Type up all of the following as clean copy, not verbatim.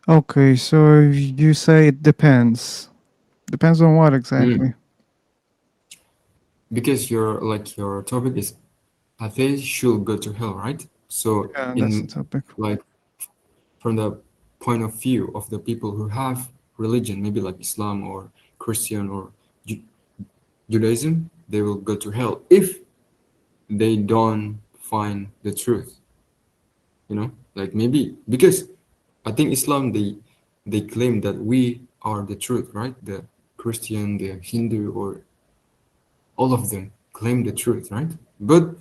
Okay, so you say it depends. Depends on what exactly? Mm. Because your topic is atheists should go to hell, right? So Yeah, that's the in topic. like from the point of view of the people who have religion, maybe like Islam or Christian or Ju- Judaism, they will go to hell if they don't find the truth. Like maybe because I think Islam they claim that we are the truth, right? The Christian, the Hindu, or all of them claim the truth, right? But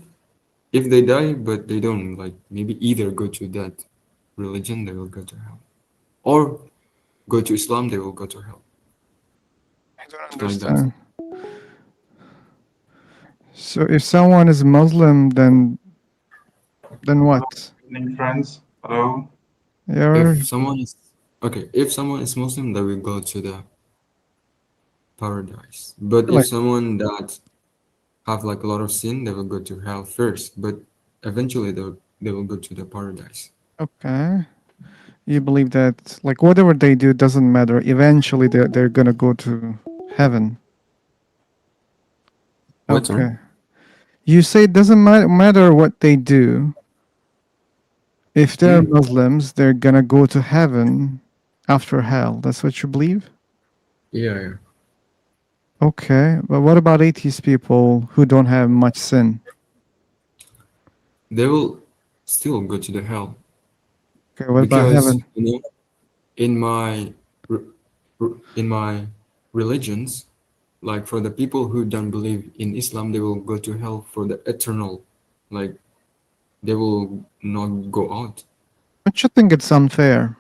if they die, but they don't like maybe either go to that religion, they will go to hell, or go to Islam, they will go to hell. I don't Something like that. understand. So if someone is Muslim, then Hello, what? good evening, friends. Hello. You're If someone is okay, if someone is Muslim, they will go to the paradise. But if like someone that have like a lot of sin, they will go to hell first. But eventually, they will go to the paradise. okay. You believe that like whatever they do doesn't matter. Eventually, they're gonna go to heaven. What, sorry? Okay. You say it doesn't matter what they do. If they're Mm. Muslims, they're gonna go to heaven after hell. That's what you believe? Yeah, yeah. Okay. But what about atheist people who don't have much sin? They will still go to the hell Okay. What about because heaven? in my in my religions, like for the people who don't believe in Islam, they will go to hell for the eternal, like they will not go out. Don't you think it's unfair?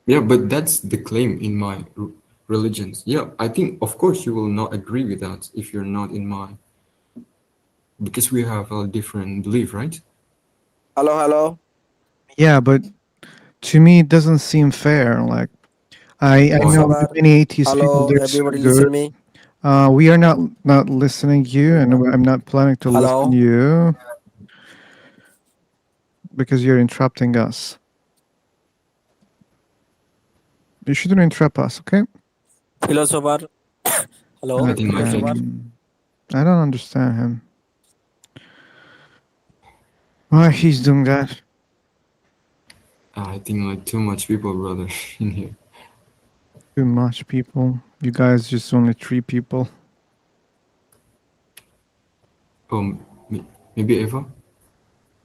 Yeah, but that's the claim in my religions. Yeah, I think of course you will not agree with that if you're not in my, because we have a different belief, right? Hello, hello. Yeah, but to me it doesn't seem fair. Like I Hello, Why? know Sabar. many atheist people. Hello, They're so everybody good. listen me. We are not listening you, and I'm not planning to listen Hello. you because you're interrupting us. You shouldn't interrupt us, okay? Hello, Sabar. I Hello. think my Hello, Okay. friend, Sabar. I don't understand him. Why he's doing that? I think like too much people, brother, in here. Too much people. You guys just only three people. Um, maybe Eva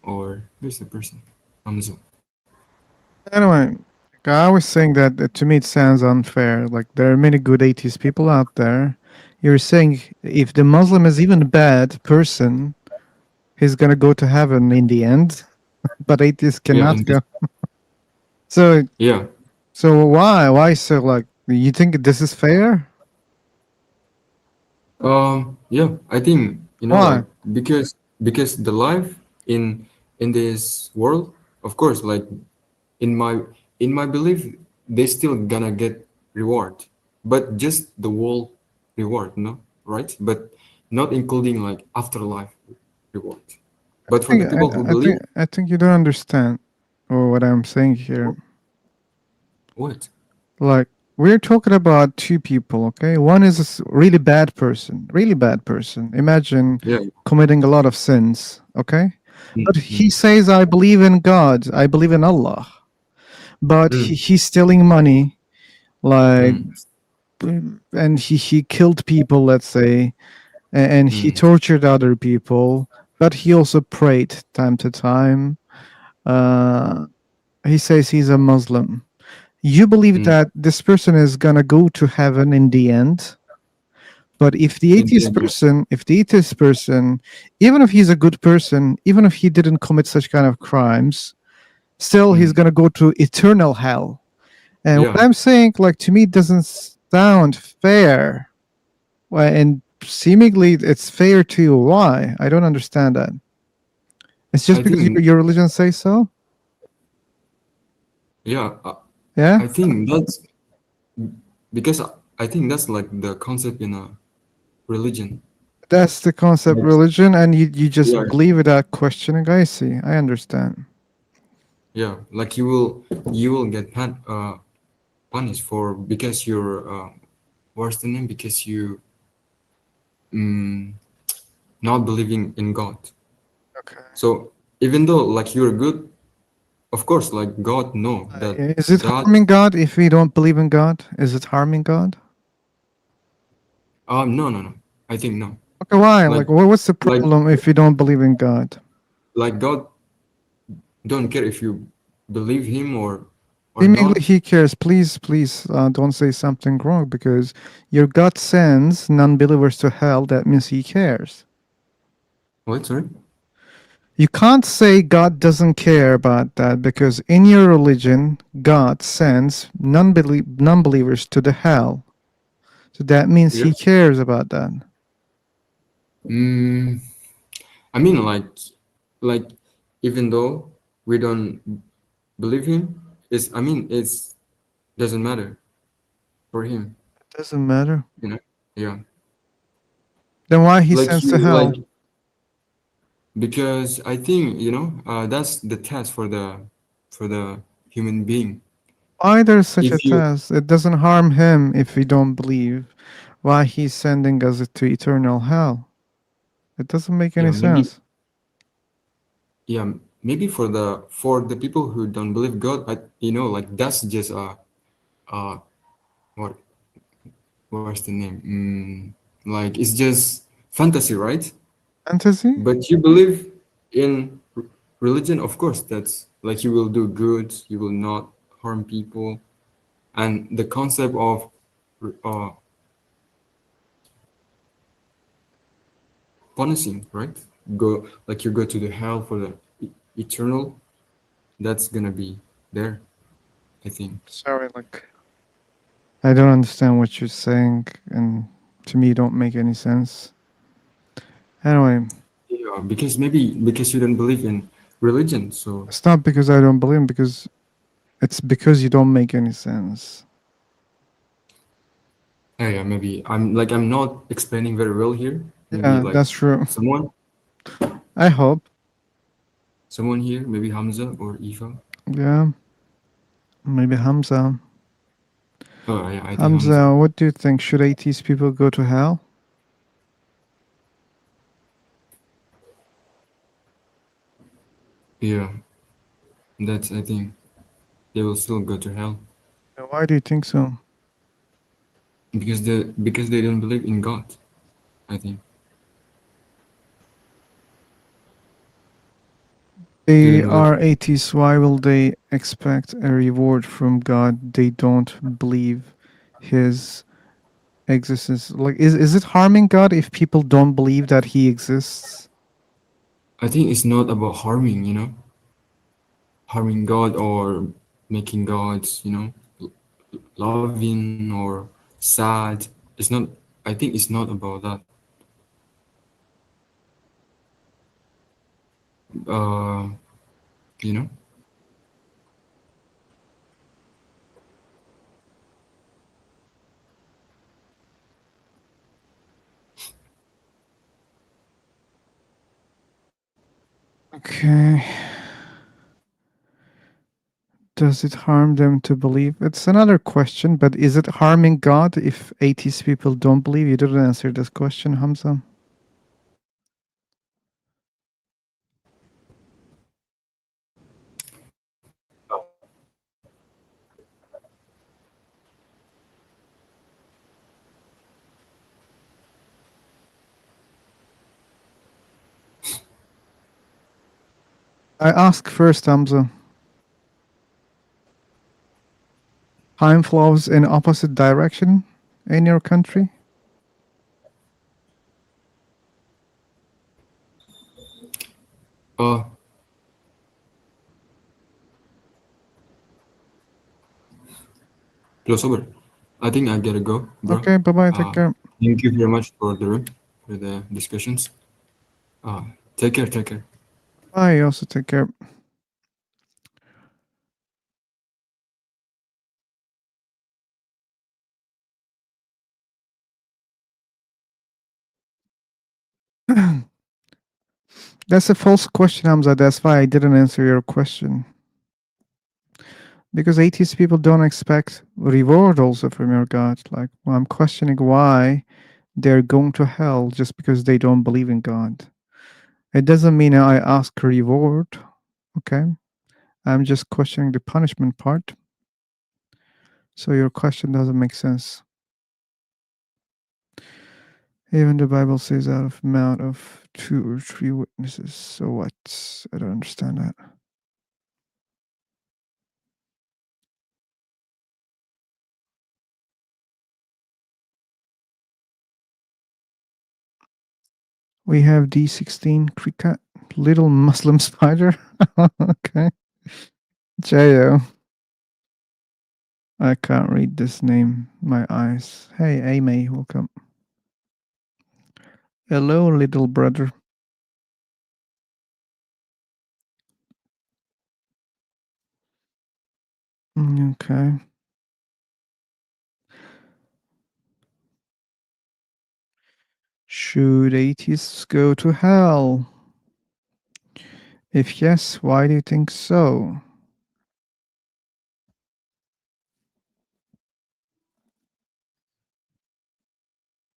or who's the person? Hamza. Anyway, I was saying that to me it sounds unfair. Like there are many good atheist people out there. You're saying if the Muslim is even a bad person, he's gonna go to heaven in the end, but atheists Yeah, cannot in this. go. So Yeah. so why? Why so like you think this is fair? Yeah. I think like Why? because the life in in this world, of course, like in my in my belief, they still gonna get reward, but just the whole reward, no, right? But not including like afterlife reward. But for the people who believe, I think you don't understand what I'm saying here. what? Like we're talking about two people, okay? One is a really bad person, really bad person. Imagine Yeah. committing a lot of sins, okay? But Mm, he says, "I believe in God, I believe in Allah," but mm, he's stealing money, like, mm, and he killed people, let's say, and he mm, tortured other people. But he also prayed time to time. Uh, he says he's a Muslim. You believe mm. that this person is gonna go to heaven in the end, but In the end, yeah. if the atheist person, even if he's a good person, even if he didn't commit such kind of crimes, still he's Mm, gonna go to eternal hell. And what yeah. I'm saying, like to me, it doesn't sound fair. And seemingly it's fair to you. Why? I don't understand that. It's I just because think, your religion says so. yeah. Yeah, I think that's because I think that's like the concept in a religion. that's the concept Yes. religion, and you just Yeah. believe without questioning. I see. I understand. Yeah, like you will get punished for because you're what's the name, because you mm, not believing in God. Okay. So even though like you're good, of course, like God know that Is it that harming God if we don't believe in God? Is it harming God? no, I think no. Okay, why? Like Like, what's the like problem if we don't believe in God? like God don't care if you believe him or Seemingly, not. He cares. Please, please, don't say something wrong because your God sends non-believers to hell. That means He cares. What, sorry? You can't say God doesn't care about that because in your religion, God sends non-believers to the hell. So that means Yeah. He cares about that. Mm, I mean, like even though we don't believe him, it's I mean it's doesn't matter for him, Doesn't matter. you know. Yeah, Then why He like sends to you hell? like because I think that's the test for the human being. Why there's such a If you test? It doesn't harm Him if we don't believe. Why He's sending us to eternal hell? It doesn't make any yeah maybe sense. yeah maybe for the people who don't believe God, like that's just what what's the name? Like it's just fantasy, right? Fantasy? But you believe in religion, of course, that's like you will do good, you will not harm people, and the concept of uh, punishing, right? Go like you go to the hell for the eternal. That's gonna be there, I think. Sorry, like I don't understand what you're saying, and to me, don't make any sense. Anyway, Yeah, because maybe because you don't believe in religion, so it's not because I don't believe, because it's because you don't make any sense. yeah, maybe I'm not explaining very well here. Maybe Yeah, like that's true. someone I hope. someone here, maybe Hamza or Eva. Yeah, maybe Hamza. Oh yeah, I think Hamza. Hamza, what do you think? Should atheist people go to hell? Yeah, that's I think they will still go to hell Why do you think so? because they don't believe in God. I think. Do you They know that? are atheists. Why will they expect a reward from God? They don't believe His existence. Like, is it harming God if people don't believe that He exists? I think it's not about harming God or making God, loving or sad. It's not. I think it's not about that. Uh, you know. Okay. Does it harm them to believe? It's another question, but is it harming God if atheist people don't believe? You didn't answer this question, Hamza. I ask first, Hamza. Time flows in opposite direction in your country? Uh, Close over. I think I gotta go, bro. Okay, bye bye. Take Uh, care. Thank you very much for the room, for the discussions. Uh, Take care, take care. Bye. You also take care. That's a false question, Hamza. That's why I didn't answer your question. Because atheist people don't expect reward also from your God. Like, well, I'm questioning why they're going to hell just because they don't believe in God. It doesn't mean I ask a reward. Okay. I'm just questioning the punishment part. So your question doesn't make sense. Even the Bible says out of mouth of 2 or 3 witnesses. So what? I don't understand that. We have D16 cricket, little Muslim spider. Okay. J.O. I can't read this name. My eyes. Hey, Amy, welcome. Hello, little brother. Okay. Should atheists go to hell? If yes, why do you think so?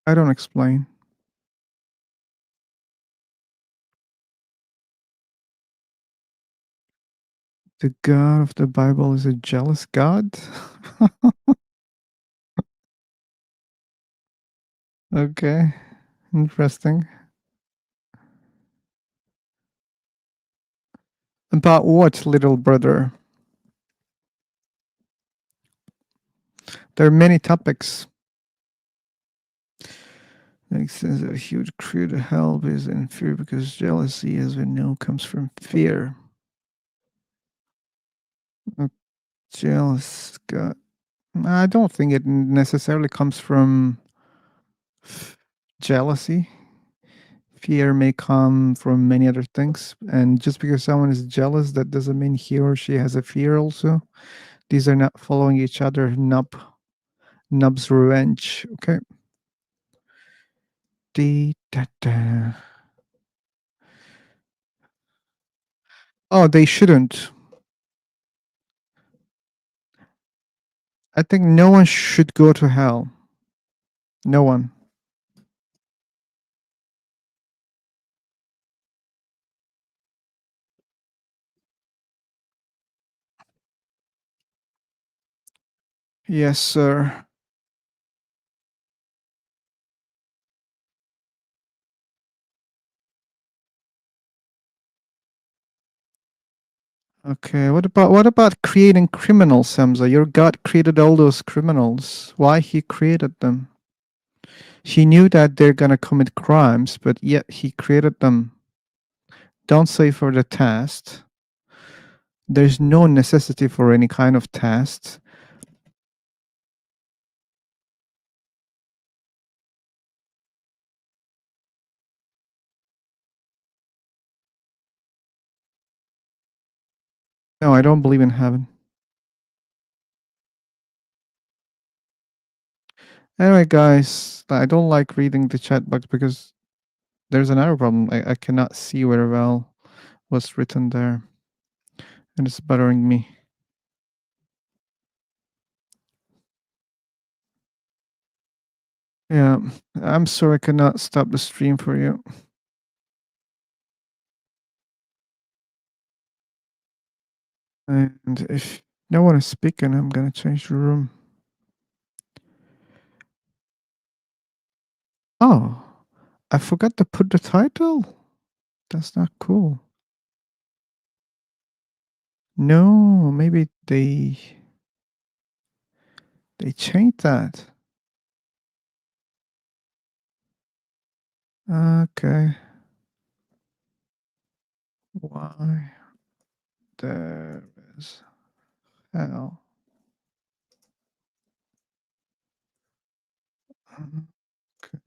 I don't explain. The God of the Bible is a jealous God? Okay, interesting. About what, little brother? There are many topics. Like since a huge crew to hell is in fear because jealousy, as we know, comes from fear. A jealous God. I don't think it necessarily comes from jealousy. Fear may come from many other things. And just because someone is jealous, that doesn't mean he or she has a fear also. These are not following each other. Nub's revenge. Okay. Da. Oh, they shouldn't. I think no one should go to hell. No one. Yes, sir. Okay. What about creating criminals, Samza? Your God created all those criminals. Why he created them? He knew that they're gonna commit crimes, but yet he created them. Don't say for the test. There's no necessity for any kind of test. No, I don't believe in heaven. Anyway, guys, I don't like reading the chat box because there's another problem. I cannot see very well what's written there, and it's bothering me. Yeah, I'm sorry I cannot stop the stream for you. And if no one is speaking, I'm gonna change the room. Oh, I forgot to put the title. That's not cool. No, maybe they changed that. Okay. Why there is hell? Okay.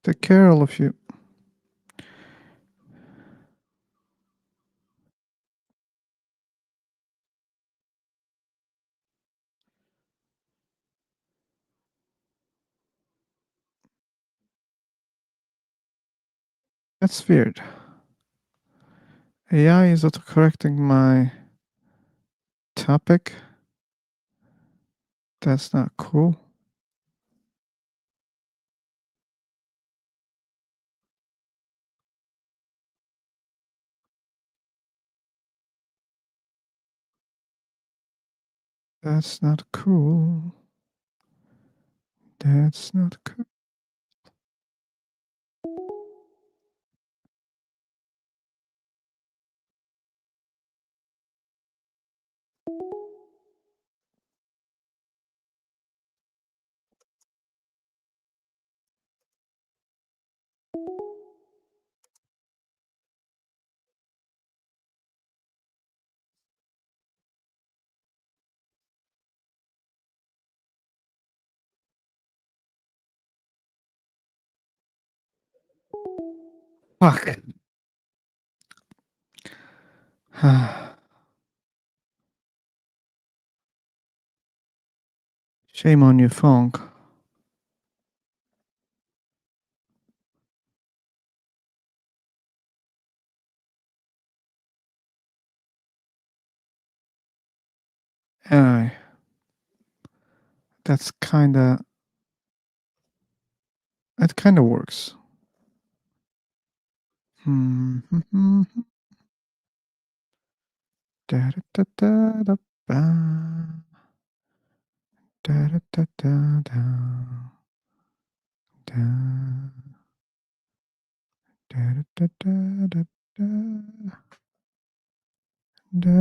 Take care, all of you. That's weird. AI is autocorrecting my topic. That's not cool. That's not cool. That's not cool. Fuck. Shame on you, Funk. Anyway, that's kinda. It kinda works. Da da da da da ba. Da da da da da. Da. Da da da da da da. Da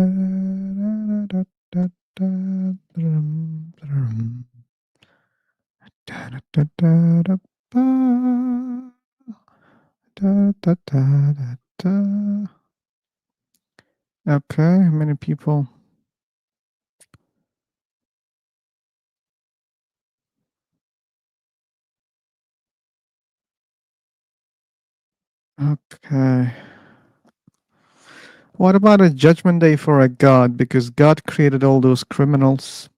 da da da da. Drum, drum. Da da da da da ba. Da da da da da. Okay, many people. Okay. What about a judgment day for a god? Because God created all those criminals.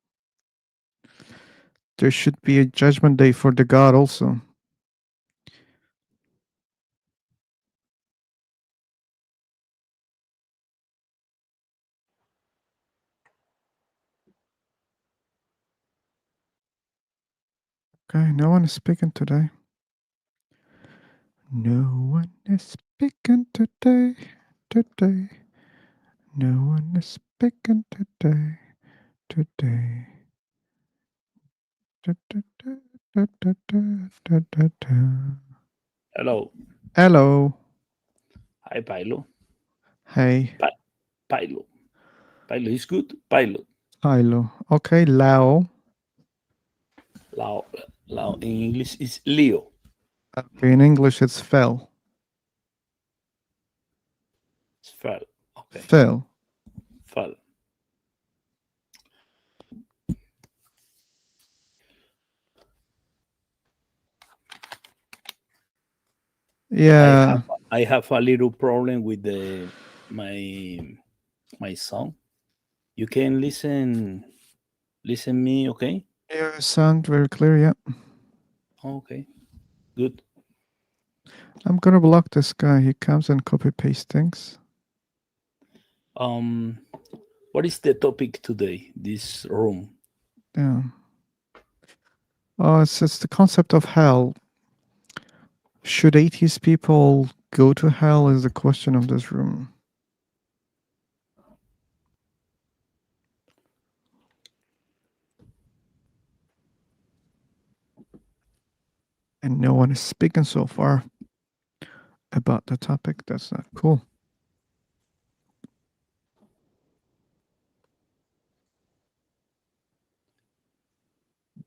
There should be a judgment day for the god also. Okay, no one is speaking today. No one is speaking today. Today. No one is speaking today. Today. Da, da, da, da, da, da, da, da. Hello. Hello. Hi, Pilo. Hey. Pilo. Pilo is good. Pilo. Hello. Okay, Lao. Lao in English is Leo. Okay, in English it's fell. It's fell. Okay. Fell. Fell. Yeah. I have a little problem with my song. You can listen me, okay? You sound very clear, yeah. Okay. Good. I'm gonna block this guy. He comes and copy paste things. What is the topic today? This room. Yeah. Oh, it's the concept of hell. Should atheist people go to hell is the question of this room. And no one is speaking so far about the topic. That's not cool.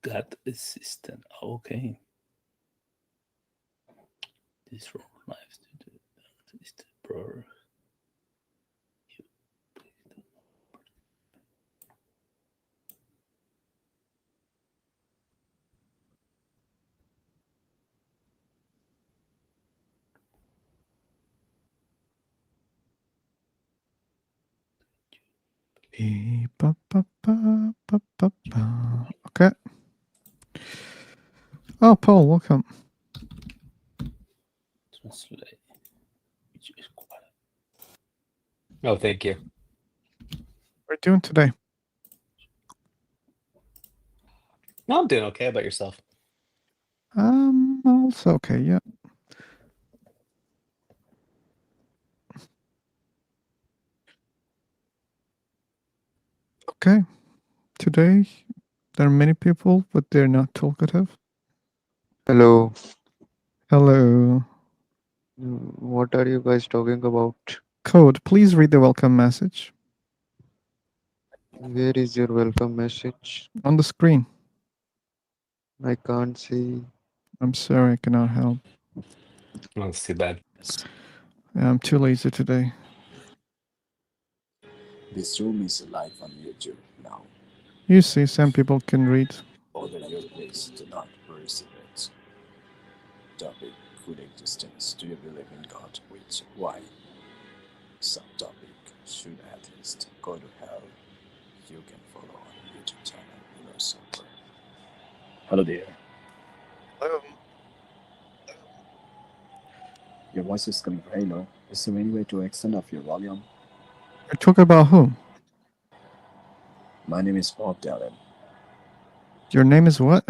God assistant. Okay. This room life is the brother. Okay. Oh, Paul, welcome. Translate. Oh, thank you. We're doing today. No, I'm doing okay. How about yourself? Also okay, yeah. Okay. Today there are many people, but they're not talkative. Hello. Hello. What are you guys talking about? Code, please read the welcome message Where is your welcome message? on the screen. I can't see. I'm sorry, I cannot help. Oh, that's too bad. I'm too lazy today. This room is live on YouTube now. You see, some people can read. Order your place to not receive it. Topic: good existence. Do you believe in God? Which? Why? Subtopic: should atheists go to hell? You can follow on YouTube channel Philosopher. Hello there. Hello. Your voice is coming very low. Is there any way to extend off your volume? You're talking about who? My name is Bob Dylan. Your name is what?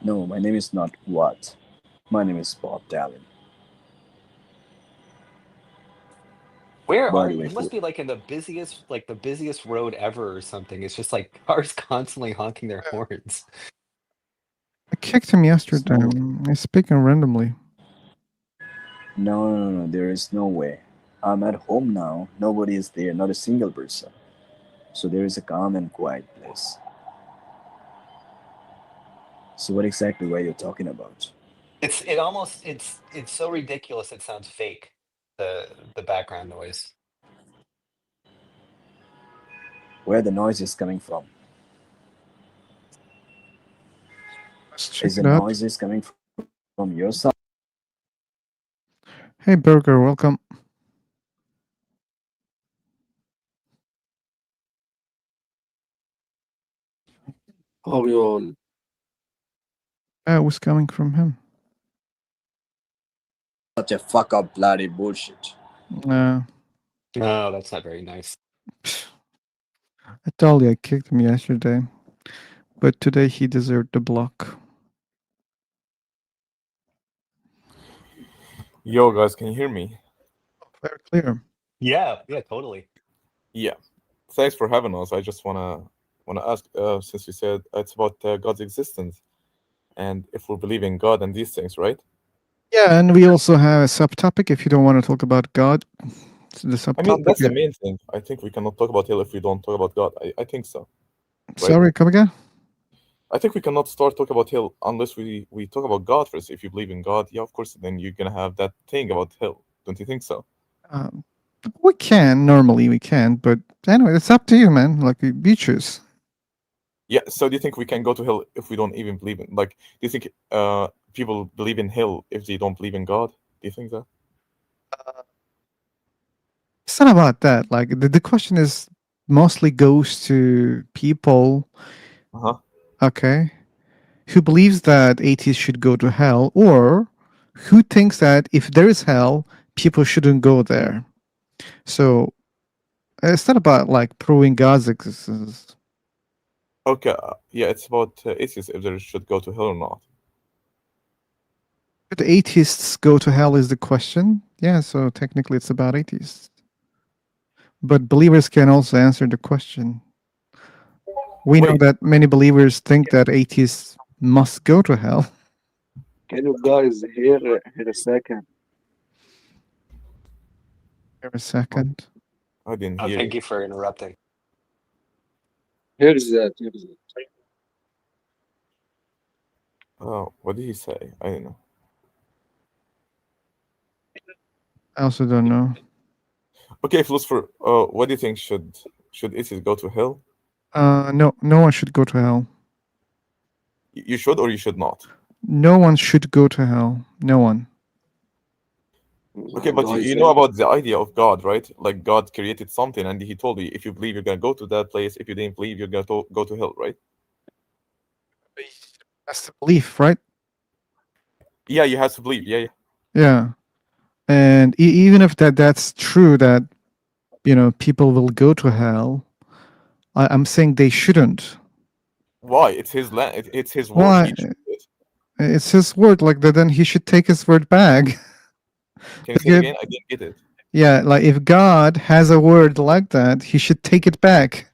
No, my name is not what. My name is Bob Dylan. Where By are the you? way, You must be like in the busiest road ever or something. It's just like cars constantly honking their horns. I kicked him yesterday. No. He's speaking randomly. No, there is no way. I'm at home now. Nobody is there, not a single person. So there is a calm and quiet place. So what exactly were you talking about? It's so ridiculous it sounds fake. The background noise. Where the noise is coming from? Let's check Is the it out. noise is coming from your side? Hey, Burger, welcome. How you all? That was coming from him. Such a fuck up bloody bullshit. Oh, that's not very nice. I told you I kicked him yesterday, but today he deserved the block. Yo, guys, can you hear me? Very clear. Yeah, totally. Yeah. Thanks for having us. I just wanna ask, since you said it's about God's existence, and if we believe in God and these things, right? Yeah, and we also have a subtopic. If you don't want to talk about God, the I mean, subtopic. that's the main thing. I think we cannot talk about hell if we don't talk about God. I think so. Sorry, come again? I think we cannot start talking about hell unless we talk about God first. If you believe in God, yeah, of course, then you're gonna have that thing about hell. Don't you think so? We can normally, we can, but anyway, it's up to you, man. Like you choose. Yeah. So do you think we can go to hell if we don't even believe in? Like, do you think people believe in hell if they don't believe in God? Do you think that? It's not about that. Like the question is mostly goes to people, okay, who believes that atheists should go to hell, or who thinks that if there is hell, people shouldn't go there. So it's not about like proving God's existence. Okay, yeah, it's about atheists if they should go to hell or not. Should atheists go to hell is the question. Yeah, so technically it's about atheists. But believers can also answer the question. We know that many believers think that atheists must go to hell. Can you guys hear a second? Here a second. I didn't Oh, hear thank you. you for interrupting. Here's that. Oh, what did he say? I don't know. I also don't know. Okay, philosopher, what do you think? Should atheists go to hell? No one should go to hell. You should or you should not? No one should go to hell. No one. Okay, but you know about the idea of God, right? Like God created something and he told you, if you believe, you're gonna go to that place. If you didn't believe, you're gonna go to hell, right? That's the belief, right? Yeah, you have to believe. Yeah. Yeah. And even if that's true, that people will go to hell, I'm saying they shouldn't. Why? It's his land. It's his word. Why? He chose it. It's his word. Like that, then he should take his word back. Can you say it again? I didn't get it. Yeah, like if God has a word like that, he should take it back.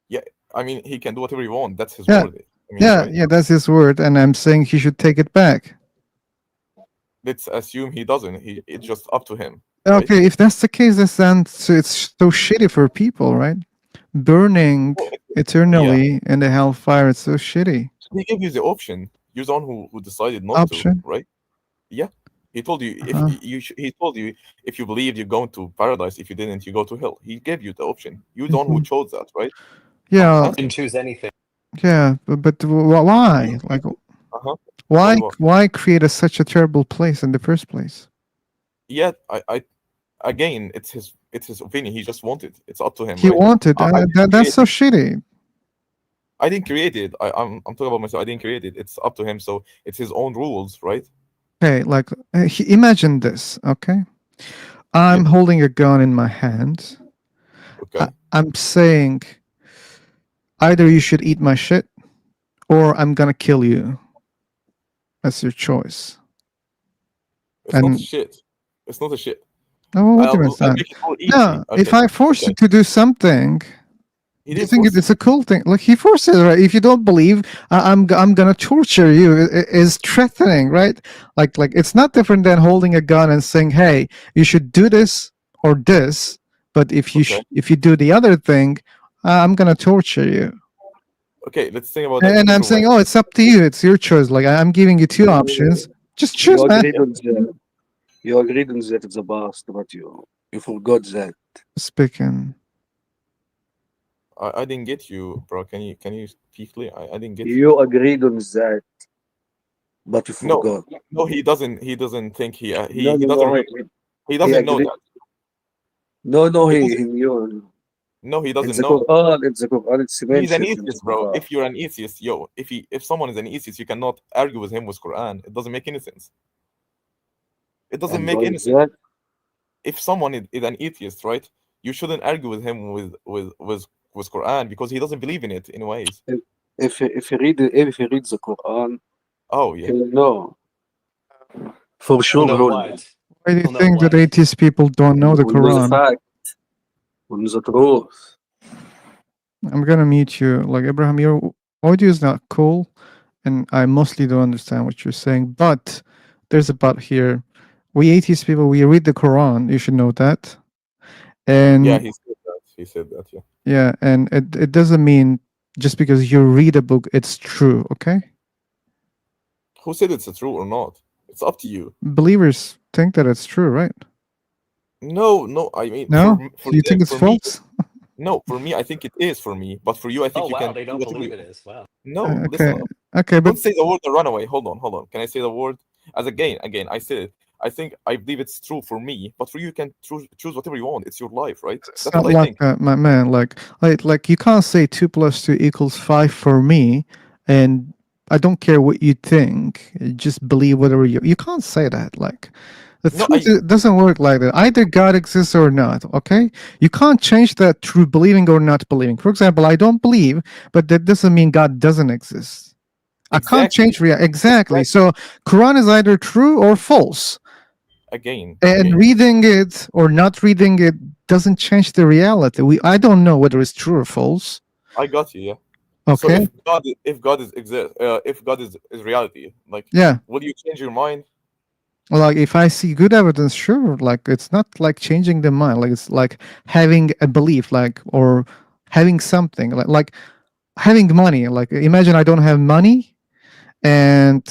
Yeah, I mean, he can do whatever he wants. That's his Yeah, word. I mean, right? yeah, that's his word, and I'm saying he should take it back. Let's assume he doesn't. It's just up to him, right? Okay, if that's the case, then it's so shitty for people, right? Burning Well, yeah, eternally in the hellfire, it's so shitty. he gave you the option. You're the one who decided not to, Option. right? Yeah, he told you if Uh-huh. he told you if you believe you're going to paradise. If you didn't, you go to hell. He gave you the option. You're the one who chose that, right? Yeah, Asking. Didn't choose anything. yeah, but why? Like, Uh-huh. why create such a terrible place in the first place? Yeah, I again, it's his opinion. He just wanted. It's up to him, He right? wanted, I and didn't that's create so it. shitty. I didn't create it. I'm talking about myself. I didn't create it. It's up to him. So it's his own rules, right? Okay, like imagine this. Okay, I'm holding a gun in my hand. Okay. I'm saying either you should eat my shit, or I'm gonna kill you. That's your choice. It's not And shit. It's not a shit. oh, what do you I'll mean? make it all easy. No, if Okay. I force you Okay. to do something, He do you didn't think force it's a cool thing? Like he forces, right? If you don't believe, I'm gonna torture you. Is threatening, right? Like it's not different than holding a gun and saying, "Hey, you should do this or this." But if you Okay. if you do the other thing, I'm gonna torture you. Okay, let's think about that in a And I'm different way. saying, oh, it's up to you. It's your choice. Like I'm giving you two options. Just choose, You man. agreed on that. You agreed on that in the past, but you forgot that. Speaking. I didn't get you, bro. Can you speak clear? I didn't get you. You agreed on that, but you No, forgot. no, he doesn't. He doesn't think he No, he no, doesn't no. remember. He He doesn't know agreed. that. No, no, He he doesn't. knew. No, he In doesn't the know. Quran, it's He's an mentioned in the atheist, bro. Quran. If you're an atheist, yo, if someone is an atheist, you cannot argue with him with Quran. It doesn't make any sense. It doesn't And make by any sense. that, If someone is an atheist, right, you shouldn't argue with him with Quran because he doesn't believe in it anyways. if he reads the Quran, Oh yeah. he'll know. For Well, sure, no, he'll know. what? Why do you Well, no, think that what? atheist people don't know the We'll know the Quran? fact. We'll know the truth. I'm gonna mute you. Like Abraham, your audio is not cool, and I mostly don't understand what you're saying. But there's a but here. We atheist people, we read the Quran. You should know that. And Yeah, he said that. He said that. Yeah. yeah, and it doesn't mean just because you read a book, it's true. Okay. Who said it's true or not? It's up to you. Believers think that it's true, right? No, no. I mean, No. for So you think them, it's for me, false? no. For me, I think it is for me. But for you, I think Oh, you wow, can they do don't whatever believe you. it is. Wow. No, Okay. listen up. Okay, but Don't say the word and run away. Hold on. Can I say the word? As again, I said it. I think I believe it's true for me, but for you, you can choose whatever you want. It's your life, right? it's That's not what I like think. that, my man. Like you can't say 2 + 2 = 5 for me, and I don't care what you think. You just believe whatever you can't say that. Like the No, truth doesn't work like that. Either God exists or not. Okay, you can't change that through believing or not believing. For example, I don't believe, but that doesn't mean God doesn't exist. I can't exactly. change exactly. So Quran is either true or false. Again. And reading it or not reading it doesn't change the reality. I don't know whether it's true or false. I got you. Yeah. So Okay. if God is exist, if God is reality, like, Yeah. will you change your mind? Like if I see good evidence, sure. Like it's not like changing the mind. Like it's like having a belief, like or having something, like having money. Like imagine I don't have money, and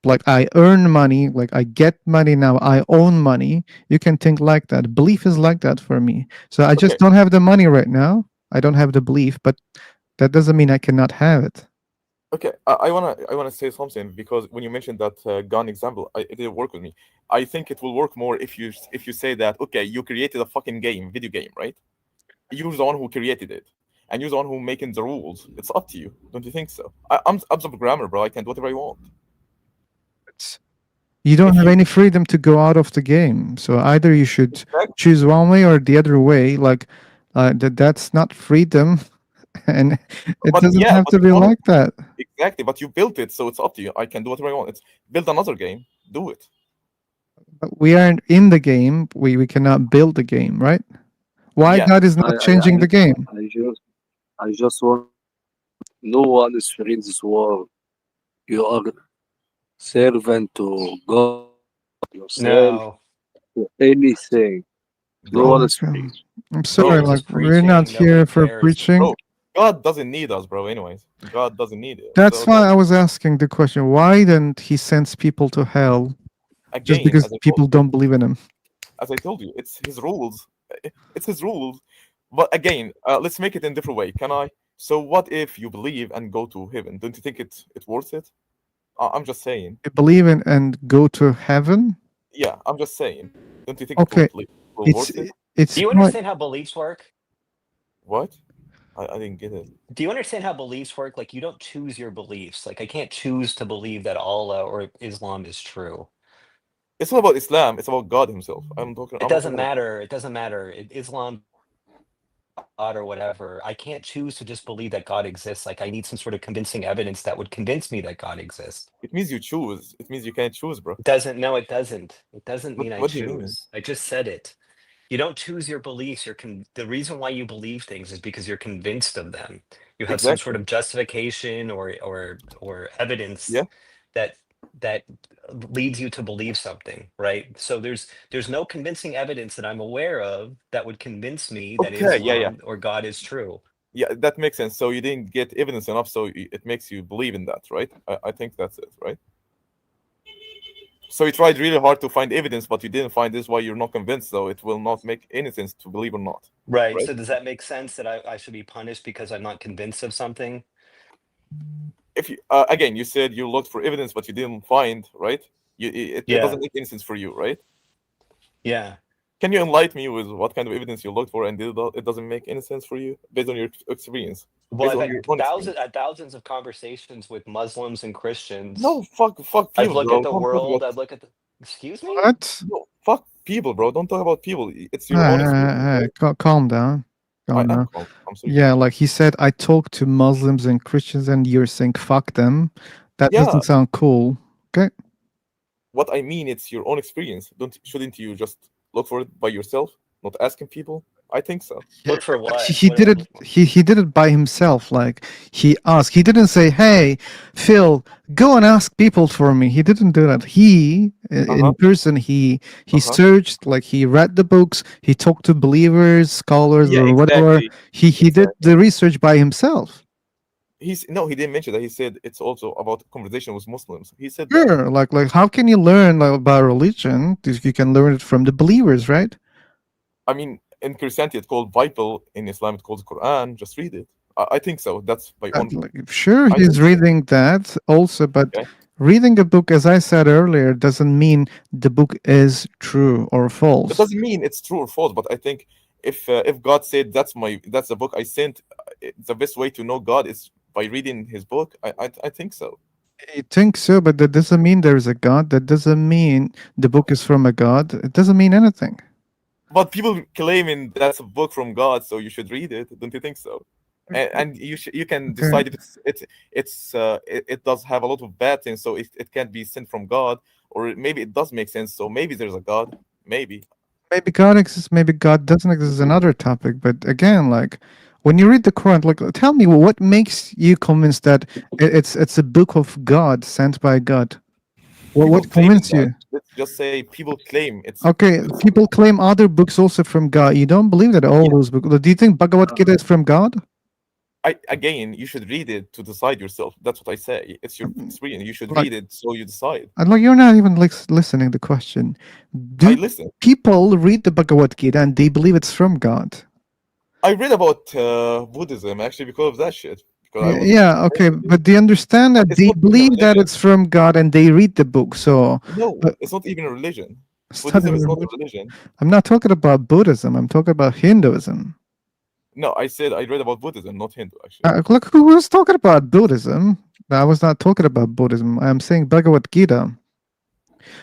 like I earn money, like I get money now, I own money. You can think like that. Belief is like that for me. So I just Okay. don't have the money right now. I don't have the belief, but that doesn't mean I cannot have it. Okay, I wanna say something because when you mentioned that gun example, it didn't work with me. I think it will work more if you say that okay, you created a fucking video game, right? You're the one who created it, and you're the one who making the rules. It's up to you, don't you think so? I'm the programmer, bro. I can do whatever I want. You don't If have you any freedom to go out of the game. So either you should exactly, choose one way or the other way. Like that's not freedom, and it but doesn't yeah, have but to you be want it. like that. Exactly, but you built it, so it's up to you. I can do whatever I want. It's build another game, do it. But we aren't in the game. We cannot build the game, right? Why Yeah, God is I, not I, changing I, the game? I just want. No one is free in this world. You are servant to God, yourself, No, to anything. No one bro, is Okay. free. I'm bro, sorry. Jesus Like is we're not preaching. here Nobody for cares. preaching. bro. God doesn't need us, bro. Anyways, God doesn't need it. That's So why don't. I was asking the question: why didn't He sends people to hell just Again, because people don't believe in Him? as I told you, it's his rules. It's his rules. But again, let's make it in a different way. Can I? So what if you believe and go to heaven? Don't you think it's worth it? I'm just saying. You believe in and go to heaven? Yeah, I'm just saying. Don't you think Okay, it will it's worth it? Do it's you quite. understand how beliefs work? What? I didn't get it. Do you understand how beliefs work? Like you don't choose your beliefs. Like I can't choose to believe that Allah or Islam is true. It's not about Islam. It's about God Himself. I'm talking. It I'm not doesn't talking about. matter. It doesn't matter. Islam, God, or whatever. I can't choose to just believe that God exists. Like I need some sort of convincing evidence that would convince me that God exists. It means you choose. It means you can't choose, bro. It doesn't. No, it doesn't. It doesn't mean I What do you mean? choose. I just said it. You don't choose your beliefs. The reason why you believe things is because you're convinced of them. You have some sort Exactly. of justification or evidence Yeah. that that leads you to believe something, right? So there's no convincing evidence that I'm aware of that would convince me that Okay. Yeah. Yeah. Islam or God is true. Yeah. That makes sense. So you didn't get evidence enough, so it makes you believe in that, right? I think that's it, right? So you tried really hard to find evidence, but you didn't find this. Why you're not convinced? So it will not make any sense to believe or not, Right. right? So does that make sense that I should be punished because I'm not convinced of something? If you again, you said you looked for evidence, but you didn't find, right? It Yeah. doesn't make any sense for you, right? Yeah. Can you enlighten me with what kind of evidence you looked for and it doesn't make any sense for you based on your experience, Well, based I've on your had own experience? thousands of conversations with Muslims and Christians. No, fuck I'd people, look at bro. the Don't talk world. about I'd look at the. Excuse me? What? no fuck people, bro. Don't talk about people. It's Hey, your own experience, hey, hey, right? calm down. I Calm am down. calm. I'm so Yeah, calm. like he said, I talk to Muslims and Christians, and you're saying fuck them. That Yeah, doesn't sound cool. Okay. what I mean, it's your own experience. Don't shouldn't you just look for it by yourself, not asking people? I think so. Yeah, Look for but what? he did it. He did it by himself. Like he asked. He didn't say, "Hey, Phil, go and ask people for me." He didn't do that. He, Uh huh. in person, he Uh huh. searched. Like he read the books. He talked to believers, scholars, Yeah, or whatever. exactly. He did Exactly. the research by himself. He's no, he didn't mention that. He said it's also about conversation with Muslims. He said that. Sure. Like how can you learn like, about religion if you can learn it from the believers, right? I mean, in Christianity, it's called Bible. In Islam, it's called Quran. Just read it. I think so. That's my own. Like, sure, I he's think so. reading that also, but Okay. reading a book, as I said earlier, doesn't mean the book is true or It false. doesn't mean it's true or false, but I think if God said that's the book I sent, the best way to know God is by reading His book. I think so. You think so, but that doesn't mean there is a God. That doesn't mean the book is from a God. It doesn't mean anything. But people claiming that's a book from God, so you should read it. Don't you think so? And you can Okay. decide if it does have a lot of bad things, so it can't be sent from God, or maybe it does make sense. So maybe there's a God. Maybe. Maybe God exists, maybe God doesn't exist is another topic. But again, like when you read the Quran, like tell me what makes you convinced that it's a book of God sent by God? People What claiming convinced that. you? Let's just say people claim Okay, it's people claim other books also from God. You don't believe that all yeah. those books. Do you think Bhagavad Gita is from God? Again, you should read it to decide yourself. That's what I say. It's your experience. You should Like, read it so you decide. like you're not even like listening to the question. I Do listen. people read the Bhagavad Gita and they believe it's from God? I read about Buddhism actually because of that shit. Because I was Yeah, okay, but they understand but that it's they not even a believe that religion. it's from God and they read the book. So, No, but it's not even a religion. it's not Buddhism even is a not a religion. religion. I'm not talking about Buddhism. I'm talking about Hinduism. No, I said I read about Buddhism, not Hindu actually. Look, who was talking about Buddhism? I was not talking about Buddhism. I'm saying Bhagavad Gita.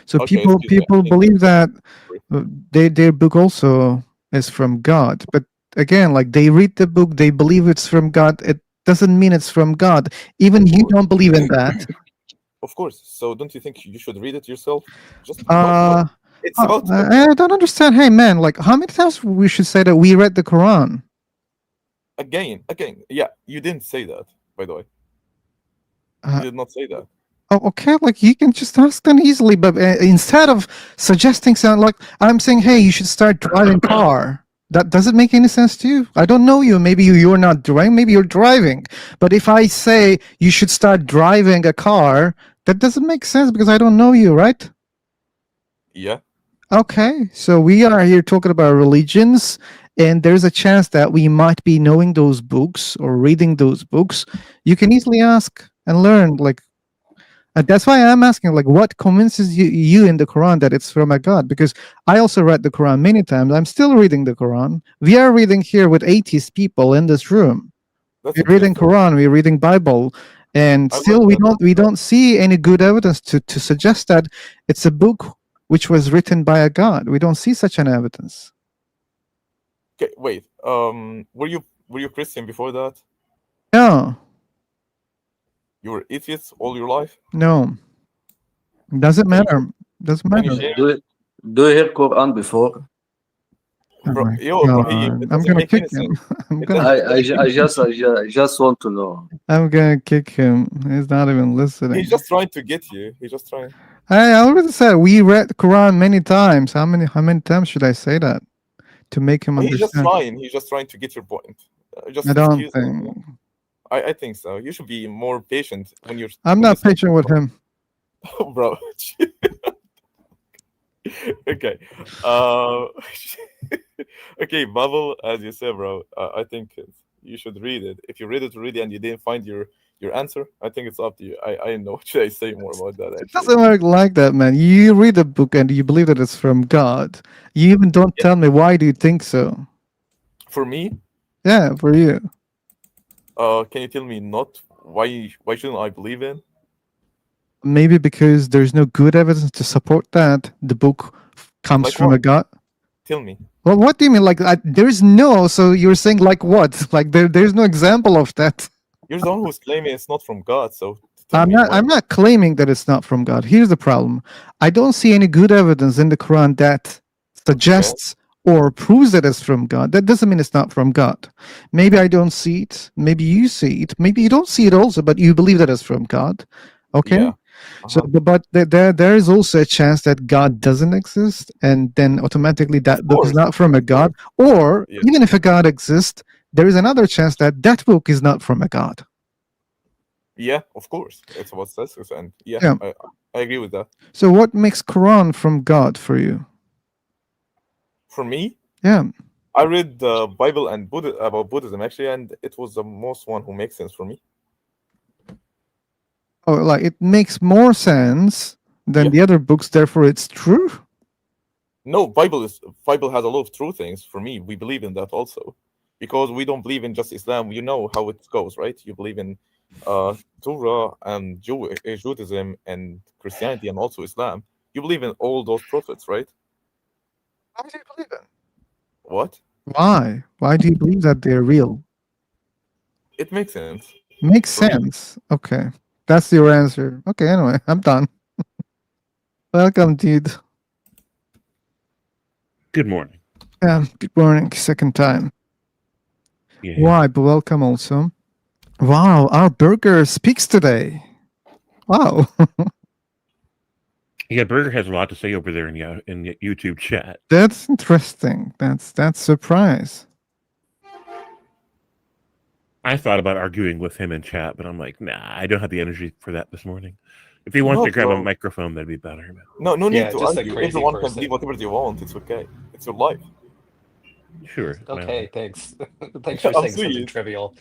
So Okay, people excuse me. people believe that their book also is from God. But again, like they read the book, they believe it's from God. It doesn't mean it's from God. Even you don't believe in that. Of course. So don't you think you should read it yourself? Just because, Uh, it's about I don't understand. Hey man, like how many times we should say that we read the Quran? again. Yeah, you didn't say that, by the way. You Uh, did not say that. Oh, okay. Like you can just ask them easily, but instead of suggesting something like I'm saying, hey, you should start driving car. That does it make any sense to you? I don't know you. Maybe you're not driving. Maybe you're driving. But if I say you should start driving a car, that doesn't make sense because I don't know you, right? Yeah. Okay. So we are here talking about religions, and there's a chance that we might be knowing those books or reading those books. You can easily ask and learn, like. And that's why I'm asking, like, what convinces you in the Quran that it's from a God? Because I also read the Quran many times. I'm still reading the Quran. We are reading here with atheist people in this room. That's We're reading interesting. Quran. We're reading Bible, and I still like that. we don't see any good evidence to suggest that it's a book which was written by a God. We don't see such an evidence. Okay, wait. Were you Christian before that? No, You were atheist all your life? no, doesn't Can you matter. Doesn't can you matter. share? Do you hear Quran before? Oh Bro, my yo, Raheem, God! it I'm doesn't gonna make kick any him. sense. I'm It gonna. doesn't. I just want to know. I'm gonna kick him. He's not even listening. He's just trying to get you. He's just trying. I already said we read the Quran many times. How many times should I say that to make him He's just understand? trying. He's just trying to get your point. I Just don't excuse him. think I think so. You should be more patient when you're I'm when you not say, patient with him. bro. Okay. Uh, okay, Bubble, as you said, bro. I think you should read it. If you read it already and you didn't find your answer, I think it's up to you. I don't know what should I say more about that It actually. doesn't work like that, man. You read a book and you believe that it's from God. You even don't Yeah. tell me why do you think so. For me, Yeah, for you. can you tell me not why shouldn't I believe in? Maybe because there's no good evidence to support that the book comes Like from a what? God. Tell me. Well, what do you mean? Like there is no. So you're saying like what? Like there's no example of that. You're the one who's claiming it's not from God, so tell me why. I'm not claiming that it's not from God. Here's the problem. I don't see any good evidence in the Quran that Okay. suggests or proves that it's from God. That doesn't mean it's not from God. Maybe I don't see it. Maybe you see it. Maybe you don't see it also, but you believe that it's from God. Okay? Yeah. So, Uh-huh. but there is also a chance that God doesn't exist, and then automatically that Of book is course. not from a Of course. God. Or Yeah. even if a God exists, there is another chance that that book is not from a God. Yeah, of course. It's about statistics, and yeah, Yeah. I agree with that. So what makes Quran from God for you? For me, Yeah. I read the Bible and about Buddhism actually, and it was the most one who makes sense for me. Oh, like it makes more sense than Yeah. the other books, therefore it's true. No, Bible has a lot of true things for me. We believe in that also, because we don't believe in just Islam. You know how it goes, right? You believe in Torah and Judaism and Christianity and also Islam. You believe in all those prophets, right? Why do you believe it? What? Why? Why do you believe that they're real? It makes sense Makes for me. sense. Okay. That's your answer. Okay, anyway, I'm done. Welcome, dude. Good morning. Good morning, second time. Yeah. Why, but welcome also. Wow, our burger speaks today. Wow. Yeah, Burger has a lot to say over there in the YouTube chat. That's interesting. That's surprise. I thought about arguing with him in chat, but I'm like, nah, I don't have the energy for that this morning. If he wants No, to grab a bro. microphone, that'd be better. No Yeah, need to just a argue. crazy Everyone can person. believe whatever they want. It's okay. It's your life. Sure. Okay, thanks. Thanks for I'm saying something serious. trivial.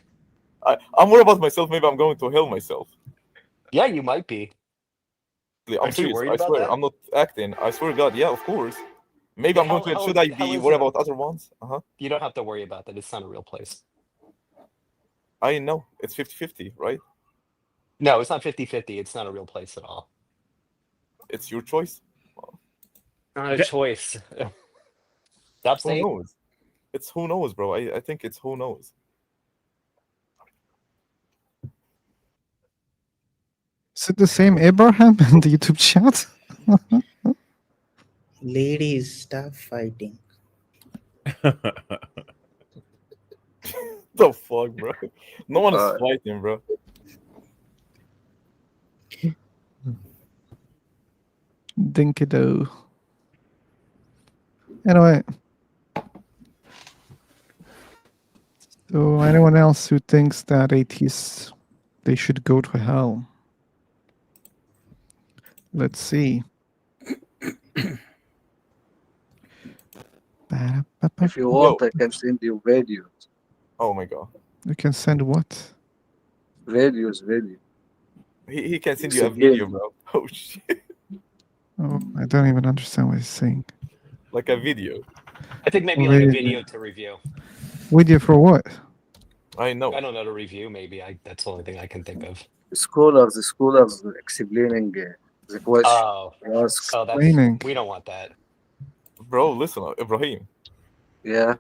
I'm worried about myself. Maybe I'm going to hell myself. Yeah, you might be. I'm Aren't you serious. worried I about swear. that? I'm not acting. I swear to God. Yeah, of course. Maybe Yeah, I'm going to hell. Should I be hell worried isn't. about other ones? Uh-huh. You don't have to worry about that. It's not a real place. I know. It's 50-50, right? No, it's not 50-50. It's not a real place at all. It's your choice. Not a Yeah. choice. Stop Who saying. knows? It's who knows, bro. I think it's who knows. Is it the same Abraham in the YouTube chat? Ladies, stop fighting. The fuck, bro? No one is Uh, fighting, bro. Dinkido. Anyway. So anyone else who thinks that atheists, they should go to hell? Let's see. if you want, I can send you videos. Oh my god. You can send what? Videos. He can send you a video, bro. Oh shit. Oh, I don't even understand what he's saying. Like a video. I think maybe like a video to review. Video for what? I know. I don't know, to review maybe. That's the only thing I can think of. Scholars explaining the question. Oh, Ask. Explaining. we don't want that. Bro, listen, Ibrahim. Yeah.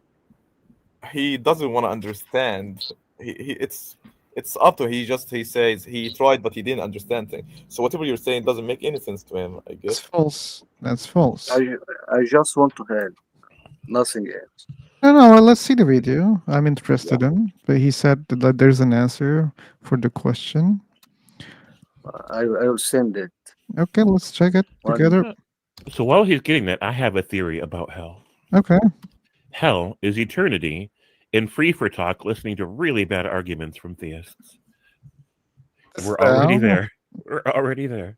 He doesn't want to understand. It's up to him. He says he tried but he didn't understand things. So whatever you're saying doesn't make any sense to him, I That's guess. false. That's false. I just want to help. Nothing else. No, well, let's see the video. I'm interested in. But he said that there's an answer for the question. I will send it. Okay, let's check it together. So while he's getting that, I have a theory about hell. Okay. Hell is eternity in free for talk, listening to really bad arguments from theists. We're already there. We're already there.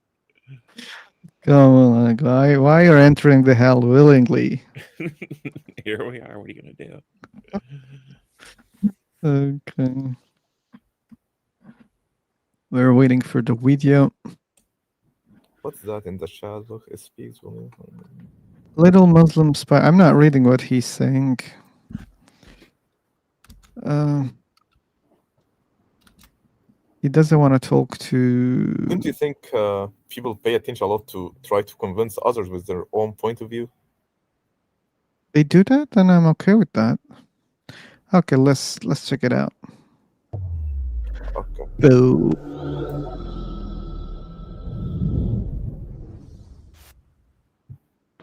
Come on, guy. Why you're entering the hell willingly? Here we are. What are you gonna do? Okay. We're waiting for the video. What's that in the chat? Look, it speaks for me. Little Muslim spy. I'm not reading what he's saying. He doesn't want to talk to. Don't you think people pay attention a lot to try to convince others with their own point of view? They do that, and I'm okay with that. Okay, let's check it out. Okay. Boo.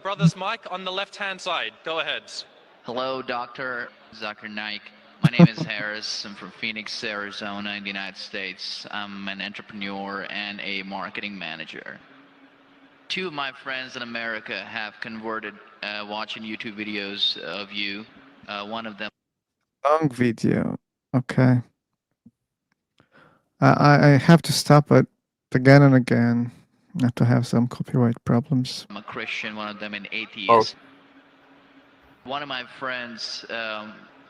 Brother's mic on the left-hand side. Go ahead. Hello, Dr. Zakir Naik. My name is Harris. I'm from Phoenix, Arizona, in the United States. I'm an entrepreneur and a marketing manager. Two of my friends in America have converted watching YouTube videos of you. One of them. Long video. Okay. I have to stop it again and again. Not to have some copyright problems. I'm a Christian, one of them an atheist. One of my friends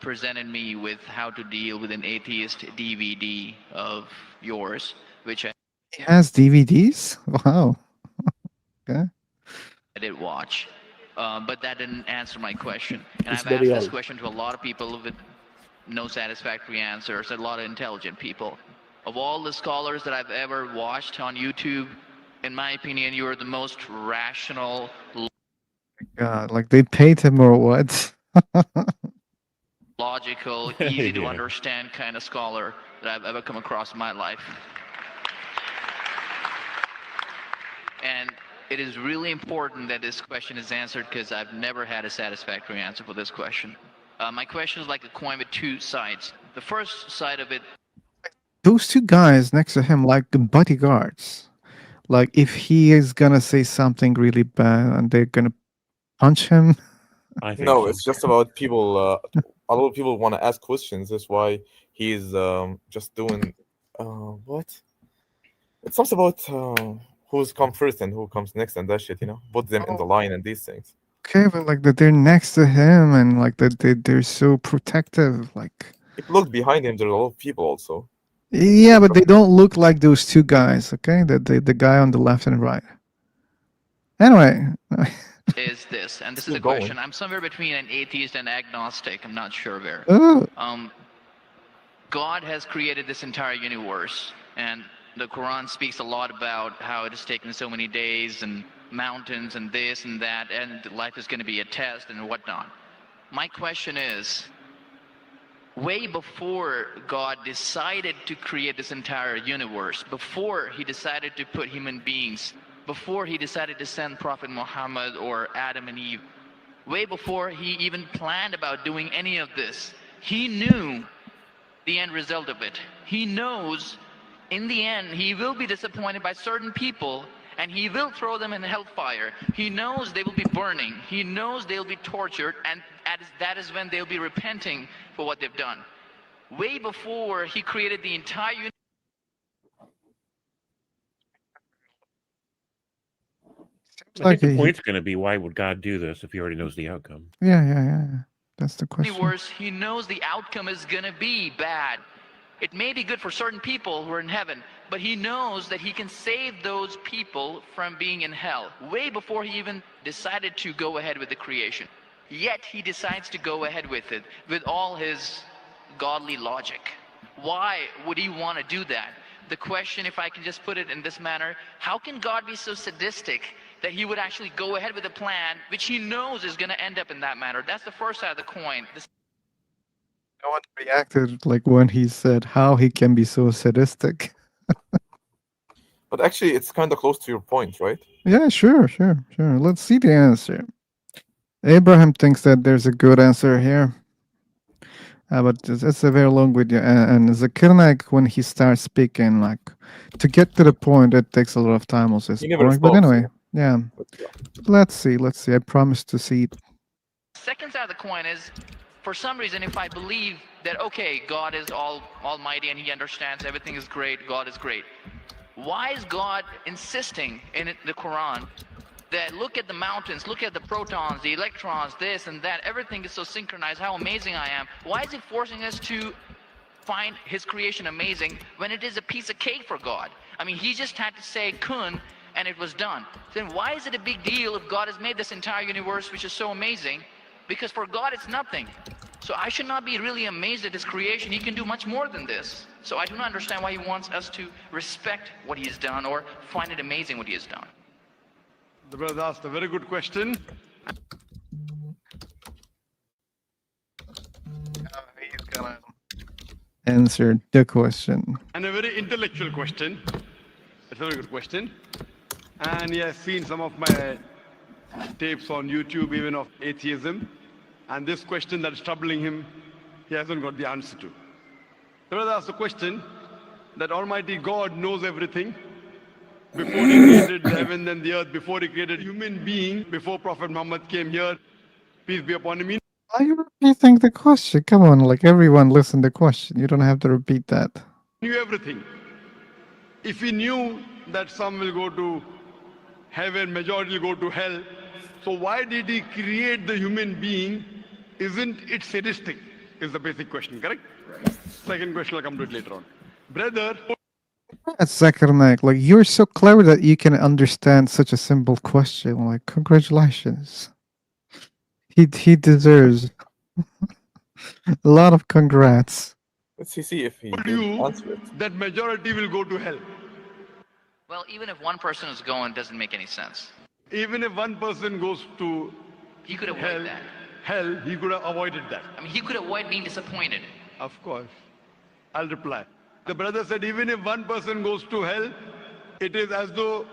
presented me with how to deal with an atheist DVD of yours, which He has DVDs? Wow. Okay. I did watch. But that didn't answer my question. And It's I've asked very this old. question to a lot of people with no satisfactory answers, a lot of intelligent people. Of all the scholars that I've ever watched on YouTube, in my opinion, you are the most rational, God, like they paid him or what? logical, easy to Yeah. understand kind of scholar that I've ever come across in my life. And it is really important that this question is answered because I've never had a satisfactory answer for this question. My question is like a coin with two sides. The first side of it, Those two guys next to him, like bodyguards. Like if he is gonna say something really bad and they're gonna punch him. I think No, so. it's just about people. A lot of people want to ask questions. That's why he's just doing what? It's not about who's come first and who comes next and that shit. Put them in the line and these things. Okay, but like that they're next to him and like that they're so protective. Like If you look behind him, there's a lot of people also. yeah, but they don't look like those two guys. Okay, the guy on the left and right. Anyway. is this, and this is Keep the going. question. I'm somewhere between an atheist and agnostic. I'm not sure where. Oh. God has created this entire universe, and the Quran speaks a lot about how it has taken so many days and mountains and this and that, and life is going to be a test and whatnot. My question is, way before God decided to create this entire universe, before he decided to put human beings, before he decided to send Prophet Muhammad or Adam and Eve, way before he even planned about doing any of this, he knew the end result of it. He knows in the end he will be disappointed by certain people and he will throw them in hellfire. He knows they will be burning. He knows they'll be tortured, and that is when they'll be repenting for what they've done. Way before he created the entire universe. I think the point's going to be, why would God do this if he already knows the outcome? Yeah. That's the question. Universe, he knows the outcome is going to be bad. It may be good for certain people who are in heaven, but he knows that he can save those people from being in hell way before he even decided to go ahead with the creation. Yet he decides to go ahead with it with all his godly logic. Why would he want to do that? The question, if I can just put it in this manner, how can God be so sadistic that he would actually go ahead with a plan which he knows is going to end up in that manner? That's the first side of the coin. No one reacted like when he said how he can be so sadistic. But actually, it's kind of close to your point, right? Yeah, sure. Let's see the answer. Abraham thinks that there's a good answer here. But it's a very long video. And Zakir, when he starts speaking, like, to get to the point, it takes a lot of time also. It's He never boring. But stops, anyway, yeah. Let's see. I promise to see it. Second side of the coin is, for some reason, if I believe that, okay, God is almighty and he understands everything is great, God is great, why is God insisting in the Quran that look at the mountains, look at the protons, the electrons, this and that, everything is so synchronized, how amazing I am? Why is he forcing us to find his creation amazing when it is a piece of cake for God? I mean, he just had to say kun and it was done. Then why is it a big deal if God has made this entire universe which is so amazing? Because for God it's nothing. So I should not be really amazed at his creation. He can do much more than this. So I do not understand why he wants us to respect what he has done or find it amazing what he has done. The brother asked a very good question. He's gonna answer the question. And a very intellectual question. It's a very good question. And he has seen some of my tapes on YouTube, even of atheism. And this question that is troubling him, he hasn't got the answer to. The brother asked the question that Almighty God knows everything before he created the heaven and the earth, before he created human being, before Prophet Muhammad came here, peace be upon him. Why are you repeating the question? Come on, like everyone listen to the question. You don't have to repeat that. He knew everything. If he knew that some will go to heaven, majority will go to hell, so why did he create the human being? Isn't it sadistic? Is the basic question, correct? Second question, I'll come to it later on. Brother. Zakir Naik, like you're so clever that you can understand such a simple question. Like, congratulations. He deserves a lot of congrats. Let's see if he Told can you answer it. that majority will go to hell. Well, even if one person is going, it doesn't make any sense. Even if one person goes to He could avoid that. hell, he could have avoided that. I mean, he could avoid being disappointed. Of course. I'll reply. The brother said, even if one person goes to hell, it is as though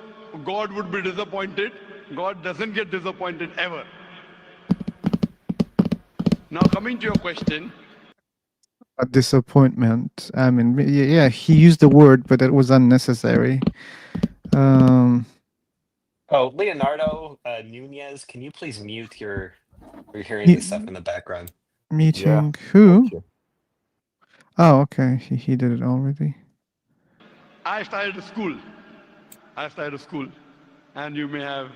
God would be disappointed. God doesn't get disappointed ever. Now coming to your question. A disappointment. I mean, yeah, he used the word, but it was unnecessary. Oh, Leonardo Nunez, can you please mute your? We're hearing this stuff in the background. Meeting who? Oh, okay. He did it already. I started a school. And you may have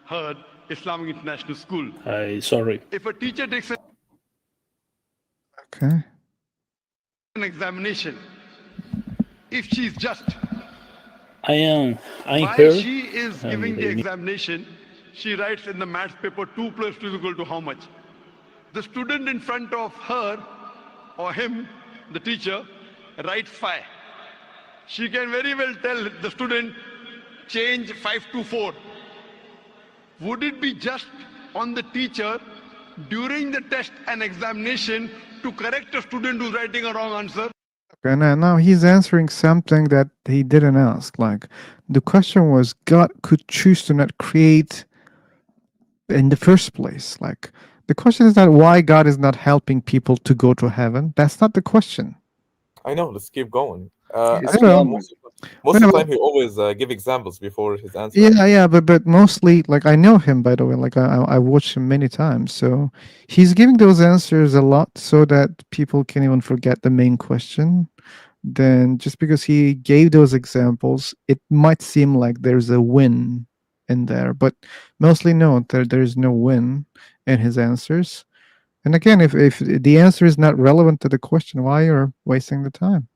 heard Islamic International School. Sorry. If a teacher takes Okay. an examination, if she's just, I while heard. she is giving the examination, she writes in the maths paper 2 + 2 is equal to how much? The student in front of her or him, the teacher, writes 5. She can very well tell the student, change 5 to 4. would it be just on the teacher during the test and examination to correct a student who's writing a wrong answer? Okay, now he's answering something that he didn't ask. Like, the question was, God could choose to not create in the first place. Like, the question is not why God is not helping people to go to heaven. That's not the question. I know. Let's keep going. I know. Most of the time, he always give examples before his answer. Yeah, but mostly, like, I know him, by the way. Like, I watched him many times, so he's giving those answers a lot so that people can even forget the main question. Then just because he gave those examples, it might seem like there's a win in there, but mostly no, there's no win in his answers. And again, if the answer is not relevant to the question, why you're wasting the time?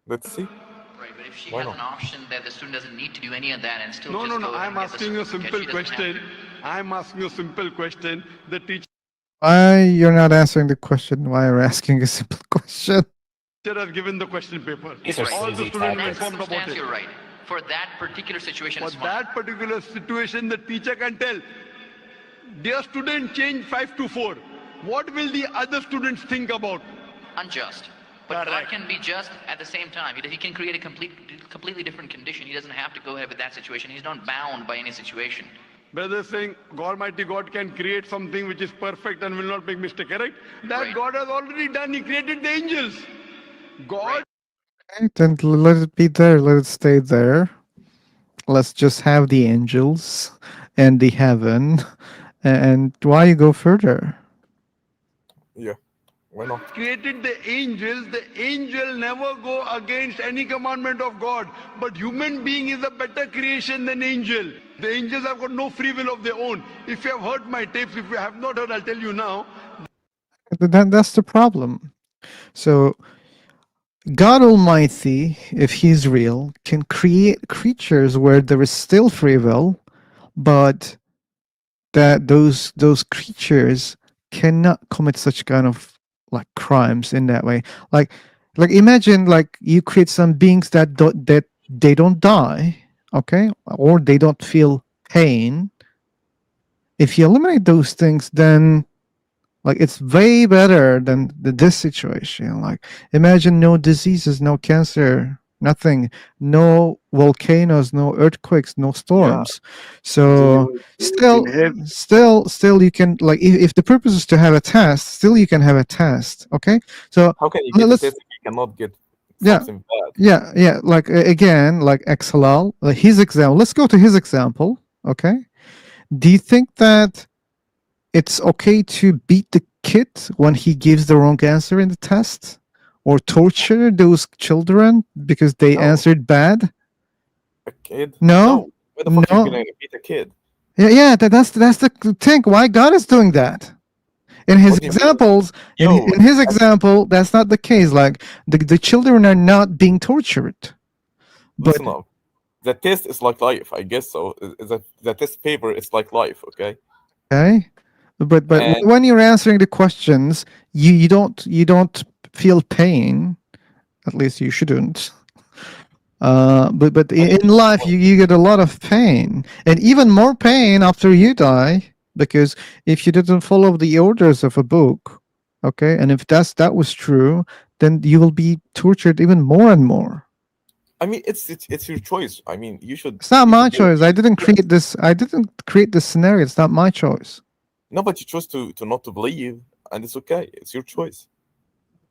Let's see. Right, but if she has an option that the student doesn't need to do any of that and still No, just no, go I'm and get the asking a certificate, simple she doesn't have question. to. I'm asking a simple question. The teacher Why you're not answering the question? Why you're asking a simple question? has given the question paper. These are All the sleazy students tactics. informed about Circumstance, it. you're right. For that particular situation, For it's fine. that particular situation, the teacher can tell, dear student, change 5 to 4. What will the other students think about? Unjust. But God Correct. can be just at the same time. He can create a completely different condition. He doesn't have to go ahead with that situation. He's not bound by any situation. Brother is saying Almighty God can create something which is perfect and will not make mistake, correct? That Right. God has already done. He created the angels. God Okay, then let it be there. Let it stay there. Let's just have the angels and the heaven. And why you go further? Yeah. Why not? created the angels. The angel never go against any commandment of God. But human being is a better creation than angel. The angels have got no free will of their own. If you have heard my tapes, if you have not heard, I'll tell you now. That's the problem. So God Almighty, if He's real, can create creatures where there is still free will, but that those creatures cannot commit such kind of like crimes in that way. Like imagine like you create some beings that they don't die, okay, or they don't feel pain. If you eliminate those things, then like it's way better than this situation. Like imagine no diseases, no cancer, nothing, no volcanoes, no earthquakes, no storms. So still you can like if the purpose is to have a test, still you can have a test. Okay, so How can you get a test if you cannot get something bad? yeah, like again, like XLL, like his example. Let's go to his example. Okay, do you think that it's okay to beat the kid when he gives the wrong answer in the test, or torture those children because they answered bad? A kid? No. Why the fuck are you gonna beat a kid? Yeah, that's the thing. Why God is doing that? In his examples, in his example, that's not the case. Like the children are not being tortured. Listen up. The test is like life, I guess so. The test paper is like life, okay? Okay, but when you're answering the questions, you don't feel pain. At least you shouldn't. But in life, you get a lot of pain, and even more pain after you die, because if you didn't follow the orders of a book, okay, and if that was true, then you will be tortured even more and more. I mean, it's your choice. I mean, you should. It's not my choice. I didn't create this. I didn't create this scenario. It's not my choice. No, but you chose to not to believe, and it's okay. It's your choice.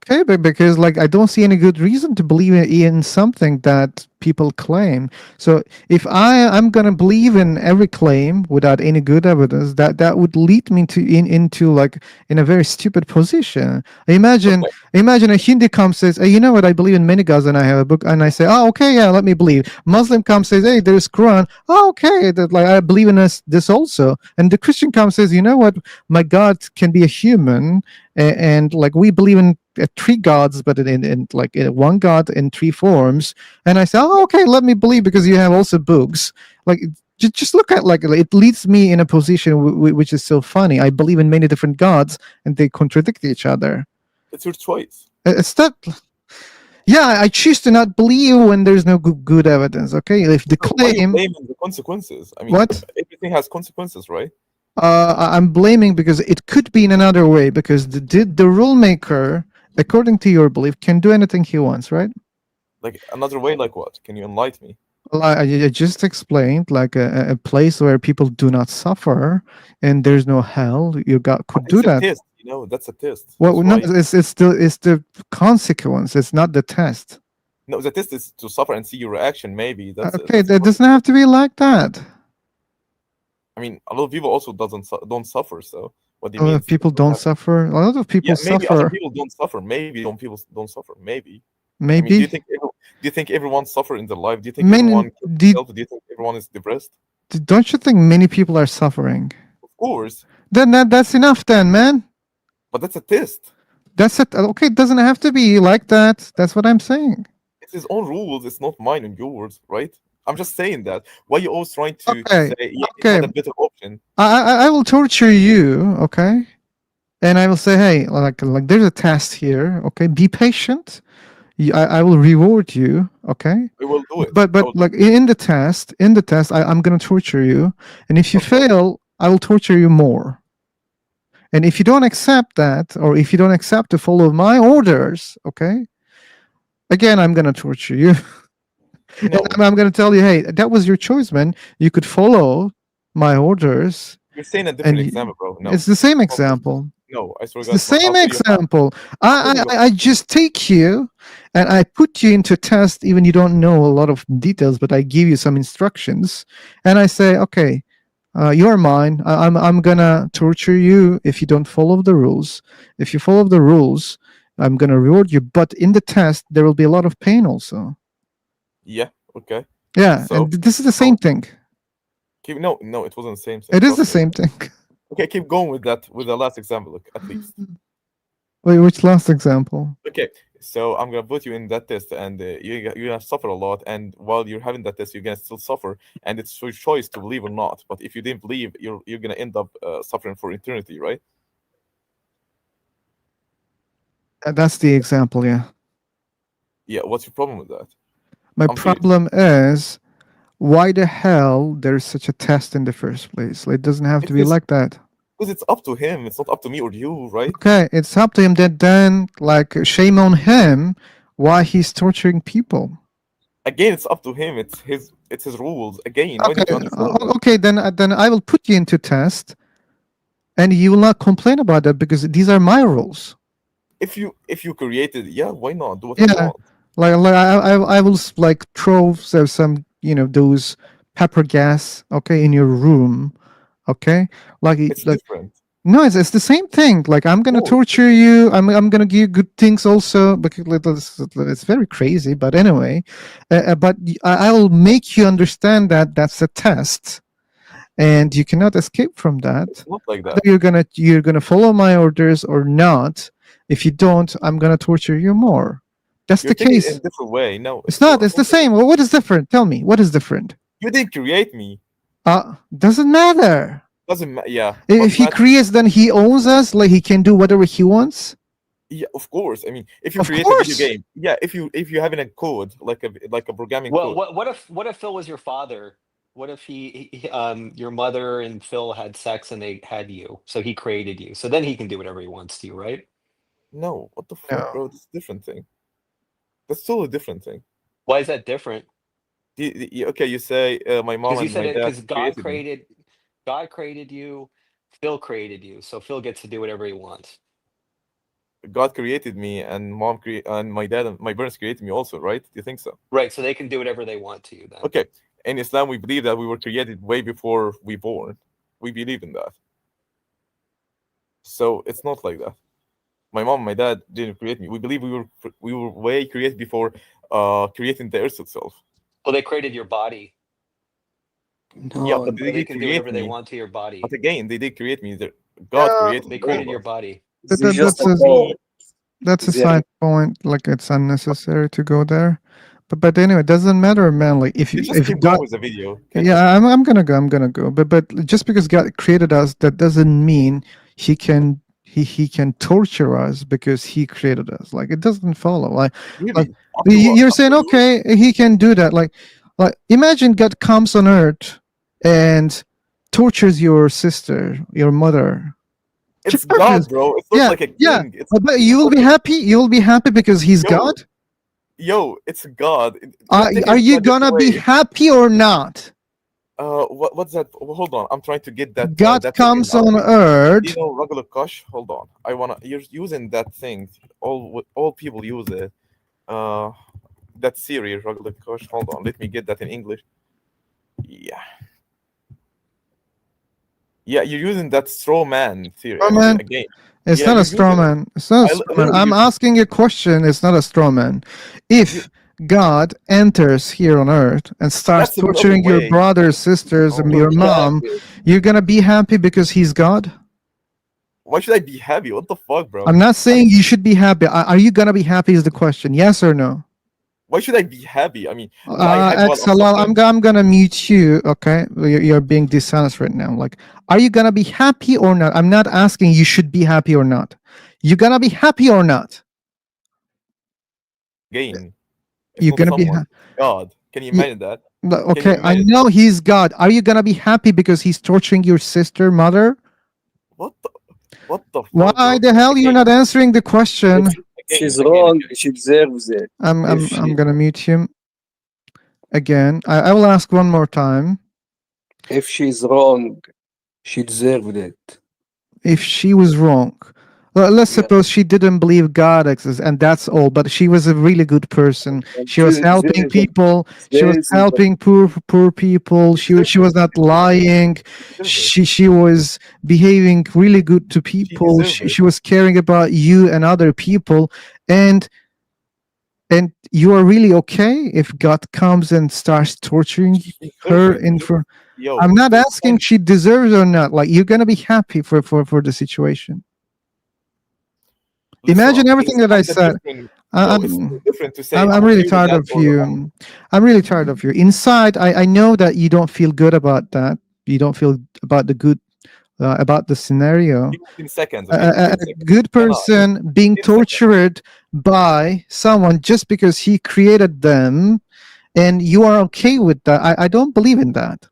Okay, but because like I don't see any good reason to believe in something that people claim. So if I'm gonna believe in every claim without any good evidence, that would lead me into like in a very stupid position. Imagine a Hindu comes says, hey, you know what? I believe in many gods and I have a book, and I say, oh, okay, yeah, let me believe. Muslim comes says, hey, there's Quran. Oh, okay, that like I believe in this also. And the Christian comes says, you know what? My God can be a human, and like we believe in three gods, but in like one God in three forms. And I say, oh, okay, let me believe because you have also books. Like just look at like it leads me in a position which is so funny. I believe in many different gods and they contradict each other. It's your choice. It's that. Yeah, I choose to not believe when there's no good evidence. Okay, if the So why are you claim, blaming the consequences? I mean, what? everything has consequences, right? I'm blaming because it could be in another way, because the rule maker, according to your belief, can do anything he wants, right? Like another way, like what? Can you enlighten me? Well, I just explained, like a place where people do not suffer and there's no hell. You could do It's a that. test, you know. That's a test. Well, That's no, why. it's the consequence. It's not the test. No, the test is to suffer and see your reaction. Maybe that's it. Okay, That's that doesn't have to be like that. I mean, a lot of people also don't suffer. So what do you mean? People don't suffer. A lot of people Yeah, maybe other suffer. people don't suffer. Maybe some people don't suffer. Maybe. I mean, Maybe. do you think everyone suffer in their life? Do you think Many, everyone kills themselves? Do you think everyone is depressed? don't you think many people are suffering? Of course, Then that's enough, then, man. but that's a test. That's it. Okay, it doesn't have to be like that. That's what I'm saying. It's his own rules. It's not mine and yours, right? I'm just saying that. Why you always trying to Okay, say, yeah, it's okay. not a better option? I will torture you, okay? And I will say, hey, like there's a test here, okay? Be patient. I will reward you, okay? We will do it. But like in the test, I'm gonna torture you, and if you fail, I will torture you more. And if you don't accept that, or if you don't accept to follow my orders, okay? Again, I'm gonna torture you. No. And I'm gonna tell you, hey, that was your choice, man. You could follow my orders. You're saying a different example, bro. No, it's the same example. No, I swear It's the same I'll tell you how. example. I just take you and I put you into test, even you don't know a lot of details, but I give you some instructions, and I say, okay, you're mine. I'm gonna torture you if you don't follow the rules. If you follow the rules, I'm gonna reward you. But in the test, there will be a lot of pain also. Yeah. Okay. Yeah, So and this is the same thing. no, it wasn't the same thing. It is the trust me. same thing. Okay, keep going with that. With the last example, look, at least. Wait, which last example? Okay, so I'm gonna put you in that test, and you're gonna suffer a lot. And while you're having that test, you're gonna still suffer, and it's your choice to believe or not. But if you didn't believe, you're gonna end up suffering for eternity, right? That's the example, yeah. Yeah. What's your problem with that? My I'm serious. problem is, why the hell there's such a test in the first place? It doesn't have to be like that. Because it's up to him. It's not up to me or you, right? Okay, it's up to him. That then, like, shame on him. Why he's torturing people? Again, it's up to him. It's his rules. Again, why Okay, don't you understand that? okay. Then I will put you into test, and you will not complain about that because these are my rules. If you created, yeah, why not do what you Yeah, want? like I will like throw some those pepper gas, okay, in your room, okay, like It's different. No, it's the same thing. Like I'm gonna torture you. I'm gonna give you good things also, because it's very crazy. But anyway, but I will make you understand that that's a test, and you cannot escape from that. It's not like Whether that. you're gonna follow my orders or not. If you don't, I'm gonna torture you more. That's You're the taking it case. in a different way. No, It's not. It's the same. Well, what is different? Tell me. What is different? you didn't create me. Doesn't matter. Doesn't matter. Yeah. If he creates, then he owns us. Like he can do whatever he wants. Yeah, of course. I mean, if you Of create course. a video game, yeah, if you having a code like a programming Well, code. what if Phil was your father? What if your mother and Phil had sex and they had you, so he created you, so then he can do whatever he wants to you, right? No, what the fuck, bro? That's a different thing. That's totally different thing. Why is that different? Okay, you say my mom Because you and said my it dad because created me. God created you, Phil created you, so Phil gets to do whatever he wants. God created me, and and my dad and my parents created me also, right? Do you think so? Right, so they can do whatever they want to you then. Okay. In Islam, we believe that we were created way before we born. We believe in that. So it's not like that. My mom and my dad didn't create me. We believe we were way created before creating the earth itself. Well, they created your body. Yeah, but So they they did can do create whatever they me. want to your body. But again, they did create me. God created They me. created your body. That's a side point. Like it's unnecessary to go there. But anyway, it doesn't matter, man. Like if Just keep God, going with the video. Okay? yeah, I'm gonna go. But just because God created us, that doesn't mean he can he can torture us because he created us. Like, it doesn't follow. Like Really? Up to what? you're Up saying, to you? okay, he can do that. Like imagine God comes on earth and tortures your sister, your mother. It's Charges. God, bro. It's not Yeah, like a yeah. king. It's But you will be happy. You will be happy because he's God. Yo, it's God. Just take Are it you a different gonna be way. happy or not? What's that? Hold on, I'm trying to get that God that thing in comes on Arabic. earth. You know, Ragul Kosh. Hold on, you're using that thing. All people use it. That series, Ragul Kosh. Hold on, let me get that in English. Yeah, yeah, you're using that straw man theory Straw man? again. It's Yeah, not a you're straw using it. man. It's not a straw man. Literally, I'm asking a question. It's not a straw man. If God enters here on earth and starts That's another torturing your way. brothers, sisters, and Oh, your mom, you're gonna be happy because he's God? why should I be happy? What the fuck, bro? I'm not saying you should be happy. Are you gonna be happy is the question. Yes or no? Why should I be happy? I mean, am I happy while I'm Halal, suffering? I'm gonna mute you. Okay, you're being dishonest right now. Like, are you gonna be happy or not? I'm not asking you should be happy or not. You gonna be happy or not? Again, it's You're not gonna be someone. God. Can you Yeah, imagine that? Can you okay, I imagine? know he's God. Are you gonna be happy because he's torturing your sister, mother? What the fuck, Why bro? the hell you're not answering the question? She's wrong. She deserves it. I'm gonna mute him again. I will ask one more time. If she's wrong, she deserved it. If she was wrong, let's suppose she didn't believe God exists, and that's all. But she was a really good person. She was helping people. She was helping poor people. She was not lying. She was behaving really good to people. She was caring about you and other people, and you are really okay if God comes and starts torturing her in front. I'm not asking she deserves or not. Like, you're gonna be happy for the situation. Imagine everything that I said. It's different to say I'm I'm really okay with tired that of or you. I'm really tired of you. Inside, I know that you don't feel good about that. You don't feel about the good about the scenario. 15 seconds, okay? A 10 seconds. good Cannot. person being 10 seconds. tortured by someone just because he created them, and you are okay with that. I don't believe in that.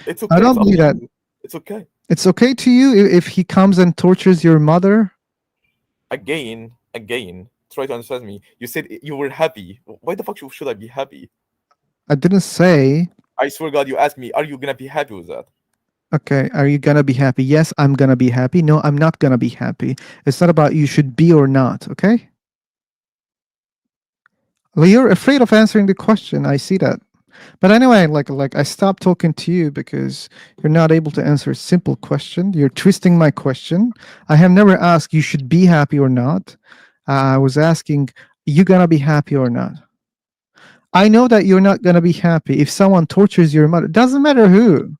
It's okay. I don't It's up believe to that. you. It's okay. It's okay to you if he comes and tortures your mother? Again, try to understand me. You said you were happy. Why the fuck should I be happy? I didn't say. I swear God, you asked me, are you gonna be happy with that? Okay, are you gonna be happy? Yes, I'm gonna be happy. No, I'm not gonna be happy. It's not about you should be or not, okay? Well, you're afraid of answering the question. I see that. But anyway, like I stopped talking to you because you're not able to answer a simple question. You're twisting my question. I have never asked you should be happy or not. I was asking you gonna be happy or not. I know that you're not gonna be happy if someone tortures your mother. Doesn't matter who.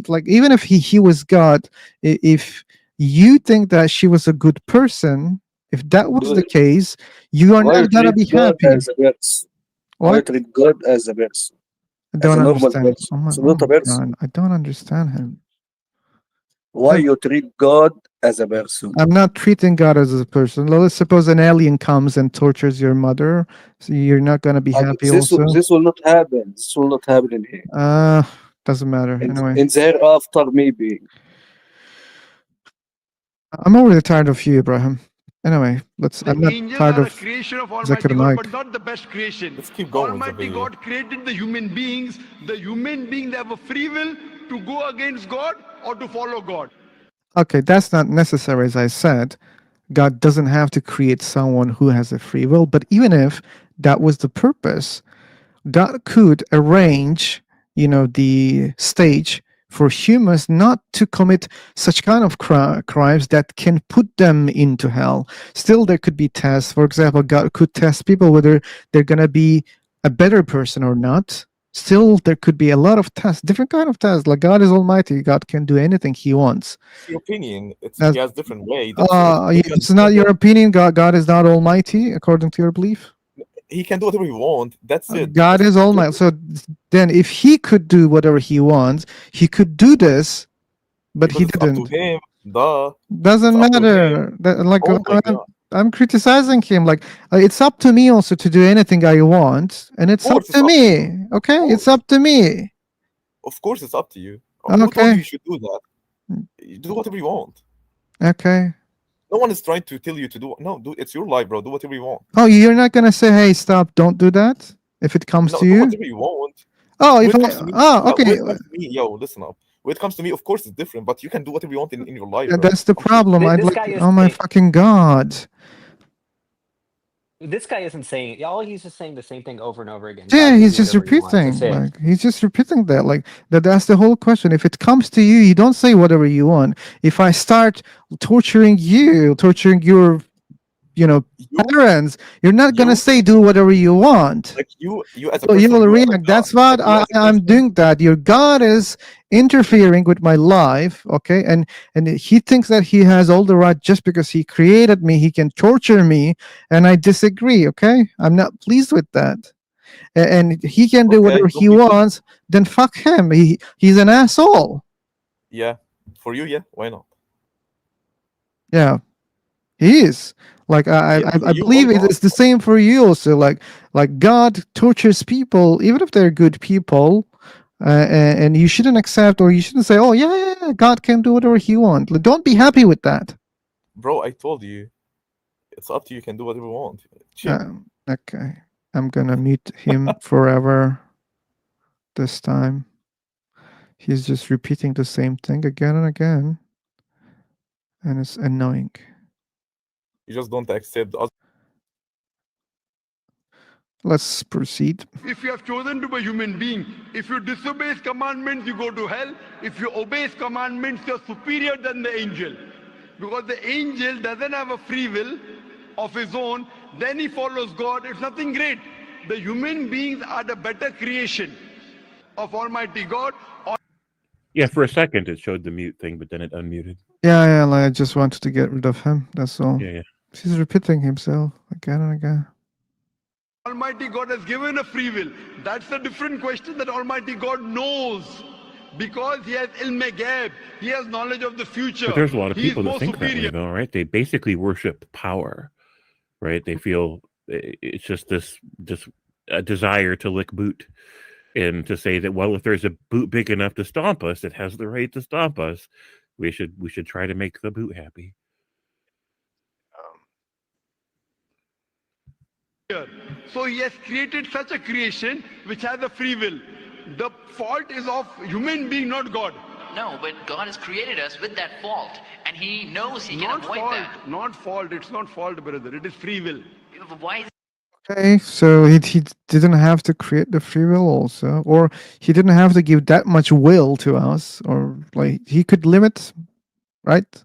Like, even if he was God, if you think that she was a good person, if that was the case, you are Why you not gonna be treat God happy. as a person? Why you What? treat God as a person? I As don't a normal understand. person. Oh my, It's not a person. God, I don't understand him. Why you treat God as a person? I'm not treating God as a person. Let's suppose an alien comes and tortures your mother, so you're not gonna be And happy also. this will not happen. This will not happen in here. Doesn't matter. Anyway, In the hereafter, maybe. I'm already tired of you, Ibrahim. Anyway, I'm not Angels tired are a of creation of Zakir Almighty God, Naik. but not the best creation. Let's keep going with the Almighty video. God created the human beings. The human beings have a free will to go against God or to follow God. Okay, that's not necessary, as I said. God doesn't have to create someone who has a free will, but even if that was the purpose, God could arrange, the stage for humans not to commit such kind of crimes that can put them into hell. Still, there could be tests. For example, God could test people whether they're going to be a better person or not. Still, there could be a lot of tests, different kind of tests. Like, God is almighty. God can do anything he wants. It's your opinion. That's- he has different way. That's it. It's not your opinion. God is not almighty, according to your belief. He can do whatever he wants. That's it. God is almighty. So then, if he could do whatever he wants, he could do this, but he Because it's up to didn't. him. Duh. Doesn't It's up to him. matter. Like Oh my god. I'm criticizing him. Like it's up to me also to do anything I want, and Of it's up course, it's to up to you. me. Okay, Of it's course. up to me. Of course, it's up to you. Who told you Okay, you should do that? You do whatever you want. okay. No one is trying to tell you to do. No, do it's your life, bro. Do whatever you want. Oh, you're not gonna say, "Hey, stop! Don't do that." If it comes No, to do you. whatever you want. Oh, When if it comes to me, oh, yeah, when okay. it comes to me, yo, listen up. When it comes to me, of course it's different, but you can do whatever you want in your life, Yeah, bro. that's the I'm free. problem. I'd This like. guy is Oh my saying, fucking god. this guy isn't saying, all he's just saying the same thing over and over again. Yeah, God can he's do just whatever he wants. That's repeating. it. Like he's just repeating that. Like that's the whole question. If it comes to you, you don't say whatever you want. If I start torturing you, torturing your, You, parents, you're not gonna you, say do whatever you want. like you as a So person, you'll you are a react. god. That's what Like you as a I'm person, doing. That your God is interfering with my life. Okay, and he thinks that he has all the right just because he created me. He can torture me, and I disagree. Okay, I'm not pleased with that. And he can do okay, whatever don't he be pleased. wants. Then fuck him. He's an asshole. Yeah, for you, yeah, why not? Yeah, he is. Like I Yeah, I, for I you, why believe not? it's the same for you also. Like God tortures people even if they're good people. And you shouldn't accept or you shouldn't say, oh yeah, God can do whatever he wants. Like, don't be happy with that. Bro, I told you, it's up to you. You can do whatever you want. Chill. Okay, I'm gonna mute him forever this time. He's just repeating the same thing again and again, and it's annoying. You just don't accept us. Let's proceed. If you have chosen to be a human being, if you disobey his commandments, you go to hell. If you obey his commandments, you're superior than the angel. Because the angel doesn't have a free will of his own, then he follows God. It's nothing great. The human beings are the better creation of Almighty God. Yeah, for a second it showed the mute thing, but then it unmuted. Yeah, like I just wanted to get rid of him. That's all. Yeah. He's repeating himself again and again. Almighty God has given a free will. That's a different question that Almighty God knows. Because he has ilm ghaib, he has knowledge of the future. But there's a lot of He is people that more think that way, superior. though, right? They basically worship power, right? They feel it's just this desire to lick boot and to say that, well, if there's a boot big enough to stomp us, it has the right to stomp us. We should try to make the boot happy. So he has created such a creation which has a free will. The fault is of human being, not God. No, but God has created us with that fault, and He knows He can Not avoid fault, that. not fault. It's not fault, brother. It is free will. Why is Okay, so he didn't have to create the free will also, or he didn't have to give that much will to us, or like he could limit, right?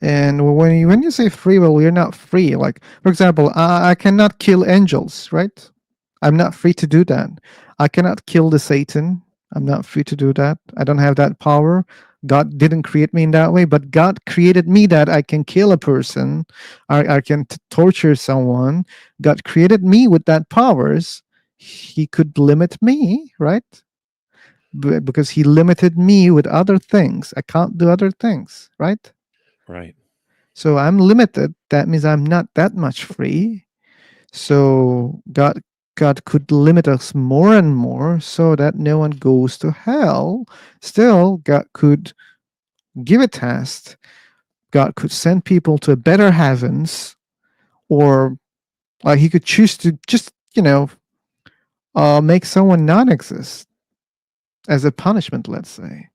And when you say free will, you're not free. Like for example, I cannot kill angels, right? I'm not free to do that. I cannot kill the Satan. I'm not free to do that. I don't have that power. God didn't create me in that way, but God created me that I can kill a person, I can torture someone. God created me with that powers. He could limit me, right? Because he limited me with other things. I can't do other things, right? Right. So I'm limited. That means I'm not that much free. So God could limit us more and more so that no one goes to hell. Still, God could give a test. God could send people to better heavens, or like he could choose to just, make someone non-exist as a punishment, let's say.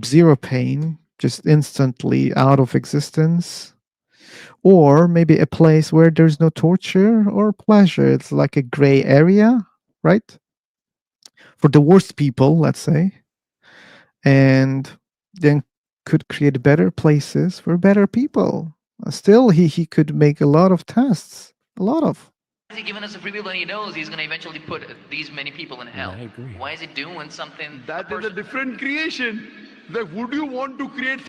Zero pain, just instantly out of existence. Or maybe a place where there's no torture or pleasure. It's like a gray area, right? For the worst people, let's say. And then could create better places for better people. Still, he could make a lot of tests. A lot of. Why is He giving us a free will when He knows He's going to eventually put these many people in hell? I agree. Why is He doing something? That is a different creation. Like, would you want to create?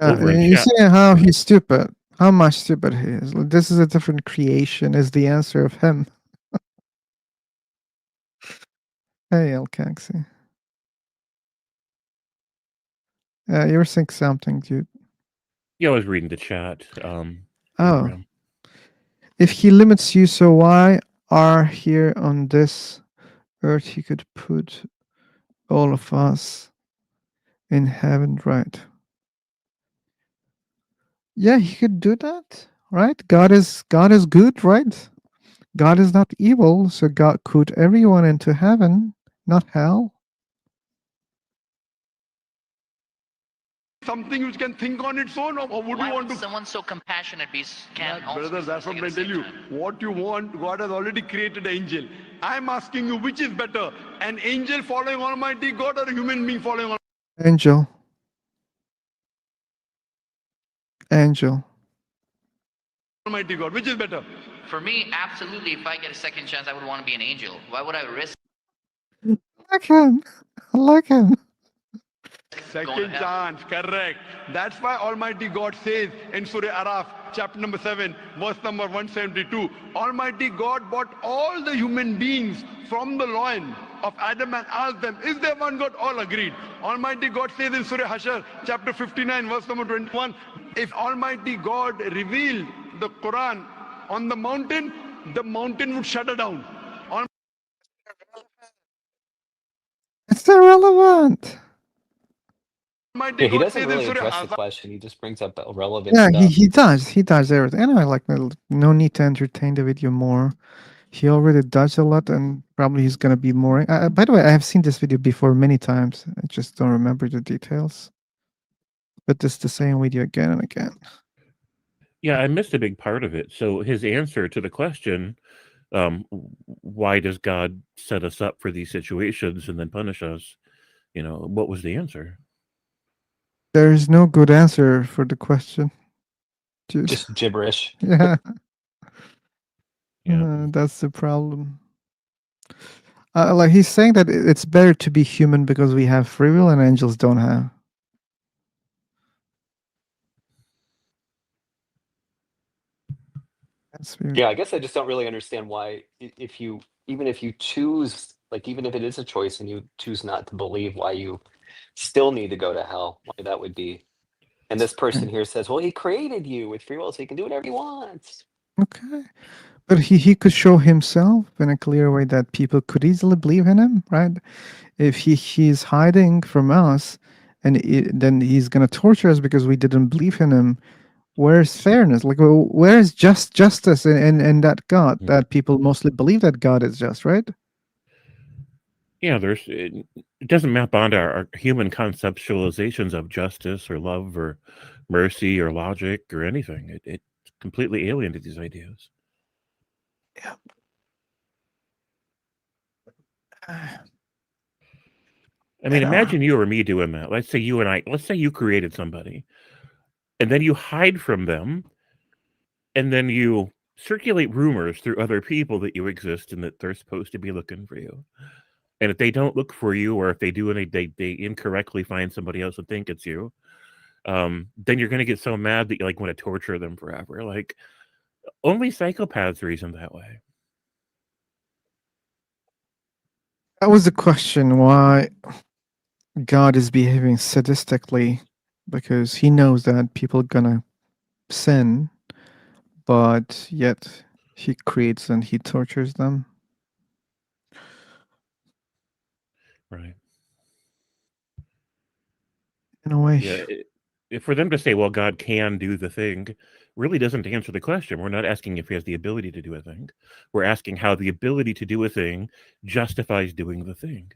Over in You chat. see how he's stupid. How much stupid he is. Like, this is a different creation, is the answer of him. Hey, El Caxi. You were saying something, dude. Yeah, I was reading the chat. Oh. Abraham. If he limits you, so why are here on this earth he could put all of us in heaven, right? Yeah, he could do that, right? God is good, right? God is not evil, so God put everyone into heaven, not hell. Something which can think on its own, or would Why you want would to? someone so compassionate can also Brother, be that's what something I at the tell same you. time? What you want, God has already created an angel. I'm asking you, which is better, an angel following Almighty God or a human being following Angel. Angel. Almighty God? Which is better? For me, absolutely, if I get a second chance, I would want to be an angel. Why would I risk Like him. I like him. Second chance, correct. That's why Almighty God says in Surah Araf, chapter number 7, verse number 172, Almighty God brought all the human beings from the loin of Adam and asked them, is there one God? All agreed. Almighty God says in Surah Hashar, chapter 59, verse number 21, if Almighty God revealed the Quran on the mountain would shut down. It's irrelevant. Almighty Yeah, he God doesn't says in really Surah address the Azab, question. He just brings up irrelevant Yeah, stuff. he does. He does everything. Anyway, like no need to entertain the video more. He already does a lot, and probably he's gonna be more. By the way, I have seen this video before many times. I just don't remember the details. But it's the same video again and again. Yeah, I missed a big part of it. So his answer to the question, why does God set us up for these situations and then punish us? What was the answer? There is no good answer for the question, dude. Just gibberish. Yeah. Yeah. That's the problem. Like he's saying that it's better to be human because we have free will and angels don't have. That's weird. Yeah, I guess I just don't really understand why even if you choose, like even if it is a choice and you choose not to believe, why you still need to go to hell, why that would be. And this person here says, well, he created you with free will, so he can do whatever he wants. Okay. But he could show himself in a clear way that people could easily believe in him, right? If he's hiding from us and then he's going to torture us because we didn't believe in him, where's fairness? Like, where's justice in that God that people mostly believe that God is just, right? Yeah, it doesn't map onto our human conceptualizations of justice or love or mercy or logic or anything. It's completely alien to these ideas. Yeah. I mean, imagine you or me doing that. Let's say you created somebody, and then you hide from them, and then you circulate rumors through other people that you exist and that they're supposed to be looking for you. And if they don't look for you, or if they do and they incorrectly find somebody else and think it's you, then you're going to get so mad that you want to torture them forever. Like, only psychopaths reason that way. That was the question, why God is behaving sadistically, because he knows that people are gonna sin, but yet he creates and he tortures them. Right. In a way. Yeah. For them to say, well, God can do the thing, really doesn't answer the question. We're not asking if he has the ability to do a thing. We're asking how the ability to do a thing justifies doing the thing.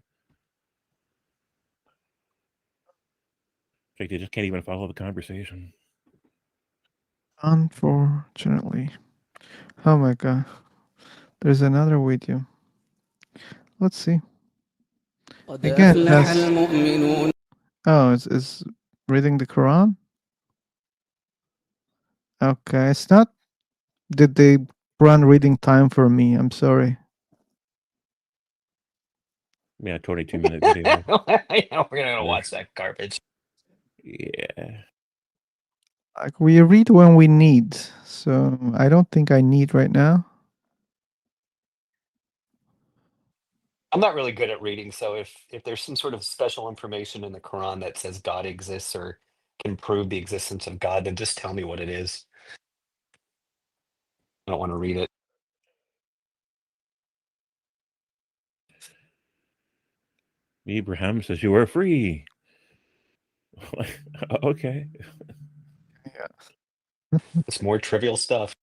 Like, they just can't even follow the conversation. Unfortunately. Oh my god. There's another video. Let's see. Again, it's reading the Quran? Okay, it's not the Quran reading time for me. I'm sorry. Yeah, 22-minute video. Yeah, we're gonna watch that garbage. Yeah. Like, we read when we need, so I don't think I need right now. I'm not really good at reading, so if there's some sort of special information in the Quran that says God exists or can prove the existence of God, then just tell me what it is. I don't want to read it. Abraham says you are free. Okay. It's more trivial stuff.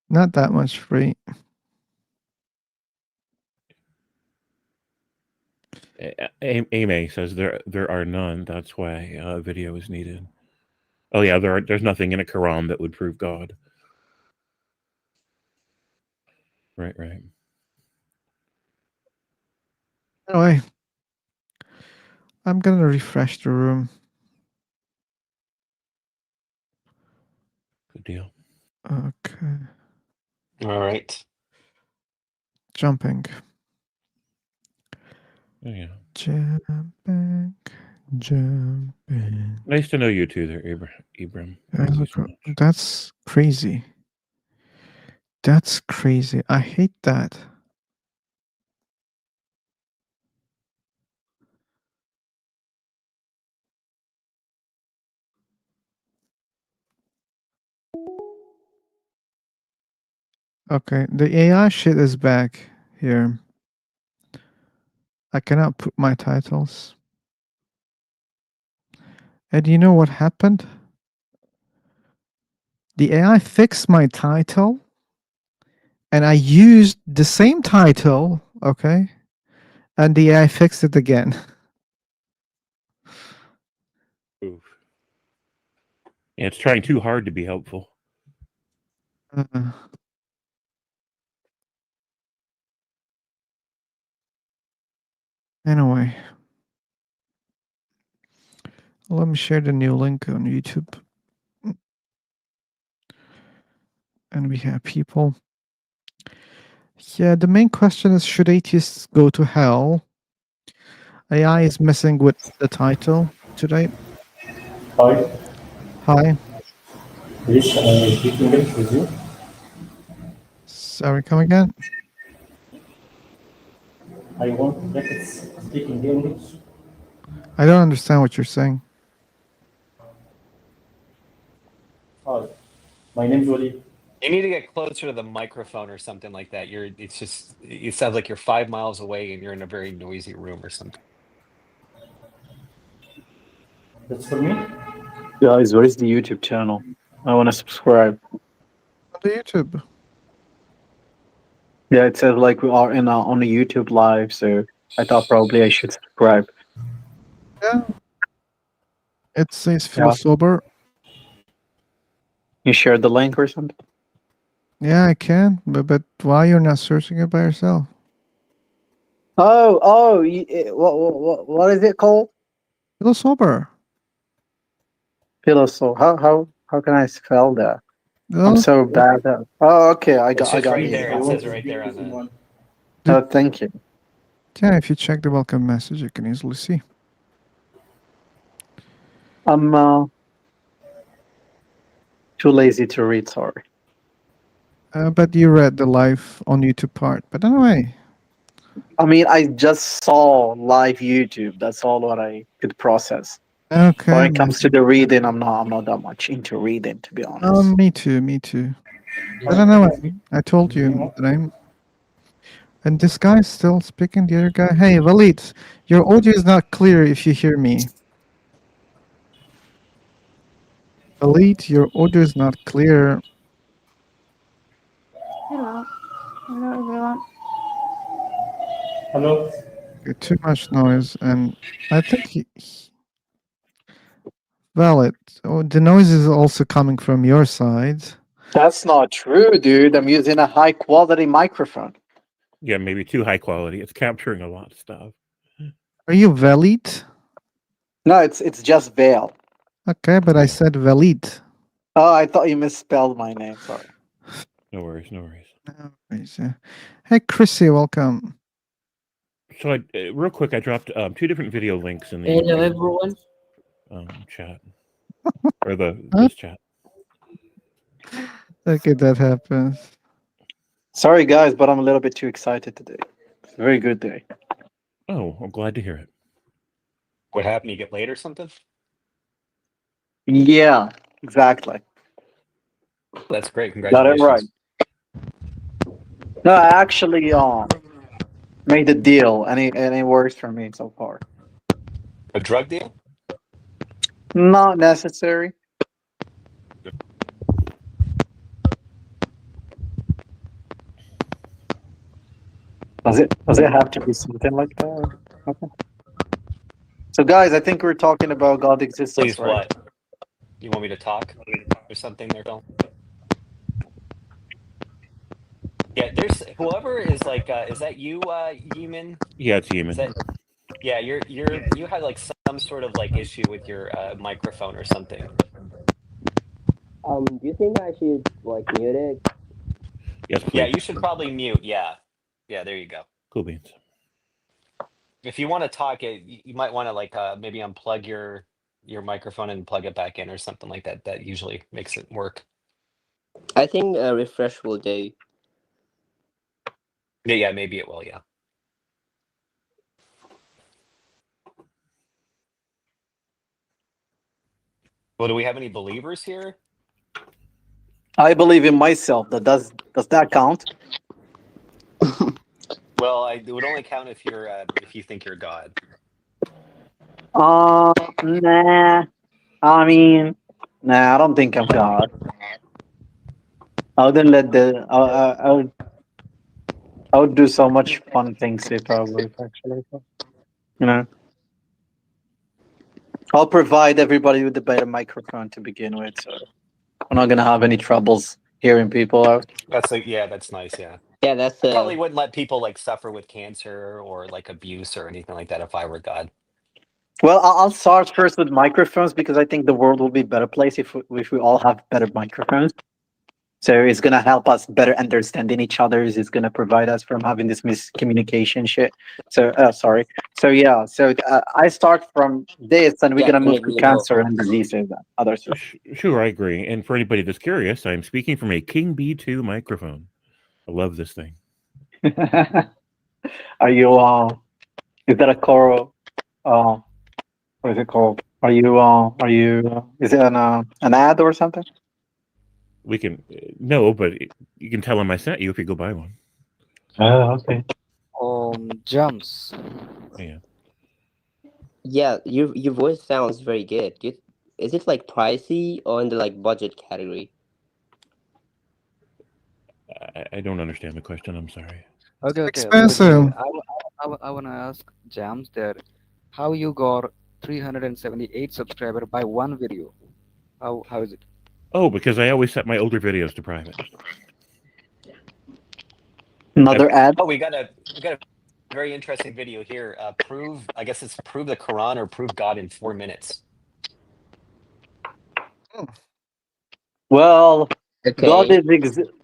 Not that much free. Ame says there are none. That's why video is needed. Oh yeah, there's nothing in a Quran that would prove God. Right. Anyway, I'm gonna refresh the room. Good deal. Okay. All right. Jumping. Oh, yeah. Jumping. Nice to know you too, there, Ibram. Yeah, Thank you look, so much. that's crazy. That's crazy. I hate that. Okay, the AI shit is back here. I cannot put my titles. And you know what happened? The AI fixed my title, and I used the same title, okay? And the AI fixed it again. Oof. Yeah, it's trying too hard to be helpful. Anyway, let me share the new link on YouTube. And we have people. Yeah, the main question is, should atheists go to hell? AI is messing with the title today. Hi. Hi. Please, I speak English with you. Sorry, come again? I want to practice speaking English. I don't understand what you're saying. Hi. My name is Wally. You need to get closer to the microphone or something like that. It sounds like you're 5 miles away and you're in a very noisy room or something. That's for me? Guys, where is the YouTube channel? I want to subscribe. On the YouTube. Yeah, it says like we are on a YouTube live, so I thought probably I should subscribe. Yeah. It says Yeah. Philosopher. You share the link or something? Yeah, I can, but why you're not searching it by yourself? What is it called? Philosopher. Philosopher. How can I spell that? I'm No. so bad at. Oh, okay, I It's got just right it. there. It says it right there on the. Oh, thank you. Yeah, if you check the welcome message, you can easily see. I'm too lazy to read. Sorry. But you read the live on YouTube part. But anyway. I mean, I just saw live YouTube. That's all what I could process. Okay. When it comes to the reading, I'm not that much into reading, to be honest. Me too. But anyway, I told you the name. And this guy's still speaking, the other guy. Hey, Walid, your audio is not clear if you hear me. Walid, your audio is not clear. Hello. Hello, everyone. Hello. Too much noise, and I think Valid. Oh, the noise is also coming from your side. That's not true, dude. I'm using a high quality microphone. Yeah, maybe too high quality. It's capturing a lot of stuff. Are you Valid? No, it's just Vale. Okay, but I said Valid. Oh, I thought you misspelled my name. Sorry. No worries. No worries, yeah. Hey, Chrissy, welcome. So, real quick, I dropped 2 different video links in the Hello, YouTube, everyone. chat or this chat. Okay, that happens. Sorry, guys, but I'm a little bit too excited today. It's a very good day. Oh, I'm glad to hear it. What happened? You get laid or something? Yeah, exactly. That's great. Got it right. Congratulations. No, I actually made a deal, and it works for me so far. A drug deal? Not necessary. Does it have to be something like that? Okay. So, guys, I think we're talking about God existence, Please, right? what? You want me to talk or something there, Phil? Yeah, there's whoever is like, is that you, Yeeman? Yeah, it's Is human. that, yeah, you had like some sort of like issue with your microphone or something. Do you think I should like mute it? Yes, Yeah, please. you should probably mute. Yeah. Yeah, there you go. Cool beans. If you want to talk, you might want to like maybe unplug your microphone and plug it back in or something like that. That usually makes it work. I think a refresh will do. Yeah, maybe it will. Yeah. Well, do we have any believers here? I believe in myself. Does that count? Well, it would only count if you think you're God. Nah. I mean, nah. I don't think I'm God. I wouldn't let the. I would do so much fun things if I was actually. You know. I'll provide everybody with a better microphone to begin with, so we're not gonna have any troubles hearing people out. That's like, yeah, that's nice. Yeah. Yeah, that's I probably wouldn't let people like suffer with cancer or like abuse or anything like that if I were God. Well, I'll start first with microphones because I think the world will be a better place if we all have better microphones. So it's gonna help us better understanding each other. It's gonna provide us from having this miscommunication shit. So sorry. So yeah. So I start from this, and we're gonna move to definitely no. cancer and diseases and other stuff. Sure, I agree. And for anybody that's curious, I'm speaking from a King B2 microphone. I love this thing. Are you? Is that a Coro? What is it called? Are you? Is it an ad or something? We can no, but you can tell him I sent you if you go buy one. Oh, okay. Jumps. Yeah. Yeah, your voice sounds very good. Is it like pricey or in the like budget category? I don't understand the question. I'm sorry. Okay. Expensive. I want to ask Jams that how you got 378 subscriber by one video. How is it? Oh, because I always set my older videos to private. Another ad. Oh, we got a very interesting video here. I guess it's prove the Quran or prove God in 4 minutes. Well, Okay.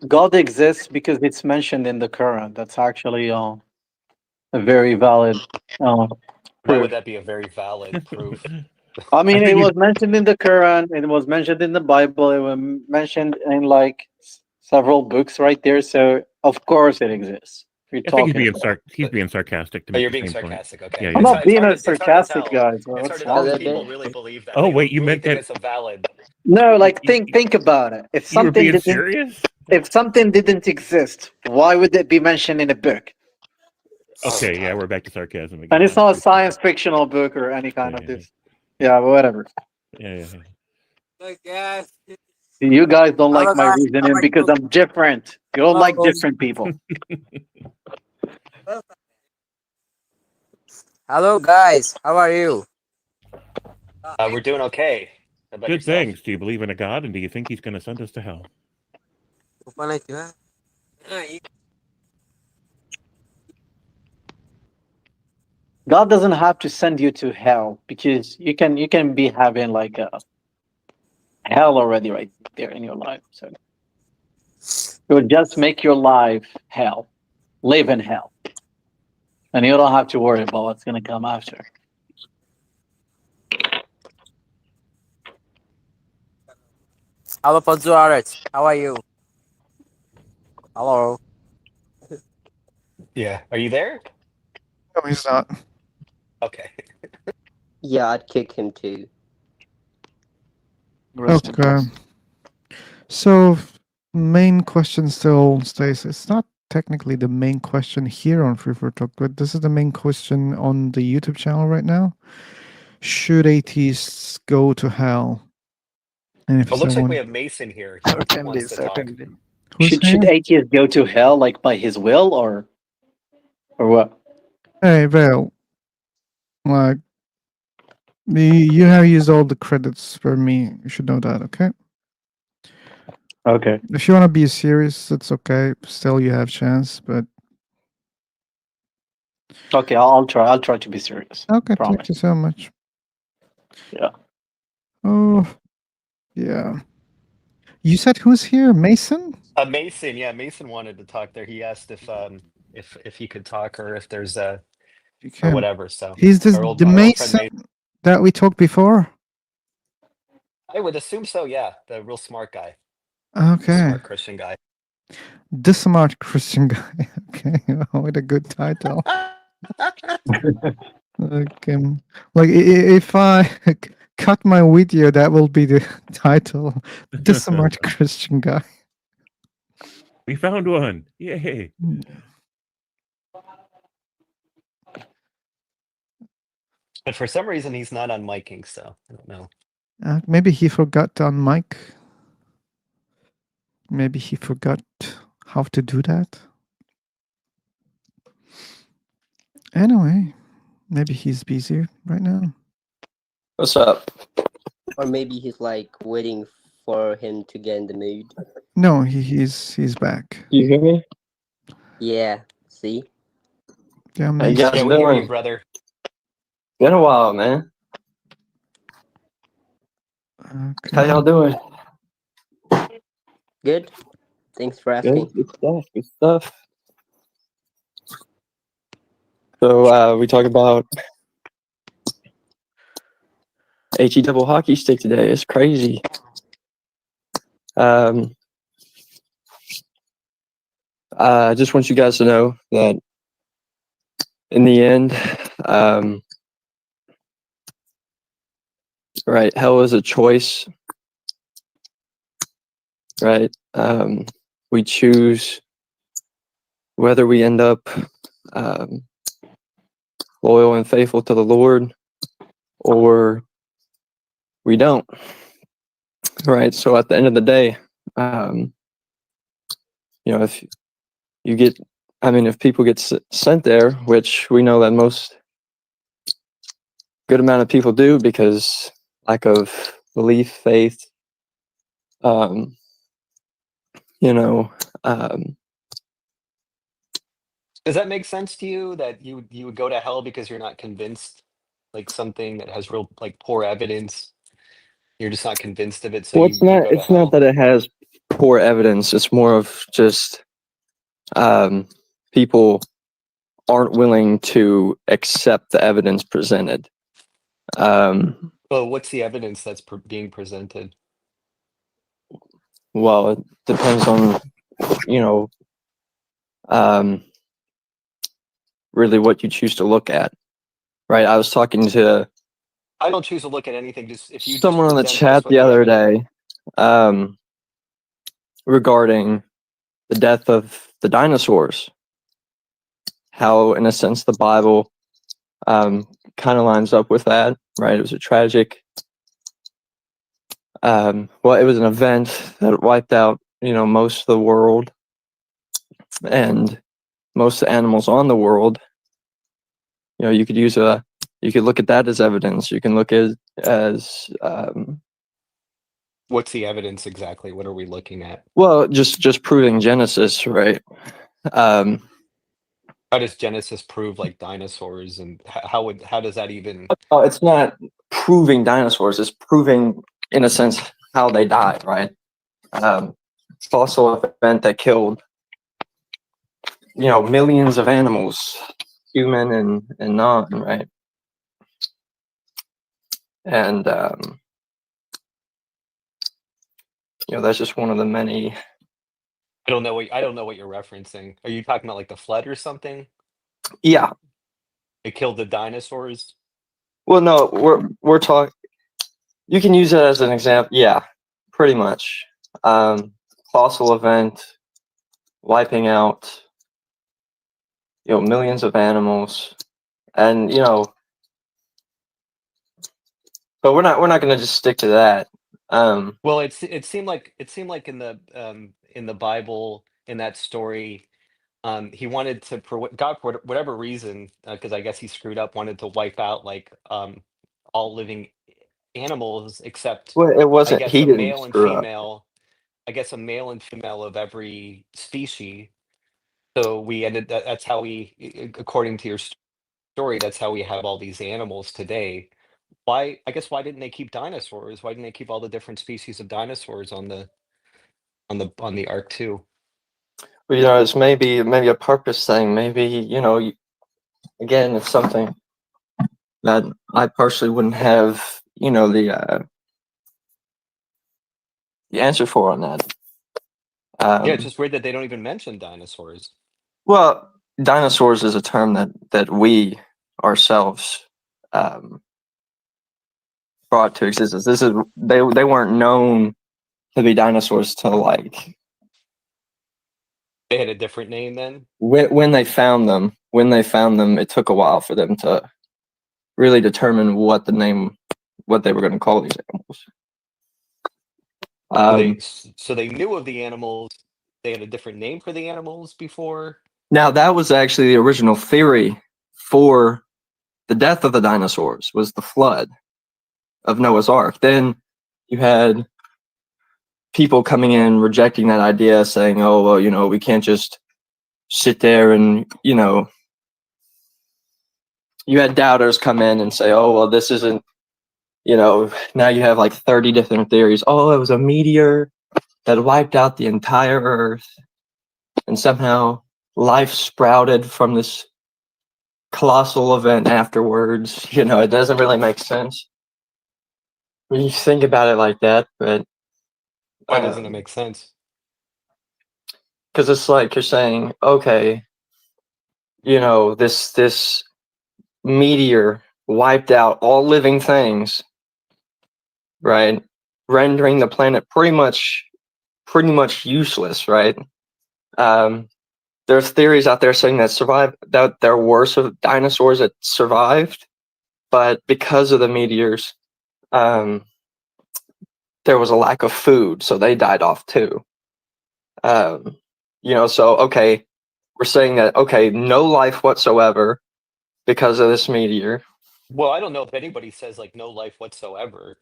God exists because it's mentioned in the Quran. That's actually a very valid Why proof. would that be a very valid proof? I mean, I it think was mentioned in the Quran. It was mentioned in the Bible. It was mentioned in like several books right there. So of course it exists. We're I think talking about. he's being sarcastic to Oh, make you're the being same point. sarcastic. Okay. Yeah, I'm yeah. not being a It's hard to sarcastic, tell. guys. It's hard What's to wrong tell if with people you? really believe that. Oh, They wait, you really meant think that it's a valid. No, like think about it. you were being serious? If something didn't exist, why would it be mentioned in a book? Okay, yeah, we're back to sarcasm again. And it's not a science fictional book or any kind of this. Yeah, but whatever. Yeah. You guys don't like Hello my guys, how reasoning are because you? I'm different. You don't like Hello. different people. Hello guys, how are you? We're doing okay. How about Good yourself? things. Do you believe in a God, and do you think he's going to send us to hell? God doesn't have to send you to hell because you can be having like a hell already right there in your life. So it would just make your life hell. Live in hell. And you don't have to worry about what's gonna come after. Hello Ponzuaret, how are you? Hello. Yeah. Are you there? No, he's not. Okay. Yeah, I'd kick him too. Rest in Okay. peace. So, main question still stays. It's not technically the main question here on Free for Talk, but this is the main question on the YouTube channel right now. Should atheists go to hell? And if It looks like someone we have Mason here. He Certainly, wants to talk. certainly. who's Should here? atheists go to hell like by his will or what? Hey, Vale. Like, you have used all the credits for me. You should know that, okay? Okay. If you want to be serious, it's okay. Still, you have chance, but Okay, I'll try. I'll try to be serious. okay. Promise. Thank you so much. Yeah. Oh, yeah. You said who's here? Mason? Mason, yeah, Mason wanted to talk there. He asked if he could talk or if there's a You or can. whatever. So He's this our the old friend Mason Mason. that we talked before. I would assume so. Yeah, the real smart guy, Okay. smart Christian guy. The smart Christian guy. Okay. What a good title. Okay. Like if I cut my video, that will be the title. The smart Christian guy. We found one. Yay. But for some reason, he's not on miking, so I don't know. Maybe he forgot on mic. Maybe he forgot how to do that. Anyway, maybe he's busy right now. What's up? Or maybe he's like waiting for him to get in the mood. No, he's back. You hear me? Yeah. See? Yeah, How you Mason. guys Yeah, we hear you, doing? brother. Been a while, man. Okay. How y'all doing? Good. Thanks for asking. Good stuff. Good stuff. So we talk about HE double hockey stick today. It's crazy. I just want you guys to know that in the end, right, hell is a choice. Right. We choose whether we end up loyal and faithful to the Lord or we don't. Right. So at the end of the day, if you get, if people get sent there, which we know that most good amount of people do because lack of belief, faith, Does that make sense to you that you would go to hell because you're not convinced, like something that has real like poor evidence? You're just not convinced of it, so well, you go to it's not hell. that it has poor evidence. It's more of just people aren't willing to accept the evidence presented. Well, what's the evidence that's being presented? Well, it depends on, really what you choose to look at, right? I was talking to I don't choose to look at anything. Just if you just someone on the present us chat with the other evidence. day regarding the death of the dinosaurs. How, in a sense, the Bible kind of lines up with that, right? It was a tragic, it was an event that wiped out, most of the world and most of the animals on the world. You could you could look at that as evidence. You can look at as What's the evidence exactly? What are we looking at? well, just proving Genesis, right? How does Genesis prove like dinosaurs, and how does that even? Oh, it's not proving dinosaurs. It's proving, in a sense, how they died, right? Fossil event that killed, millions of animals, human and non, right? And that's just one of the many. I don't know what you're referencing. Are you talking about like the flood or something? Yeah. It killed the dinosaurs. Well, no, we're talking. You can use it as an example. Yeah, pretty much. Colossal event, wiping out, millions of animals, and but we're not going to just stick to that. Well, it seemed like in the Bible, in that story, he wanted to God, for whatever reason, because I guess he screwed up, wanted to wipe out like all living animals except Well, it I wasn't. guess He a didn't male and screw up. female. I guess a male and female of every species. So we ended. That's how according to your story, that's how we have all these animals today. Why? I guess why didn't they keep dinosaurs? Why didn't they keep all the different species of dinosaurs on the ark too? Well, it's maybe a purpose thing. Maybe again, it's something that I personally wouldn't have the answer for on that. Yeah, it's just weird that they don't even mention dinosaurs. Well, dinosaurs is a term that we ourselves brought to existence. They weren't known to be dinosaurs till like They had a different name then. when they found them. When they found them, it took a while for them to really determine what they were going to call these animals. So they knew of the animals. They had a different name for the animals before. Now that was actually the original theory for the death of the dinosaurs, was the flood of Noah's Ark. Then you had people coming in rejecting that idea, saying, "Oh, well, we can't just sit there and you had doubters come in and say, "Oh, well, this isn't." Now you have like 30 different theories. Oh, it was a meteor that wiped out the entire Earth, and somehow life sprouted from this colossal event afterwards. It doesn't really make sense when you think about it like that, but Why doesn't it make sense? because it's like you're saying, okay, this meteor wiped out all living things, right? Rendering the planet pretty much useless, right? There's theories out there saying that there were some dinosaurs that survived, but because of the meteors, there was a lack of food, so they died off too. So okay, we're saying that no life whatsoever because of this meteor. Well, I don't know if anybody says like no life whatsoever.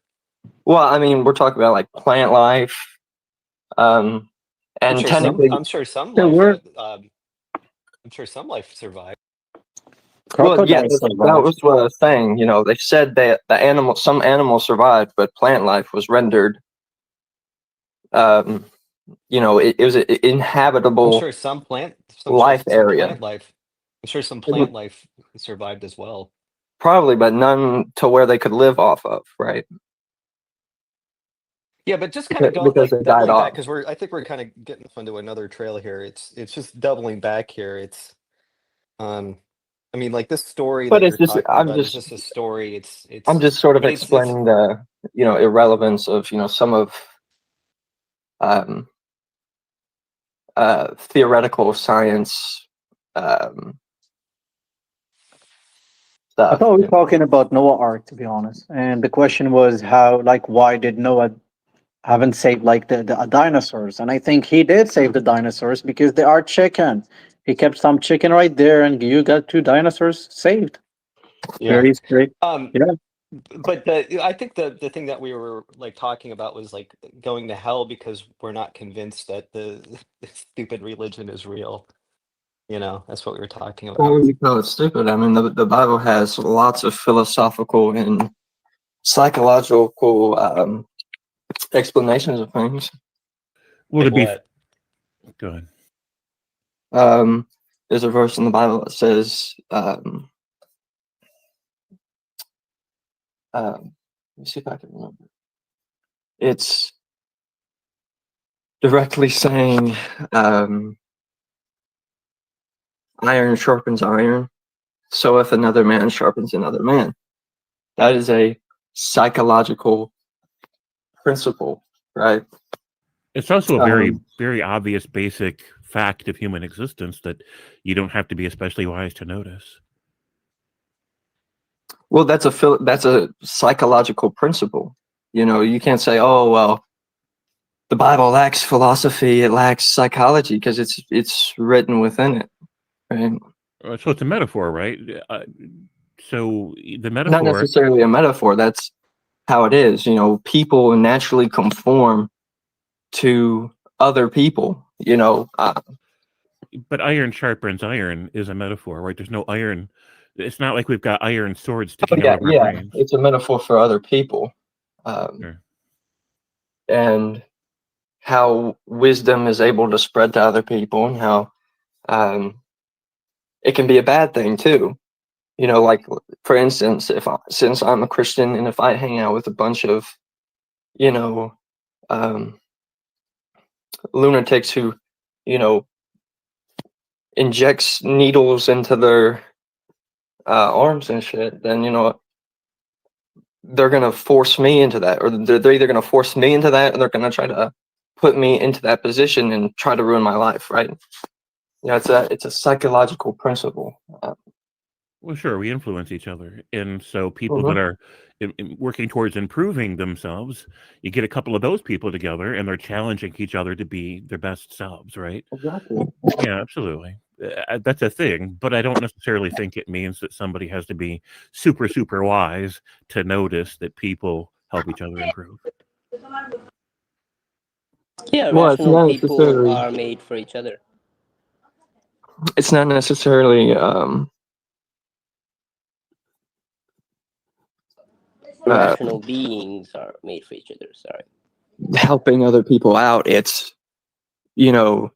Well, I mean, we're talking about like plant life, and technically, I'm sure some there life. were. I'm sure some life survived. Well, yeah, Crocodiles that survive. was what I was saying. They said that some animals survived, but plant life was rendered. It was an I'm inhabitable sure some life area. plant life. I'm sure some plant life survived as well. Probably, but none to where they could live off of, right? Yeah, but just kind of going Because like they died doubling back off. because I think we're kind of getting onto another trail here. It's just doubling back here. I mean, like this story But that it's you're just, talking about is just a story. I'm just sort of But it's explaining the, irrelevance of, some of, theoretical science, I stuff. thought we were talking about Noah Ark, to be honest. And the question was why did Noah haven't saved like the dinosaurs? And I think he did save the dinosaurs because they are chicken. He kept some chicken right there, and you got 2 dinosaurs saved. yeah. Very straight. Yeah. But I think the thing that we were like talking about was like going to hell because we're not convinced that the stupid religion is real. That's what we were talking Why about. would you call it stupid? I mean, the Bible has lots of philosophical and psychological explanations of things. Well, to Like be what? go ahead. There's a verse in the Bible that says, let me see if I can remember. It's directly saying, iron sharpens iron, so if another man sharpens another man. That is a psychological principle, right? It's also a very, Um, very obvious basic fact of human existence that you don't have to be especially wise to notice. well, that's a psychological principle. You know, you can't say, "Oh, well, the Bible lacks philosophy; it lacks psychology," because it's written within it, right? So it's a metaphor, right? So the Not metaphor, necessarily a metaphor. That's how it is. You know, people naturally conform to other people. You know, but iron sharpens iron is a metaphor, right? There's no iron. It's not like we've got iron swords sticking out of our yeah, brains. it's a metaphor for other people, Sure. and how wisdom is able to spread to other people, and how it can be a bad thing too. You know, like for instance, since I'm a Christian, and if I hang out with a bunch of, you know, lunatics who, you know, injects needles into their arms and shit, then you know they're gonna force me into that, or they're either gonna force me into that, or they're gonna try to put me into that position and try to ruin my life, right? You know, it's a psychological principle. Well, sure, we influence each other, and so people that Mhm. are working towards improving themselves, you get a couple of those people together, and they're challenging each other to be their best selves, right? Exactly. Yeah, absolutely. That's a thing, but I don't necessarily think it means that somebody has to be super, super wise to notice that people help each other improve. Yeah, Well, it's rational not people necessarily. are made for each other. It's not necessarily. Rational beings are made for each other. Sorry. Helping other people out. It's, you know,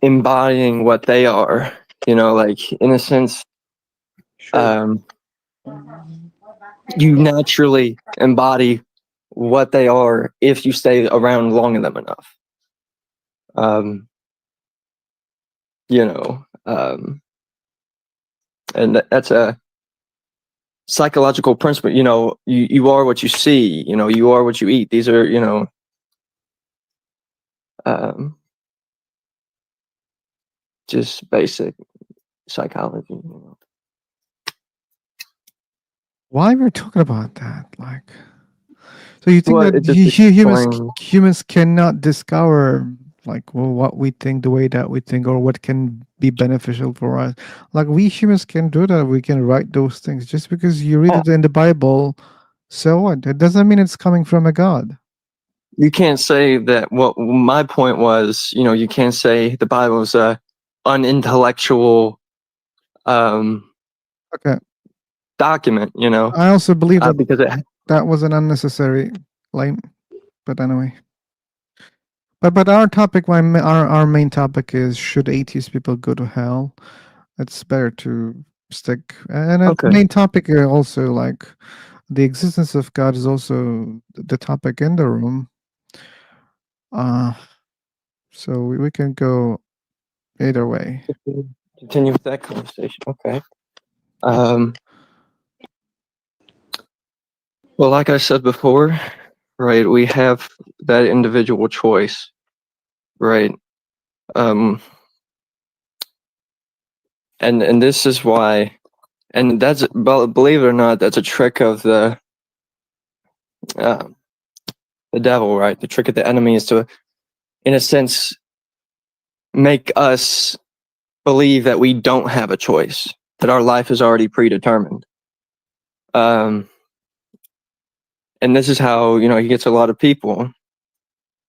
embodying what they are. You know, like in a sense, you naturally embody what they are if you stay around long enough. You know, and that's a psychological principle. You know, you are what you see. You know, you are what you eat. These are, you know, just basic psychology. You know. Why we're talking about that? Like, so you think Well, that it just explains. humans cannot discover like what we think, the way that we think, or what can be beneficial for us? Like we humans can do that. We can write those things. Just because you read it in the Bible, so what? It doesn't mean it's coming from a God. You can't say that. Well, my point was, you know, you can't say the Bible is a unintellectual Okay. document. You know, I also believe that because it. that was an unnecessary claim. But anyway. But our topic, our main topic is, should atheist people go to hell? It's better to stick, and the Okay. main topic also, like the existence of God is also the topic in the room. So we can go either way. Continue with that conversation. Okay. Well, like I said before, right, we have that individual choice, right? And this is why, and that's, believe it or not, that's a trick of the devil, right? The trick of the enemy is to, in a sense, make us believe that we don't have a choice, that our life is already predetermined. And this is how, you know, he gets a lot of people.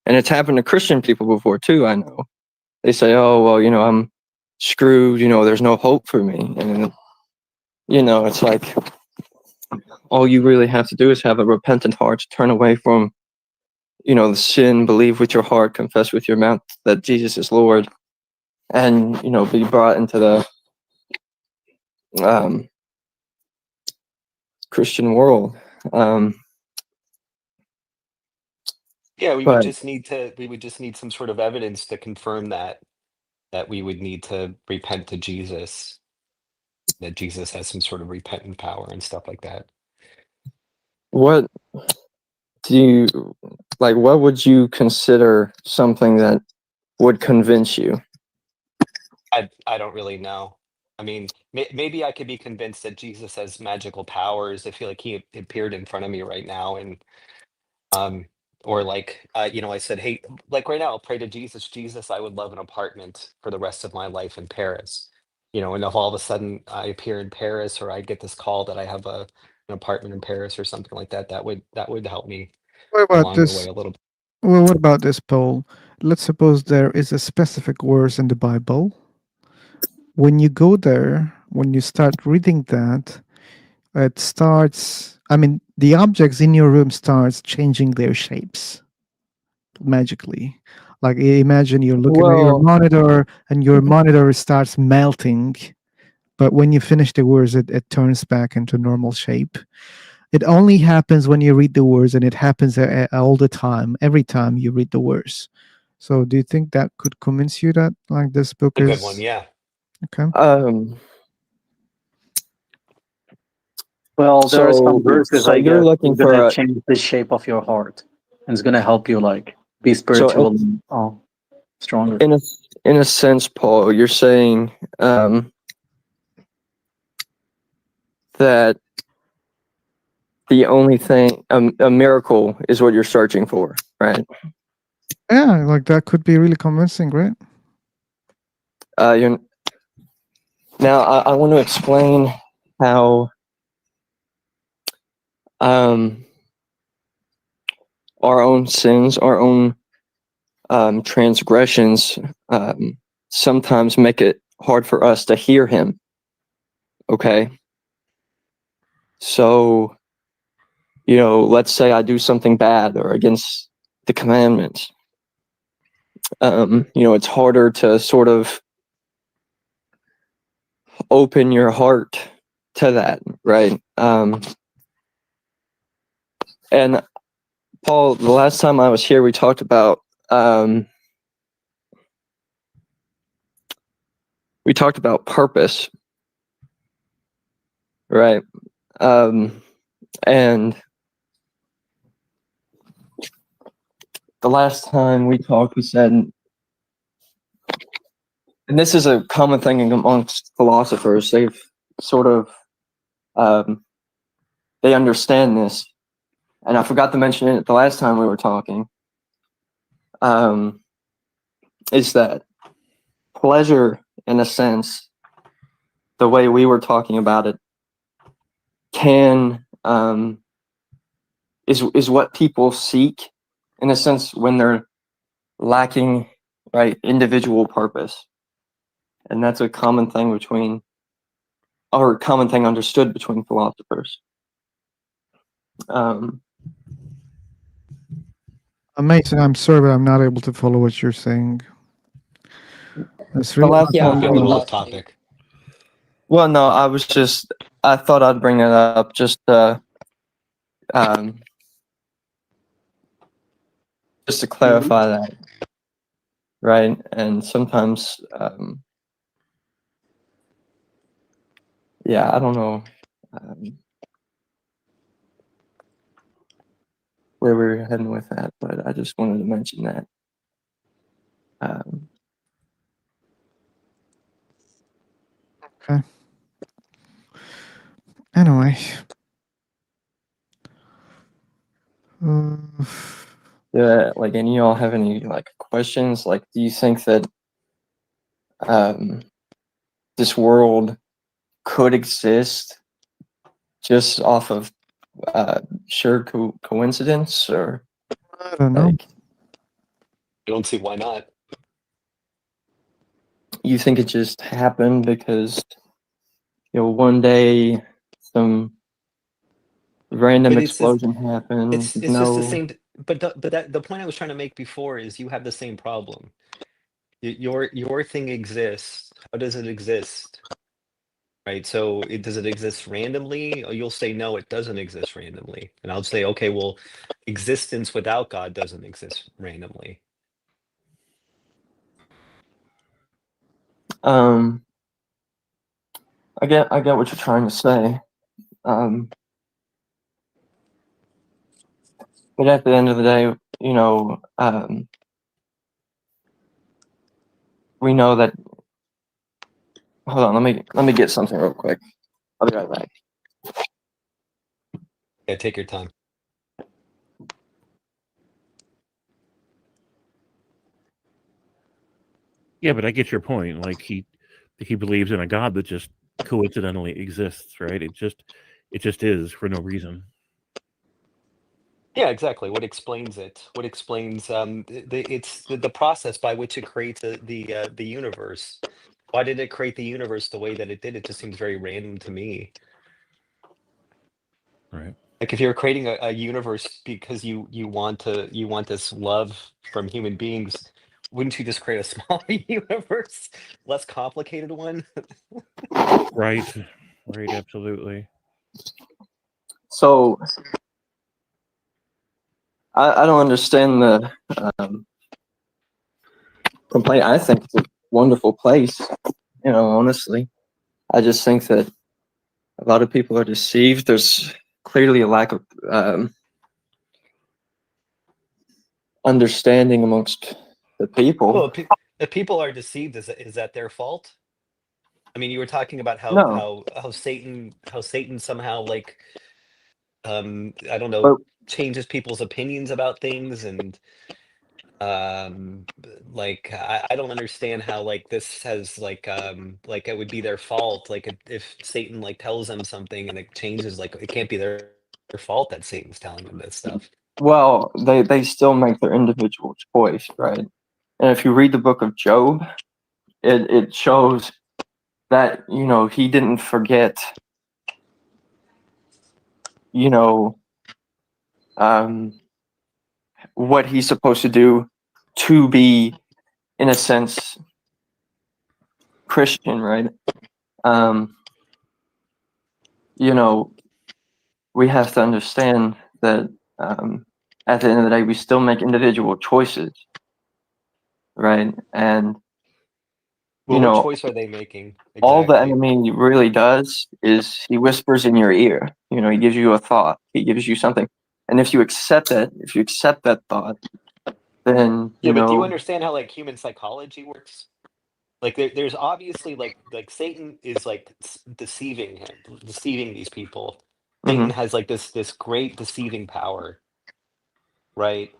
And it's happened to Christian people before too, I know. They say, oh, well, you know, I'm screwed, you know, there's no hope for me. And, you know, it's like, all you really have to do is have a repentant heart to turn away from, you know, the sin, believe with your heart, confess with your mouth that Jesus is Lord, and, you know, be brought into the Christian world. Yeah, we would But just need to. We would just need some sort of evidence to confirm that we would need to repent to Jesus. that Jesus has some sort of repentant power and stuff like that. What do you like? What would you consider something that would convince you? I don't really know. I mean, maybe I could be convinced that Jesus has magical powers. I feel like he appeared in front of me right now, and or like I said, hey, like right now, I'll pray to Jesus. Jesus, I would love an apartment for the rest of my life in Paris. And if all of a sudden I appear in Paris, or I get this call that I have an apartment in Paris or something like that, that would help me What about along the way this? a little bit. Well, what about this, Paul? Let's suppose there is a specific verse in the Bible. When you go there, when you start reading that, it starts. I mean, the objects in your room starts changing their shapes magically. Like imagine you're looking at your Well, monitor, and your monitor starts melting. But when you finish the words, it turns back into normal shape. It only happens when you read the words, and it happens all the time, every time you read the words. So, do you think that could convince you that like this book A good one, is yeah. okay? Well, there are some verses, So I you're guess, looking it's gonna for a change the shape of your heart, and it's gonna help you like be so spiritual and stronger. in a sense, Paul, you're saying that the only thing a miracle is what you're searching for, right? Yeah, like that could be really convincing, right? You're now. I want to explain how our own sins, our own transgressions, sometimes make it hard for us to hear Him. Okay, so let's say I do something bad or against the commandments. It's harder to sort of open your heart to that, right? And Paul, the last time I was here, we talked about purpose, right? And the last time we talked, we said, and this is a common thing amongst philosophers, they've sort of they understand this, and I forgot to mention it the last time we were talking, is that pleasure, in a sense, the way we were talking about it, can is what people seek, in a sense, when they're lacking individual purpose. And that's a common thing understood between philosophers. Amazing. I'm sorry, but I'm not able to follow what you're saying. It's The really last Yeah, time, a little off topic. well, no, I thought I'd bring it up just to clarify that, right? And sometimes, I don't know where we're heading with that, but I just wanted to mention that. Okay. Anyway. Yeah, any y'all have any questions? Do you think that this world could exist just off of sheer coincidence, or I don't know. I don't see why not. you think it just happened because one day some random But it's just explosion happened? it's just the same. But the point I was trying to make before is you have the same problem. Your thing exists. How does it exist? Right. So does it exist randomly? Or you'll say no, it doesn't exist randomly, and I'll say okay, well, existence without God doesn't exist randomly. I get what you're trying to say. But at the end of the day, you know, we know that. Hold on, let me get something real quick. I'll be right back. Yeah, take your time. Yeah, but I get your point. Like he believes in a God that just coincidentally exists, right? It just is for no reason. Yeah, exactly. What explains it? What explains it's the process by which it creates the universe. Why did it create the universe the way that it did? It just seems very random to me. Right. Like if you're creating a universe because you want this love from human beings, wouldn't you just create a smaller universe, less complicated one? Right. Right, absolutely. So I don't understand the complaint. I think it's a wonderful place. You know, honestly, I just think that a lot of people are deceived. There's clearly a lack of understanding amongst the people. Well, if people are deceived, is that their fault? I mean, you were talking about No, how Satan somehow like I don't know, but changes people's opinions about things and like I don't understand how like this has like it would be their fault like if Satan like tells them something and it changes, like it can't be their fault that Satan's telling them this stuff. well, they still make their individual choice, right? And if you read the book of Job, it shows that, you know, he didn't forget, you know, what he's supposed to do to be, in a sense, Christian, right? You know, we have to understand that at the end of the day, we still make individual choices, right? And Well, you what know, choice are they making all the exactly? enemy really does is he whispers in your ear. You know, he gives you a thought, he gives you something, and if you accept it, if you accept that thought, then Yeah, you but do you know, understand how like human psychology works? Like there's obviously like Satan is like deceiving these people. Satan mhm. has like this great deceiving power, right?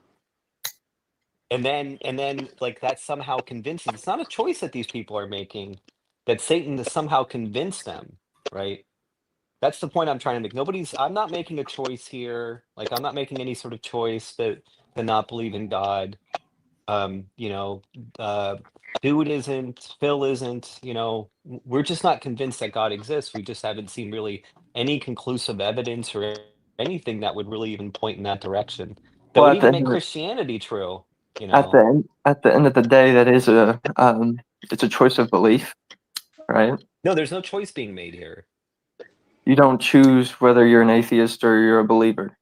And then like that somehow convinces, it's not a choice that these people are making, that Satan has somehow convinced them, right? That's the point I'm trying to make. I'm not making a choice here. Like I'm not making any sort of choice that to not believe in God. You know, uh Dude isn't, Phil isn't, you know, we're just not convinced that God exists. We just haven't seen really any conclusive evidence or anything that would really even point in that direction. That Well, would even make Christianity true, you know. at the end of the day, that is a it's a choice of belief, right? No, there's no choice being made here. You don't choose whether you're an atheist or you're a believer.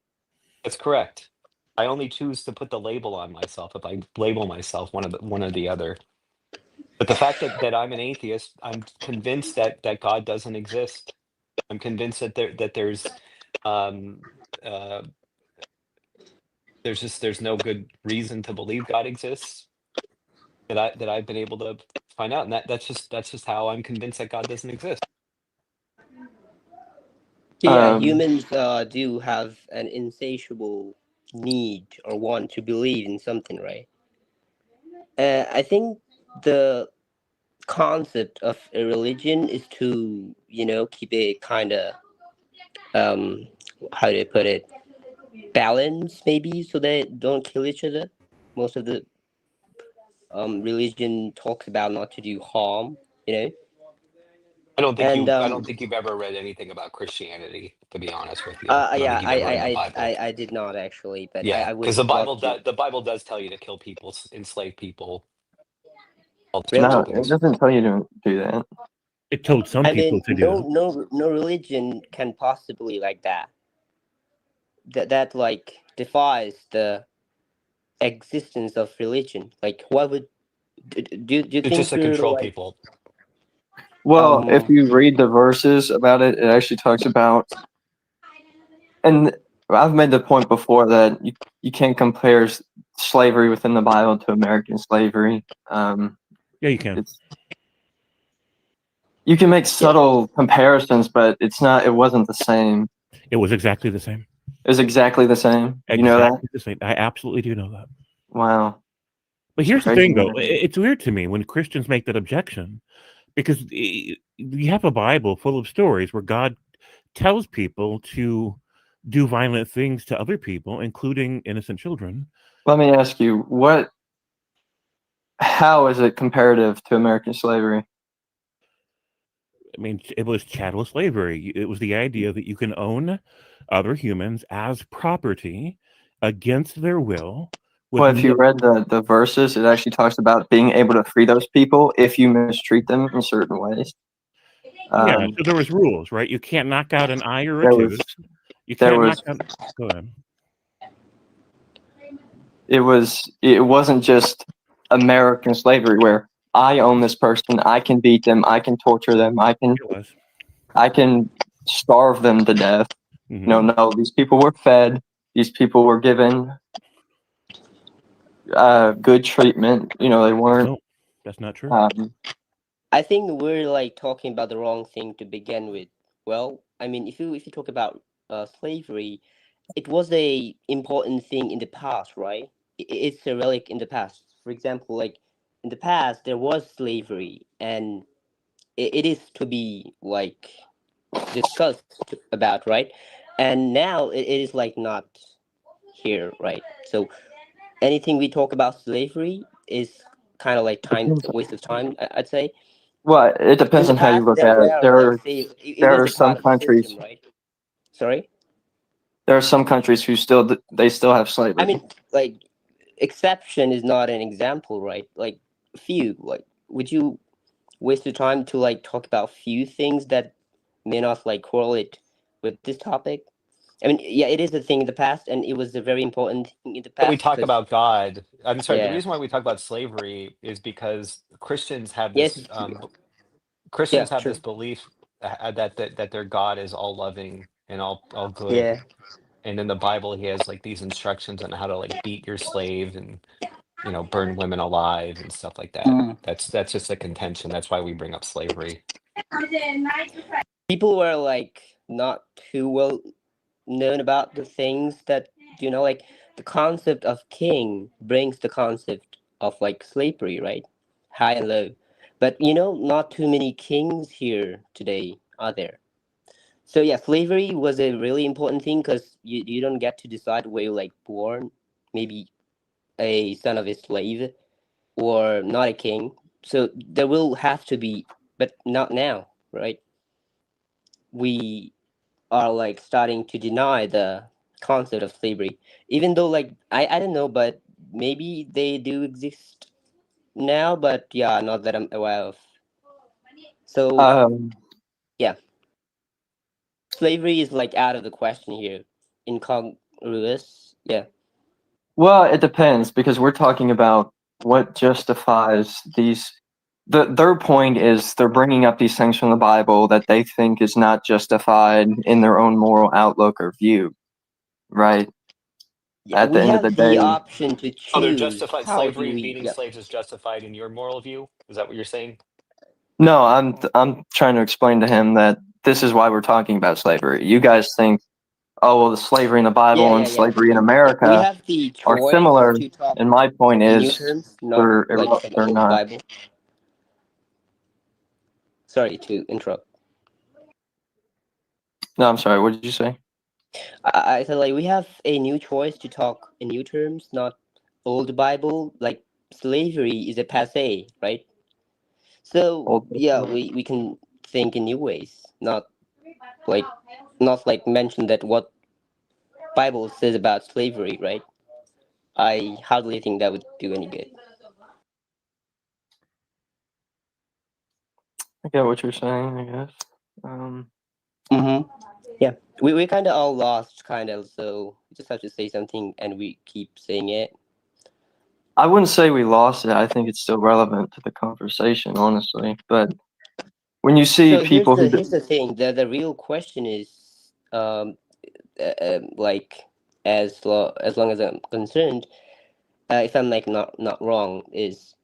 That's correct. I only choose to put the label on myself if I label myself one or the other. But the fact that I'm an atheist, I'm convinced that God doesn't exist. I'm convinced um, uh, there's no good reason to believe God exists that I've been able to find out, and that's just how I'm convinced that God doesn't exist. Yeah, Um, humans do have an insatiable need or want to believe in something, right? I think the concept of a religion is to, you know, keep it kind of, um, how do I put it, balance maybe, so they don't kill each other. Most of the religion talks about not to do harm, you know. And I don't think you've ever read anything about Christianity, to be honest with you. I don't yeah, think you've ever read the Bible. I did not actually, but Yeah, I because would love to. The Bible does tell you to kill people, enslave people, all sorts Really? no, of it things. doesn't tell you to do that. It told some I people mean, to do that. no religion can possibly like that. That like defies the existence of religion. Like, what would do you It's just think to we're control like? people. Well, if you read the verses about it, it actually talks about, and I've made the point before that you can't compare slavery within the Bible to American slavery. Yeah, you can. You can make subtle comparisons, but it's not. It wasn't the same. It was exactly the same. It was exactly the same. You know that? Exactly the same. I absolutely do know that. Wow. But here's the Crazy, thing, though. man. It's weird to me when Christians make that objection, because you have a Bible full of stories where God tells people to do violent things to other people, including innocent children. Let me ask you, how is it comparative to American slavery? I mean, it was chattel slavery. It was the idea that you can own other humans as property against their will. Well, if you read the verses, it actually talks about being able to free those people if you mistreat them in certain ways. Yeah, so there was rules, right? You can't knock out an eye or a There tooth. was- You there can't was- knock out. Go ahead. It wasn't just American slavery where I own this person, I can beat them, I can torture them, I can starve them to death. No, these people were fed, these people were given good treatment. They weren't. No, that's not true. I think we're like talking about the wrong thing to begin with. Well, I mean, if you talk about slavery, it was a important thing in the past, right? It's a relic in the past. For example, like in the past there was slavery, and it is to be like discussed about, right? And now it is like not here, right? So anything we talk about slavery is kind of like waste of time, I'd say. Well, it depends In the on how you past, look there at it. were like it There was are a part some of the countries. system, right? Sorry. There are some countries who still have slavery. I mean, like exception is not an example, right? Like few. Like, would you waste your time to like talk about few things that may not like correlate with this topic? I mean, yeah, it is a thing in the past, and it was a very important thing in the But we past talk because about God. I'm sorry. The yeah, reason why we talk about slavery is because Christians have yes, this. yeah, Christians have true, this belief that their God is all loving and all good, yeah. and in the Bible he has like these instructions on how to like beat your slave and burn women alive and stuff like that. Mm. That's just a contention. That's why we bring up slavery. People were like not too well known about the things that like the concept of king brings the concept of like slavery, right? High and low, but not too many kings here today are there. So yeah, slavery was a really important thing because you don't get to decide where you're like born, maybe a son of a slave or not a king. So there will have to be, but not now, right? We are like starting to deny the concept of slavery, even though like I don't know, but maybe they do exist now, but yeah, not that I'm aware of. So yeah, slavery is like out of the question here. Incongruous, yeah. Well, it depends because we're talking about what justifies these. Their point is they're bringing up these things from the Bible that they think is not justified in their own moral outlook or view, right? Yeah, At the we end of the have the day, option to Oh, they're choose justified. how do Slavery, we. beating Yep. slaves is justified in your moral view. Is that what you're saying? no, I'm trying to explain to him that this is why we're talking about slavery. You guys think, oh well, the slavery in the Yeah, Bible yeah, and yeah. slavery in We America have the are choice similar, to talk and my point in new is terms, not like from the they're old not. Bible. Sorry to interrupt. No, I'm sorry. What did you say? I said like we have a new choice to talk in new terms, not old Bible. Like slavery is a passe, right? So yeah, we can think in new ways, like not like mention that what Bible says about slavery, right? I hardly think that would do any good. I get what you're saying, I guess. Mm-hmm. Yeah, we kind of all lost, kind of. So we just have to say something, and we keep saying it. I wouldn't say we lost it. I think it's still relevant to the conversation, honestly. But when you see So people who here's the thing. The real question is, like, as long as I'm concerned, if I'm like not wrong, is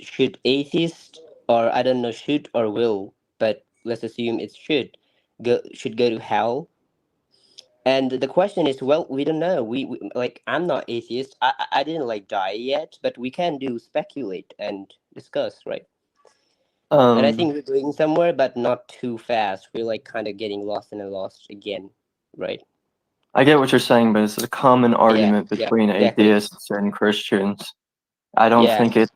should atheist, or I don't know, should or will, but let's assume it should go to hell. And the question is, well, we don't know. We like, I'm not atheist. I didn't like die yet, but we can do speculate and discuss, right? And I think we're going somewhere, but not too fast. We're like kind of getting lost and lost again, right? I get what you're saying, but it's a common argument Yeah, between exactly. atheists and Christians. I don't Yeah. think it's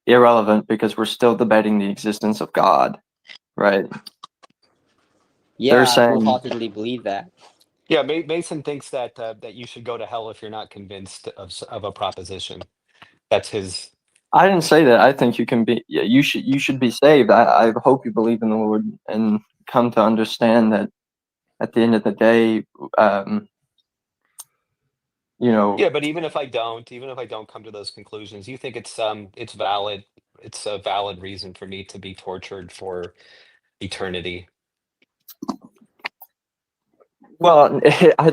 irrelevant because we're still debating the existence of God, right? Yeah, They're I saying, wholeheartedly believe that. Yeah, Mason thinks that that you should go to hell if you're not convinced of a proposition. That's his. I didn't say that. I think you can be. Yeah, you should be saved. I hope you believe in the Lord and come to understand that at the end of the day, you know. Yeah, but even if I don't come to those conclusions, you think it's valid. It's a valid reason for me to be tortured for eternity. Well, I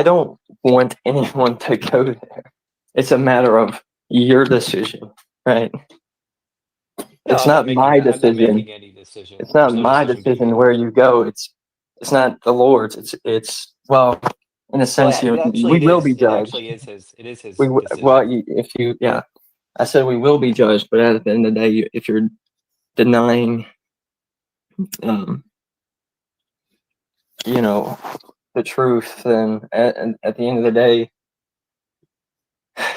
don't want anyone to go there. It's a matter of your decision, right? No, It's not my I'm not decision. making any decision. It's not There's no my decision being decision made. where you go. It's not the Lord's. It's well, in a sense, Well, we will be it judged. actually is his. It is his We decision. well, if you yeah, I said we will be judged, but at the end of the day, if you're denying, you know, the truth, then at the end of the day,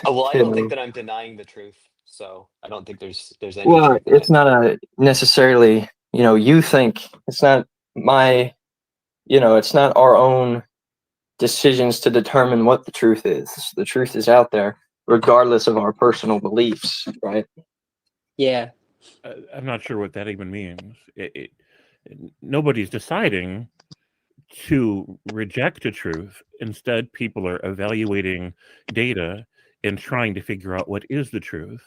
Oh, well, I you don't think know, that I'm denying the truth, so I don't think there's any well, truth in it's it. not a necessarily, you think it's not my, it's not our own decisions to determine what the truth is. The truth is out there, regardless of our personal beliefs, right? Yeah. I'm not sure what that even means. Nobody's deciding to reject a truth. Instead, people are evaluating data and trying to figure out what is the truth.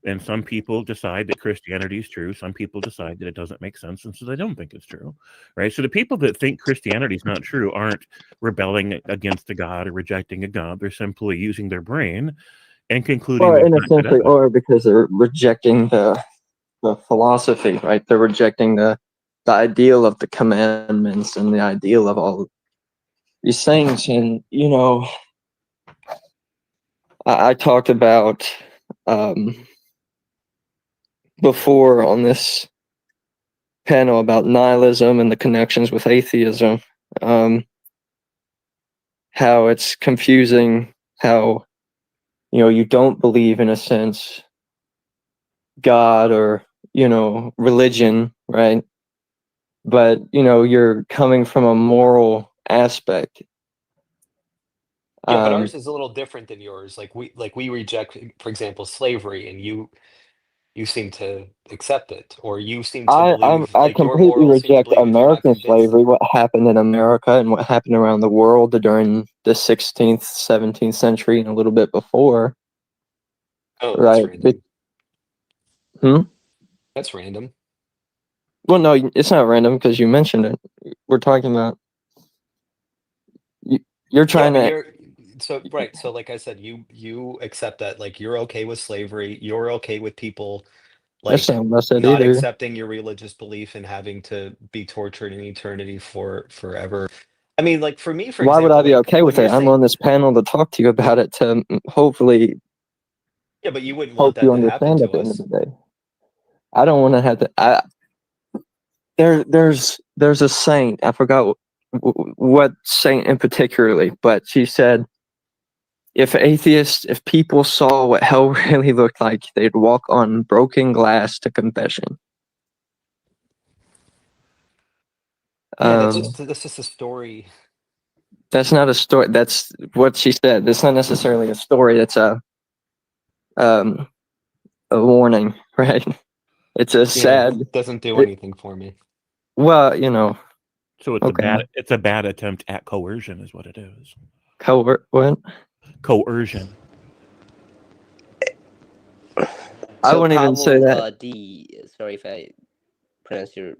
And some people decide that Christianity is true. Some people decide that it doesn't make sense, and so they don't think it's true, right? So the people that think Christianity is not true aren't rebelling against a God or rejecting a God. They're simply using their brain and concluding Well, there's in a not sense, good they evidence. are because they're rejecting the philosophy, right? They're rejecting the ideal of the commandments and the ideal of all these things. And I talked about before on this panel about nihilism and the connections with atheism, how it's confusing, how you don't believe, in a sense, God or religion, right? But you're coming from a moral aspect. Yeah, but ours is a little different than yours. Like we reject, for example, slavery, and you seem to accept it, or you seem to believe I like your completely morals seem to reject believe if you're not American convinced. slavery, what happened in America and what happened around the world during the 16th, 17th century and a little bit before. Oh, that's Right. random. Hmm? That's random. Well, no, it's not random because you mentioned it. We're talking about you're Yeah, trying but to. you're so right. So like I said, you accept that like you're okay with slavery, you're okay with people That's like not what I said not either. accepting your religious belief and having to be tortured in eternity for forever. I mean, like for me, for Why would I example, be like okay when with you're it? I'm saying, on this panel to talk to you about it to hopefully yeah, but you wouldn't want hope that you to happen understand at to the end of us. the day. I don't want to have to. There's a saint. I forgot what saint in particularly, but she said if people saw what hell really looked like, they'd walk on broken glass to confession. Yeah, that's just a story. That's not a story. That's what she said. That's not necessarily a story. It's a warning, right? It's a Yeah, sad. doesn't do anything for me. Well, So okay. It's a bad attempt at coercion, is what it is. What? Coercion. I So wouldn't even say Pavel that. D, sorry if I pronounce your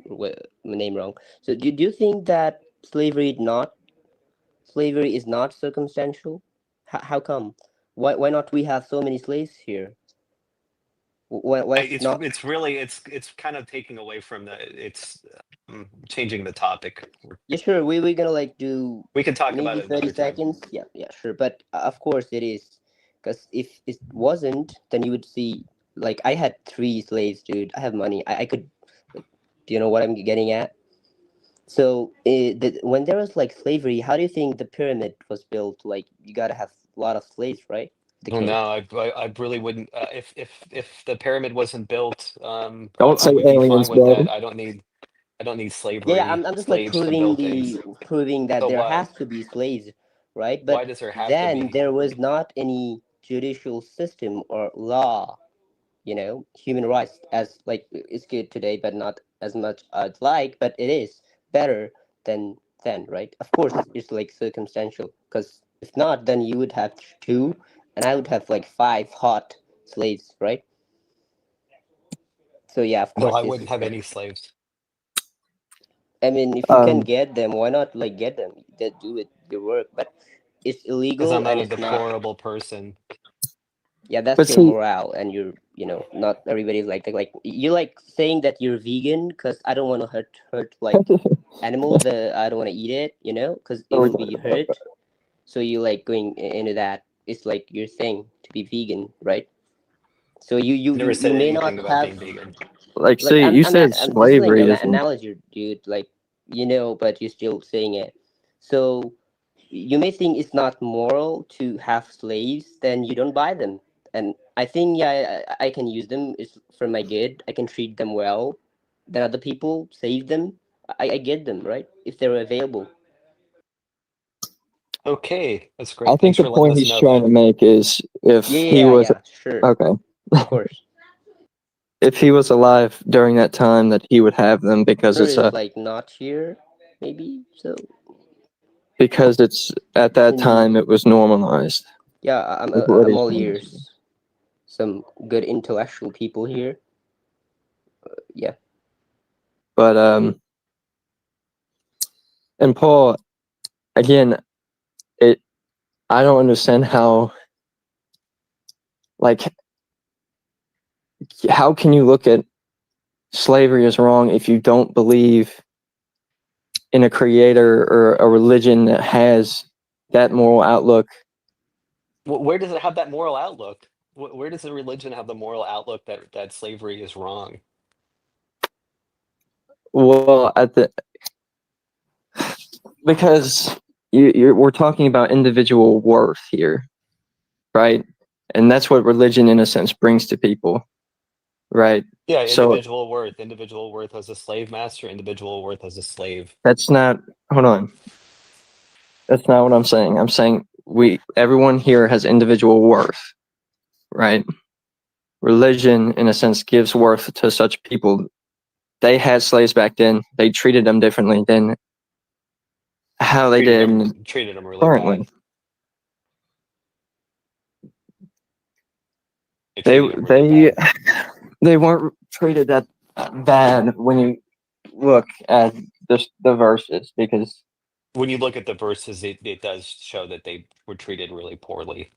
name wrong. So do you think that slavery is not circumstantial? How come? Why not we have so many slaves here? Why it's not? It's really it's kind of taking away from it's changing the topic. Yeah, sure. We're gonna like do We can talk about maybe it 30 another time. seconds. Yeah, sure. But of course it is, because if it wasn't, then you would see. Like I had 3 slaves, dude. I have money. I could. Like, do you know what I'm getting at? So when there was like slavery, how do you think the pyramid was built? Like you gotta have a lot of slaves, right? The Well, king. no, I really wouldn't. If the pyramid wasn't built, Don't I say would be fine aliens, with that. bro. I don't need Yeah, slavery I'm just like slaves to build things. proving that So there why has to be slaves, right? why But does there have to then be? there was not any judicial system or law, human rights as like it's good today, but not as much I'd like, but it is better than then, right? Of course, it's like circumstantial, because if not, then you would have 2, and I would have like 5 hot slaves, right? So yeah, of No, course, I it's. wouldn't have any slaves I mean, if you can get them, why not like get them? That do it your work, but it's because illegal I'm not and a it's not. deplorable person. Yeah, that's But your see, morale, and not everybody's like you like saying that you're vegan because I don't want to hurt like animals. I don't want to eat it, because it will be hurt. So you like going into that. It's like your thing to be vegan, right? So you you Never you said you may not anything about have being vegan. like, like see, you said I'm this is like slavery an is analogy, dude. Like but you're still saying it. So you may think it's not moral to have slaves, then you don't buy them. And I think yeah, I can use them. It's for my good. I can treat them well. Then other people save them. I get them, right, if they're available. Okay, that's I great. think Thanks the for letting point us he's know trying that. to make is if Yeah, he yeah, was yeah, sure, okay, of course. if he was alive during that time, that he would have them because Sure, it's is like not here, maybe. So at that in time it was normalized. yeah, Is what I'm he's all trying to say. ears. Some good intellectual people here. Yeah. But and Paul, again, it I don't understand like how can you look at slavery as wrong if you don't believe in a creator or a religion that has that moral outlook? Where does it have that moral outlook? Where does the religion have the moral outlook that slavery is wrong? Well, because we're talking about individual worth here, right? And that's what religion, in a sense, brings to people, right? Yeah, So individual worth. Individual worth as a slave master, individual worth as a slave. that's not. Hold on. That's not what I'm saying. I'm saying everyone here has individual worth, right? Religion, in a sense, gives worth to such people. They had slaves back then. They treated them differently than how they did Treated them really bad. currently. They treated them really They bad. they weren't treated that bad when you look at the verses, because When you look at the verses, it does show that they were treated really poorly.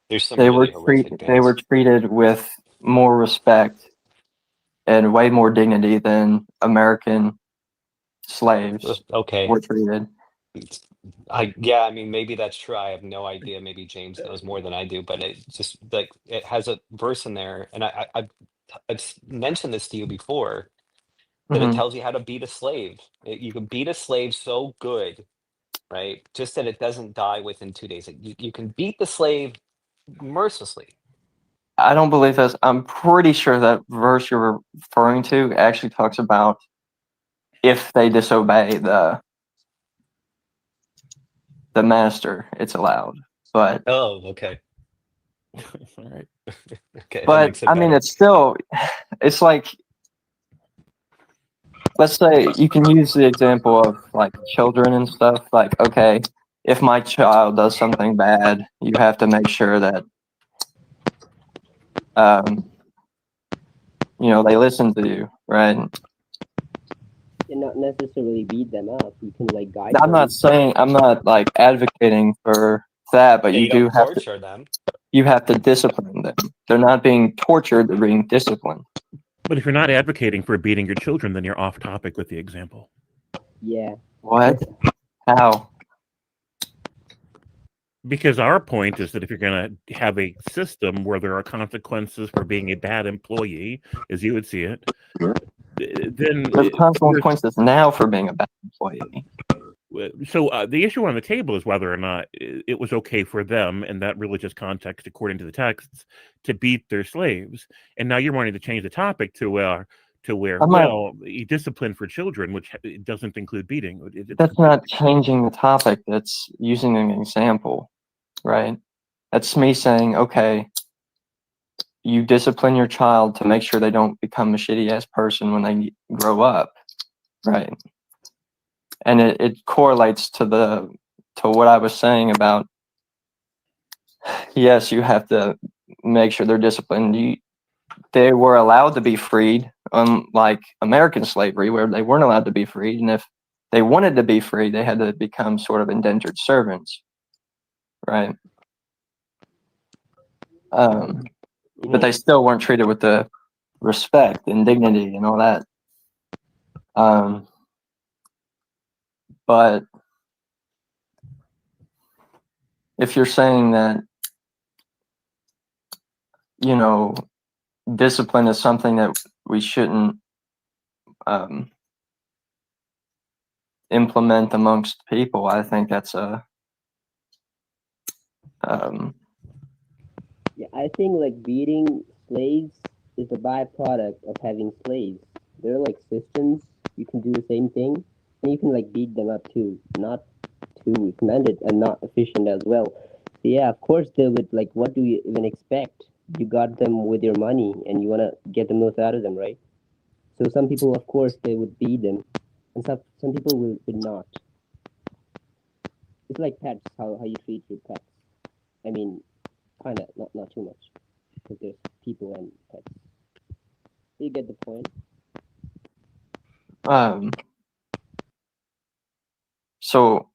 There's some they really horrific were things. treated with more respect and way more dignity than American slaves Okay. were treated. Yeah, I mean, maybe that's true. I have no idea. Maybe James knows more than I do, but it just like it has a verse in there, and I've mentioned this to you before, that it Hmm. tells you how to beat a slave. You can beat a slave so good, right? Just that it doesn't die within 2 days. You can beat the slave mercilessly. I don't believe this. I'm pretty sure that verse you're referring to actually talks about if they disobey the master, it's allowed. But Oh, okay. All right. Okay, that makes it I mean, better. it's like, let's say you can use the example of like children and stuff. Like, okay, if my child does something bad, you have to make sure that they listen to you, right? And not necessarily beat them up. You can like guide I'm them. not saying, I'm not like advocating for that, but Yeah, you you don't do have to, torture them. you have to discipline them. They're not being tortured, they're being disciplined. But if you're not advocating for beating your children, then you're off topic with the example. Yeah. What? How? Because our point is that if you're going to have a system where there are consequences for being a bad employee, as you would see it, then There's consequences now for being a bad employee. so the issue on the table is whether or not it was okay for them in that religious context, according to the texts, to beat their slaves. And now you're wanting to change the topic to where discipline for children, which doesn't include beating. That's not changing the topic. That's using an example, right? That's me saying, okay, you discipline your child to make sure they don't become a shitty ass person when they grow up, right? And it correlates to what I was saying about, yes, you have to make sure they're disciplined. They were allowed to be freed, unlike American slavery, where they weren't allowed to be freed. And if they wanted to be free, they had to become sort of indentured servants, right? But they still weren't treated with the respect and dignity and all that. But if you're saying that, you know, discipline is something that we shouldn't implement amongst people, I think that's a Yeah, I think like beating slaves is a byproduct of having slaves. They're like systems. You can do the same thing, and you can like beat them up too. Not too recommended and not efficient as well. So yeah, of course they would like. What do you even expect? You got them with your money, and you wanna get the most out of them, right? So some people, of course, they would beat them, and some people would not. It's like pets. How you treat your pets. I mean, kind of not too much, because there's people and pets. You get the point. So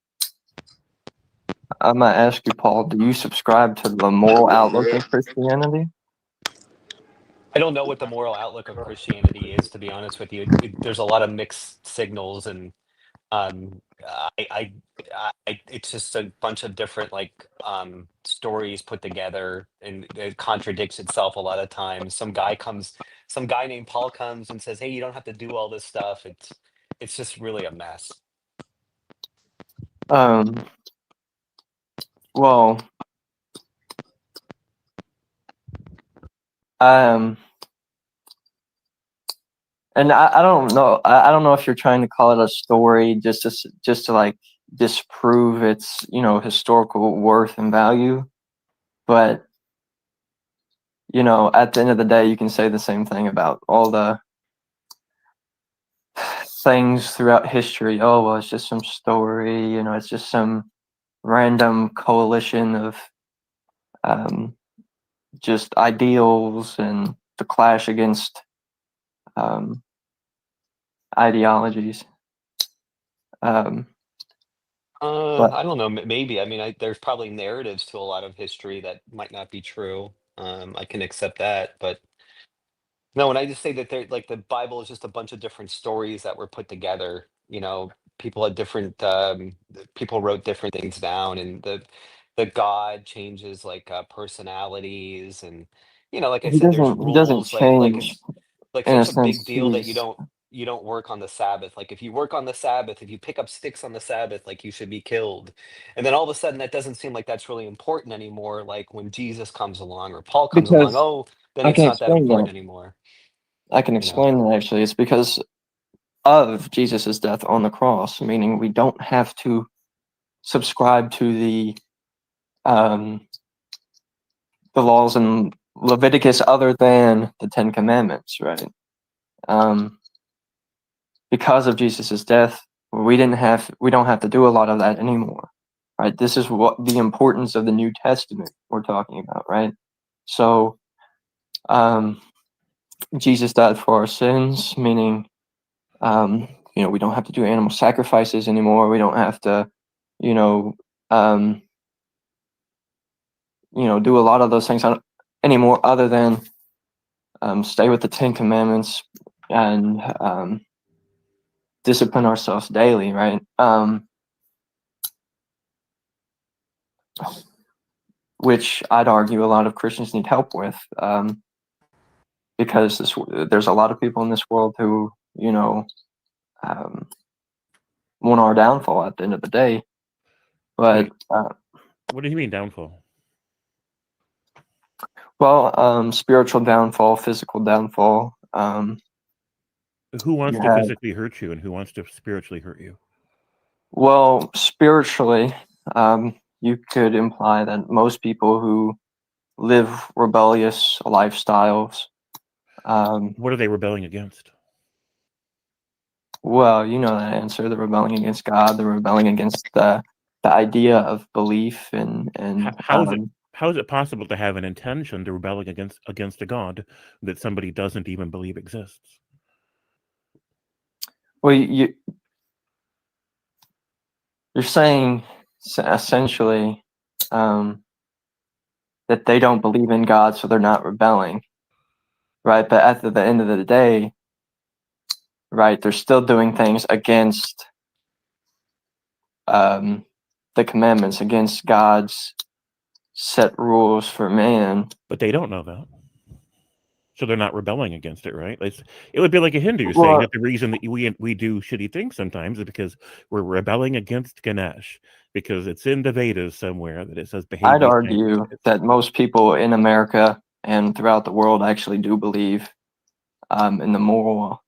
I'm gonna ask you, Paul, do you subscribe to the moral outlook of Christianity? I don't know what the moral outlook of Christianity is, to be honest with you. There's a lot of mixed signals, and um, it's just a bunch of different stories put together, and it contradicts itself a lot of times. Some guy named Paul comes and says, "Hey, you don't have to do all this stuff." It's just really a mess. Well, and I don't know. I don't know if you're trying to call it a story just to like disprove its, you know, historical worth and value, but you know, at the end of the day, you can say the same thing about all the things throughout history. Oh, well, it's just some story, you know, it's just some random coalition of just ideals and to clash against ideologies. But I don't know. Maybe. I mean, there's probably narratives to a lot of history that might not be true. I can accept that, but no. When I just say that the Bible is just a bunch of different stories that were put together. People had different. People wrote different things down, and the God changes personalities, and like I said, there's he doesn't rules. Like change it's like in a such a big sense. deal that you don't work on the Sabbath. Like if you work on the Sabbath, if you pick up sticks on the Sabbath, like you should be killed. And then all of a sudden that doesn't seem like that's really important anymore. Like when Jesus comes along or Paul comes along, Because oh, then I it's can not that explain important that. anymore. I can explain that actually. It's because of Jesus's death on the cross, meaning we don't have to subscribe to the laws in Leviticus other than the Ten Commandments, right? Because of Jesus's death, we don't have to do a lot of that anymore, right? This is what the importance of the New Testament we're talking about, right? So, Jesus died for our sins, meaning we don't have to do animal sacrifices anymore. We don't have to, um, do a lot of those things anymore, other than stay with the 10 Commandments and discipline ourselves daily, right? Which I'd argue a lot of Christians need help with, because there's a lot of people in this world who, want our downfall at the end of the day. But What do you mean downfall? well, spiritual downfall, physical downfall. Who wants you to have, physically hurt you, and who wants to spiritually hurt you? well, spiritually, you could imply that most people who live rebellious lifestyles. What are they rebelling against? Well, you know that answer. They're rebelling against God. They're rebelling against the idea of belief and How is it possible to have an intention to rebelling against a God that somebody doesn't even believe exists? well, you're saying essentially that they don't believe in God, so they're not rebelling, right? But at the end of the day, right, they're still doing things against the commandments, against God's set rules for man. But they don't know that. So they're not rebelling against it, right? It would be like a Hindu saying Well, that the reason that we do shitty things sometimes is because we're rebelling against Ganesh, because it's in the Vedas somewhere that it says behave I'd these things. argue that most people in America and throughout the world actually do believe in the moral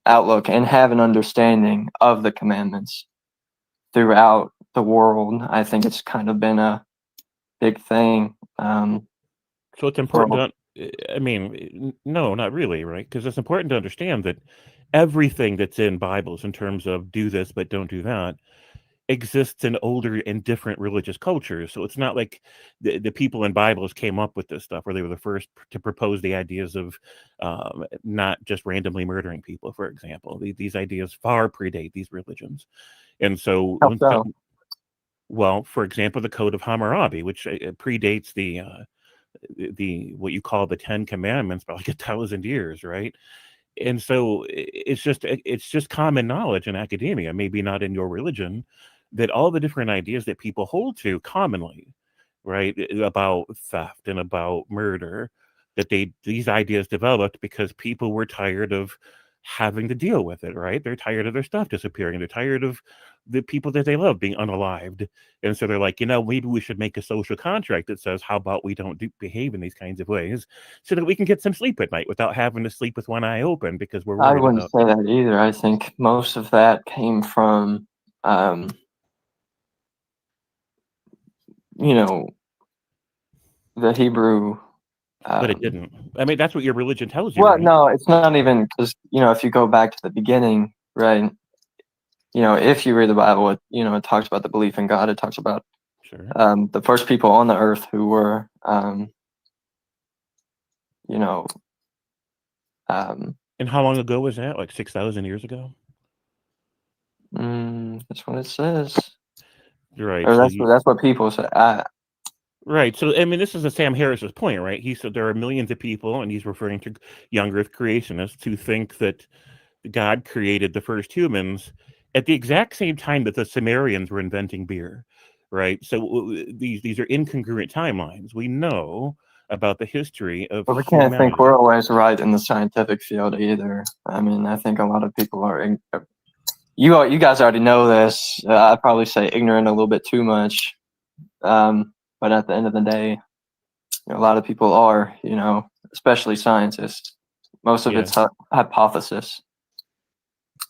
outlook and have an understanding of the commandments throughout the world. I think it's kind of been a big thing. So it's important I mean, no, not really, right? Because it's important to understand that everything that's in Bibles in terms of do this but don't do that exists in older and different religious cultures. So it's not like the people in Bibles came up with this stuff, or they were the first to propose the ideas of not just randomly murdering people, for example. These ideas far predate these religions. And so, How so? well, for example, the Code of Hammurabi, which predates the what you call the 10 Commandments by like 1,000 years, right? And so it's just common knowledge in academia, maybe not in your religion, that all the different ideas that people hold to commonly, right, about theft and about murder, that these ideas developed because people were tired of having to deal with it, right? They're tired of their stuff disappearing. They're tired of the people that they love being unalived. And so they're like, maybe we should make a social contract that says, how about we don't behave in these kinds of ways so that we can get some sleep at night without having to sleep with one eye open because we're I worried wouldn't about. say that either. I think most of that came from, the Hebrew. But it didn't. I mean, that's what your religion tells you, Well, right? no, it's not even because, if you go back to the beginning, right? If you read the Bible, it talks about the belief in God. It talks about Sure. The first people on the earth who were, And how long ago was that? Like 6,000 years ago? That's what it says. Right. Or So that's what people say. right. So, I mean, this is Sam Harris's point, right? He said there are millions of people, and he's referring to young Earth creationists who think that God created the first humans at the exact same time that the Sumerians were inventing beer, right? So these are incongruent timelines. We know about the history of But we can't think humanity. we're always right in the scientific field either. I mean, I think a lot of people are. You guys already know this. I'd probably say ignorant a little bit too much. But at the end of the day, a lot of people are, especially scientists. Most of it's hypothesis.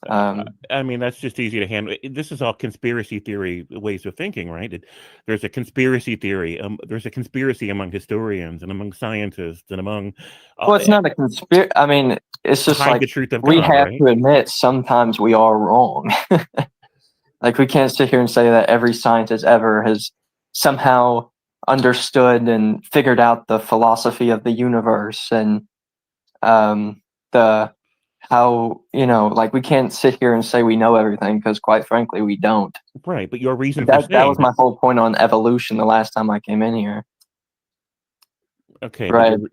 I mean, that's just easy to handle. This is all conspiracy theory ways of thinking, right? There's a conspiracy theory. There's a conspiracy among historians and among scientists and among. Well, it's not a conspiracy. I mean, it's just hide like the truth of we God, have right? to admit sometimes we are wrong. Like we can't sit here and say that every scientist ever has somehow understood and figured out the philosophy of the universe and the how, like, we can't sit here and say we know everything, because quite frankly we don't. Right, but your reason for That saying was my whole point on evolution the last time I came in here. okay, Right. but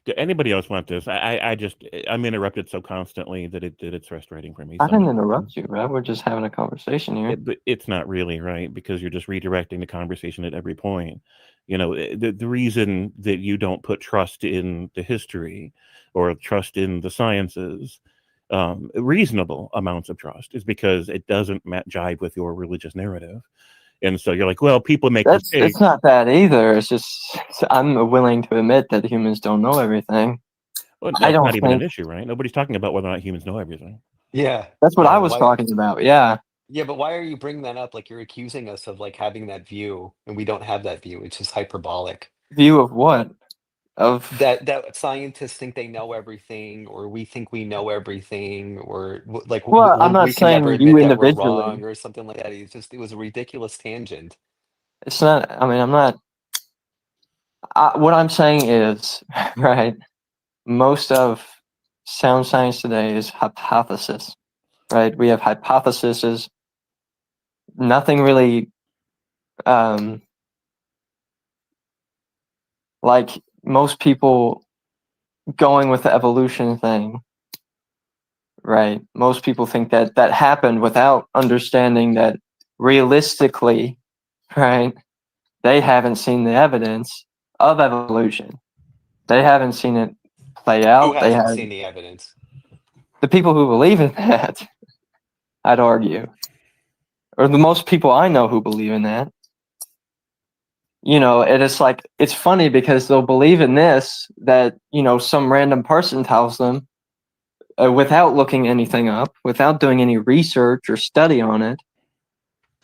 do anybody else want this? I'm interrupted so constantly that it's frustrating for me. I didn't Sometimes. interrupt you, bro. We're just having a conversation here. But it's not really right, because you're just redirecting the conversation at every point. The reason that you don't put trust in the history or trust in the sciences, reasonable amounts of trust, is because it doesn't jive with your religious narrative. And so you're like, well, people make It's mistakes. not that either. It's just I'm willing to admit that humans don't know everything. Well, I that's don't not even an think issue, right? Nobody's talking about whether or not humans know everything. Yeah. that's what Yeah, I but was why? talking about. Yeah. Yeah, but why are you bringing that up? Like you're accusing us of like having that view, and we don't have that view. It's just hyperbolic. View of what? Of That scientists think they know everything, or we think we know everything, or well, I'm not we can never saying you admit that we're individually. wrong, or something like that. It was a ridiculous tangent. It's not. I mean, I'm not. What I'm saying is, right. Most of sound science today is hypothesis. Right. We have hypotheses. Nothing really. Like most people going with the evolution thing, right? Most people think that that happened without understanding that realistically, right? They haven't seen the evidence of evolution. They haven't seen it play Who out. They hasn't have seen the evidence? the people who believe in that, I'd argue, or the most people I know who believe in that. It is like, it's funny because they'll believe in this that, some random person tells them, without looking anything up, without doing any research or study on it.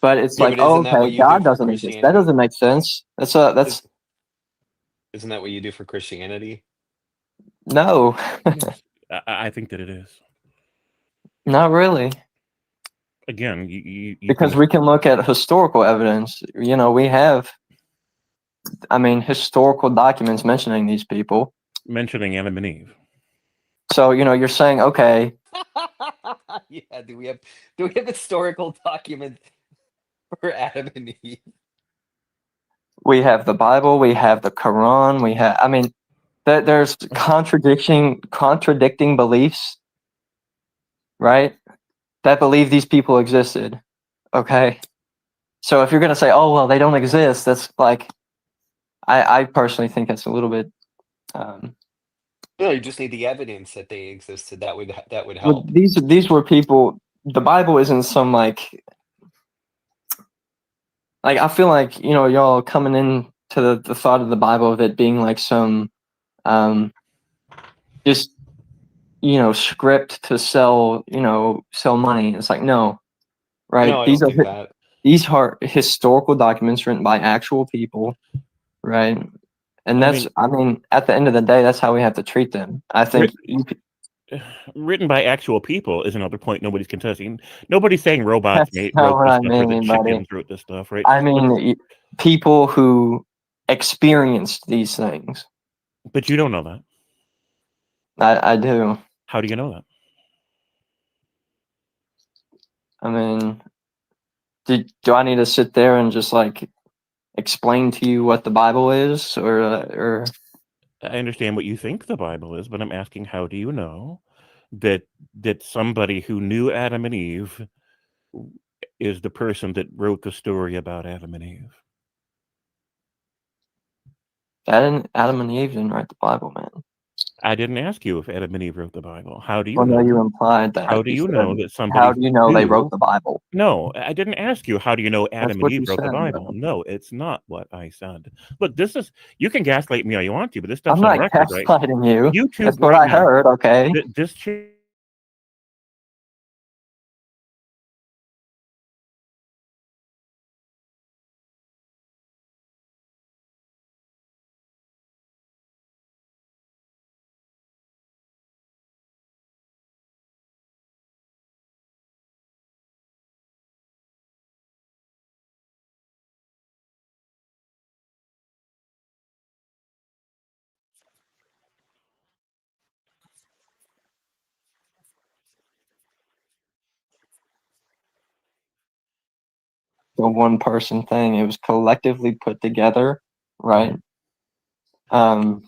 But it's Yeah, like, but oh, isn't that what okay, you do God for doesn't exist. That Christianity? doesn't make sense. That's Isn't that what you do for Christianity? no, Yes, I think that it is. not really. Again, you Because can we can look at historical evidence. We have, historical documents mentioning these people. mentioning Adam and Eve. So, you're saying, okay, Yeah, do we have historical documents for Adam and Eve? we have the Bible, we have the Quran, there's contradicting beliefs, right? That believe these people existed. Okay. So if you're going to say, oh, well, they don't exist, that's like, I personally think that's a little bit, No, you just need the evidence that they existed. That would well, help. these were people, the Bible isn't some like, I feel like, y'all coming in to the thought of the Bible of it being like some, just, script to sell, sell money. It's like, no, right? No, I don't think that. These are historical documents written by actual people, right? And I that's, mean, at the end of the day, that's how we have to treat them. I think written by actual people is another point nobody's contesting. Nobody's saying robots that's not wrote what this I stuff or that mean, buddy. chickens wrote this stuff, right? I mean, people who experienced these things. But you don't know that. I do. How do you know that? I mean, do I need to sit there and just like explain to you what the Bible is, or? I understand what you think the Bible is, but I'm asking, how do you know that somebody who knew Adam and Eve is the person that wrote the story about Adam and Eve? Adam and Eve didn't write the Bible, man. I didn't ask you if Adam and Eve wrote the Bible. How do you Well, no, know? you implied that. How do You you said, know that how somebody do you know they wrote knew? the Bible? No, I didn't ask you, how do you know That's Adam and what Eve you wrote the said, Bible? bro. No, it's not what I said. Look, you can gaslight me all you want to, but this I'm stuff's on not record, right? gaslighting you. YouTube That's what right I now. heard, okay? This a one person thing. It was collectively put together, right? And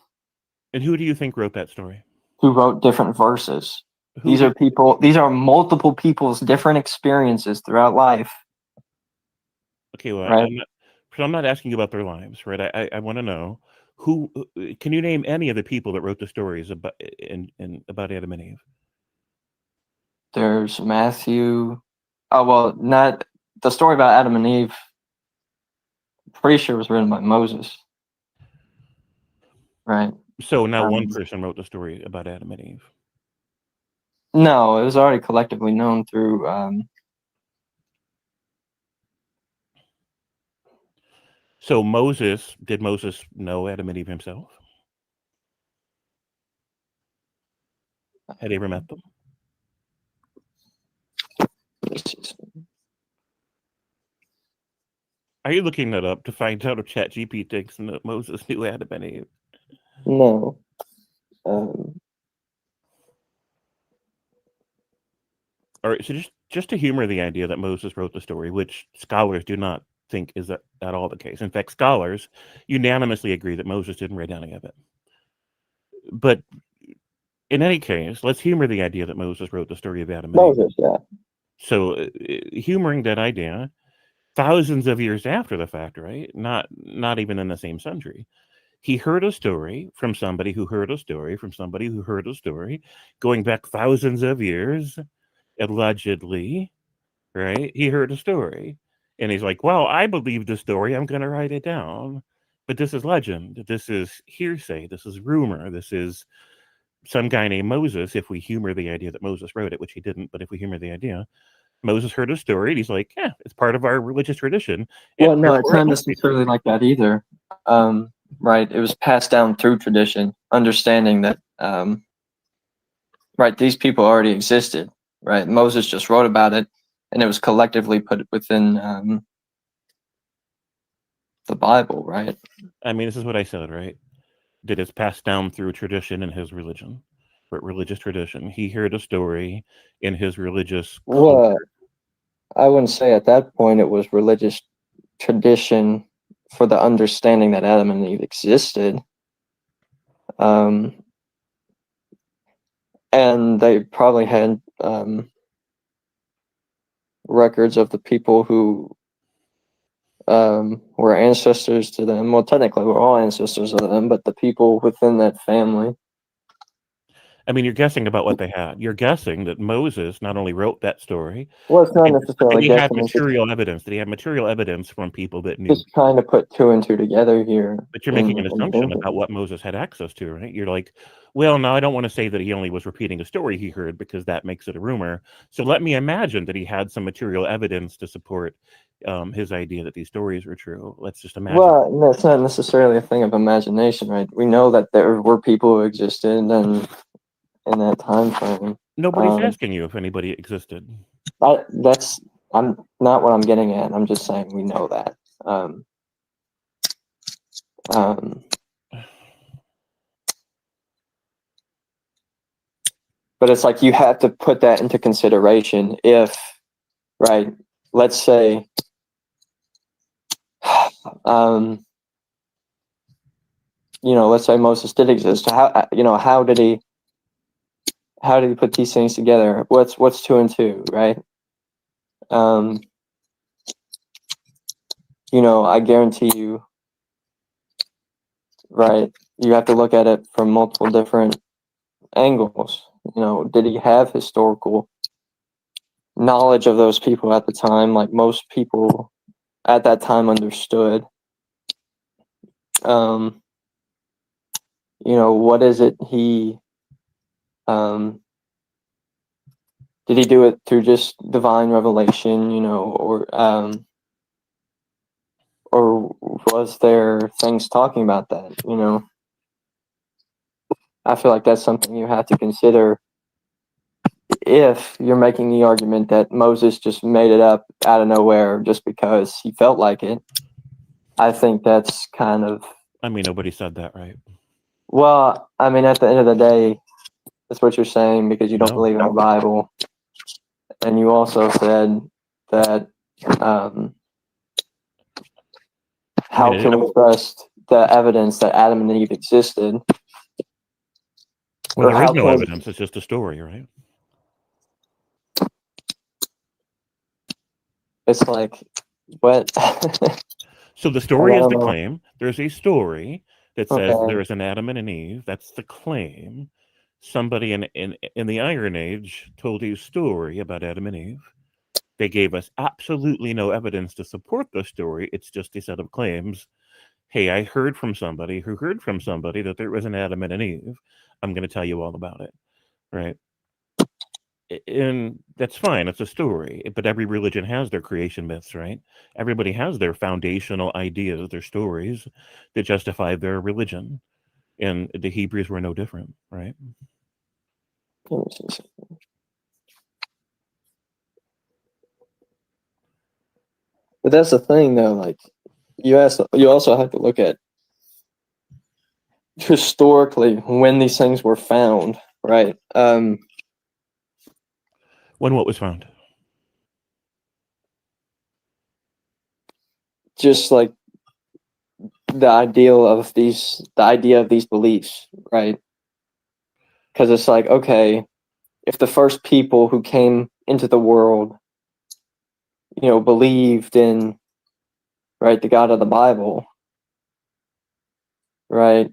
who do you think wrote that story? Who wrote different verses. These are multiple people's different experiences throughout life. Okay, well, right? I'm not asking you about their lives, right? I want to know who. Can you name any of the people that wrote the stories about about Adam and Eve? There's Matthew. Oh well, not the story about Adam and Eve. Pretty sure it was written by Moses, right? So now one person wrote the story about Adam and Eve. No, it was already collectively known through. So did Moses know Adam and Eve himself? Had he ever met them? Are you looking that up to find out if ChatGPT thinks that Moses knew Adam and Eve? No. All right, so just to humor the idea that Moses wrote the story, which scholars do not think is at all the case. In fact, scholars unanimously agree that Moses didn't write any of it. But in any case, let's humor the idea that Moses wrote the story of Adam and Eve. Moses, yeah. So, humoring that idea, thousands of years after the fact, right? Not even in the same century. He heard a story from somebody who heard a story from somebody who heard a story, going back thousands of years, allegedly, right? He heard a story, and he's like, "Well, I believe the story. I'm going to write it down." But this is legend. This is hearsay. This is rumor. This is some guy named Moses. If we humor the idea that Moses wrote it, which he didn't, but if we humor the idea, Moses heard a story, and he's like, "Yeah, it's part of our religious tradition." Well, no, it's not necessarily like that either. Right, it was passed down through tradition, understanding that right, these people already existed. Right, Moses just wrote about it, and it was collectively put within the Bible. Right. I mean, this is what I said, right? That it's passed down through tradition in his religion, but religious tradition. He heard a story in his religious Well, I wouldn't say at that point it was religious tradition for the understanding that Adam and Eve existed. And they probably had records of the people who were ancestors to them. Well, technically, we're all ancestors of them, but the people within that family. I mean, you're guessing about what they had. You're guessing that Moses not only wrote that story, Well, it's not necessarily and he had guessing. material evidence. That he had material evidence from people that knew. Just trying to put two and two together here. But you're making an assumption about what Moses had access to, right? You're like, well, no, I don't want to say that he only was repeating a story he heard because that makes it a rumor. So let me imagine that he had some material evidence to support his idea that these stories were true. Let's just imagine. Well, no, it's not necessarily a thing of imagination, right? We know that there were people who existed and in that time frame. Nobody's asking you if anybody existed. I'm not what I'm getting at. I'm just saying we know that. But it's like you have to put that into consideration if, right, let's say, let's say Moses did exist. How did he put these things together? What's two and two, right? I guarantee you, right, you have to look at it from multiple different angles. Did he have historical knowledge of those people at the time, like most people at that time understood? What is it he did he do it through just divine revelation, or was there things talking about that? I feel like that's something you have to consider if you're making the argument that Moses just made it up out of nowhere just because he felt like it. I think that's kind of... I mean, nobody said that, right? Well, I mean, at the end of the day, that's what you're saying because you don't believe in the Bible. And you also said that how can we trust the evidence that Adam and Eve existed? Well, Or there is how no can evidence. It's just a story, right? it's like what? So the Like, story I is don't the know. claim. There's a story that says Okay. there is an Adam and an Eve. That's the claim. Somebody in the Iron Age told a story about Adam and Eve. They gave us absolutely no evidence to support the story. It's just a set of claims. Hey, I heard from somebody who heard from somebody that there was an Adam and an Eve. I'm going to tell you all about it, right? And that's fine. It's a story, but every religion has their creation myths, right? Everybody has their foundational ideas, their stories that justify their religion, and the Hebrews were no different, right? But that's the thing, though. Like, you also have to look at historically when these things were found, right? When what was found? Just like the idea of these beliefs, right? Because it's like, okay, if the first people who came into the world, believed in, right, the God of the Bible, right,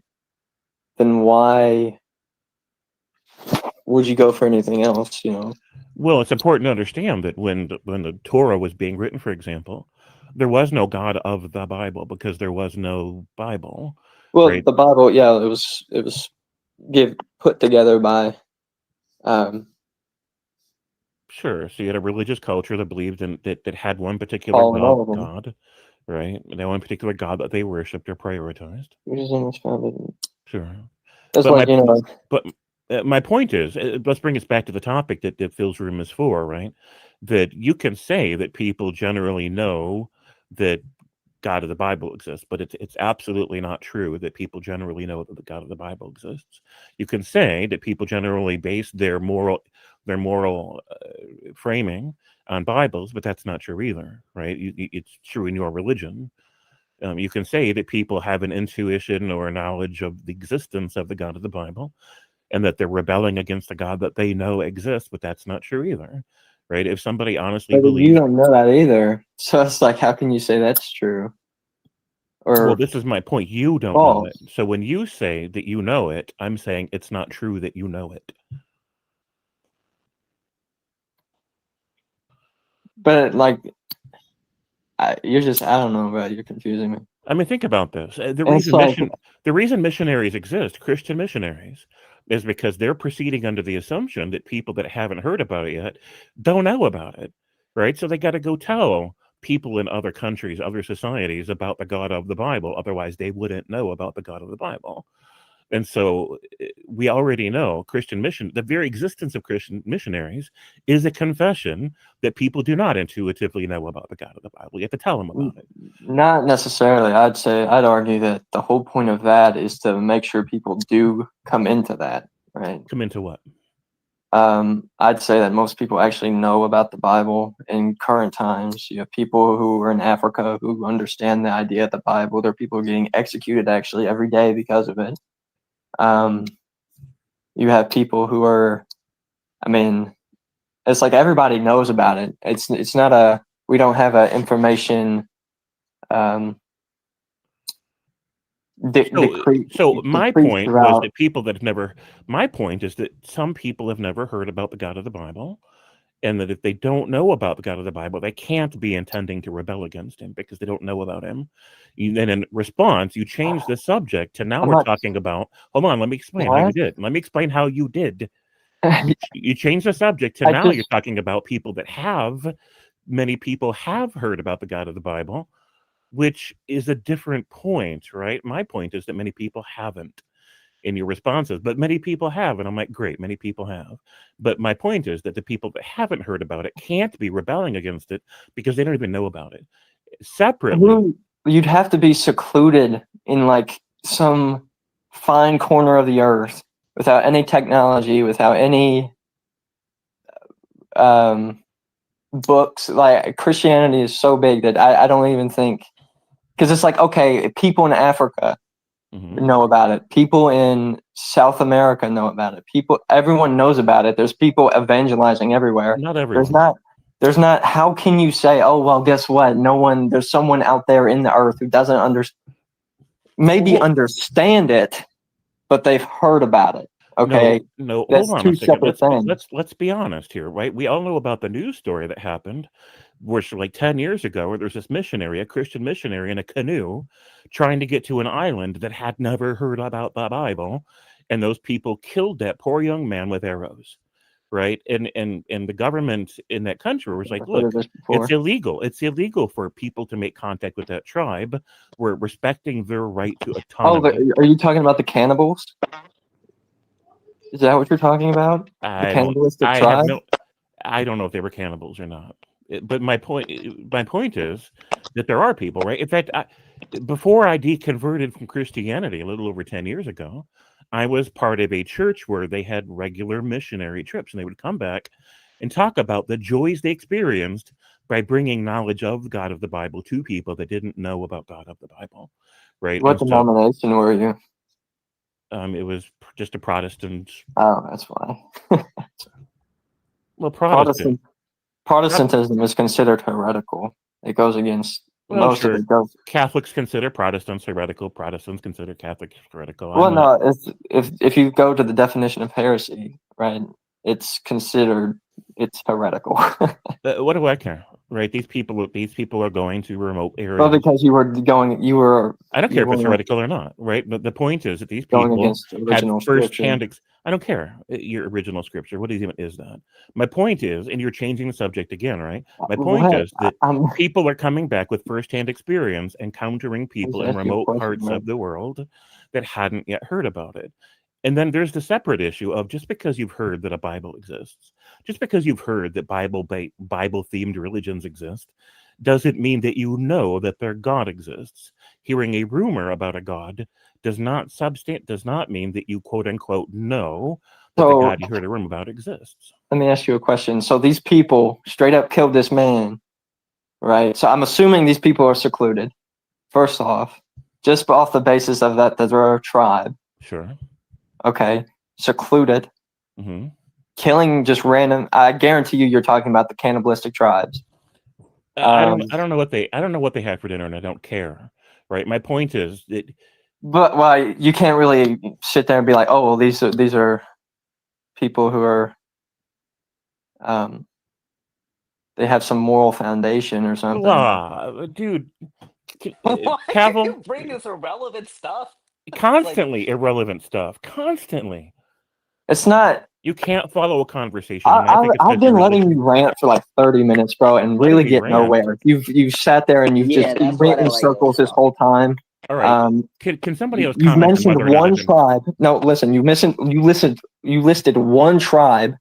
then why would you go for anything else, Well, it's important to understand that when the Torah was being written, for example, there was no God of the Bible because there was no Bible, Well, right? the Bible, yeah, it was put together by Sure. So you had a religious culture that believed in that had one particular Paul and all of them. God, right? And that one particular God that they worshipped or prioritized. Which is almost founded. Sure. That's But like, my point is, let's bring us back to the topic that Phil's room is for, right? That you can say that people generally know that God of the Bible exists, but it's absolutely not true that people generally know that the God of the Bible exists. You can say that people generally base their moral framing on Bibles, but that's not true either, right? It's true in your religion. You can say that people have an intuition or a knowledge of the existence of the God of the Bible, and that they're rebelling against the God that they know exists, but that's not true either, right? If somebody honestly but you believes, don't know that either. So it's like, how can you say that's true? well, Or this is my point. You don't know false? it. So when you say that you know it, I'm saying it's not true that you know it. But like, you're just, I don't know, bro. You're confusing me. I mean, think about this. The It's like, reason missionaries exist, Christian missionaries, is because they're proceeding under the assumption that people that haven't heard about it yet don't know about it, right? So they got to go tell people in other countries, other societies about the God of the Bible. Otherwise, they wouldn't know about the God of the Bible. And so we already know the very existence of Christian missionaries is a confession that people do not intuitively know about the God of the Bible. You have to tell them about it. not necessarily. I'd argue that the whole point of that is to make sure people do come into that, right? Come into what? I'd say that most people actually know about the Bible in current times. You have people who are in Africa who understand the idea of the Bible. There are people getting executed actually every day because of it. You have people who are, I mean, it's like everybody knows about it. It's not we don't have a information So my decrease point was throughout. that people that have never my point is that some people have never heard about the God of the Bible, and that if they don't know about the God of the Bible, they can't be intending to rebel against him because they don't know about him. Then in response, you change the subject to now I'm we're not. talking about, hold on, let me explain how you What? did. Let me explain how you did. You change the subject to I now you're just talking about people that many people have heard about the God of the Bible, which is a different point, right? My point is that many people haven't in your responses, but many people have. And I'm like, great, many people have. But my point is that the people that haven't heard about it can't be rebelling against it because they don't even know about it. Separately, you'd have to be secluded in like some fine corner of the earth without any technology, without any books. Like Christianity is so big that I don't even think because it's like, okay, people in Africa know about it. People in South America know about it. Everyone knows about it. There's people evangelizing everywhere. Not everyone. There's not. How can you say, oh well, guess what? There's someone out there in the earth who doesn't understand it, but they've heard about it. Okay, no. That's Hold on two a second. separate things. Let's be honest here, right? We all know about the news story that happened, which like 10 years ago, where there's this missionary, a Christian missionary, in a canoe, trying to get to an island that had never heard about the Bible, and those people killed that poor young man with arrows. Right, and the government in that country was like, look, it's illegal. It's illegal for people to make contact with that tribe. We're respecting their right to autonomy. Are you talking about the cannibals? Is that what you're talking about? The cannibalistic tribe? I don't know if they were cannibals or not. But my point is that there are people, right? In fact, before I deconverted from Christianity a little over 10 years ago, I was part of a church where they had regular missionary trips, and they would come back and talk about the joys they experienced by bringing knowledge of the God of the Bible to people that didn't know about God of the Bible, right? What denomination were you? It was just a Protestant. Oh, that's why. Well, Protestantism is considered heretical. It goes against most of it. Catholics consider Protestants heretical. Protestants consider Catholics heretical. Well, no, if you go to the definition of heresy, right, it's heretical. What do I care, right? These people are going to remote areas. Well, because I don't care if it's heretical or not, right? But the point is that these people had first-hand. I don't care your original scripture. What even is that? My point is, and you're changing the subject again, right? My point is that people are coming back with first-hand experience, encountering people in remote parts of the world that hadn't yet heard about it. And then there's the separate issue of just because you've heard that a Bible exists, just because you've heard that Bible-themed religions exist, doesn't mean that you know that their God exists. Hearing a rumor about a God does not mean that you quote unquote know that the God you heard a rumor about exists. Let me ask you a question. So these people straight up killed this man, right? So I'm assuming these people are secluded. First off, just off the basis of that they're a tribe. Sure. Okay, secluded. Mm-hmm. Killing just random. I guarantee you're talking about the cannibalistic tribes. I don't know what they had for dinner, and I don't care. Right. My point is that. But you can't really sit there and be like, oh, well, these are people who are, they have some moral foundation or something. Dude, Why can you bring this irrelevant stuff? Constantly irrelevant stuff. Constantly. It's not. You can't follow a conversation. I've been letting you rant for like 30 minutes, bro, and really get nowhere. You've sat there and you've went in circles this whole time. All right. Can somebody else You've comment? mentioned one tribe. No, listen. You listed one tribe,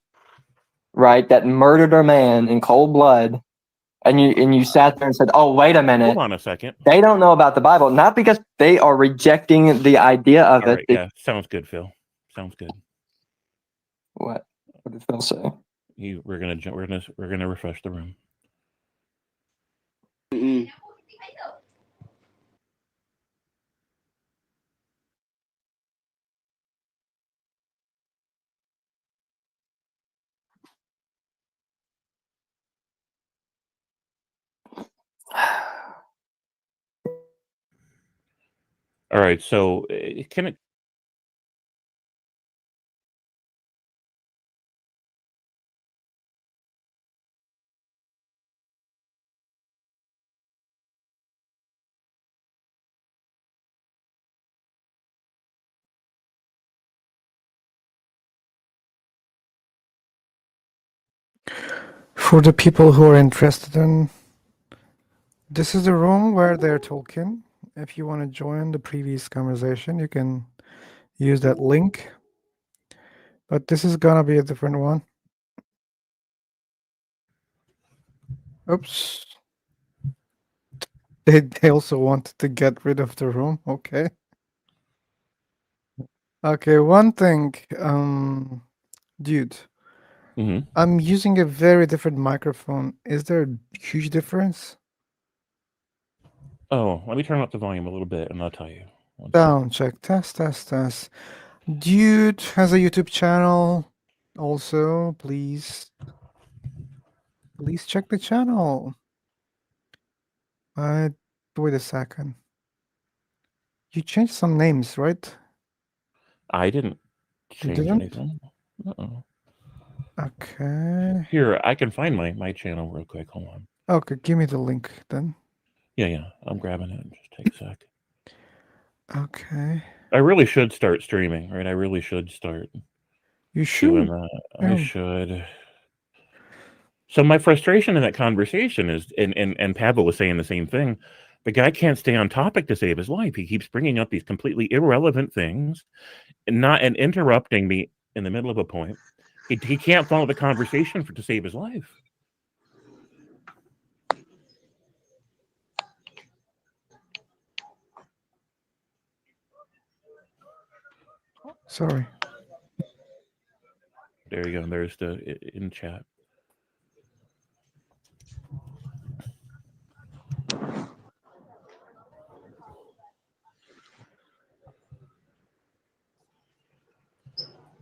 right, that murdered a man in cold blood, and you sat there and said, "Oh, wait a minute. Hold on a second. They don't know about the Bible, not because they are rejecting the idea of it." Right, yeah, sounds good, Phil. Sounds good. What did Phil say? We're gonna refresh the room. All right, so can it? For the people who are interested in, this is the room where they're talking. If you want to join the previous conversation, you can use that link. But this is gonna be a different one. Oops. They also wanted to get rid of the room. Okay. Okay, one thing, dude. Mm-hmm. I'm using a very different microphone. Is there a huge difference? Oh, let me turn up the volume a little bit, and I'll tell you. Sound check. Test. Dude has a YouTube channel. Also, please check the channel. Wait a second. You changed some names, right? I didn't You change didn't? anything. Uh-oh. Okay. Here, I can find my channel real quick. Hold on. Okay, give me the link then. Yeah, I'm grabbing it. Just take a sec. Okay. I really should start streaming, right? I really should start You doing should. that. Yeah. I should. So my frustration in that conversation is, and Pavel was saying the same thing. The guy can't stay on topic to save his life. He keeps bringing up these completely irrelevant things, and interrupting me in the middle of a point. He can't follow the conversation to save his life. Sorry. There you go. There's the in chat.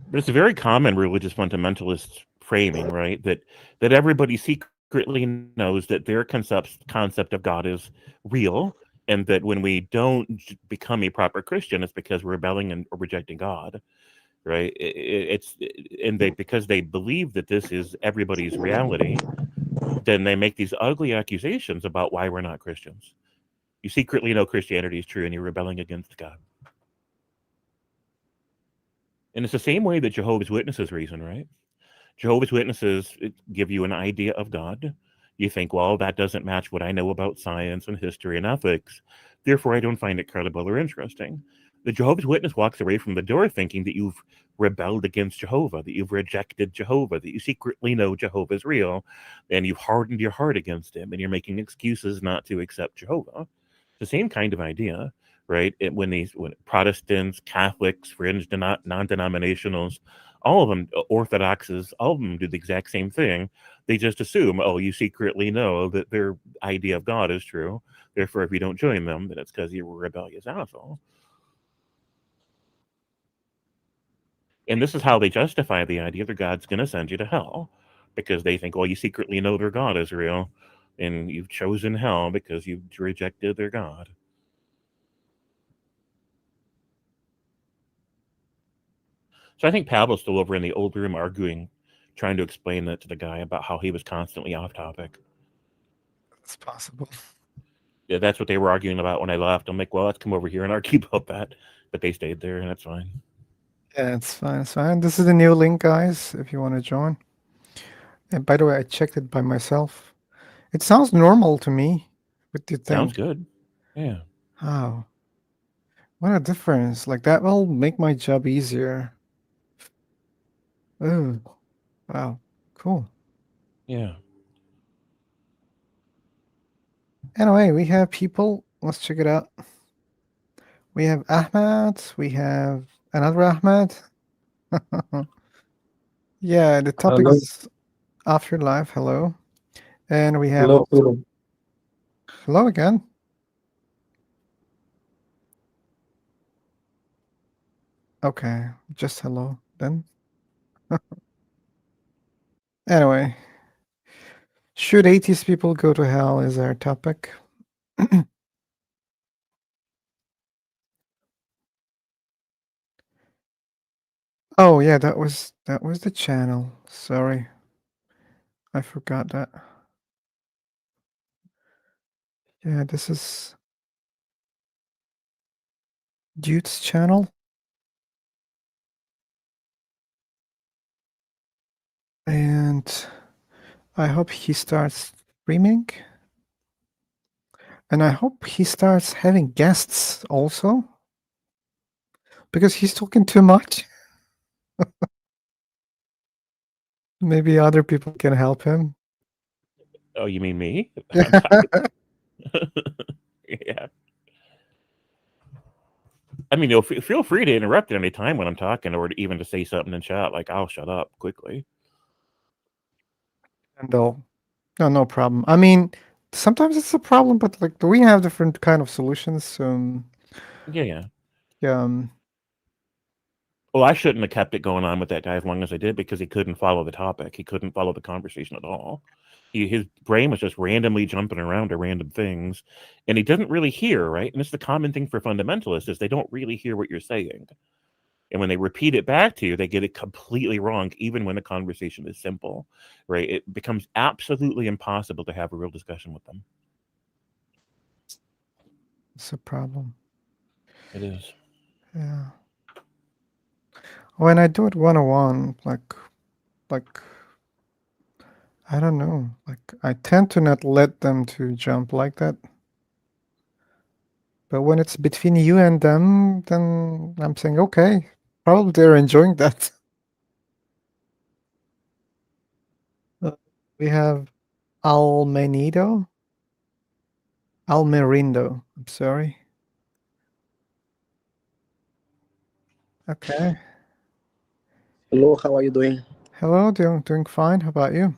But it's a very common religious fundamentalist framing, right? That everybody secretly knows that their concept of God is real, and that when we don't become a proper Christian, it's because we're rebelling and rejecting God, right? Because they believe that this is everybody's reality, then they make these ugly accusations about why we're not Christians. You secretly know Christianity is true, and you're rebelling against God. And it's the same way that Jehovah's Witnesses reason, right? Jehovah's Witnesses give you an idea of God. You think, well, that doesn't match what I know about science and history and ethics. Therefore, I don't find it credible or interesting. The Jehovah's Witness walks away from the door thinking that you've rebelled against Jehovah, that you've rejected Jehovah, that you secretly know Jehovah's real, and you've hardened your heart against him, and you're making excuses not to accept Jehovah. The same kind of idea, right? When Protestants, Catholics, fringe non-denominationals, all of them, Orthodoxes, all of them do the exact same thing. They just assume, oh, you secretly know that their idea of God is true. Therefore, if you don't join them, then it's because you're a rebellious asshole. And this is how they justify the idea that God's going to send you to hell, because they think, well, you secretly know their God is real, and you've chosen hell because you've rejected their God. So I think Pavel's still over in the old room arguing, trying to explain that to the guy about how he was constantly off topic. It's possible. Yeah, that's what they were arguing about when I left. I'm like, well, let's come over here and argue about that. But they stayed there, and that's fine. Yeah, it's fine. It's fine. This is the new link, guys, if you want to join. And by the way, I checked it by myself. It sounds normal to me. What do you think? Sounds good. Yeah. Oh. What a difference. Like, that will make my job easier. Oh. Wow. Cool. Yeah. Anyway, we have people. Let's check it out. We have Ahmed. We have another Ahmed. Yeah, the topic Hello. is afterlife. Hello. And we have Hello, also. Peter. Hello again. Okay, just hello then. Anyway, should atheist people go to hell is our topic. Oh yeah, that was the channel. Sorry. I forgot that. Yeah, this is Dude's channel. And I hope he starts streaming. And I hope he starts having guests also. Because he's talking too much. Maybe other people can help him. Oh, you mean me? Yeah. I mean, feel free to interrupt at any time when I'm talking, or even to say something in chat. Like, I'll shut up quickly. And no problem. I mean, sometimes it's a problem, but like we have different kind of solutions. So Yeah. yeah, Well, I shouldn't have kept it going on with that guy as long as I did because he couldn't follow the topic. He couldn't follow the conversation at all. His brain was just randomly jumping around to random things, and he doesn't really hear, right? And it's the common thing for fundamentalists is they don't really hear what you're saying. And when they repeat it back to you, they get it completely wrong, even when the conversation is simple, right? It becomes absolutely impossible to have a real discussion with them. it's a problem. It is. Yeah. When I do it one-on-one, like I don't know, like I tend to not let them to jump like that. But when it's between you and them, then I'm saying, okay, probably they're enjoying that. We have Almenido. Almerindo. I'm sorry. Okay. Hello, how are you doing? Hello, doing fine. How about you?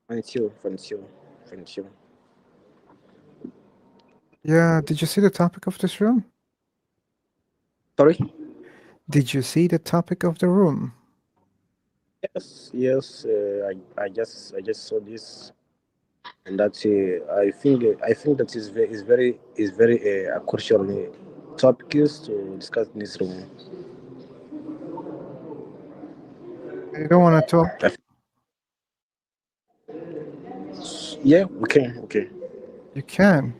Thank you, thank you, thank you. Yeah, did you see the topic of this room? Sorry? Did you see the topic of the room? Yes, yes. I just saw this, and that I think that is very a crucial topic is to discuss in this room. You don't want to talk? Yeah, we can. Okay. You can.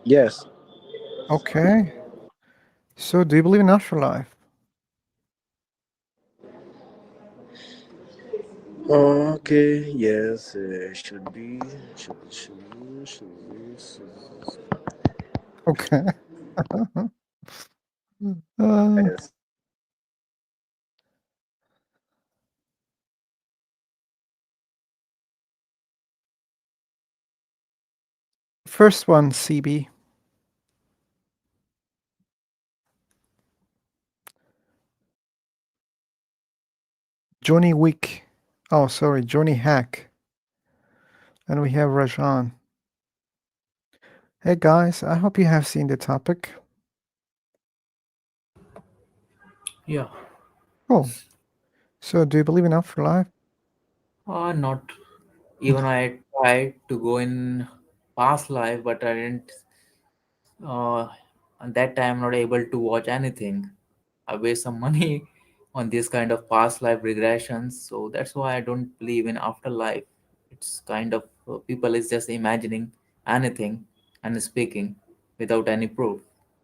Yes. Okay. So, do you believe in afterlife? Okay. Yes. Should be. Should be. Okay. uh, Yes. first one, CB. Johnny Wick. Oh, sorry, Johnny Hack. And we have Rajan. Hey guys, I hope you have seen the topic. Yeah. Oh, so do you believe in afterlife? Not even I tried to go in past life, but I didn't. At that time, not able to watch anything. I waste some money on this kind of past life regressions, so that's why I don't believe in afterlife. It's kind of people is just imagining anything and speaking without any proof.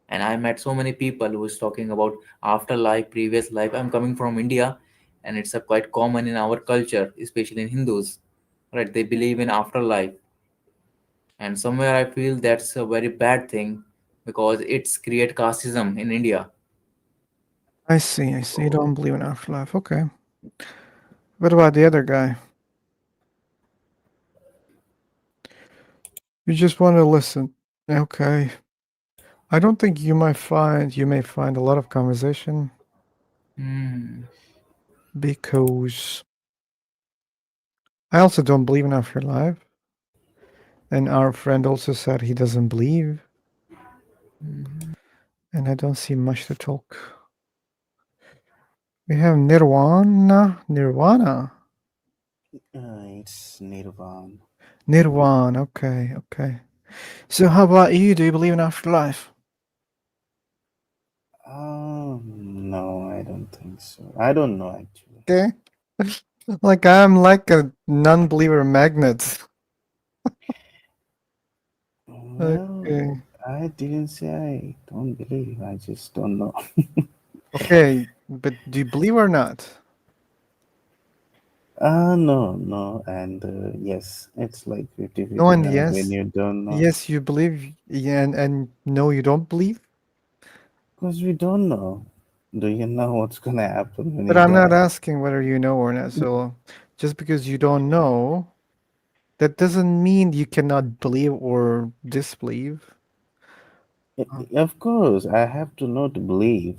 And I met so many people who is talking about afterlife, previous life. I'm coming from India, and it's a quite common in our culture, especially in Hindus, right? They believe in afterlife, and somewhere I feel that's a very bad thing because it's create casteism in India. I see. You don't believe in afterlife. Okay. What about the other guy? You just want to listen. Okay. I don't think you may find a lot of conversation Hmm. because I also don't believe in afterlife. And our friend also said he doesn't believe. And I don't see much to talk. We have Nirvana. It's Nirvana. Nirvana. Okay. So how about you? Do you believe in afterlife? No, I don't think so. I don't know actually. Okay. Like I'm like a non-believer magnet. Well, Okay. I didn't say I don't believe. I just don't know. Okay, but do you believe or not? No, and yes, it's like 50 No 50 and now when yes. you don't know. Yes, you believe. Yeah, and no, you don't believe. Because we don't know. Do you know what's gonna happen when But you I'm not die? asking whether you know or not. So just because you don't know, that doesn't mean you cannot believe or disbelieve. Of course, I have to know to believe.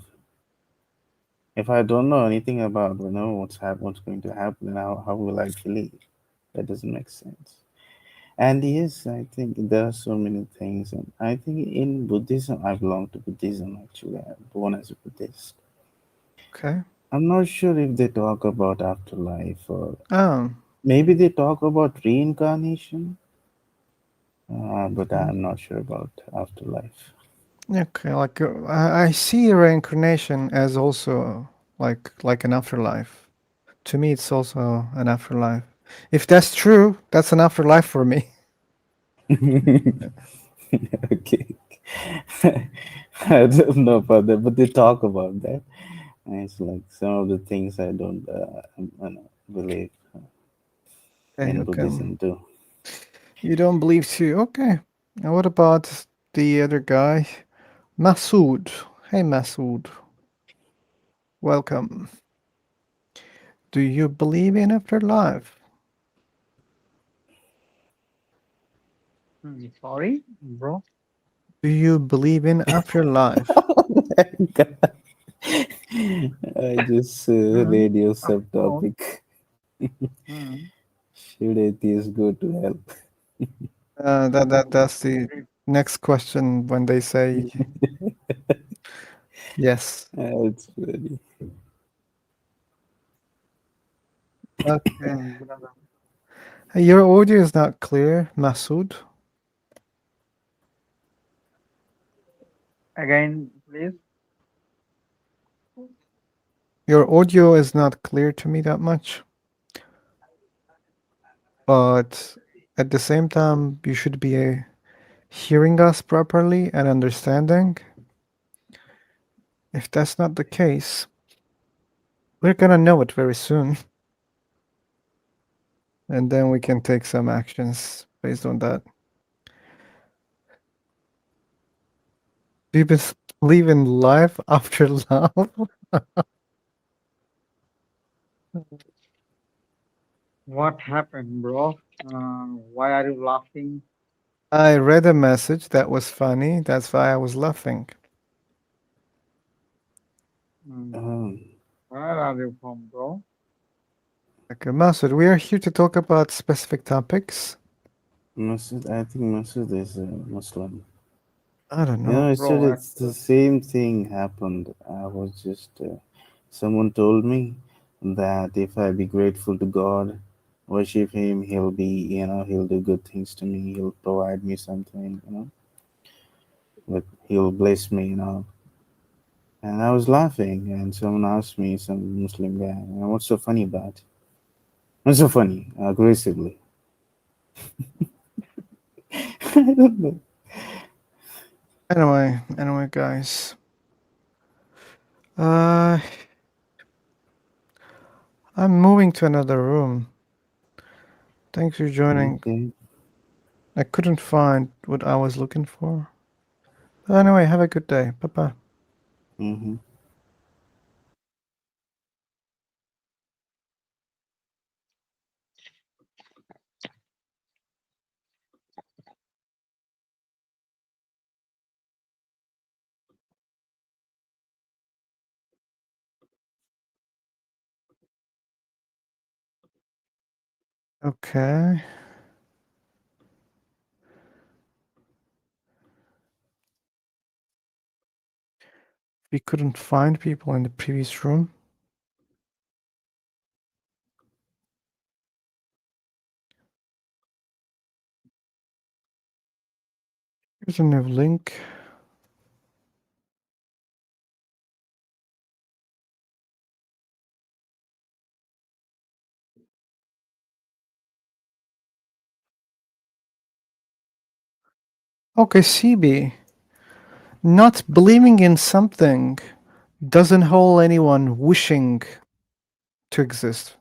If I don't know anything about, what's going to happen, then how will I believe? That doesn't make sense. And yes, I think there are so many things, and I think in Buddhism, I belong to Buddhism actually. I'm born as a Buddhist. Okay. I'm not sure if they talk about afterlife or Oh. maybe they talk about reincarnation, but Mm. I'm not sure about afterlife. Okay, like I see reincarnation as also like an afterlife. To me, it's also an afterlife. If that's true, that's an afterlife for me. Okay. I don't know about that, but they talk about that. And it's like some of the things I don't believe Okay, in okay. Buddhism too. You don't believe too? Okay. Now what about the other guy, Masood? Hey, Masood. Welcome. Do you believe in afterlife? Sorry, bro. Do you believe in afterlife? I just Hmm. radio Of course. subtopic. Hmm. Should atheists go to hell? That's the next question when they say yes. It's very. Okay. Brother. Hey, your audio is not clear, Masood. Again, please. Your audio is not clear to me that much, but at the same time, you should be hearing us properly and understanding. If that's not the case, we're gonna know it very soon, and then we can take some actions based on that. Do you believe in life after love? What happened, bro? Why are you laughing? I read a message that was funny. That's why I was laughing. Hmm. Where are you from, bro? Okay, Masood, we are here to talk about specific topics. Masud, I think Masud is a Muslim. I don't You know, know. it's Bro, it's the same thing happened. I was just someone told me that if I be grateful to God, worship Him, He'll be, He'll do good things to me. He'll provide me something, but He'll bless me, And I was laughing, and someone asked me, some Muslim guy, what's so funny about it? What's so funny? Aggressively. I don't know. Anyway, guys. Uh, I'm moving to another room. Thanks for joining. Okay. I couldn't find what I was looking for. But anyway, have a good day. Bye bye. Mm-hmm. Okay. We couldn't find people in the previous room. Here's a new link. Okay, CB. Not believing in something doesn't hold anyone wishing to exist.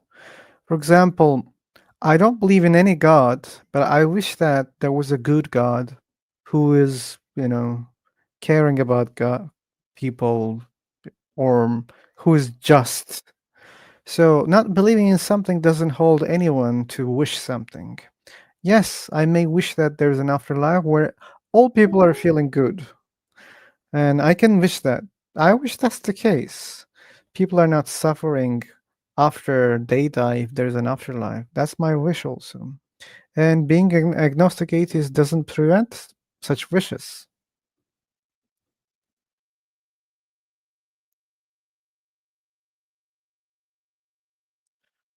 For example, I don't believe in any god, but I wish that there was a good God who is, caring about God, people, or who is just. So, not believing in something doesn't hold anyone to wish something. Yes, I may wish that there's an afterlife where all people are feeling good, and I can wish that. I wish that's the case. People are not suffering after they die if there's an afterlife. That's my wish also. And being an agnostic atheist doesn't prevent such wishes.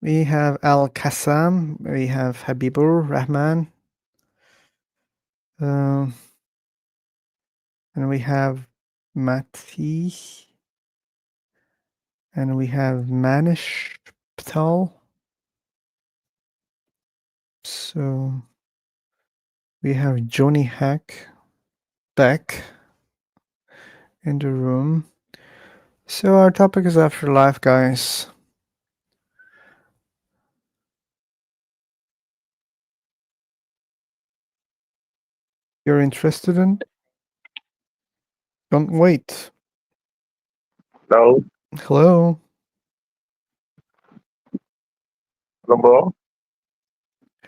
We have Al Qassam, we have Habibur Rahman, and we have Mati, and we have Manish Patel. So we have Johnny Hack back in the room. So our topic is afterlife, guys. You're interested in? Don't wait. Hello. Hello. Hello, bro.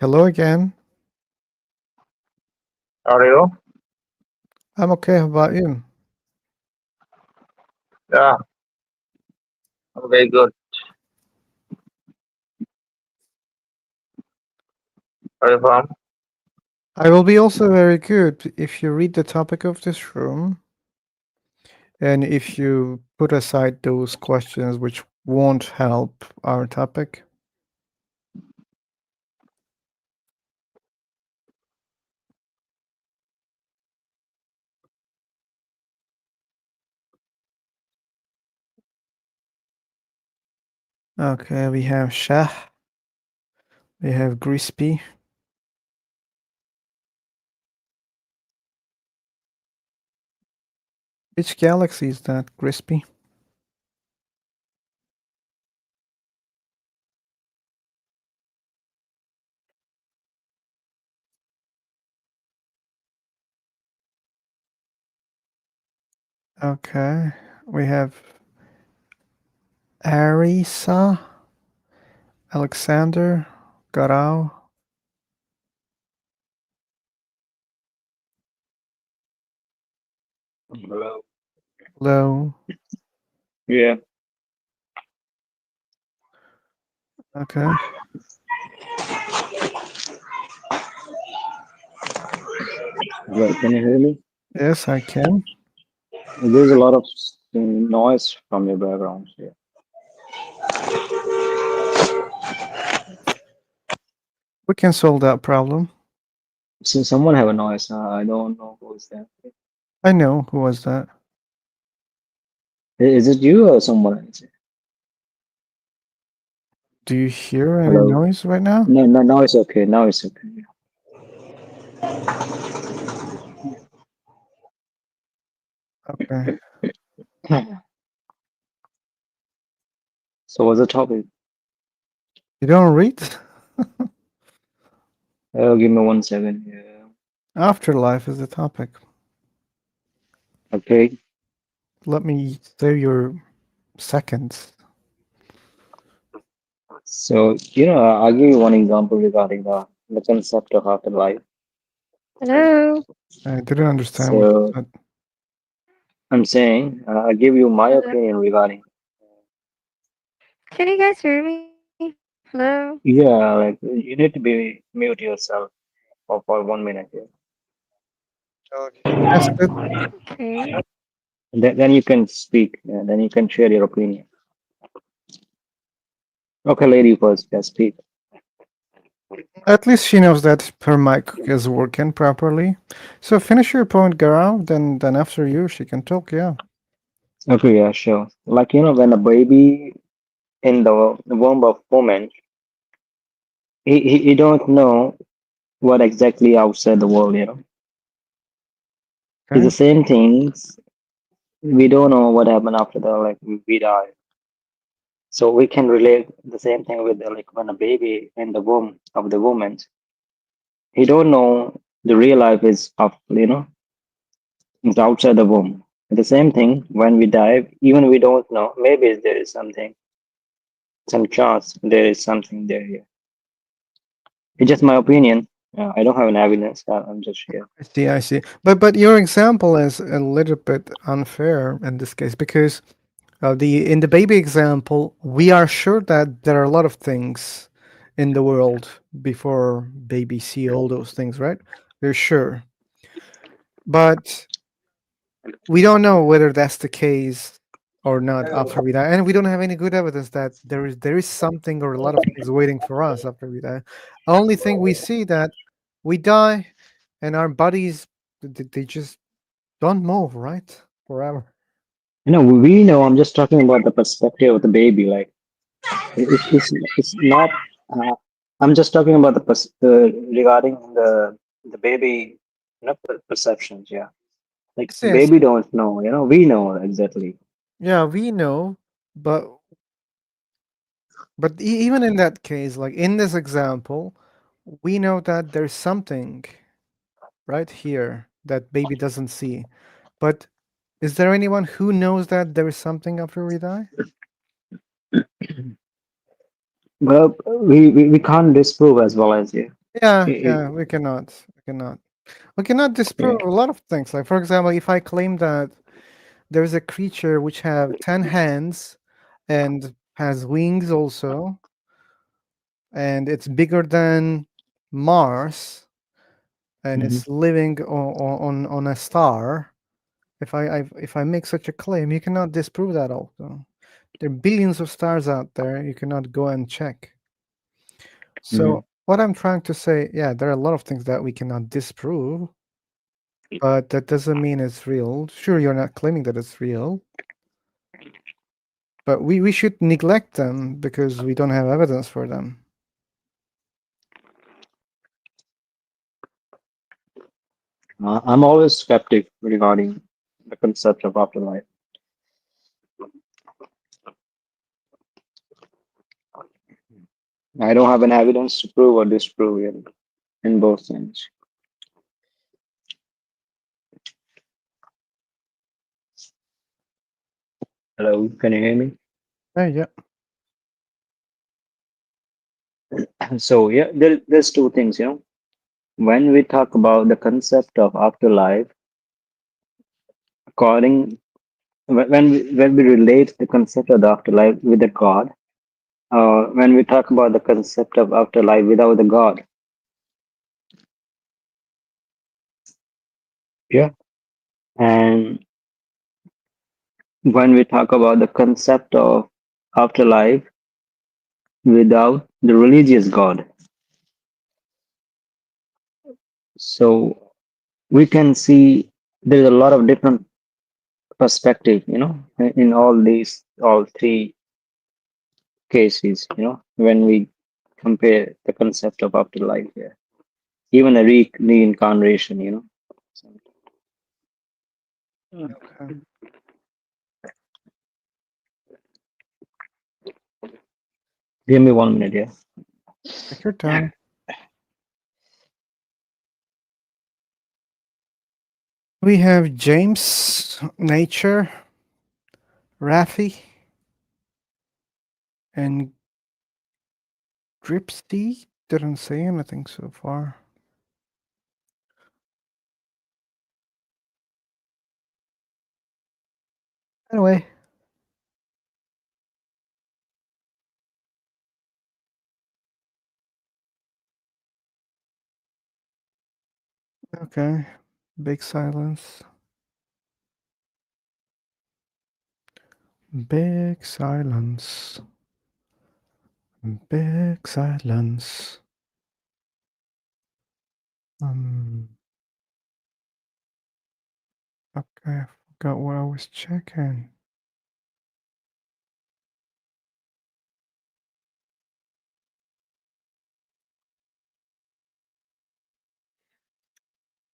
Hello again. How are you? I'm okay. How about you? Yeah, I'm very good. Where are you from? I will be also very good if you read the topic of this room and if you put aside those questions which won't help our topic. Okay, we have Shah. We have Crispy. Which galaxy is that, Crispy? Okay, we have Arisa, Alexander, Garau. Hello. Hello. Yeah. Okay. Well, can you hear me? Yes, I can. There's a lot of noise from your background here. We can solve that problem. So someone have a noise. I don't know who is that. I know. Who was that? Is it you or someone else? Do you hear any Hello. noise right now? No, no, now it's okay. Now it's okay. Okay. So what's the topic? You don't read? Give me 1 second. Yeah. Afterlife is the topic. Okay. Let me save your seconds. So I'll give you one example regarding the concept of afterlife. Hello. I didn't understand what you So said. I'm saying I'll give you my Hello. opinion regarding. Can you guys hear me? Hello. Yeah, like you need to be mute yourself for 1 minute. Yeah. That's good. Okay. Then you can speak. Then you can share your opinion. Okay, lady first. Just speak. At least she knows that her mic is working properly. So finish your point, Garau. Then after you, she can talk. Yeah. Okay, yeah, sure. Like when a baby in the womb of woman, he don't know what exactly outside the world. It's the Okay. same things. We don't know what happened after the like we die. So we can relate the same thing with like when a baby in the womb of the woman, he don't know the real life is of is outside the womb. The same thing when we die, even we don't know. Maybe there is something, some chance there is something there. Yeah. It's just my opinion. I don't have an evidence. I'm just here. I see. I see. But your example is a little bit unfair in this case because In the baby example, we are sure that there are a lot of things in the world before baby see all those things, right? We're sure, but we don't know whether that's the case or not after we die, and we don't have any good evidence that there is something or a lot of things waiting for us after we die. Only thing we see that we die, and our bodies they just don't move, right, forever. We know. I'm just talking about the perspective of the baby. Like it's not. Uh, I'm just talking about regarding the baby, perceptions. Yeah, like Yes, baby don't know. We know exactly. yeah, we know, but even in that case, like in this example, we know that there's something right here that baby doesn't see. But is there anyone who knows that there is something after we die? Well, we can't disprove as well as you. Yeah, It- yeah, we cannot. We cannot disprove yeah. a lot of things. Like for example, if I claim that there's a creature which have 10 hands and has wings also, and it's bigger than Mars, and Mhm. it's living on a star. If I make such a claim, you cannot disprove that also. There are billions of stars out there. You cannot go and check. So Mhm. what I'm trying to say, yeah, there are a lot of things that we cannot disprove, but that doesn't mean it's real. Sure, you're not claiming that it's real, but we should neglect them because we don't have evidence for them. I'm always skeptic regarding the concept of afterlife. I don't have an evidence to prove or disprove it in both sense. Hello, can you hear me? Yeah. So yeah, there's two things. When we talk about the concept of afterlife, according when we relate the concept of the afterlife with the God, when we talk about the concept of afterlife without the God, yeah, and when we talk about the concept of afterlife without the religious God, so we can see there's a lot of different perspective, in all three cases, when we compare the concept of afterlife here, even a reincarnation, So, Okay. give me 1 minute, yeah. Take your time. We have James, Nature, Rafi, and Gripsy. Didn't say anything so far. Anyway. Okay. Big silence. Big silence. Big silence. Okay, I forgot what I was checking.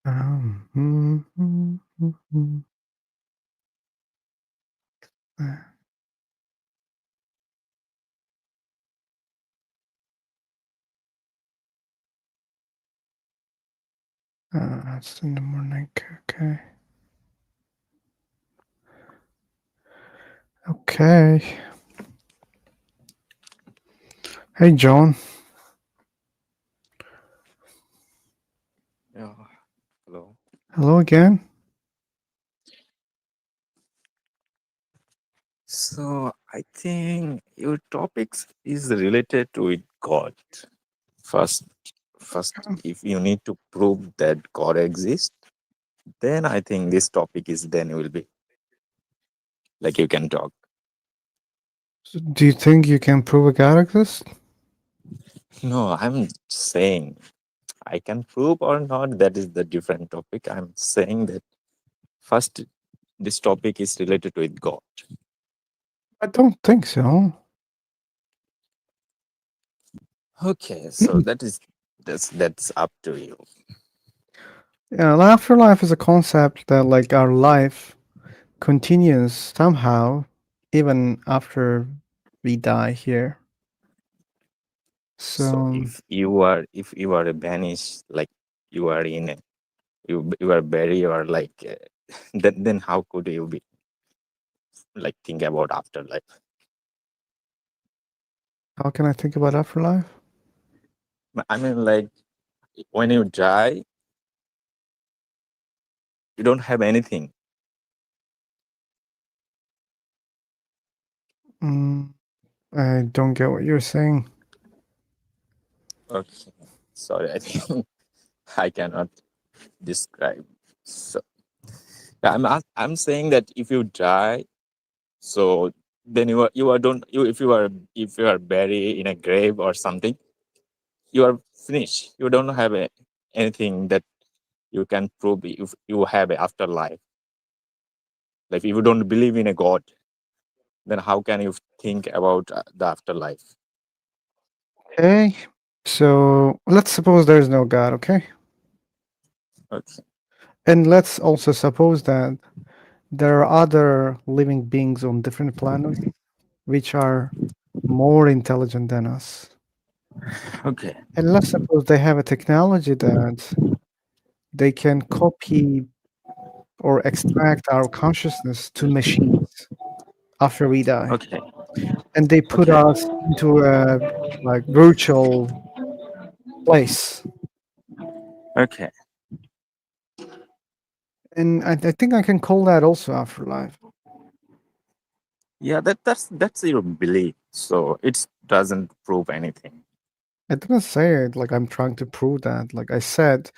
Um, it's in the morning. Okay. Okay. Hey, John. Yeah. Hello. Hello again. So I think your topics is related with God. First, first, if you need to prove that God exists, then I think this topic is then will be like you can talk. So do you think you can prove a God exists? No, I'm saying I can prove or not. That is the different topic. I'm saying that first, this topic is related with God. I don't think so. Okay, so that's up to you. Yeah, the afterlife is a concept that, like, our life continues somehow, even after we die here. So So if you are banished, like you are in a, you are buried or like then how could you be like think about afterlife? how can I think about afterlife? I mean, like when you die, you don't have anything. Mm, I don't get what you're saying. Okay, sorry, I think I cannot describe. So yeah, I'm saying that if you die, so then you are don't you if you are buried in a grave or something, you are finished. You don't have anything that you can prove if you have an afterlife. Like if you don't believe in a God, then how can you think about the afterlife? Okay, so let's suppose there's no God, okay? Okay. And let's also suppose that there are other living beings on different planets which are more intelligent than us. Okay. And let's suppose they have a technology that they can copy or extract our consciousness to machines after we die. Okay. And they put Okay. us into a like virtual place. Okay. And I think I can call that also afterlife. Yeah, that's your belief. So it doesn't prove anything. I didn't say it like I'm trying to prove that. Like I said,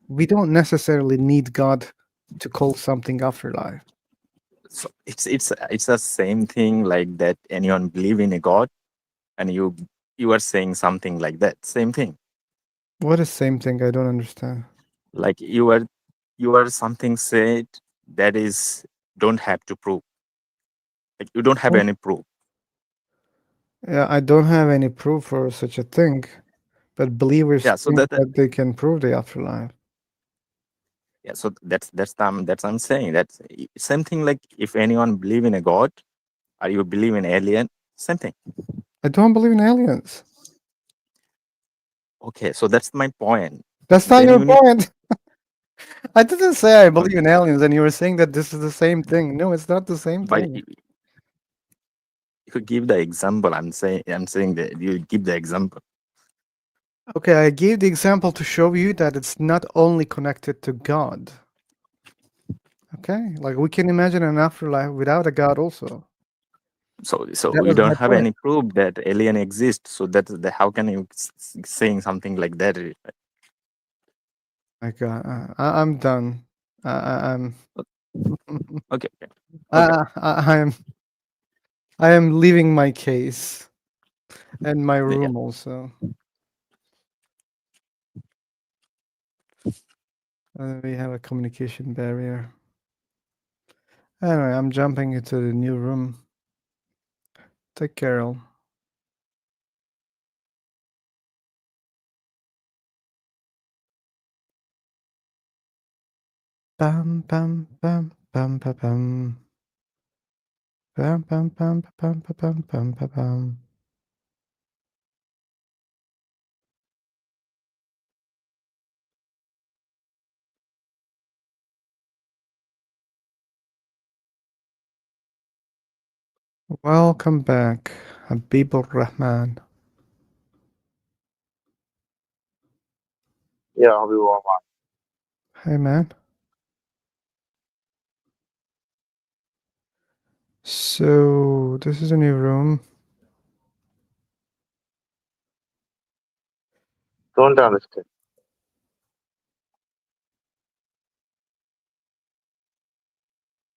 we don't necessarily need God to call something afterlife. So it's the same thing like that anyone believe in a God and you are saying something like that. Same thing. What is same thing? I don't understand. Like you are something said that is don't have to prove. Like you don't have Oh. any proof. Yeah, I don't have any proof for such a thing, but believers Yeah, so think that they can prove the afterlife. yeah, so that's I'm saying that's same thing. Like if anyone believe in a God or you believe in alien, same thing. I don't believe in aliens. Okay, so that's my point. That's not Then your you need point. I didn't say I believe okay, in aliens, and you were saying that this is the same thing. No, it's not the same but thing. you give the example. I'm saying that you give the example. Okay, I gave the example to show you that it's not only connected to God. Okay, like we can imagine an afterlife without a God also. So That we was don't my have point. any proof that alien exists. So that's the how can you saying something like that? My God, I'm done. I'm. Okay, okay. I am leaving my case and my Yeah. room also. We have a communication barrier. Anyway, I'm jumping into the new room. Take care, all. Bam, bam, bam, bam, bam, bam. Bam, bam, bam, bam, bam, bam, bam, bam, bam. Welcome back, Habibur Rahman. Yeah, I'll be right back. Hey, man. So Oh, this is a new room. Don't understand.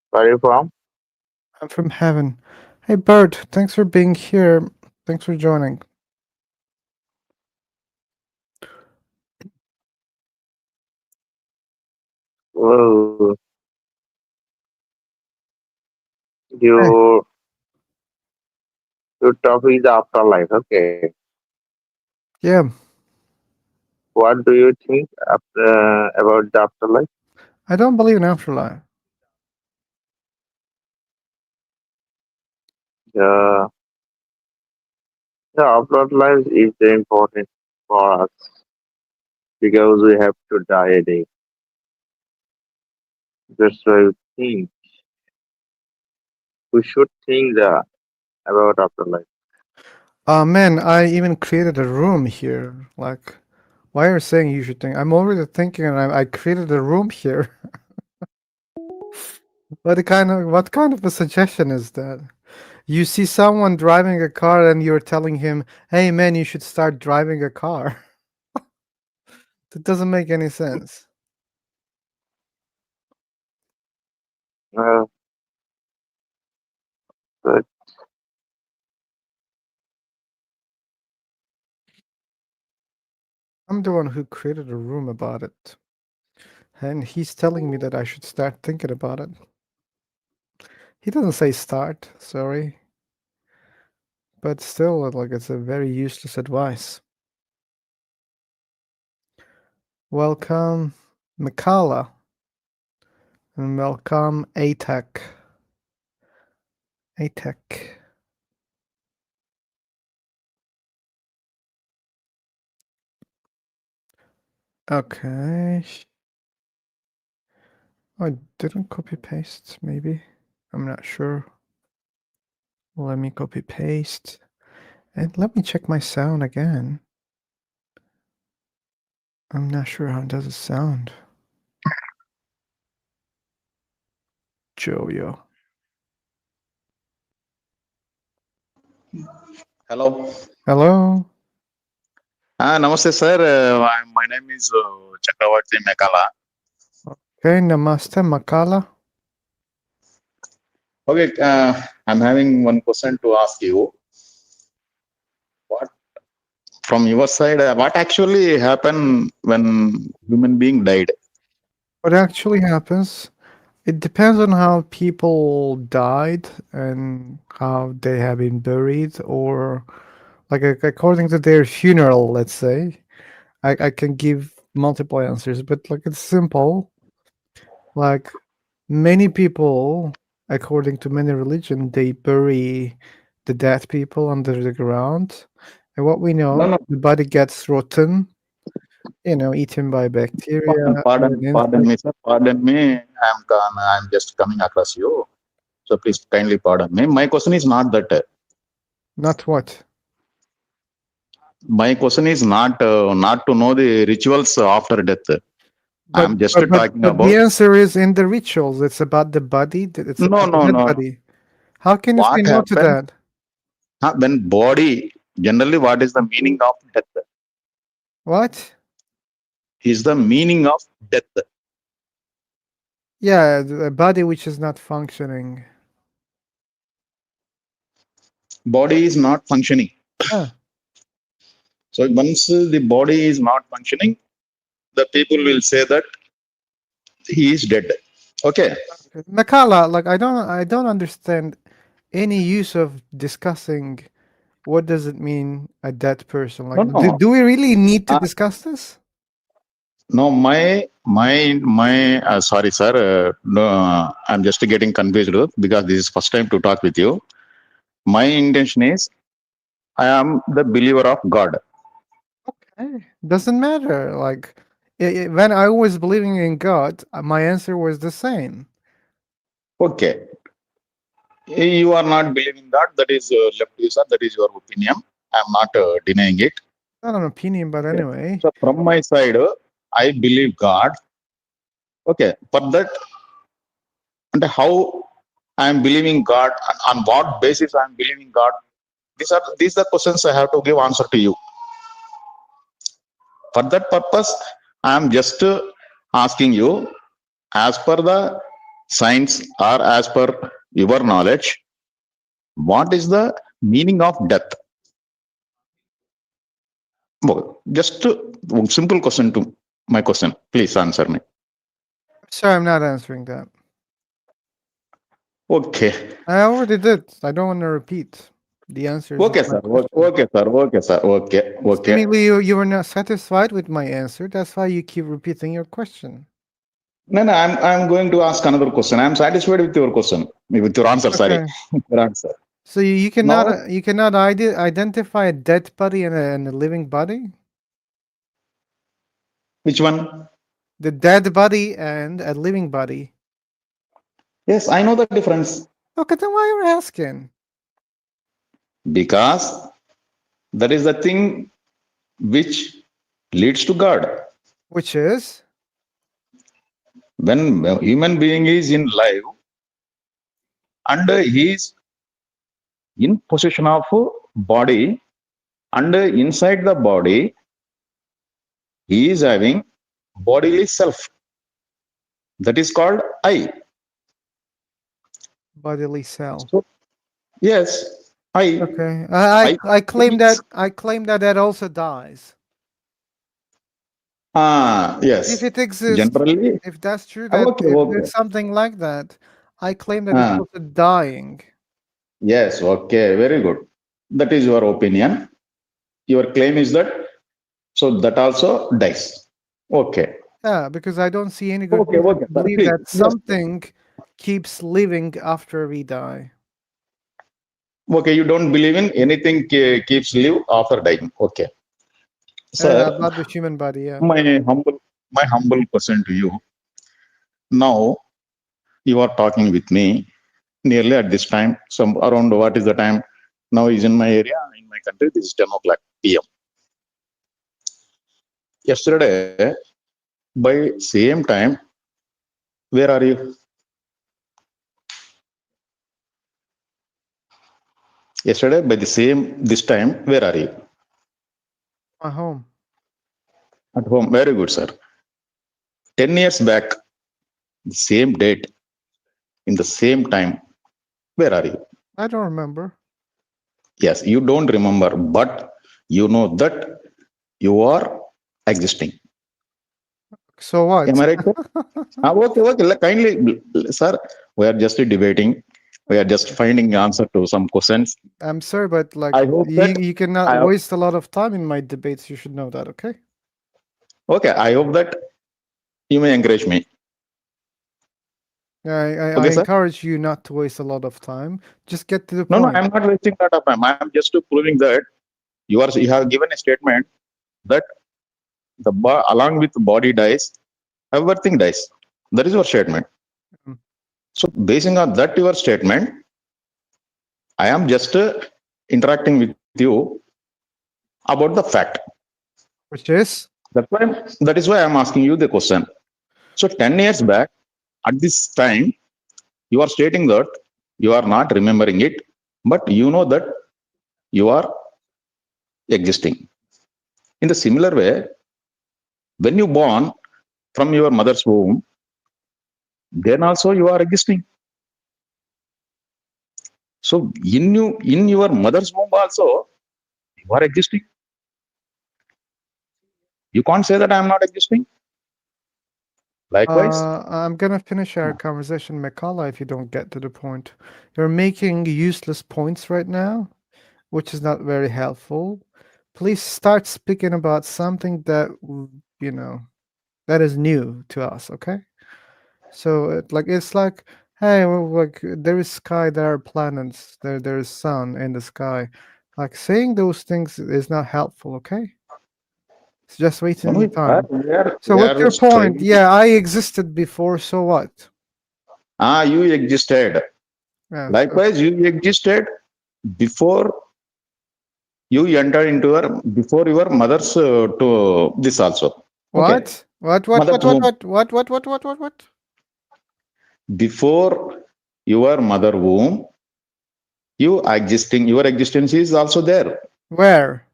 Where are you from? I'm from heaven. Hey, Bert, thanks for being here. Thanks for joining. Oh, Hey. your topic is afterlife. Okay. Yeah, What do you think about the afterlife? I don't believe in afterlife. The the afterlife is very important for us because we have to die a day. That's why we should think about afterlife. Man, I even created a room here. Like, why are you saying you should think? I'm already thinking, and I created a room here. What kind of a suggestion is that? You see someone driving a car, and you're telling him, "Hey, man, you should start driving a car." That doesn't make any sense. Uh, but I'm the one who created a room about it, and he's telling me that I should start thinking about it. He doesn't say start, sorry. But still, like, it's a very useless advice. Welcome, Mikala. And welcome, ATEC. ATEC. Okay. I didn't copy paste, maybe. I'm not sure. Let me copy paste. And let me check my sound again. I'm not sure how does it sound. Joyo. Hello. Hello. Namaste, sir. My name is Chakravarti Mekala. Okay, namaste, Makala. Okay, I'm having one question to ask you. What, from your side, what actually happened when human being died? What actually happens? It depends on how people died and how they have been buried, or like according to their funeral, let's say. I can give multiple answers, but like it's simple. Like many people, according to many religion, they bury the dead people under the ground. And what we know, No. the body gets rotten, eaten by bacteria or an Pardon me, insect. sir. Pardon me. I'm just coming across you. So please kindly pardon me. My question is not that. Not what? My question is not to know the rituals after death. But I'm just but but talking but the about. answer is in the rituals. It's about the body. It's No, about the no, dead no. body. How can you say What no to happened? that? When body, generally, what is the meaning of death? What? Is the meaning of death. Yeah, a body which is not functioning. Body is not functioning. Yeah. So once the body is not functioning, the people will say that he is dead. Okay. Makala, like I don't understand any use of discussing what does it mean a dead person. Like, No, no. do we really need to discuss this? No, sorry, sir. No, I'm just getting confused because this is first time to talk with you. My intention is, I am the believer of God. Okay. Doesn't matter. Like, when I was believing in God, my answer was the same. Okay. You are not believing that. That is left to you, sir. That is your opinion. I'm not denying it. Not an opinion, but Okay. anyway. So from my side, I believe God. Okay. For that, and how I am believing God. On what basis I am believing God? These are questions I have to give answer to you. For that purpose, I am just asking you, as per the science or as per your knowledge, what is the meaning of death? Well, just a simple question to my question. Please answer me. Sorry, I'm not answering that. Okay. I already did. I don't want to repeat the answers of Okay, my sir. question. Okay, sir. Okay, sir. Okay. Okay. Seemingly, you were not satisfied with my answer. That's why you keep repeating your question. No, no, I'm going to ask another question. I'm satisfied with your question, with your answer. Sorry, Okay. your answer. So you Now, cannot identify a dead body and a living body? which one? The dead body and a living body. Yes, I know the difference. Okay, then why you're asking? Because that is the thing which leads to God. Which is? When a human being is in life and he is in possession of body, and inside the body he is having bodily self. That is called I. Bodily cell. So, yes, I. Okay. I I claim means that also dies. If yes. it exists, Generally, if that's true, that okay, if okay. there's something like that, I claim that it's also dying. Yes, okay, very good. That is your opinion. Your claim is that so that also dies. Okay. Yeah, because I don't see any good Okay, reason okay, to sir. believe Please. that Yes. something keeps living after we die. Okay, you don't believe in anything keeps live after dying. Okay. Sir, About the human body, yeah. my humble question to you. Now you are talking with me nearly at this time, some around what is the time now is in my area, in my country, this is 10 o'clock PM. Yesterday, by same time, where are you? Yesterday, by the same this time, where are you? My home. At home. Very good, sir. 10 years back, the same date, in the same time, where are you? I don't remember. Yes, you don't remember, but you know that you are existing. So what? Am I right, sir? Okay, okay. Kindly, sir, we are just debating. We are just finding answer to some questions. I'm sorry, but like I hope that you cannot I waste a lot of time in my debates. You should know that, okay? okay. I hope that you may encourage me. I Okay, sir. encourage you not to waste a lot of time. Just get to the No, no, point. I'm not wasting that of time. I'm just proving that you have given a statement that along with the body dies, everything dies. That is your statement. Mm. So, basing on that your statement, I am just interacting with you about the fact. Which is? That is why I'm asking you the question. So 10 years back, at this time, you are stating that you are not remembering it, but you know that you are existing. In the similar way, when you born from your mother's womb, then also you are existing. So in your mother's womb also, you are existing. You can't say that I am not existing. Likewise, I'm gonna finish our conversation, Makala, if you don't get to the point. You're making useless points right now, which is not very helpful. Please start speaking about something that you know that is new to us, okay? So it's like, hey, well, like there is sky, there are planets, there is sun in the sky. Like saying those things is not helpful, okay? It's just wasting we the time. So we what's are your point? striving. Yeah, I existed before, so what? You existed. Yeah, Likewise, you existed before you enter into before your mother's to this also. Okay, what? mother's womb. What? Before your mother womb, your existence is also there. Where?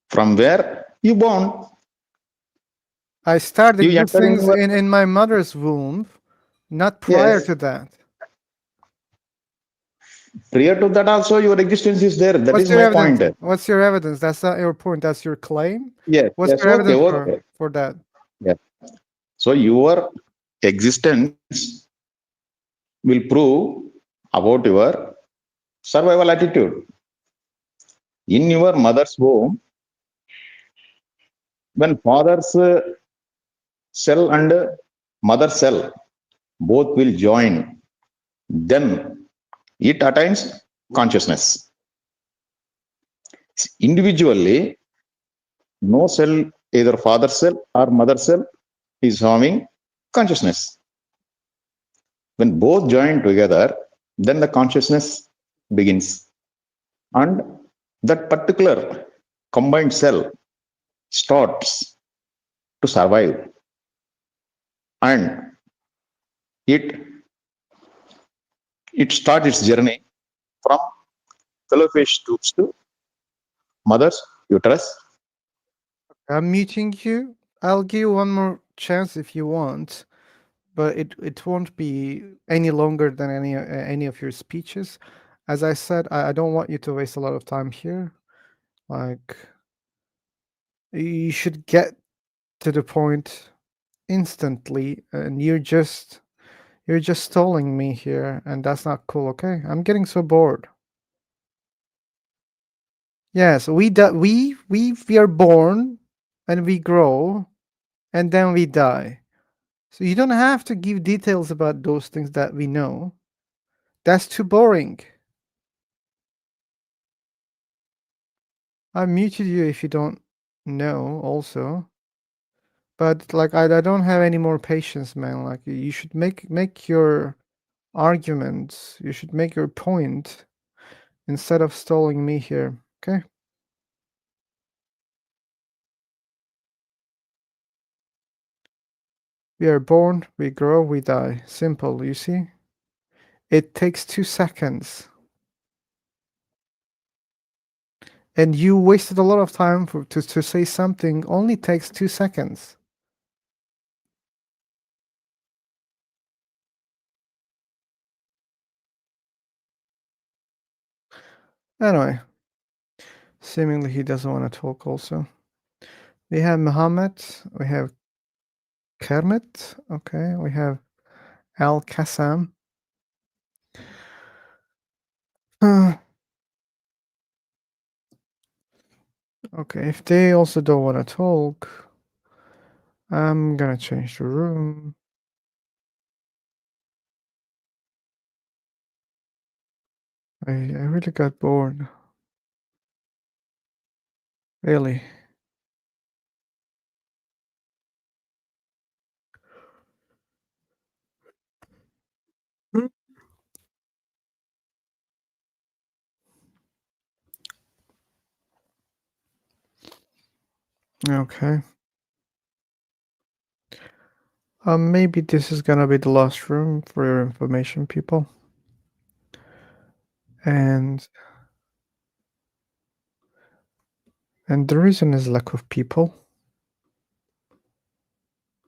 From where you born, I started you good enter in things your, in my mother's womb, not prior yes. to that. Prior to that also your existence is there. That What's is your my evidence? point. What's your evidence? That's not your point. That's your claim. Yes, What's yes, your okay, evidence okay. for that? Yeah. So your existence will prove about your survival attitude. In your mother's womb, when father's cell and mother cell both will join, then it attains consciousness. Individually, no cell, either father cell or mother cell, is having consciousness. When both join together, then the consciousness begins. And that particular combined cell starts to survive. And it it starts its journey from fellow-fish tubes to mother's uterus. I'm muting you. I'll give you one more chance if you want, but it won't be any longer than any of your speeches. As I said, I don't want you to waste a lot of time here. Like, you should get to the point instantly, and you're just stalling me here, and that's not cool. Okay, I'm getting so bored. Yes, we are born, and we grow, and then we die. So you don't have to give details about those things that we know. That's too boring. I muted you if you don't know also. But like I don't have any more patience, man. Like you should make your arguments. You should make your point instead of stalling me here. Okay? We are born, we grow, we die. Simple, you see? It takes 2 seconds. And you wasted a lot of time to say something only takes 2 seconds. Anyway, seemingly he doesn't want to talk also. We have Muhammad, we have Kermit, okay, we have Al Qassam. Okay, if they also don't want to talk, I'm gonna change the room. I really got bored. Really. Okay. Maybe this is gonna be the last room for your information, people. And the reason is lack of people.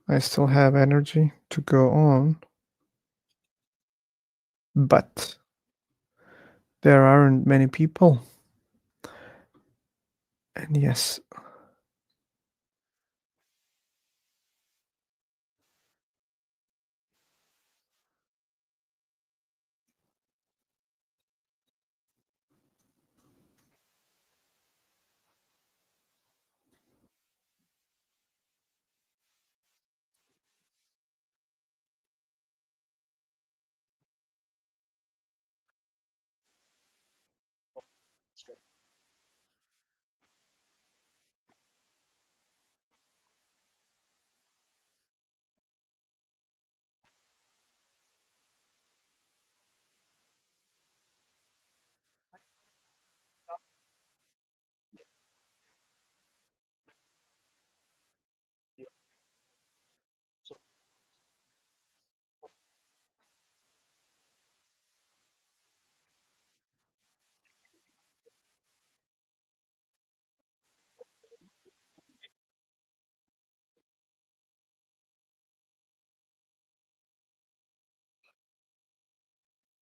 I still have energy to go on, but there aren't many people. And yes.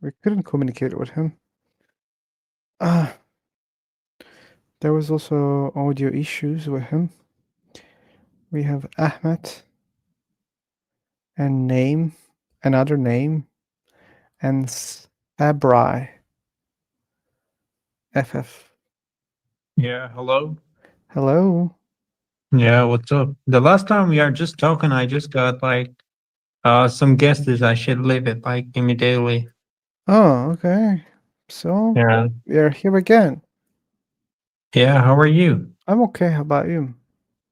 We couldn't communicate with him. Ah, there was also audio issues with him. We have Ahmed and name, another name, and Sabrai. FF. Yeah, hello. Hello. Yeah, what's up? The last time we are just talking, I just got like some guesses I should leave it like immediately. Oh, okay. So Yeah. we are here again. Yeah, how are you? I'm okay. How about you?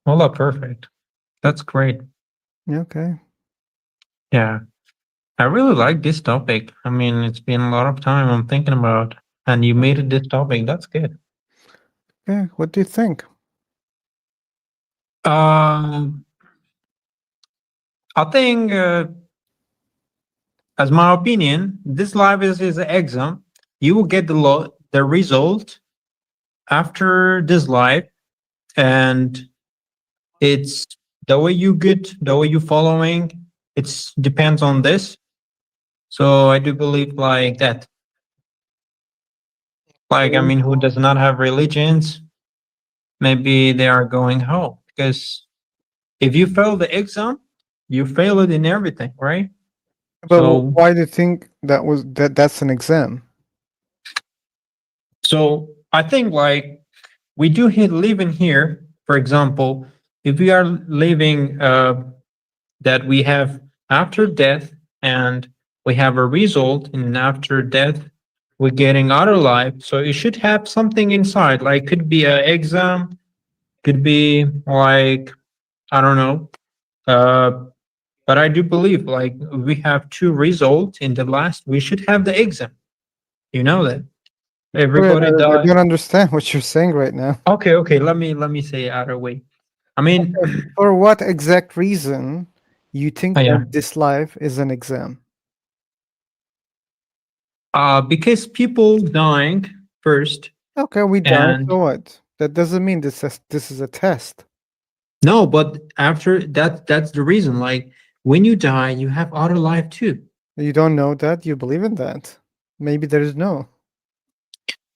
Hola, perfect. That's great. Okay. Yeah. I really like this topic. I mean, it's been a lot of time I'm thinking about, and you made it this topic. That's good. Yeah. What do you think? Um, I think, as my opinion, this life is an exam. You will get the result after this life, and it's the way you get, the way you following. It's depends on this. So I do believe like that. Like I mean, who does not have religions, maybe they are going home because if you fail the exam, you fail it in everything, right? But So why do you think that's an exam? so I think like we do live in here. For example, if we are living that we have after death and we have a result in after death we're getting outer life, so it should have something inside, like could be an exam, could be like I don't know, uh but I do believe like we have two results in the last, we should have the exam, you know that Wait, everybody I die. don't understand what you're saying right now. Okay, let me say it other way. I mean, Okay, for what exact reason you think yeah, that this life is an exam? because people dying first. Okay, we die, And so what? That doesn't mean this is a test. no, but after that, that's the reason. Like when you die, you have other life too. You don't know that, you believe in that. Maybe there is no.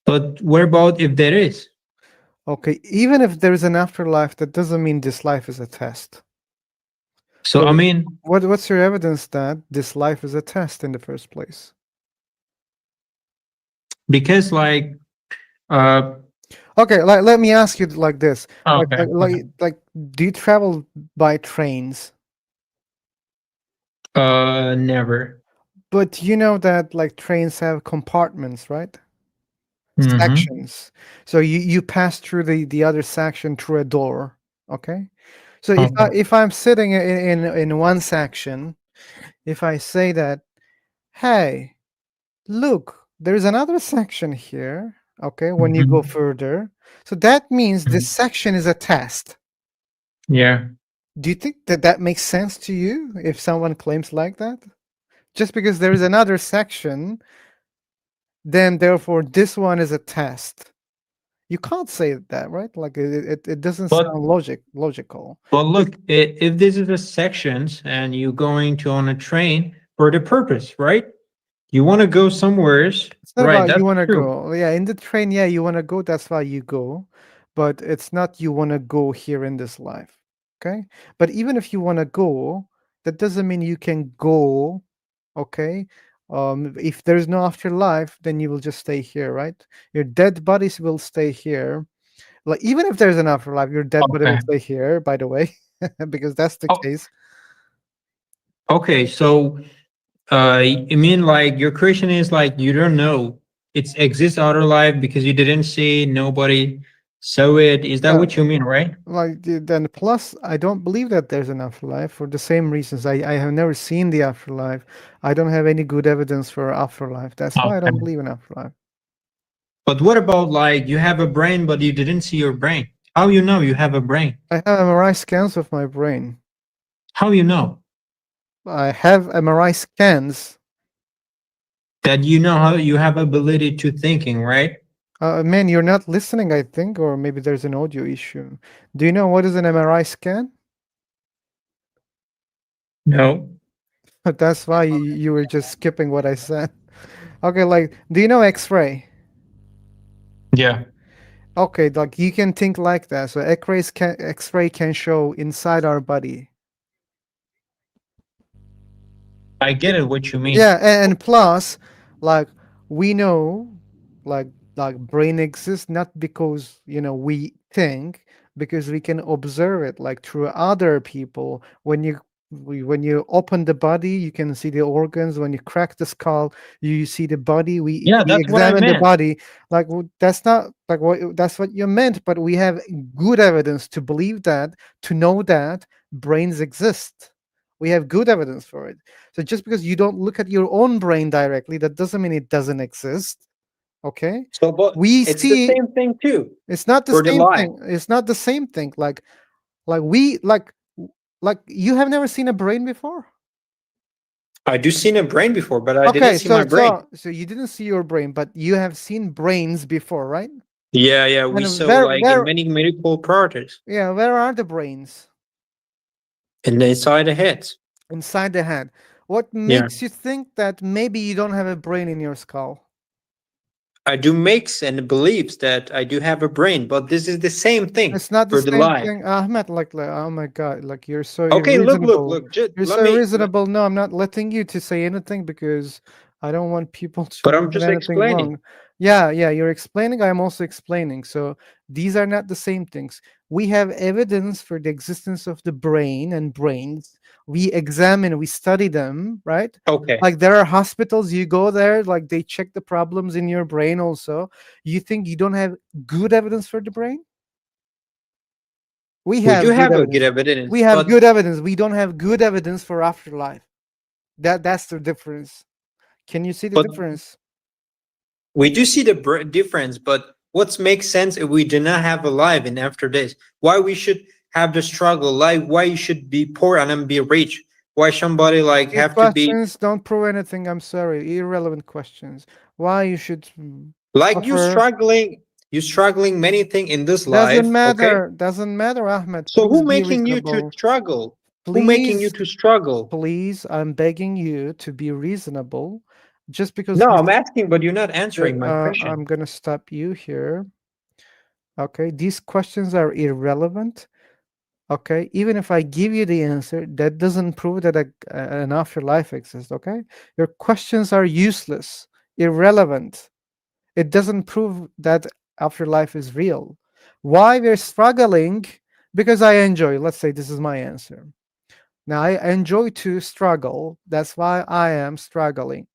But what about if there is? Okay, even if there is an afterlife, that doesn't mean this life is a test. So I mean, what's your evidence that this life is a test in the first place? because like, Okay, let me ask you like this. okay, Do you travel by trains? never. But you know that like trains have compartments, right? Mm-hmm. Sections. So you pass through the other section through a door. Okay. So Okay. if I'm sitting in one section, if I say that, hey, look, there's another section here. Okay, when you go Mm-hmm. further, so that means this section is a test. Yeah. Do you think that that makes sense to you if someone claims like that? Just because there is another section, then therefore this one is a test. You can't say that, right? Like it doesn't But sound logical. but look, if this is a sections and you're going to on a train for the purpose, right? You want to go somewheres, It's not right? about you That's want to true. go. Yeah, in the train, yeah, you want to go. That's why you go, but it's not you want to go here in this life. Okay, but even if you want to go, that doesn't mean you can go. Okay, if there's no afterlife, then you will just stay here, right? Your dead bodies will stay here. Like even if there's an afterlife, your dead body will Okay. stay here. By the way, because that's the Oh, case. okay. So you mean like your question is like you don't know it exists outer life because you didn't see, nobody saw it. Is that Yeah, what you mean, right? like then plus I don't believe that there's an afterlife for the same reasons. I have never seen the afterlife. I don't have any good evidence for afterlife. That's why I don't Okay. believe in afterlife. But what about like you have a brain but you didn't see your brain? How you know you have a brain? I have MRI scans of my brain. How you know? I have MRI scans. That you know how you have ability to thinking, right? Man, you're not listening, I think, or maybe there's an audio issue. Do you know what is an MRI scan? No. That's why you were just skipping what I said. Okay, like, do you know X-ray? Yeah. Okay, like you can think like that. So X-ray can show inside our body. I get it what you mean. Yeah, and plus, like we know, like brain exists not because we think, because we can observe it like through other people. When you open the body, you can see the organs. When you crack the skull, you see the body. We Yeah, that's what I examine the meant. body. Like that's not like that's what you meant, but we have good evidence to believe that, to know that brains exist. We have good evidence for it. So just because you don't look at your own brain directly, that doesn't mean it doesn't exist. Okay? So, but We it's the see same thing too it's not the for the same lie. thing. It's not the same thing. Like you have never seen a brain before? I do seen a brain before, but I didn't Okay, see my brain. so you didn't see your brain, but you have seen brains before, right? Yeah, yeah, we And saw like in many medical projects where are the brains? in the inside the head. Inside the head. What Yeah. makes you think that maybe you don't have a brain in your skull? I do makes and believes that I do have a brain, but this is the same thing It's not the for the same lie. thing, Ahmed. Like, oh my God, like you're so Okay, look, reasonable. just You're let so me. reasonable. No, I'm not letting you to say anything because I don't want people to But I'm reason just anything explaining. wrong. Yeah, you're explaining. I'm also explaining. So these are not the same things. We have evidence for the existence of the brain and brains. We examine, we study them, right? Okay. Like there are hospitals, you go there, like they check the problems in your brain also. You think you don't have good evidence for the brain? We We have do good have a good evidence. evidence, We have but good evidence. We don't have good evidence for afterlife. That's the difference. Can you see the but difference? we do see the difference. But what makes sense if we do not have a life in after this? Why we should have the struggle? Like why you should be poor and then be rich? Why somebody like These have to be questions don't prove anything. I'm sorry. Irrelevant questions. Why you should like suffer? you struggling many things in this Doesn't life? Okay. matter. Doesn't matter, Ahmed. So Please who be making you to reasonable. struggle? Who making you Please, to struggle? please, I'm begging you to be reasonable. Just because No, you I'm asking, but you're not answering my I'm question. gonna stop you here. Okay, these questions are irrelevant. Okay, even if I give you the answer, that doesn't prove that an afterlife exists. Okay, your questions are useless, irrelevant. It doesn't prove that afterlife is real. Why we're struggling? Because I enjoy. Let's say this is my answer. Now I enjoy to struggle. That's why I am struggling.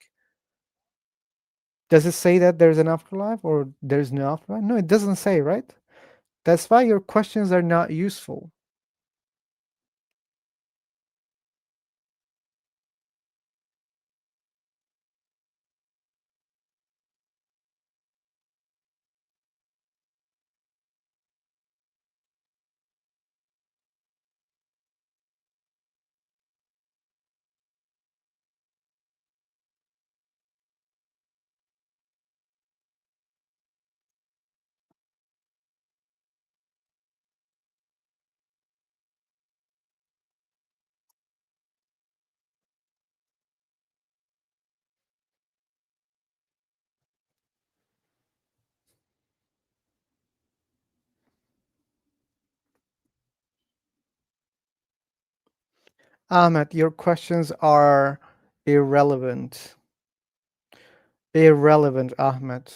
Does it say that there's an afterlife or there's no afterlife? No, it doesn't say, right? That's why your questions are not useful. Ahmed, your questions are irrelevant. Irrelevant, Ahmed.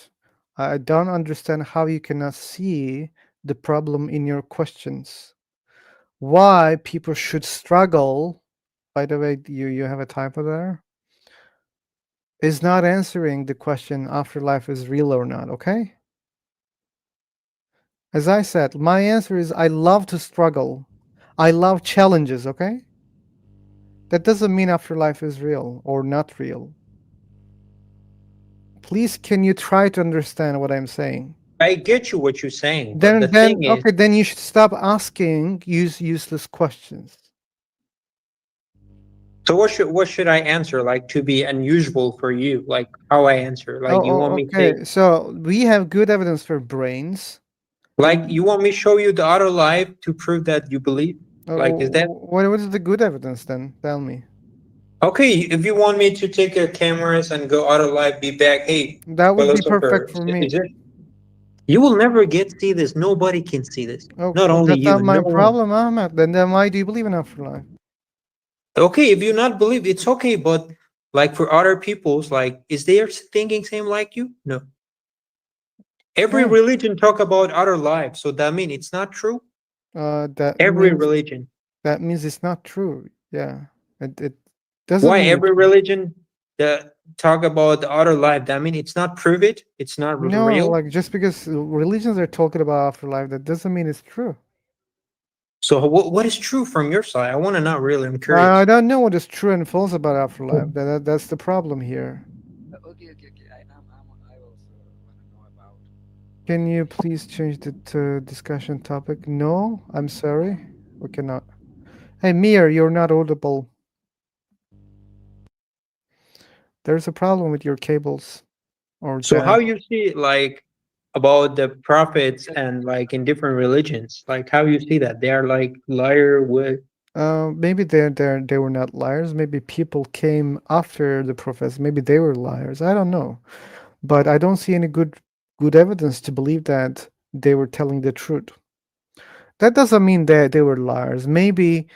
I don't understand how you cannot see the problem in your questions. Why people should struggle, by the way, you have a typo there, is not answering the question afterlife is real or not, okay? As I said, my answer is I love to struggle. I love challenges, okay? That doesn't mean afterlife is real or not real. Please, can you try to understand what I'm saying? I get you what you're saying, but the thing is, Okay, then you should stop asking useless questions. so what should I answer? Like to be unusual for you, like how I answer? Like you want me to Okay. So we have good evidence for brains. like you want me show you the other life to prove that you believe? Like is that What is the good evidence then? Tell me. Okay, if you want me to take your cameras and go out of live, be back, hey, That would be perfect philosopher, for me. is it? You will never get see this. Nobody can see this. Not Okay, only that's you, not no my one. problem, Ahmed. Then why do you believe in afterlife? Okay, if you not believe, it's okay. But like for other people's, like, is their thinking same like you? No. Every Okay. religion talk about other life, so that means it's not true. That Every means religion. it's not true. Yeah. It doesn't Why mean it's every true. religion that talk about the other life? That means it's not prove it. It's not No, real. like just because religions are talking about afterlife, that doesn't mean it's true. So what is true from your side? I want to know. Really, I'm I curious. don't know what is true and false about afterlife. That's the problem here. Okay. I also want to know about. Can you please change the to discussion topic? No, I'm sorry. We cannot. Hey, Mir, you're not audible. There's a problem with your cables or So how jack. you see like about the prophets and like in different religions? Like how you see that they are like liar with. Maybe they were not liars. Maybe people came after the prophets. Maybe they were liars. I don't know, but I don't see any good evidence to believe that they were telling the truth. That doesn't mean that they were liars. Maybe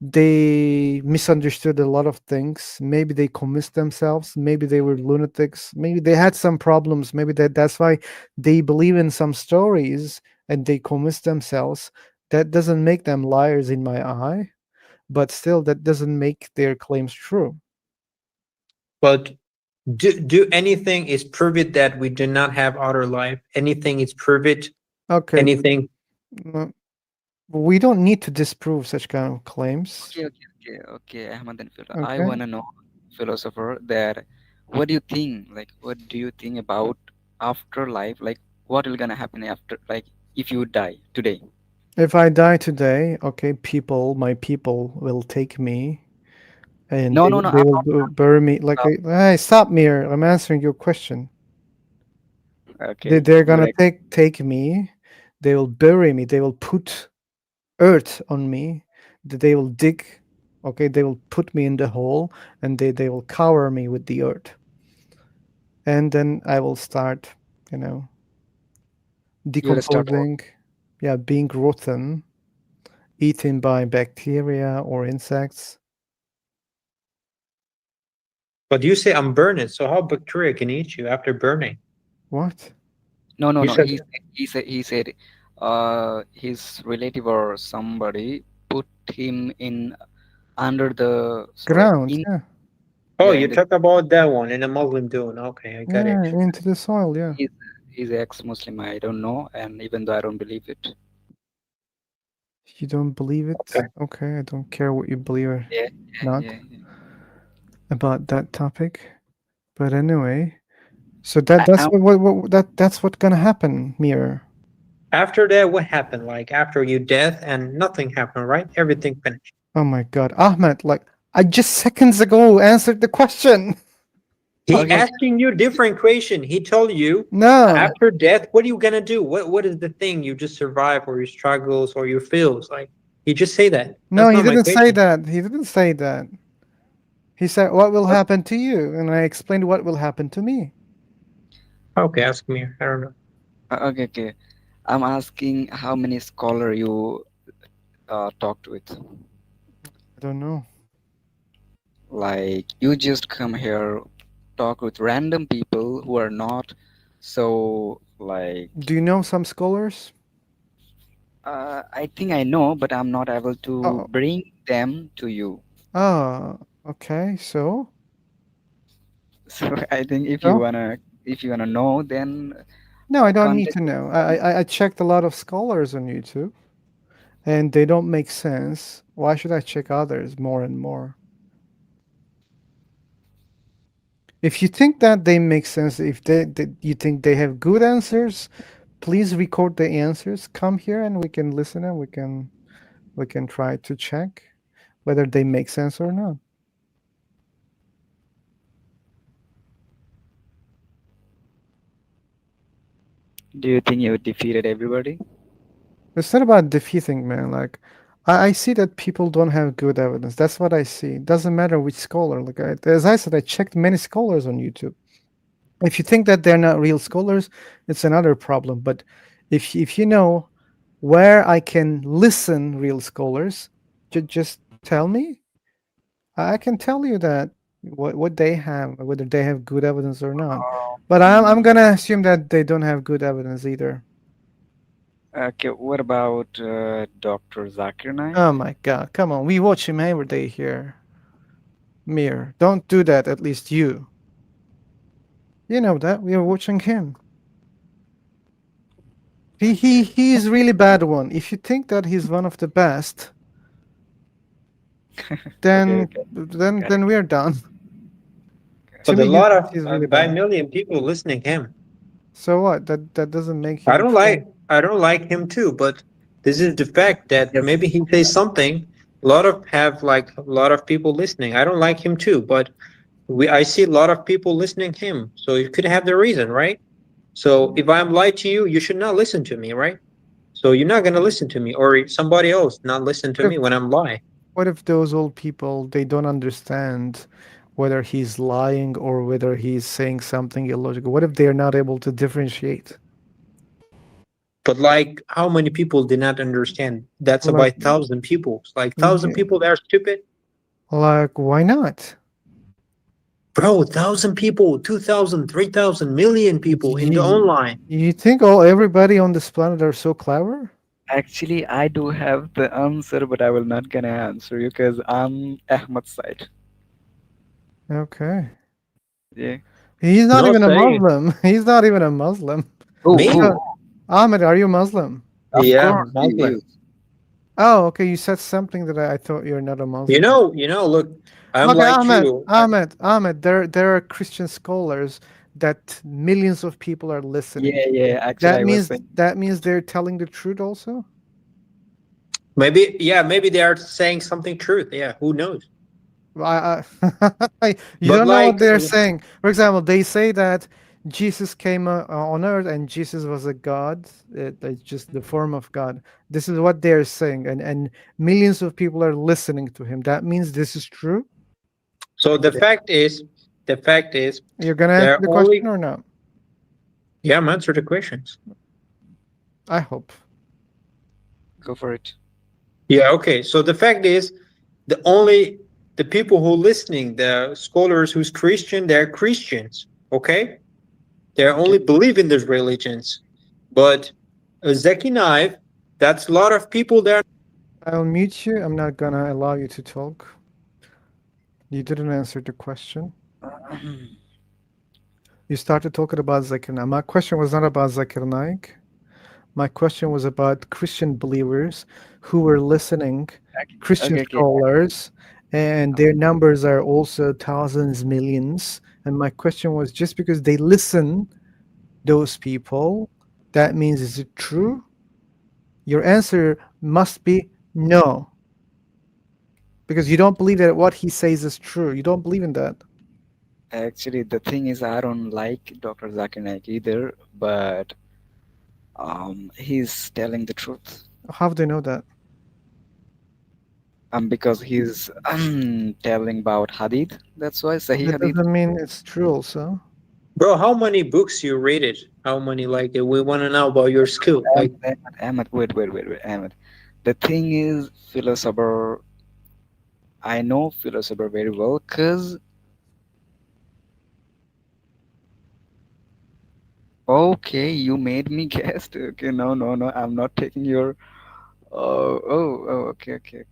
they misunderstood a lot of things. Maybe they convinced themselves. Maybe they were lunatics. Maybe they had some problems. Maybe that's why they believe in some stories and they convince themselves. That doesn't make them liars in my eye, but still, that doesn't make their claims true. But do anything is prove it that we do not have outer life? Anything is prove it? Okay, Anything? mm, we don't need to disprove such kind of claims. Okay, Ahmad and Phil. I Okay. want to know, philosopher, that what do you think? Like, what do you think about afterlife? Like, what will gonna happen after, like, if you die today? If I die today, okay, my people will take me and No, no, no. they I'm will not bury me. Like, about. hey, stop me! I'm answering your question. Okay, They're good. gonna take me. They will bury me. They will put earth on me. They will dig. Okay, they will put me in the hole, and they will cover me with the earth, and then I will start, you know, You will start over. decomposing. Yeah, being rotten, eaten by bacteria or insects. But you say I'm burning. So how bacteria can eat you after burning? What? No, no, You no. said He said, his relative or somebody put him in under the sorry Ground? in Yeah, oh, yeah you in the talk about that one in a Muslim doing. Okay, I got yeah, it. into the soil. Yeah. he's he's ex-Muslim. I don't know, and even though I don't believe it. You don't believe it? Okay. Okay, I don't care what you believe or Yeah, not yeah, yeah. about that topic. But anyway, so I, that's I, that's what gonna happen, Mir. After that, what happened? Like after you death and nothing happened, right? Everything finished. Oh my God, Ahmed! Like I just seconds ago answered the question. He okay, asking you different question. He told you No, after death, what are you gonna do? What is the thing you just survive or your struggles or your feels? Like he just say that. no, That's he not my didn't say question. that. He didn't say that. He said, "What will happen to you?" And I explained what will happen to me. Okay, ask me. I don't know. okay. I'm asking how many scholar you talked with. I don't know. Like you just come here, talk with random people who are not so like. Do you know some scholars? I think I know, but I'm not able to Oh, bring them to you. oh, okay. So, So I think so if you wanna know, then no, I don't need contact. to know. I checked a lot of scholars on YouTube, and they don't make sense. Why should I check others more and more? If you think that they make sense, if you think they have good answers, please record the answers. Come here and we can listen and we can try to check whether they make sense or not. Do you think you defeated everybody? It's not about defeating, man. Like I see that people don't have good evidence. That's what I see. It doesn't matter which scholar. Like as I said, I checked many scholars on YouTube. If you think that they're not real scholars, it's another problem. But if you know where I can listen real scholars, just tell me. I can tell you that what they have, whether they have good evidence or not. But I'm gonna assume that they don't have good evidence either. Okay, what about Dr. Zakir Naik? Oh my God! Come on, we watch him every day here. Mir, don't do that. At least you. You know that we are watching him. He is really bad one. If you think that he's one of the best, then Okay, then got it. then we're done. To But a me, lot he's of really by bad. million people listening him. So what? That doesn't make I him don't true. like I don't like him too, but this is the fact that Yes. maybe he says something. A lot of people listening. I don't like him too, but I see a lot of people listening him. So you could have the reason, right? So if I'm lied to you, you should not listen to me, right? So you're not gonna listen to me, or somebody else not listen to What if me when I'm lying. what if those old people they don't understand whether he's lying or whether he's saying something illogical? What if they are not able to differentiate? But like, how many people did not understand? That's Like, about 1,000 people. Like thousand yeah, people that are stupid, like why not? bro. 1,000 people, 2,000, 3,000 million people in the You, online. you think everybody on this planet are so clever? Actually, I do have the answer, but I will not gonna answer you because I'm Ahmad's side. Okay. Yeah. He's not No even a saying Muslim. He's not even a Muslim. Who? me. Who? Ahmed, are you Muslim? Of Yeah, course he Muslim. is. Oh, okay. You said something that I thought you're not a You Muslim. know, you know. Look, I'm Okay, like Ahmed, you. Ahmed. There are Christian scholars that millions of people are listening. Yeah, yeah. Actually, I was saying. That means they're telling the truth also. Maybe, yeah, maybe they are saying something truth. Yeah, who knows? You But don't know what like, they're saying. For example, they say that Jesus came on earth and Jesus was a God. It's just the form of God. This is what they're saying, and millions of people are listening to him. That means this is true. so the fact is, You're gonna answer they're the question only. or not? Yeah, I'm answer the questions. I hope. Go for it. Yeah, okay. So the fact is, the only the people who listening, the scholars who's Christian, they're Christians. Okay, they Okay. only believe in these religions. But Zeki Knife, that's a lot of people there. I'll mute you. I'm not gonna allow you to talk. You didn't answer the question. You started talking about Zakir Naik. My question was not about Zakir Naik. My question was about Christian believers who were listening, Christian Okay, okay. scholars, and their numbers are also thousands, millions. And my question was just because they listen, those people, that means is it true? Your answer must be no, because you don't believe that what he says is true. You don't believe in that. Actually, the thing is, I don't like Dr. Zakir Naik either, but he's telling the truth. How do they know that? Because he's telling about Hadith. That's why Sahih That Hadith. doesn't mean it's true also. Bro, how many books you read it? How many like we want to know about your skill? Like, Ahmed, wait, Ahmed. The thing is, philosopher. I know philosopher very well, cause okay, you made me guess. Okay, no, I'm not taking your. Okay.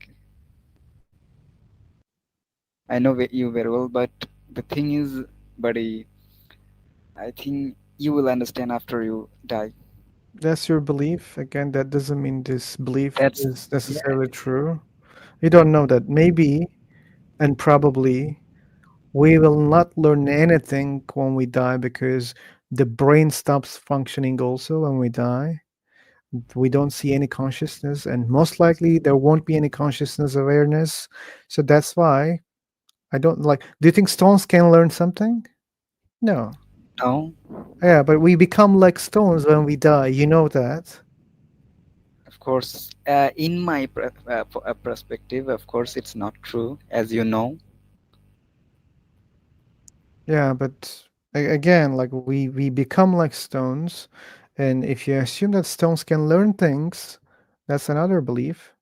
I know you very well, but the thing is, buddy, I think you will understand after you die. That's your belief. Again, that doesn't mean this belief That's is yeah. necessarily true. You don't know that. Maybe and probably we will not learn anything when we die because the brain stops functioning also when we die. We don't see any consciousness, and most likely there won't be any consciousness awareness. So that's why I don't like. Do you think stones can learn something? No. No, Yeah, but we become like stones when we die. You know that. of course, in my perspective, of course, it's not true, as you know. Yeah, but again, like we become like stones, and if you assume that stones can learn things, that's another belief.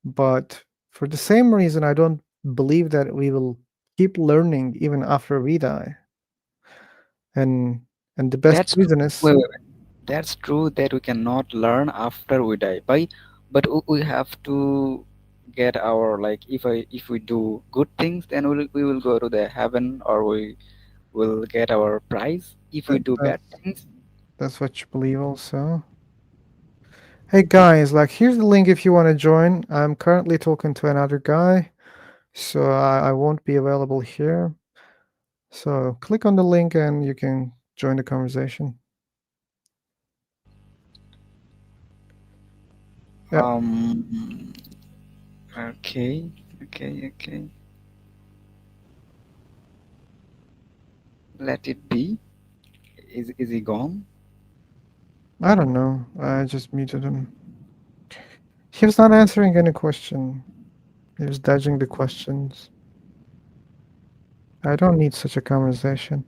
But for the same reason, I don't believe that we will keep learning even after we die. And and the best That's reason is wait, wait, wait. That's true that we cannot learn after we die. But we have to get our, like, if we do good things, then we will go to the heaven, or we will get our prize. If we that, do bad things, that's what you believe also. Hey guys, like here's the link if you want to join. I'm currently talking to another guy, so I won't be available here. So click on the link and you can join the conversation. Yeah, um, okay, okay. Let it be. Is he gone? I don't know. I just muted him. He was not answering any question. He was dodging the questions. I don't need such a conversation.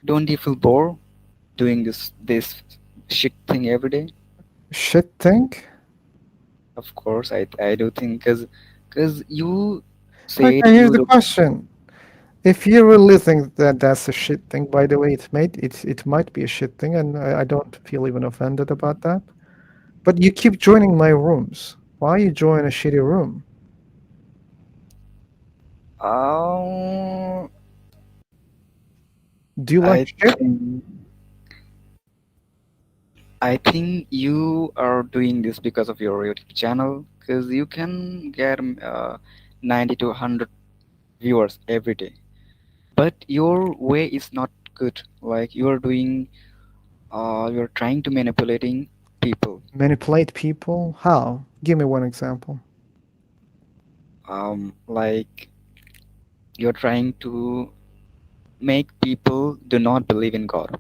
Don't you feel bored doing this shit thing every day? Shit think? Of course, I do think, cause you said Okay, here's you the don't. question. If you really think that that's a shit thing, by the way, it might be a shit thing, and I don't feel even offended about that. But you keep joining my rooms. Why you join a shitty room? Oh, Do you like I shit? think I think you are doing this because of your YouTube channel, because you can get 90 to 100 viewers every day. But your way is not good. Like you are doing, you're trying to manipulating people. Manipulate people? How? Give me one example. Like you're trying to make people do not believe in God.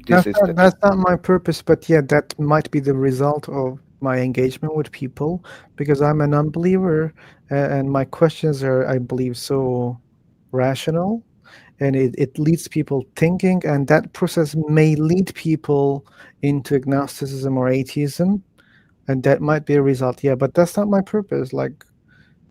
This is the thing. That's not my purpose, but yeah, that might be the result of my engagement with people because I'm an unbeliever and my questions are, I believe, so rational and it leads people thinking, and that process may lead people into agnosticism or atheism, and that might be a result. Yeah, but that's not my purpose. Like,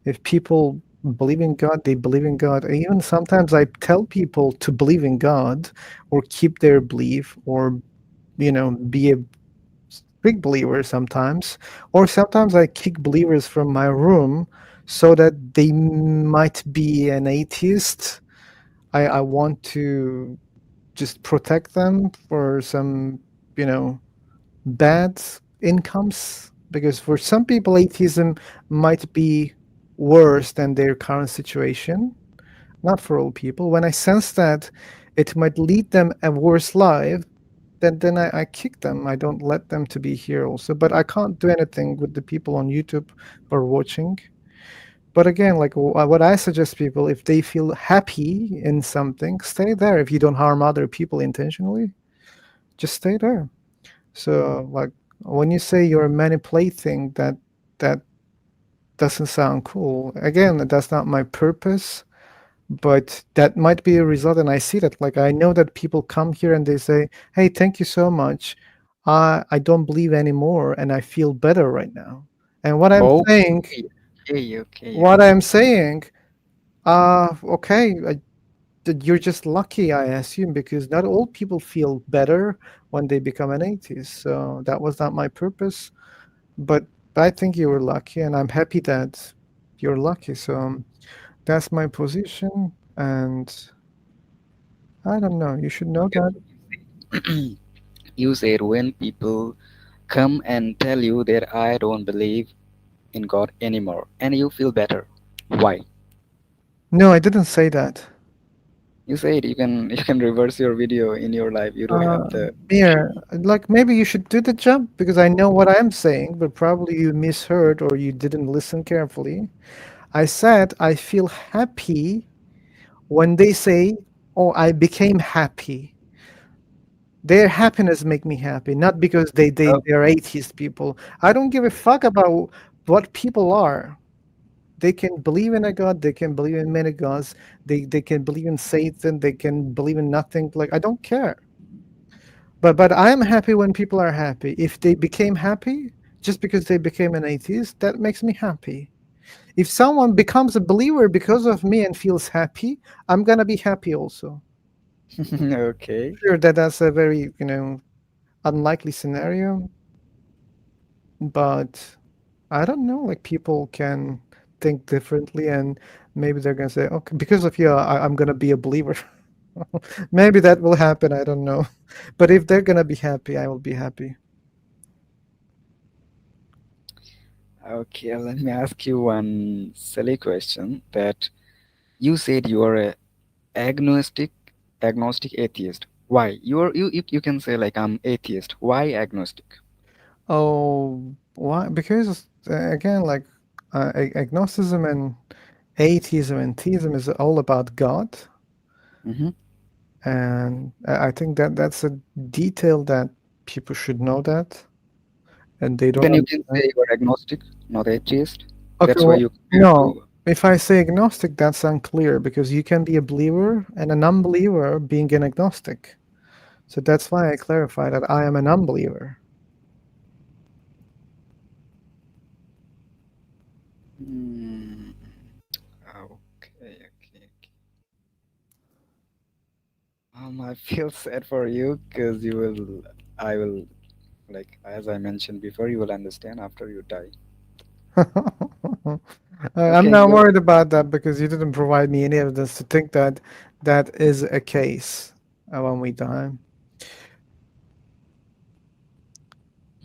if people believe in God, they believe in God. Even sometimes I tell people to believe in God or keep their belief or, be a big believer sometimes. Or sometimes I kick believers from my room so that they might be an atheist. I want to just protect them for some, you know, bad incomes because for some people atheism might be worse than their current situation, not for all people. When I sense that it might lead them a worse life, then I kick them. I don't let them to be here also, but I can't do anything with the people on YouTube or watching. But again, like what I suggest people, if they feel happy in something, stay there. If you don't harm other people intentionally, just stay there. So, like when you say you're manipulating, that doesn't sound cool. Again, that's not my purpose, but that might be a result, and I see that. Like I know that people come here and they say, "Hey, thank you so much. I don't believe anymore, and I feel better right now." And Okay, okay, okay, what I'm okay. saying, okay, that you're just lucky, I assume, because not all people feel better when they become an atheist. So that was not my purpose. But I think you were lucky, and I'm happy that you're lucky. So that's my position, and I don't know. You should know that. You said when people come and tell you that I don't believe in God anymore, and you feel better. Why? No, I didn't say that. You said you can reverse your video in your life. You do have the Yeah, like maybe you should do the jump because I know what I'm saying, but probably you misheard or you didn't listen carefully. I said I feel happy when they say, "Oh, I became happy." Their happiness make me happy, not because they're atheist people. I don't give a fuck about what people are. They can believe in a god, they can believe in many gods, they can believe in Satan, they can believe in nothing. Like I don't care. But I am happy when people are happy. If they became happy just because they became an atheist, that makes me happy. If someone becomes a believer because of me and feels happy, I'm gonna be happy also. Okay. Sure, that's a very, unlikely scenario, but I don't know, like people can think differently and maybe they're gonna say, okay, because of you, I'm gonna be a believer. Maybe that will happen, I don't know. But if they're gonna be happy, I will be happy. Okay, let me ask you one silly question that you said you are a agnostic atheist. Why? You can say like I'm atheist. Why agnostic? Oh, why? Because again, like agnosticism and atheism and theism is all about God, Hmm. and I think that that's a detail that people should know that, and they don't Then you can understand. say you are agnostic, not atheist. Okay, That's why well, you compare no. to. If I say agnostic, that's unclear because you can be a believer and an unbeliever being an agnostic. So that's why I clarify that I am an unbeliever. Hmm. Okay, okay. I feel sad for you because you will. I will like as I mentioned before. You will understand after you die. I'm Okay, not you. worried about that because you didn't provide me any evidence to think that that is a case when we die.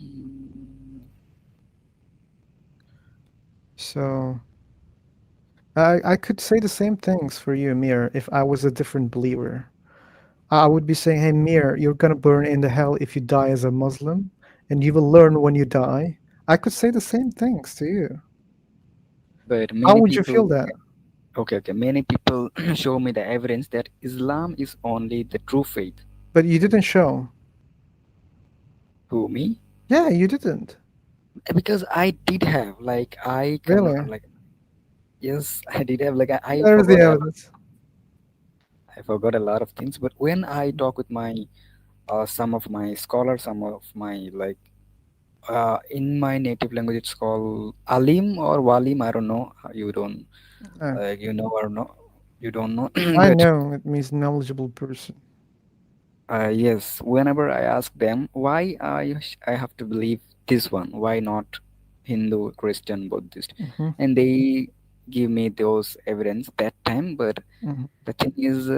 Mm, So I could say the same things for you, Amir, if I was a different believer. I would be saying, hey, Mir, you're gonna burn in the hell if you die as a Muslim, and you will learn when you die. I could say the same things to you. but How many would you feel people. that? Okay, okay. Many people show me the evidence that Islam is only the true faith. But you didn't show. Who me? Yeah, you didn't. Because I did have like I can Really? like yes I did have like I Where is the forgot evidence? I forgot a lot of things. But when I talk with my some of my scholars, some of my like in my native language it's called Alim or Walim. I don't know. You don't Uh, you know or no? You don't know. I But know it means knowledgeable person. yes, whenever I ask them why I have to believe this one, why not Hindu, Christian, Buddhist, Hmm. and they give me those evidence that time. But Hmm. the thing is,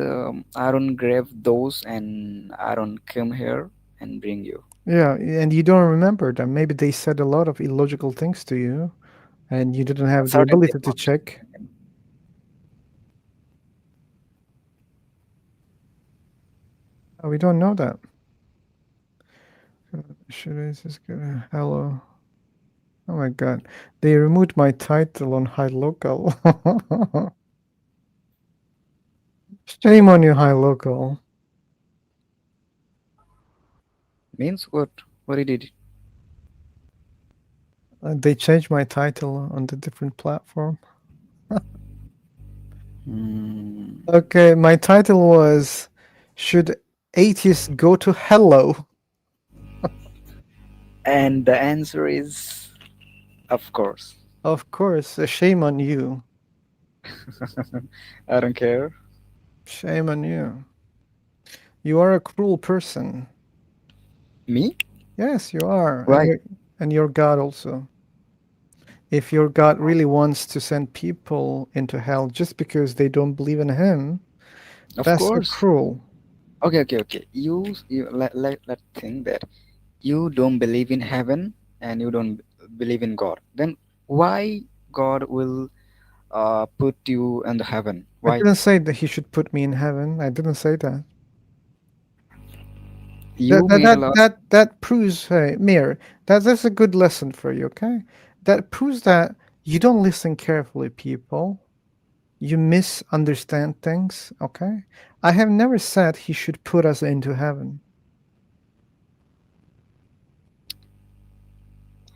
I don't grab those and I don't come here and bring you. Yeah, and you don't remember them. Maybe they said a lot of illogical things to you, and you didn't have the Certainly ability to not. check. We don't know that. Should I just go to hello? Oh my god. They removed my title on High Local. Shame on you, High Local. Means what? What did it? They changed my title on the different platform. Hmm. Okay, my title was Should Atheists Go to Hello? And the answer is, of course. Of course, shame on you. I don't care. Shame on you. You are a cruel person. Me? Yes, you are. Why? And your God also. If your God really wants to send people into hell just because they don't believe in him, Of that's so course. cruel. Okay, okay, okay. You let think that you don't believe in heaven and you don't believe in God. Then why God will put you in the heaven? I Why? didn't say that he should put me in heaven. I didn't say that. You made a lot. That proves, hey, Mir, that's a good lesson for you, okay? That proves that you don't listen carefully, people. You misunderstand things, okay? I have never said he should put us into heaven.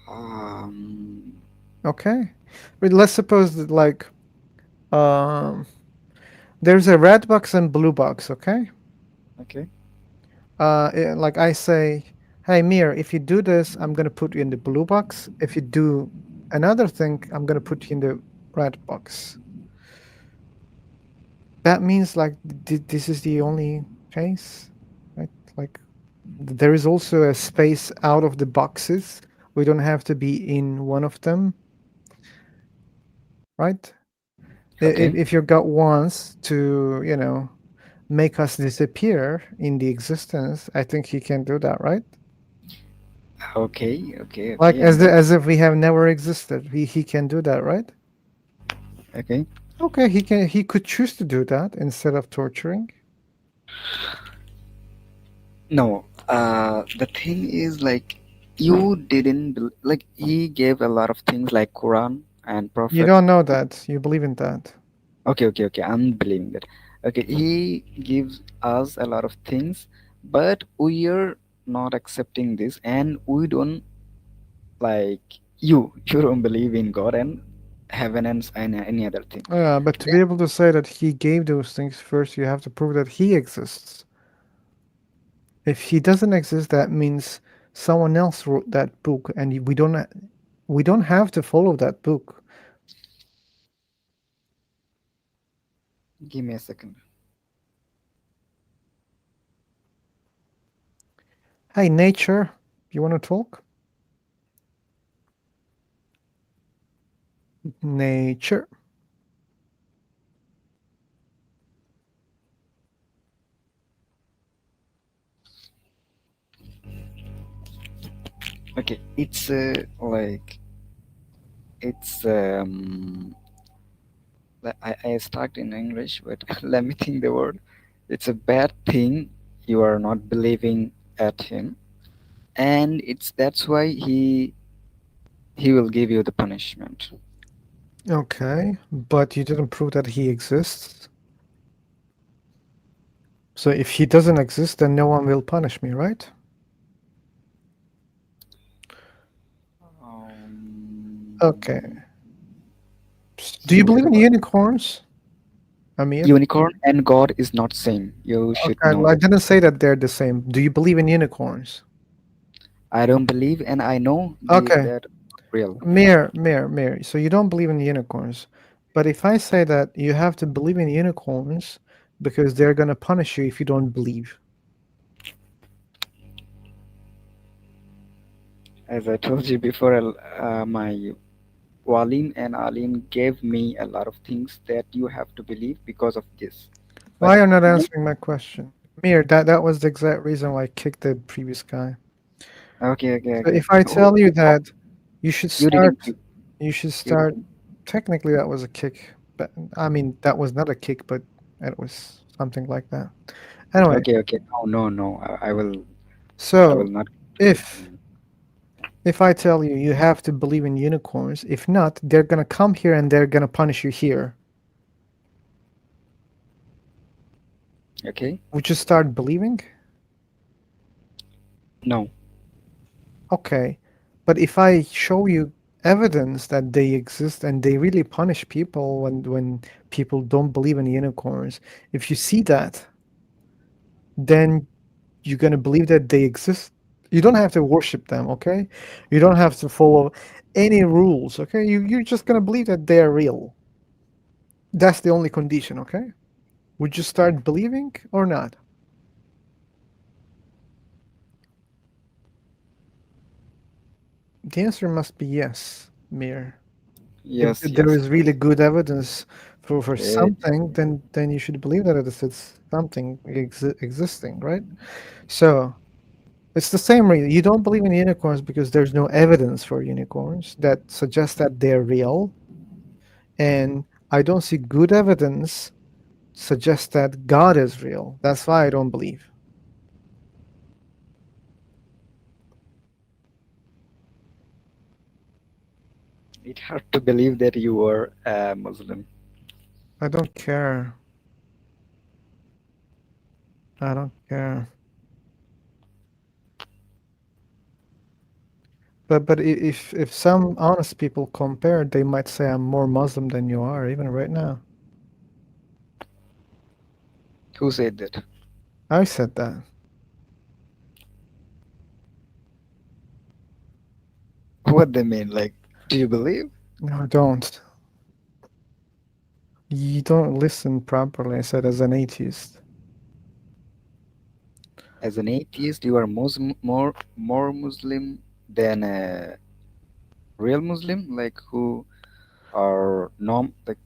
Um, Okay, but let's suppose that um, there's a red box and blue box. Okay, okay. like I say, hey Mir, if you do this, I'm gonna put you in the blue box. If you do another thing, I'm gonna put you in the red box. That means like this is the only case, right? Like there is also a space out of the boxes. We don't have to be in one of them, right? Okay. If your God wants to, make us disappear in the existence, I think he can do that, right? Okay. Okay. Like Okay. I'm getting. as if we have never existed. He can do that, right? Okay. Okay, he could choose to do that instead of torturing. No. The thing is, like, you didn't like he gave a lot of things like Quran and You Prophet. don't know that. You believe in that. Okay. Okay. Okay. I'm believing that. Okay. He gives us a lot of things, but we are not accepting this, and we don't like you. You don't believe in God and heaven and any other thing. But to be able to say that he gave those things first, you have to prove that he exists. If he doesn't exist, that means someone else wrote that book, and we don't have to follow that book. Give me a second. Hey, nature, you want to talk? Nature. Okay, it's like it's I start in English, but let me think the word. It's a bad thing you are not believing at him, and it's that's why he will give you the punishment. Okay, but you didn't prove that he exists. So if he doesn't exist, then no one will punish me, right? Okay. Do you believe in So unicorns, Amir? unicorn and God is not same. You should Okay, know I that. didn't say that they're the same. Do you believe in unicorns? I don't believe, and I know Okay, that real. Mir. So you don't believe in unicorns, but if I say that you have to believe in unicorns because they're gonna punish you if you don't believe. As I told you before, my Walim and Alim gave me a lot of things that you have to believe because of this. But Why you're not answering my question? Mir, that was the exact reason why I kicked the previous guy. okay, okay, So okay. if I tell you that you should You start, didn't. you should You start. didn't. Technically, that was a kick, but I mean that was not a kick, but it was something like that. Anyway, Okay, okay. No, no, no. I will. I will so not. if if I tell you you have to believe in unicorns, if not, they're gonna come here and they're gonna punish you here. Okay. Would you start believing? No. Okay, but if I show you evidence that they exist and they really punish people when people don't believe in unicorns, if you see that, then you're gonna believe that they exist. You don't have to worship them, okay? You don't have to follow any rules, okay? You're just gonna believe that they're real. That's the only condition, okay? Would you start believing or not? The answer must be yes, Mir. If Yes, there yes. is really good evidence for Eh, something, then you should believe that it's something existing, right? So it's the same reason you don't believe in unicorns because there's no evidence for unicorns that suggests that they're real, and I don't see good evidence suggests that God is real. That's why I don't believe. it hard to believe that you are a Muslim. I don't care. I don't care. But if some honest people compare, they might say I'm more Muslim than you are, even right now. Who said that? I said that. What they mean? Like, do you believe? No, I don't. You don't listen properly. I said as an atheist. As an atheist, you are Muslim, more Muslim than a real Muslim, like who are norm like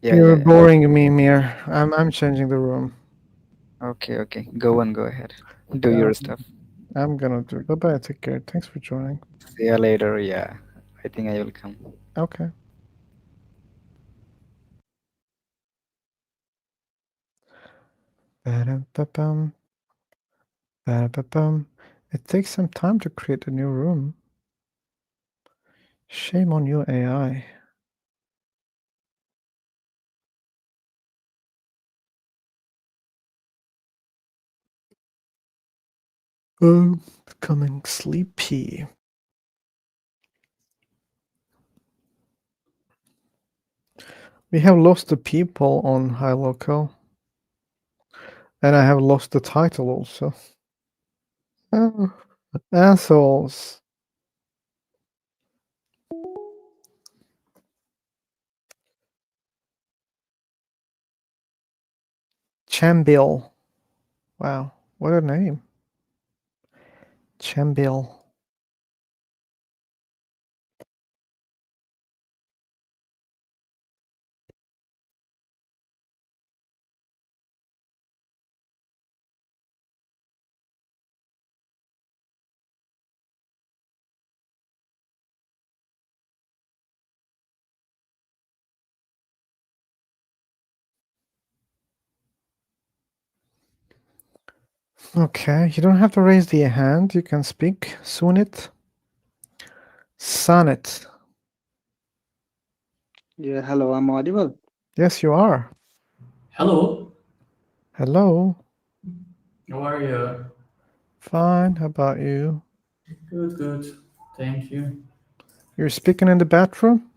yeah, You're yeah, yeah. boring me, Mir. I'm changing the room. Okay, okay. Go on, go ahead. Do Yeah, your stuff. I'm gonna do. Bye bye. Take care. Thanks for joining. See you later. Yeah. I think I will come. Okay. Ba-dum-ba-bum. Ba-da-ba-bum. It takes some time to create a new room. Shame on you, AI. Oh, becoming sleepy. We have lost the people on High Local. And I have lost the title also. Oh, assholes. Chambil. Wow, what a name. Chambil. Okay, you don't have to raise the hand. You can speak. Sunit. Sonnet. Yeah, hello, I'm audible. Yes, you are. Hello. Hello. How are you? Fine. How about you? Good, good. Thank you. You're speaking in the bathroom?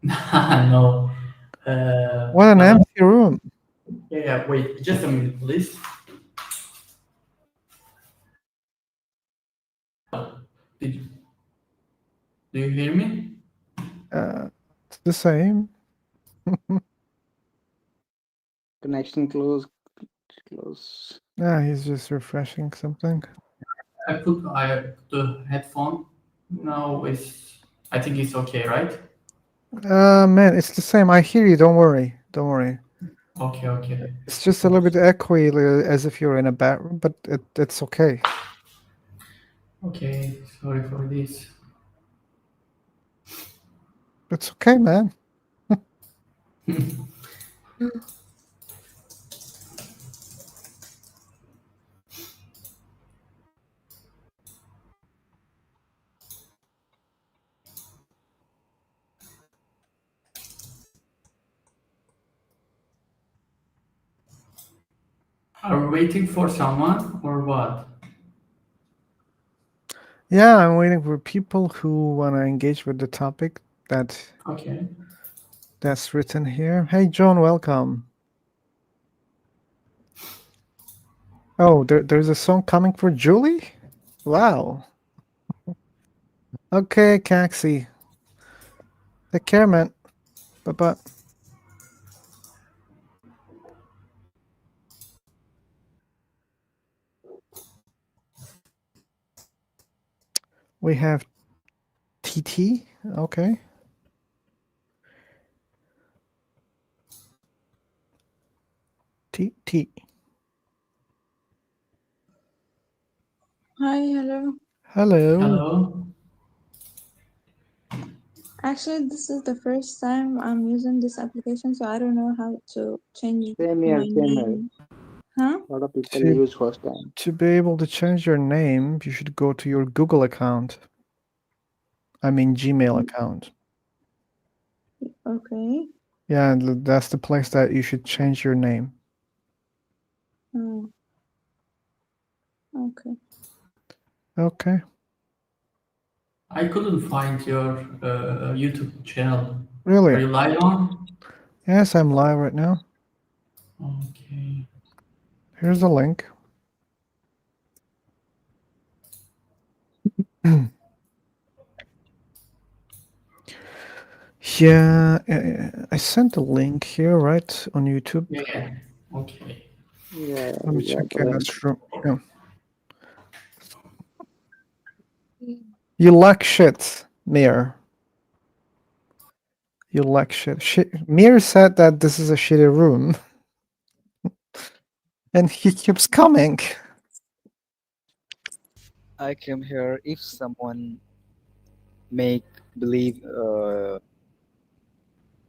No. What an My empty room. yeah, yeah, wait, just a minute, please. Did you, do you hear me? It's the same. Connection close, close. Yeah, he's just refreshing something. I put the headphone. Now I think it's okay, right? Man, it's the same. I hear you. Don't worry. Don't worry. Okay, okay. It's just a little bit echoey, as if you're in a bathroom, but it's okay. Okay, sorry for this. It's okay, man. Are we waiting for someone or what? Yeah, I'm waiting for people who want to engage with the topic Okay. that's written here. Hey, John, welcome. Oh, there's a song coming for Julie? Wow. Okay, Caxi. Take care, man. Bye-bye. We have TT. Okay. TT. Hi, hello. Hello. Hello. Actually, this is the first time I'm using this application, so I don't know how to change Same my here, same here. name. Huh? A lot of people To, use first time. to be able to change your name, you should go to your Google account. I mean, Gmail account. Okay. Yeah, that's the place that you should change your name. Oh, okay. Okay. I couldn't find your YouTube channel. Are Really? you live on? Yes, I'm live right now. Okay. Here's the link. Yeah, I sent a link here, right, on YouTube. Yeah. Okay. Yeah, Let me I check got the in link. this room. Yeah. You lack shit, Mir. You lack shit. Mir said that this is a shitty room, and he keeps coming. I came here if someone make believe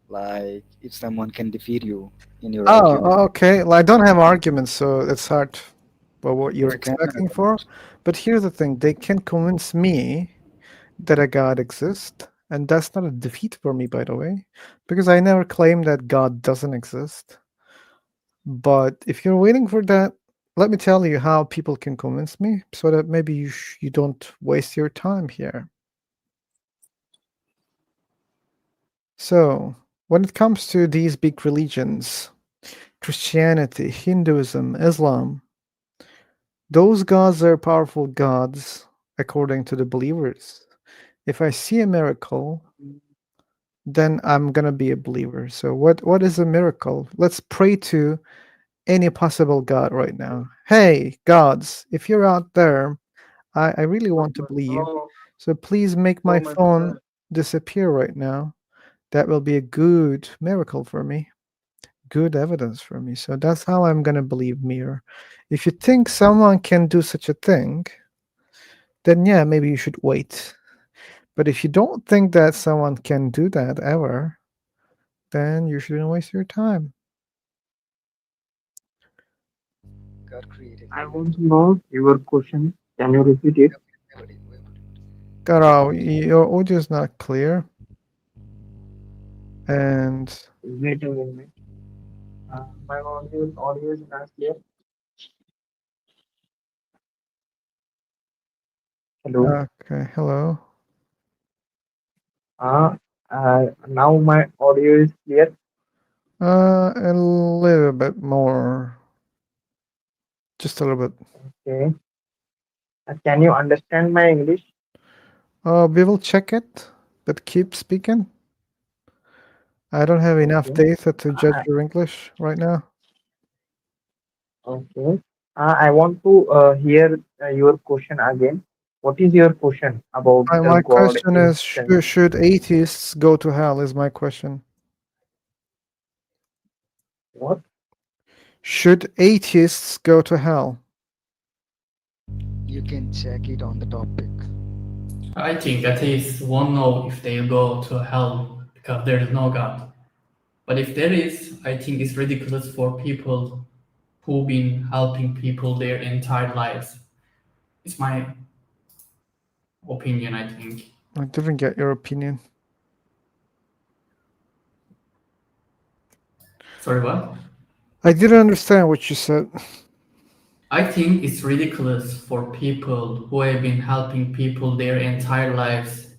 like if someone can defeat you in your argument. Oh, okay. Well, I don't have arguments, so it's hard for what you're You can expecting for. But here's the thing: they can convince me that a God exists, and that's not a defeat for me, by the way, because I never claim that God doesn't exist. But if you're waiting for that, let me tell you how people can convince me, so that maybe you don't waste your time here. So, when it comes to these big religions, Christianity, Hinduism, Islam, those gods are powerful gods according to the believers. If I see a miracle, then I'm gonna be a believer. So what is a miracle? Let's pray to any possible god right now. Hey, gods, if you're out there, I really want to believe. So please make my phone disappear right now. That will be a good miracle for me. Good evidence for me. So that's how I'm gonna believe mirror. If you think someone can do such a thing, then yeah, maybe you should wait. But if you don't think that someone can do that ever, then you shouldn't waste your time. God created I you. want to know your question. Can you repeat it? Garo, your audio is not clear. And Wait a minute. My audio is not clear. Hello. okay, hello. Now my audio is clear. A little bit more. Just a little bit. Okay. Can you understand my English? We will check it, but keep speaking. I don't have enough Okay. data to judge your English right now. Okay. I want to hear your question again. What is your question about the My God question is, existence? should atheists go to hell? Is my question. What? Should atheists go to hell? You can check it on the topic. I think atheists won't know if they'll go to hell because there is no God. But if there is, I think it's ridiculous for people who've been helping people their entire lives. It's my opinion, I think. I didn't get your opinion. Sorry, what? I didn't understand what you said. I think it's ridiculous for people who have been helping people their entire lives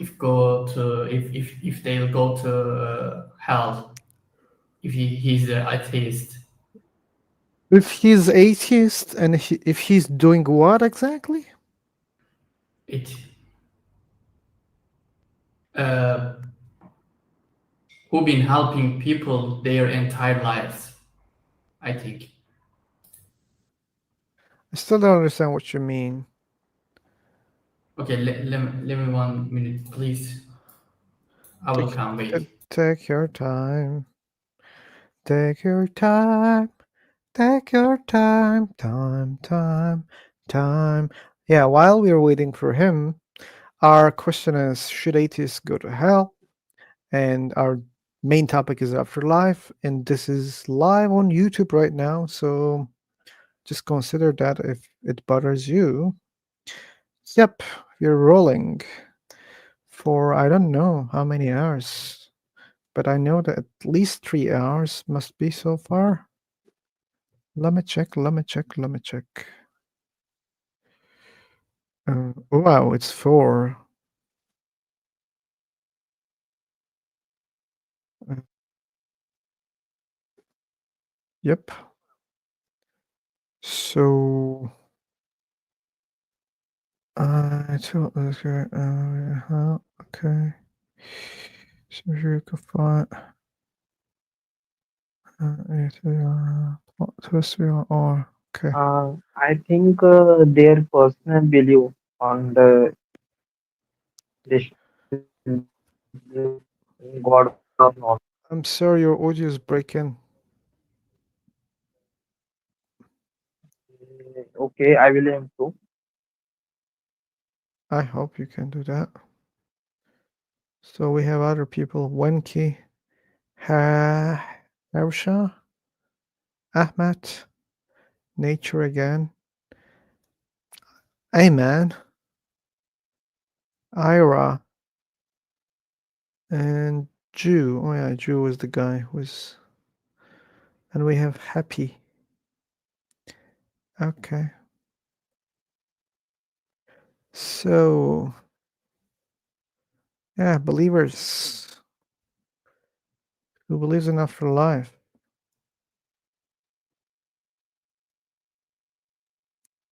if they'll go to hell if he's an atheist. If he's atheist and if he's doing what exactly? It uh, who've been helping people their entire lives, I think. I still don't understand what you mean. Okay, let me 1 minute, please. I will come. Wait. Take your time. Take your time. Take your time. Time. Yeah, while we're waiting for him, our question is, should atheists go to hell? And our main topic is afterlife. And this is live on YouTube right now. So just consider that if it bothers you. Yep, we're rolling for I don't know how many hours, but I know that at least 3 hours must be so far. Let me check. Wow, it's 4. Yep. So, okay. So you can find plot twist or okay. I think their personal belief on the this God or not. I'm sorry, your audio is breaking. Okay, I will improve. I hope you can do that. So we have other people: Wenki, Harsha, Ahmed, Nature again, Ayman, Ira, and Jew. Oh yeah, Jew was the guy who was. And we have Happy. Okay. So yeah, believers who believes in afterlife.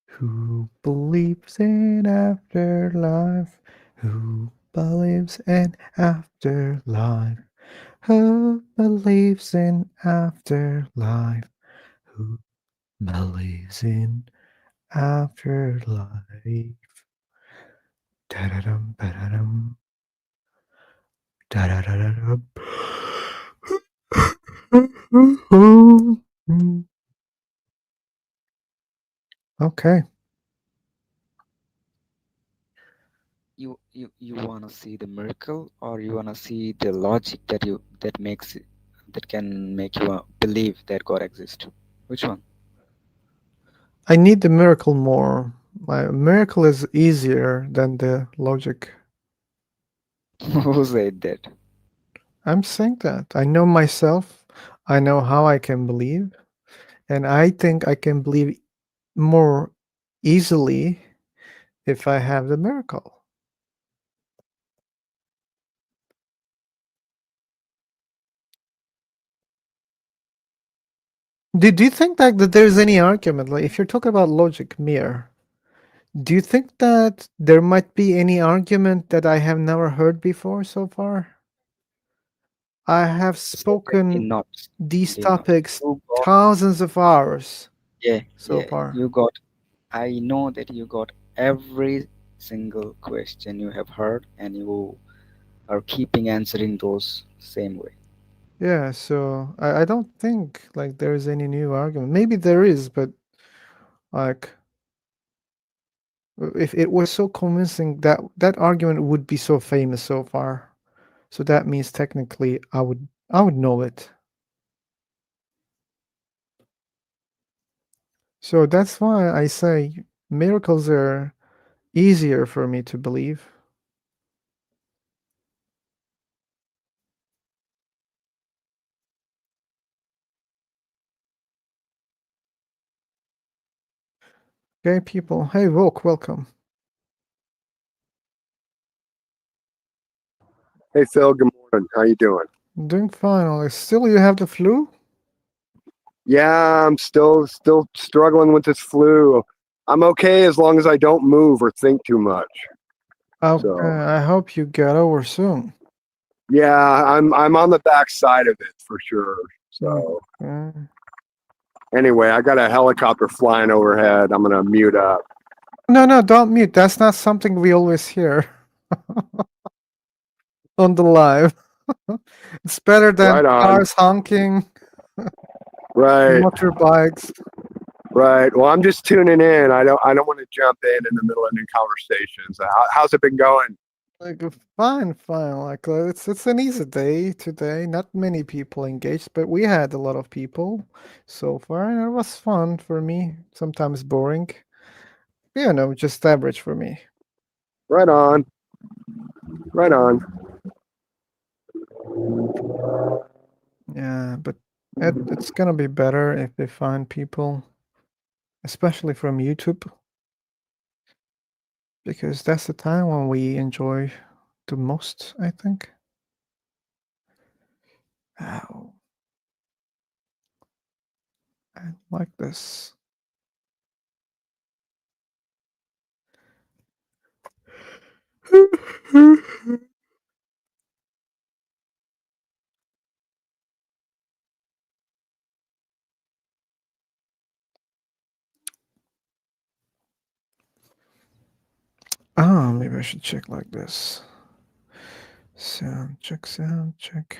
Who believes in afterlife? Who believes in afterlife? Who believes in afterlife? Who believes in afterlife? Da-da-dum, ba-da-dum. Da-da-da-da-dum. Okay. You want to see the miracle, or you want to see the logic that makes it, that can make you believe that God exists? Which one? I need the miracle more. My miracle is easier than the logic. Who said that? I'm saying that. I know myself. I know how I can believe. And I think I can believe more easily if I have the miracle. Do you think that there's any argument? Like, if you're talking about logic, mere, do you think that there might be any argument that I have never heard before so far? I have Certainly spoken not. these Certainly not. topics You got, thousands of hours yeah, so yeah. far. You got. I know that you got every single question you have heard, and you are keeping answering those same way. Yeah, so I don't think like there's any new argument. Maybe there is, but like if it was so convincing that argument would be so famous so far. So that means technically I would know it. So that's why I say miracles are easier for me to believe. Okay, people. Hey, Volk, welcome. Hey Phil, good morning. How you doing? Doing fine. Still, you have the flu? Yeah, I'm still struggling with this flu. I'm okay as long as I don't move or think too much. Okay, So I hope you get over soon. yeah, I'm on the back side of it for sure. So Okay. anyway, I got a helicopter flying overhead. I'm gonna mute up. No, don't mute. That's not something we always hear on the live. It's better than Right on. cars honking, Right. motorbikes. Right. Well, I'm just tuning in. I don't want to jump in the middle of any conversations. How's it been going? Like fine. Like it's an easy day today. Not many people engaged, but we had a lot of people so far, and it was fun for me. Sometimes boring. Just average for me. Right on. Right on. Yeah, but it's gonna be better if they find people, especially from YouTube. because that's the time when we enjoy the most, I think. Ow. I like this. Ah, maybe I should check like this. Sound check, sound check.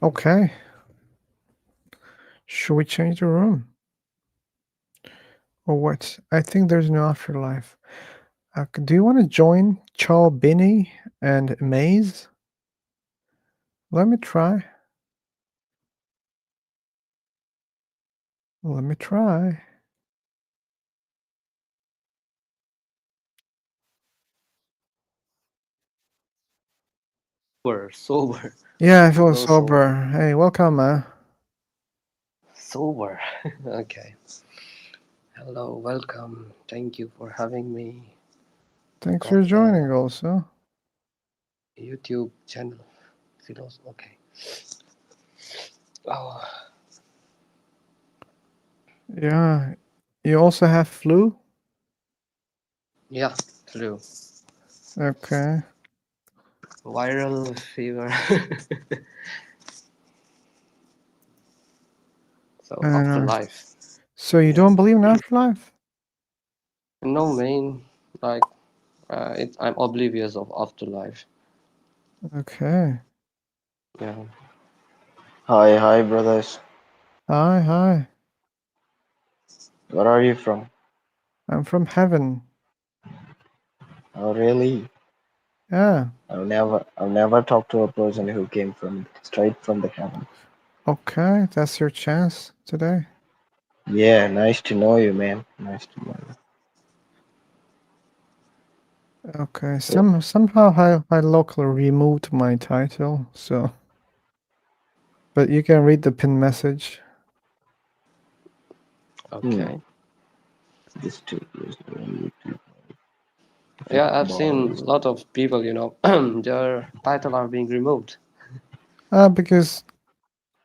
Okay. Should we change the room? Or what? I think there's no afterlife. Do you want to join Charles Binney and Maze? Let me try. Let me try. Sober. Yeah, I feel So sober. sober. Hey, welcome, man. Sober. Okay. Hello, welcome. Thank you for having me. Thanks Got for the joining also. YouTube channel. Philos. Okay. Oh, Yeah. You also have flu? yeah, flu. Okay. Viral fever. So I don't know. afterlife. So you Yeah. don't believe in afterlife? No, main like I'm oblivious of afterlife. Okay. Yeah. Hi, brothers. Hi, hi. Where are you from? I'm from heaven. Oh, really? Yeah. I've never talked to a person who came from straight from the heaven. Okay, that's your chance today. Yeah, nice to know you, man. Nice to know you. Okay. So, Somehow I locally removed my title, so but you can read the pin message. Okay. this too is on YouTube. Yeah, I've seen Boys. a lot of people, their title are being removed. Because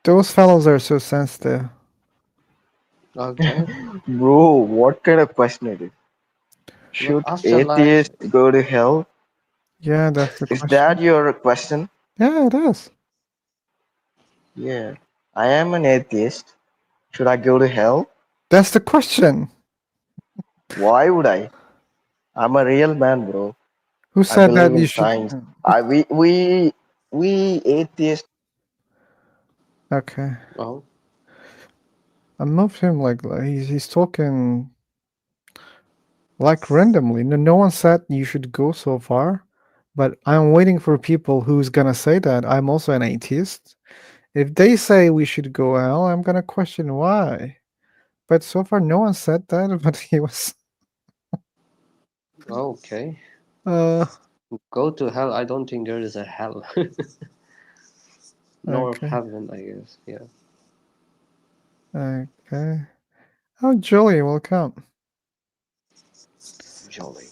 those fellows are so sensitive. Okay. Bro, what kind of question it is? But Should afterlife, atheists go to hell? Yeah, that's the Is that question. your question? Yeah, it is. Yeah. I am an atheist. Should I go to hell? That's the question. Why would I? I'm a real man, bro. Who I said believe that you in should? science. We atheists. Okay. oh, I moved him like he's talking like randomly. No one said you should go so far, but I'm waiting for people who's gonna say that. I'm also an atheist. If they say we should go hell, I'm gonna question why. But so far, no one said that. But he was. okay. Uh. Go to hell. I don't think there is a hell. Nor Okay. heaven, I guess. Yeah. Okay. Oh, Julie, welcome. Jolly.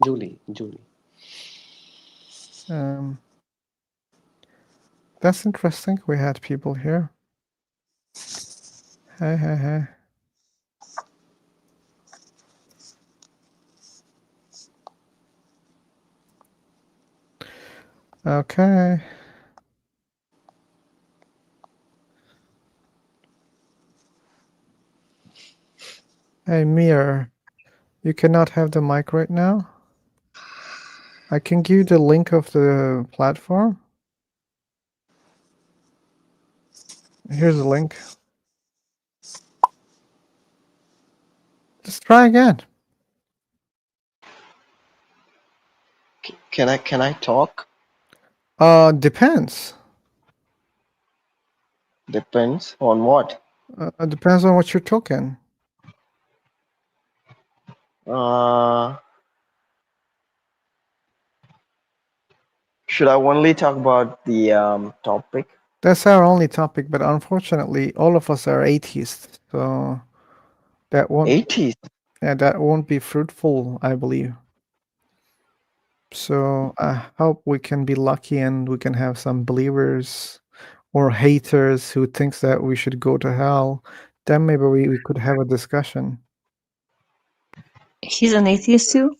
Julie. That's interesting. We had people here. Hey. Okay. Hey, Mir, you cannot have the mic right now. I can give you the link of the platform. Here's the link. Just try again. Can I talk? Depends. Depends on what. Depends on what you're talking. Should I only talk about the topic? That's our only topic, but unfortunately, all of us are atheists, so that won't. Atheist. Yeah, that won't be fruitful, I believe. So I hope we can be lucky and we can have some believers or haters who thinks that we should go to hell. Then maybe we could have a discussion. He's an atheist too?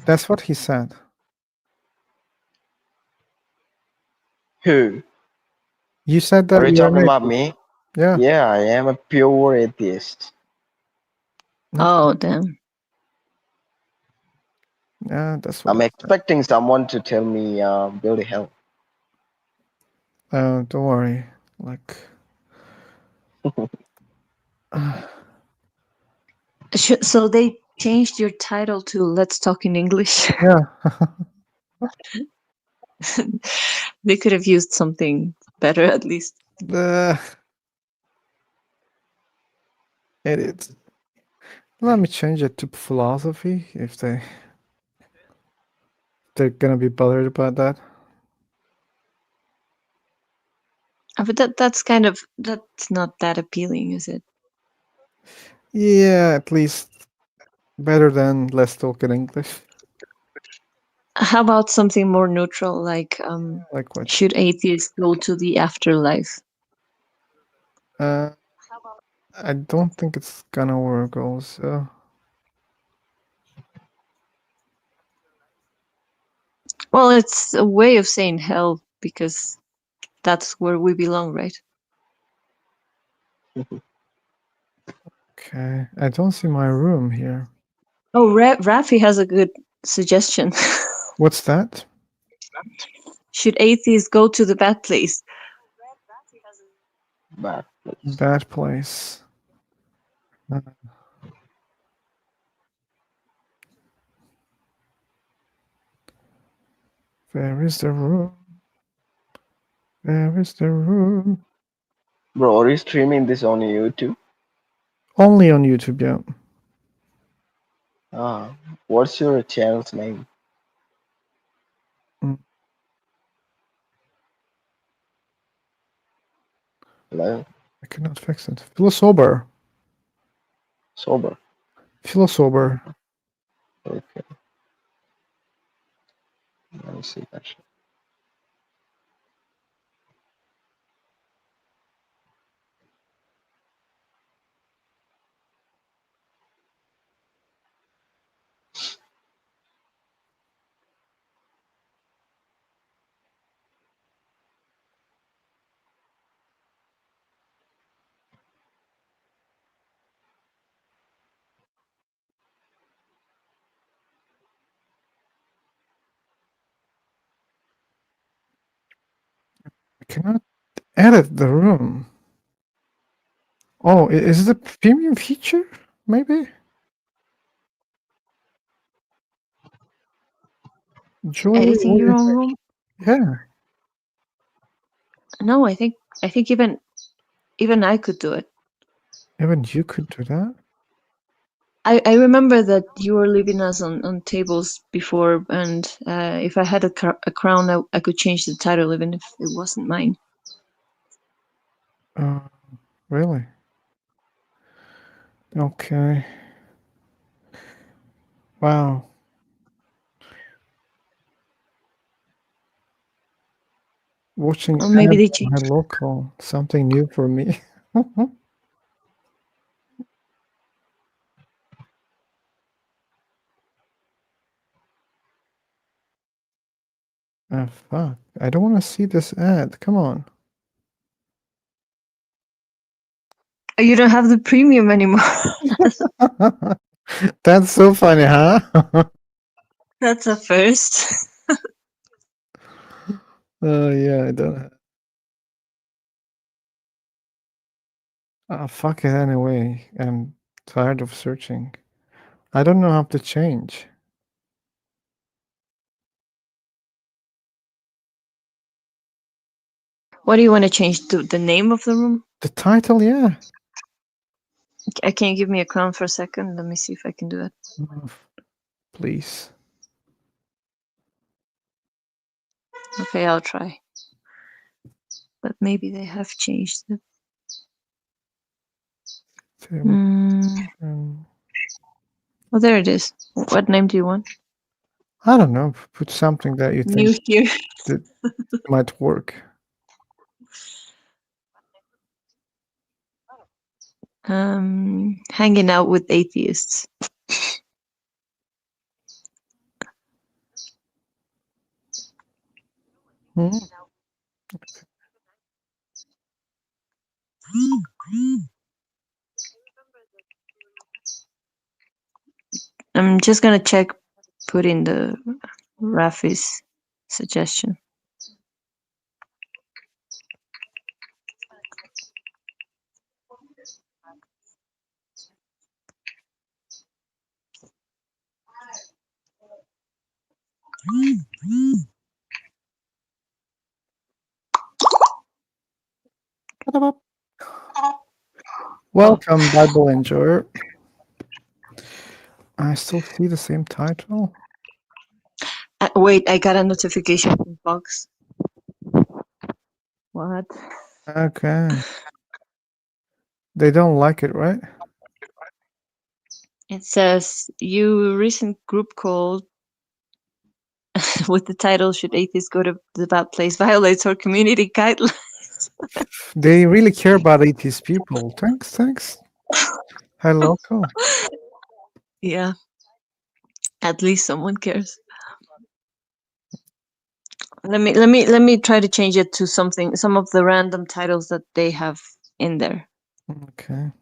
That's what he said. Who? You said Are that you you're an talking about atheist. me? Yeah. Yeah, I am a pure atheist. Oh, damn. Yeah, that's what I'm I said. expecting someone to tell me go to hell. Don't worry. Like, So they changed your title to Let's Talk in English. yeah. They could have used something better at least. Idiots. Let me change it to philosophy if they're gonna be bothered about that. But that's not that appealing, is it? Yeah, at least better than Let's Talk in English. How about something more neutral, like Like what? should atheists go to the afterlife? I don't think it's gonna work also. Well, it's a way of saying hell because that's where we belong, right? Okay, I don't see my room here. Oh, Rafi has a good suggestion. What's that? Should atheists go to the bad place? Bad place. Bad place. Where is the room? Where is the room? Bro, are you streaming this on YouTube? Only on YouTube, yeah. What's your channel's name? Mm. Hello? I cannot fix it. Philosopher. Sober. Philosopher. Okay. Let me see that. I cannot edit the room. Oh, is it a premium feature? Maybe? Joy, Editing what do your you own think? room? Yeah. No, I think even I could do it. Even you could do that? I remember that you were leaving us on tables before, and if I had a crown, I could change the title even if it wasn't mine. Really? Okay. Wow. Watching Or maybe ads they on my changed. local. Something new for me. Ah, fuck. I don't want to see this ad. Come on. You don't have the premium anymore. That's so funny, huh? That's a first. Oh, yeah, I don't have. Fuck it anyway. I'm tired of searching. I don't know how to change. What do you want to change to the name of the room? The title, yeah. Can you give me a crown for a second? Let me see if I can do that. Please. Okay, I'll try. But maybe they have changed it. Well, there it is. What name do you want? I don't know. Put something that you New think here. that might work. Hanging out with atheists. I'm just gonna check, put in the Rafi's suggestion. Welcome, Bible enjoyer. I still see the same title. Wait, I got a notification from Fox. What? Okay. They don't like it, right? It says you recent group called with the title "Should Atheists Go to the Bad Place?" violates our community guidelines. They really care about atheist people. Thanks. Hi, local. Yeah. At least someone cares. Let me try to change it to some of the random titles that they have in there. Okay.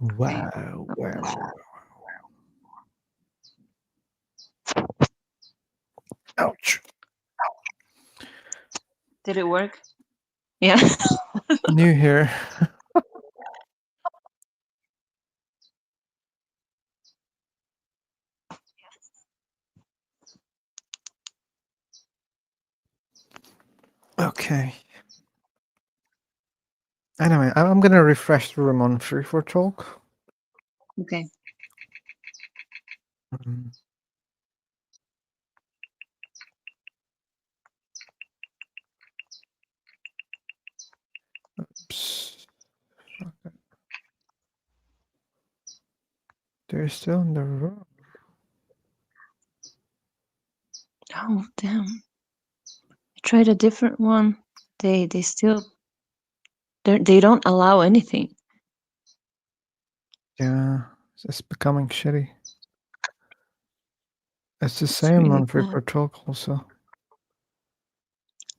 Wow. Ouch. Did it work? Yeah. New here. Okay. Anyway, I'm gonna refresh the room on Free for Talk. Okay. Oops. Okay. They're still in the room. Oh damn. I tried a different one. They still they don't allow anything. Yeah, it's becoming shitty. It's the It's same really on Free bad. for Talk also.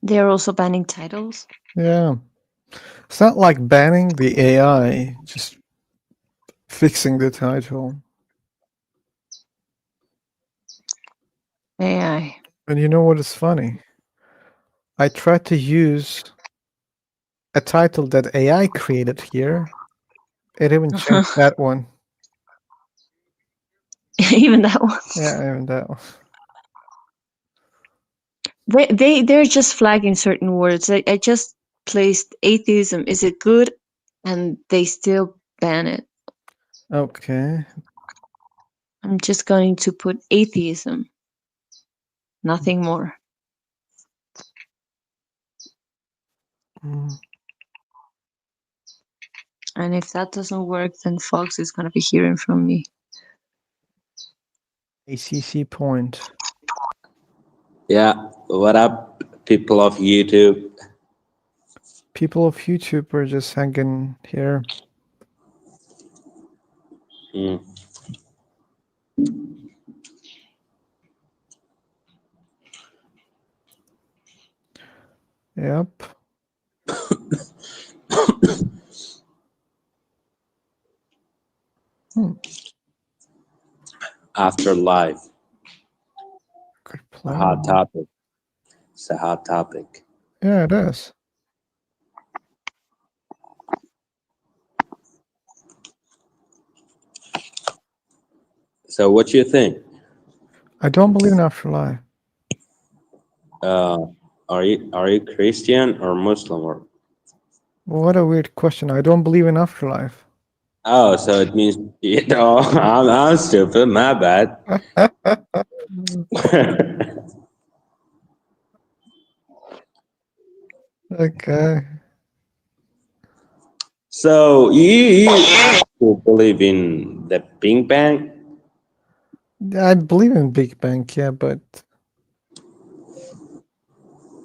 They're also banning titles. Yeah. It's not like banning the AI, just fixing the title. AI. And you know what is funny? I tried to use a title that AI created here. It even changed that one. Even that one. Yeah, even that one. They're just flagging certain words. I just placed atheism. Is it good? And they still ban it. Okay. I'm just going to put atheism. Nothing more. Mm. And if that doesn't work, then Fox is going to be hearing from me. ACC point. Yeah, what up, people of YouTube? People of YouTube are just hanging here. Mm. Yep. Afterlife. Good A plan. hot topic. It's a hot topic. Yeah, it is. So what you think? I don't believe in afterlife. Uh, are you Christian or Muslim or? What a weird question. I don't believe in afterlife. Oh, so it means you know I'm stupid. My bad. Okay. So you believe in the Big Bang I believe in Big Bang, yeah, but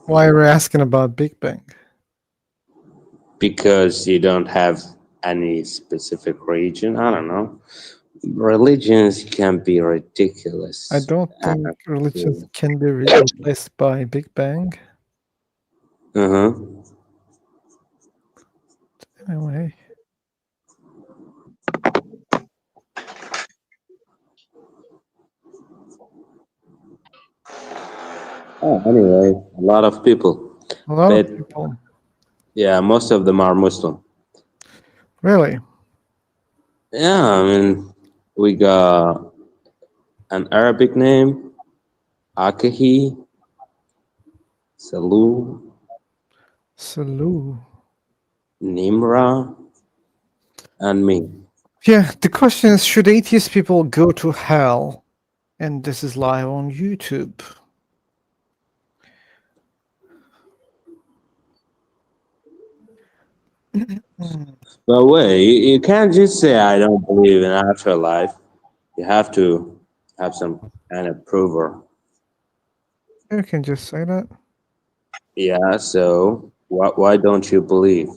why are you asking about Big Bang? because you don't have any specific religion. I don't know. Religions can be ridiculous. I don't think religions can be replaced by Big Bang. Uh-huh. Anyway. Oh, anyway, a lot of people. A lot But of people. yeah, most of them are Muslim. Really? Yeah, I mean, we got an Arabic name, Akahi, Salu, Salu. Nimra, and me. Yeah, the question is, should atheist people go to hell? And this is live on YouTube. But wait, you can't just say I don't believe in afterlife. You have to have some kind of prover. You can just say that. Yeah, so why don't you believe?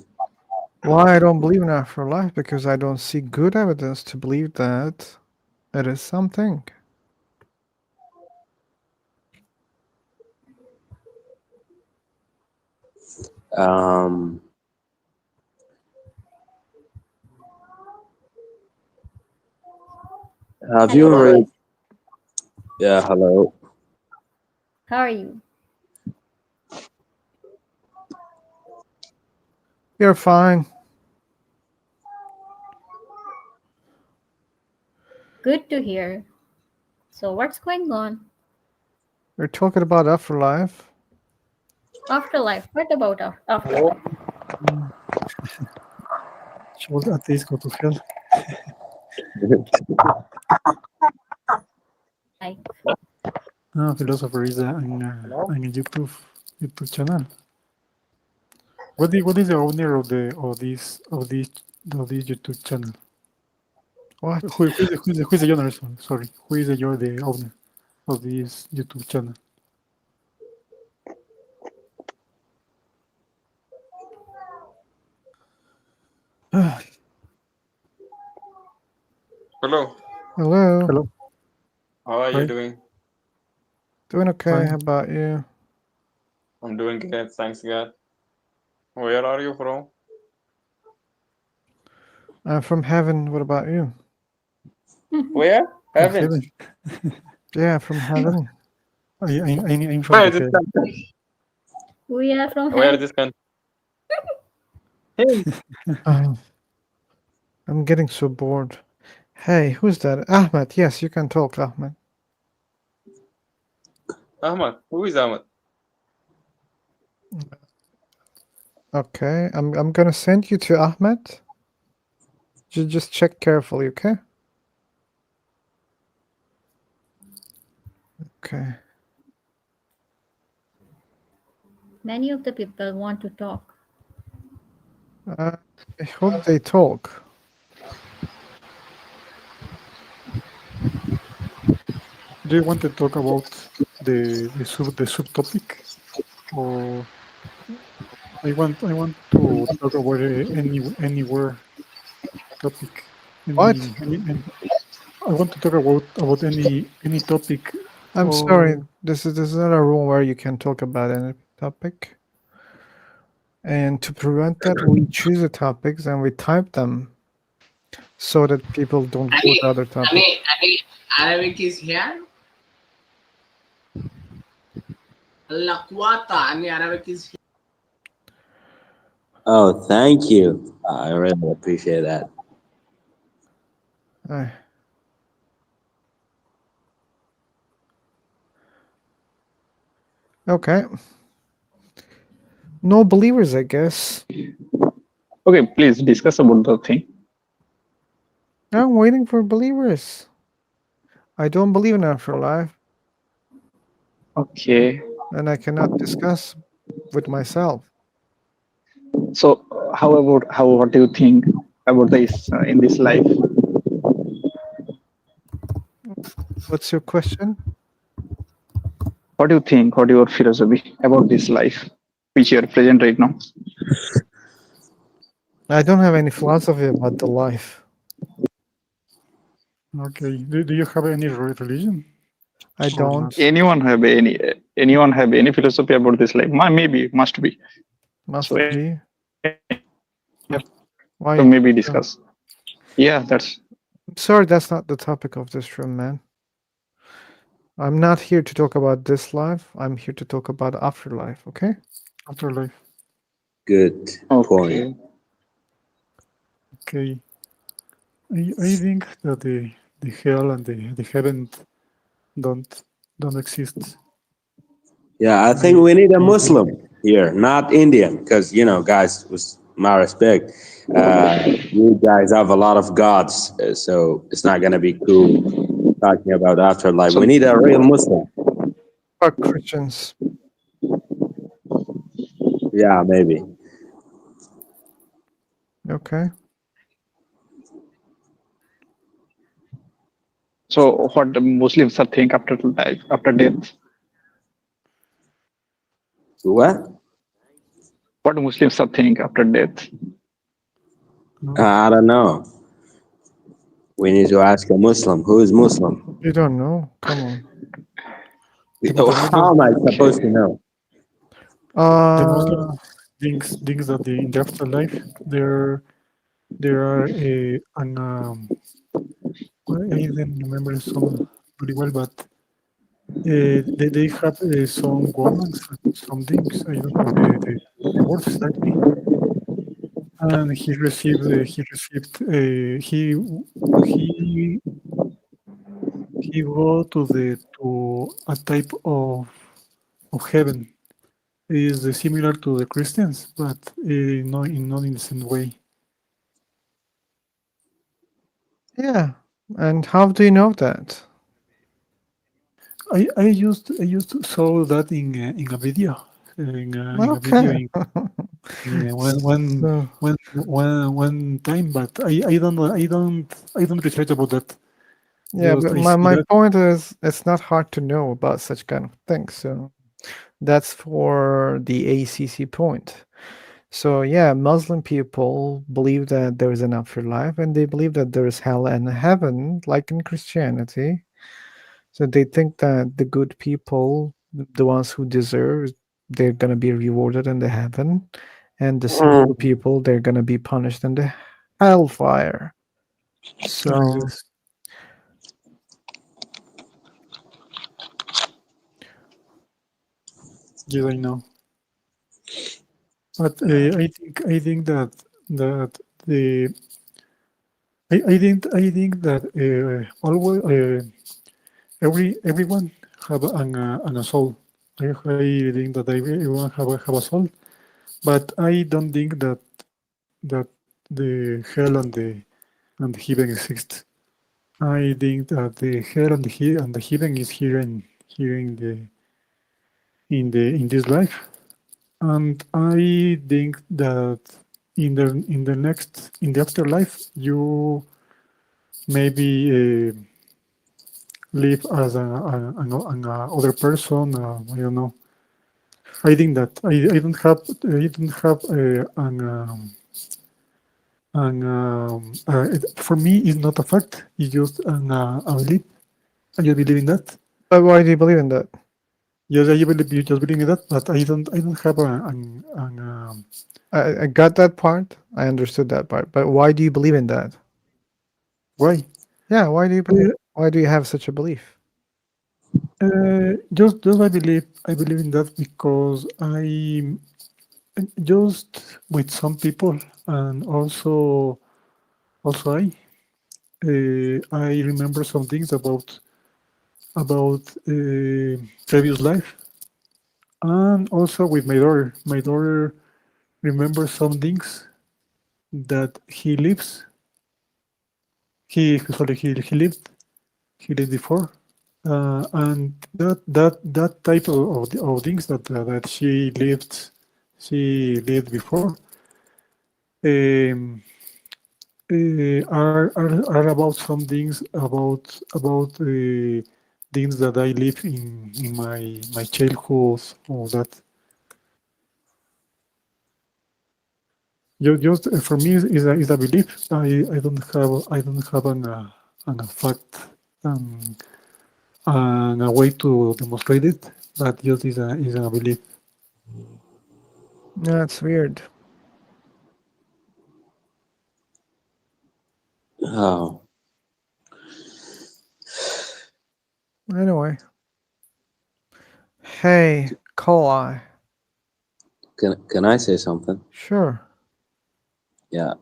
Why I don't believe in afterlife? Because I don't see good evidence to believe that it is something. Um, have you Hello. read? Yeah, hello. How are you? You're fine. Good to hear. So what's going on? We're talking about afterlife. Afterlife. What about afterlife? Should atheists go to hell? Like, No, philosopher is in a YouTube channel. What is the owner of this YouTube channel? What? Who is the owner? Sorry, who is the owner of this YouTube channel? Hello. Hello. Hello. How are you Hi. doing? Doing okay. Fine. How about you? I'm doing good, thanks God. Where are you from? I'm from heaven. What about you? Where? From Heaven. heaven. Yeah, from heaven. I'm from Where the this hell. country? we are from Where hell. this country? Hey. I'm getting so bored. Hey, who's that? Ahmed. Yes, you can talk, Ahmed. Ahmad. Who is Ahmad? Okay, I'm gonna send you to Ahmed. Just check carefully, okay? Okay. Many of the people want to talk. I hope they talk. Do you want to talk about the subtopic, or I want to talk about anywhere topic. What? I want to talk about any topic. I'm sorry. Or This is not a room where you can talk about any topic. And to prevent that, we choose the topics and we type them so that people don't go to other topics. Arabic is here. Lakwata, Arabic is here. Oh, thank you. I really appreciate that. Okay. No believers, I guess. Okay, please discuss about the thing. I'm waiting for believers. I don't believe in afterlife, Okay. and I cannot discuss with myself. So, what do you think about this in this life? What's your question? What do you think? What your philosophy about this life, which you are present right now? I don't have any philosophy about the life. Okay. Do you have any religion I or not? don't. Anyone have any philosophy about this life? Maybe must be. Must So be. yeah, Why? so maybe discuss. Yeah, that's I'm sorry, that's not the topic of this room, man. I'm not here to talk about this life. I'm here to talk about afterlife, okay? Afterlife. Good point. Okay. I think that the hell and the heaven don't exist. Yeah, I think we need a Muslim here, not Indian, because guys, with my respect, you guys have a lot of gods, so it's not gonna be cool talking about afterlife. We need a real Muslim. Fuck Christians. Yeah, maybe. Okay. so. What the Muslims are think after life, after death? What? What Muslims are think after death? I don't know. We need to ask a Muslim. Who is Muslim? You don't know? Come on. How am I supposed to know? The Muslim Uh, thinks that in the afterlife there are I don't remember some pretty well, but they have some women, some things. I don't have the words exactly. And he he go to a type of heaven. Is similar to the Christians, but not in the same way. yeah. And how do you know that? I used to saw that in a video in a video Okay. in So, one time, but I don't research about that. yeah, Just but I see my that. point is it's not hard to know about such kind of things. So that's for the ACC point. So yeah, Muslim people believe that there is an afterlife and they believe that there is hell and heaven, like in Christianity. So they think that the good people, the ones who deserve, they're gonna be rewarded in the heaven, and the sinful people, they're gonna be punished in the hellfire. So Yes, yes, I know. But I think that that the I think that always everyone have an a soul. I think that everyone have a soul, but I don't think that the hell and the heaven exist. I think that the hell and the heaven is here in this life, and I think that in the next in the afterlife you maybe live as an other person. I don't know. I think that I don't have for me it's not a fact. It's just a belief. I just believe in that. but why do you believe in that? Yes, I believe you just believe in that, but I don't have I got that part. I understood that part. But why do you believe in that? why. Yeah, why do you believe? Why do you have such a belief? Just I believe in that because I just with some people and also I remember some things about previous life and also with my daughter. My daughter remembers some things that he lives. He sorry he lived before, and that type of things that she lived before um, are about some things about things that I live in my childhood or that just for me is a belief. I don't have an fact um, and a way to demonstrate it, but just is a belief. That's weird. Oh, Anyway, hey, Koli. can I say something? Sure. Yeah.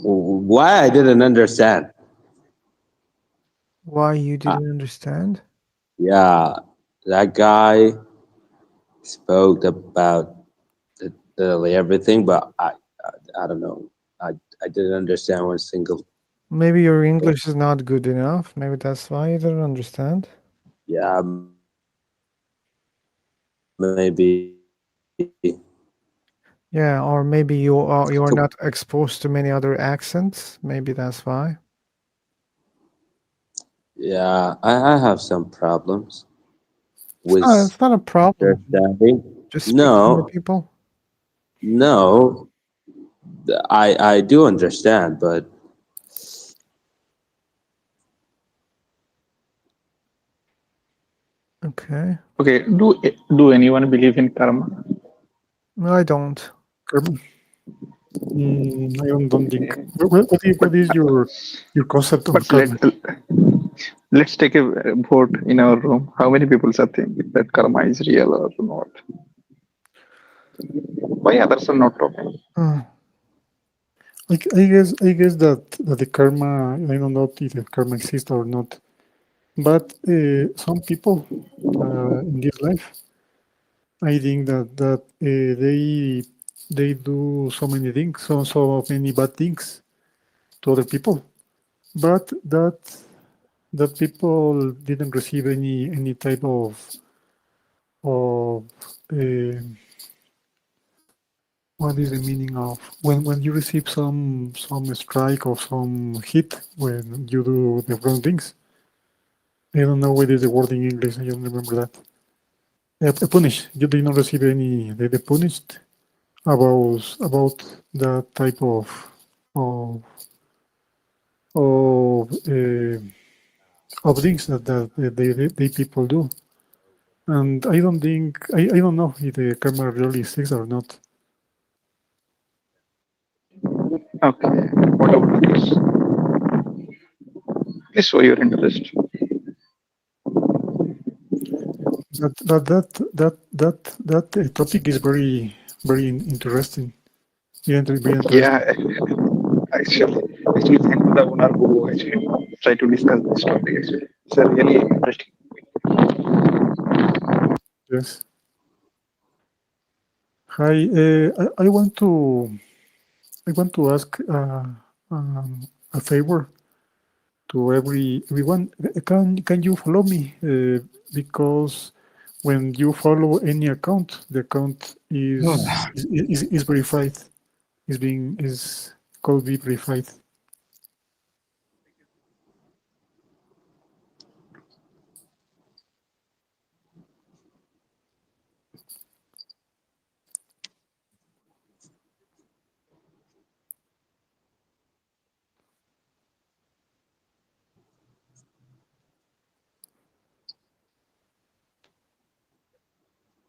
Why I didn't understand? Why you Uh, didn't understand? yeah, that guy spoke about literally everything, but I don't know. I I didn't understand one single. Maybe your English is not good enough. Maybe that's why you didn't understand. Yeah, maybe. Yeah, or maybe you are So, not exposed to many other accents. Maybe that's why. yeah, I have some problems with It's not a problem. understanding. Just speak to more No, people. no, I do understand, but Okay. Okay, do anyone believe in karma? No, I don't. Carmen, I don't think. What is your concept of But let karma? let's take a vote in our room. How many people are think that karma is real or not? Why others are not talking? Hmm. I guess that the karma. I don't know if the karma exists or not, but some people in this life, I think that they do so many things, so many bad things to other people, but that people didn't receive any type of uh, what is the meaning of when you receive some strike or some hit when you do the wrong things. I don't know what is the word in English. I don't remember that. Punish. You did not receive any. They punished about that type of of uh, of things that they people do. And I don't think I don't know if the camera really exists or not. Okay, what about this? Please show your interest. That topic is very interesting. Very Yeah, interesting. actually, thank you the owner who actually try to discuss this topic. Actually, it's a really interesting. Yes. Hi. I want to ask a favor to everyone. Can you follow me? Because when you follow any account, the account is verified. Is called be verified.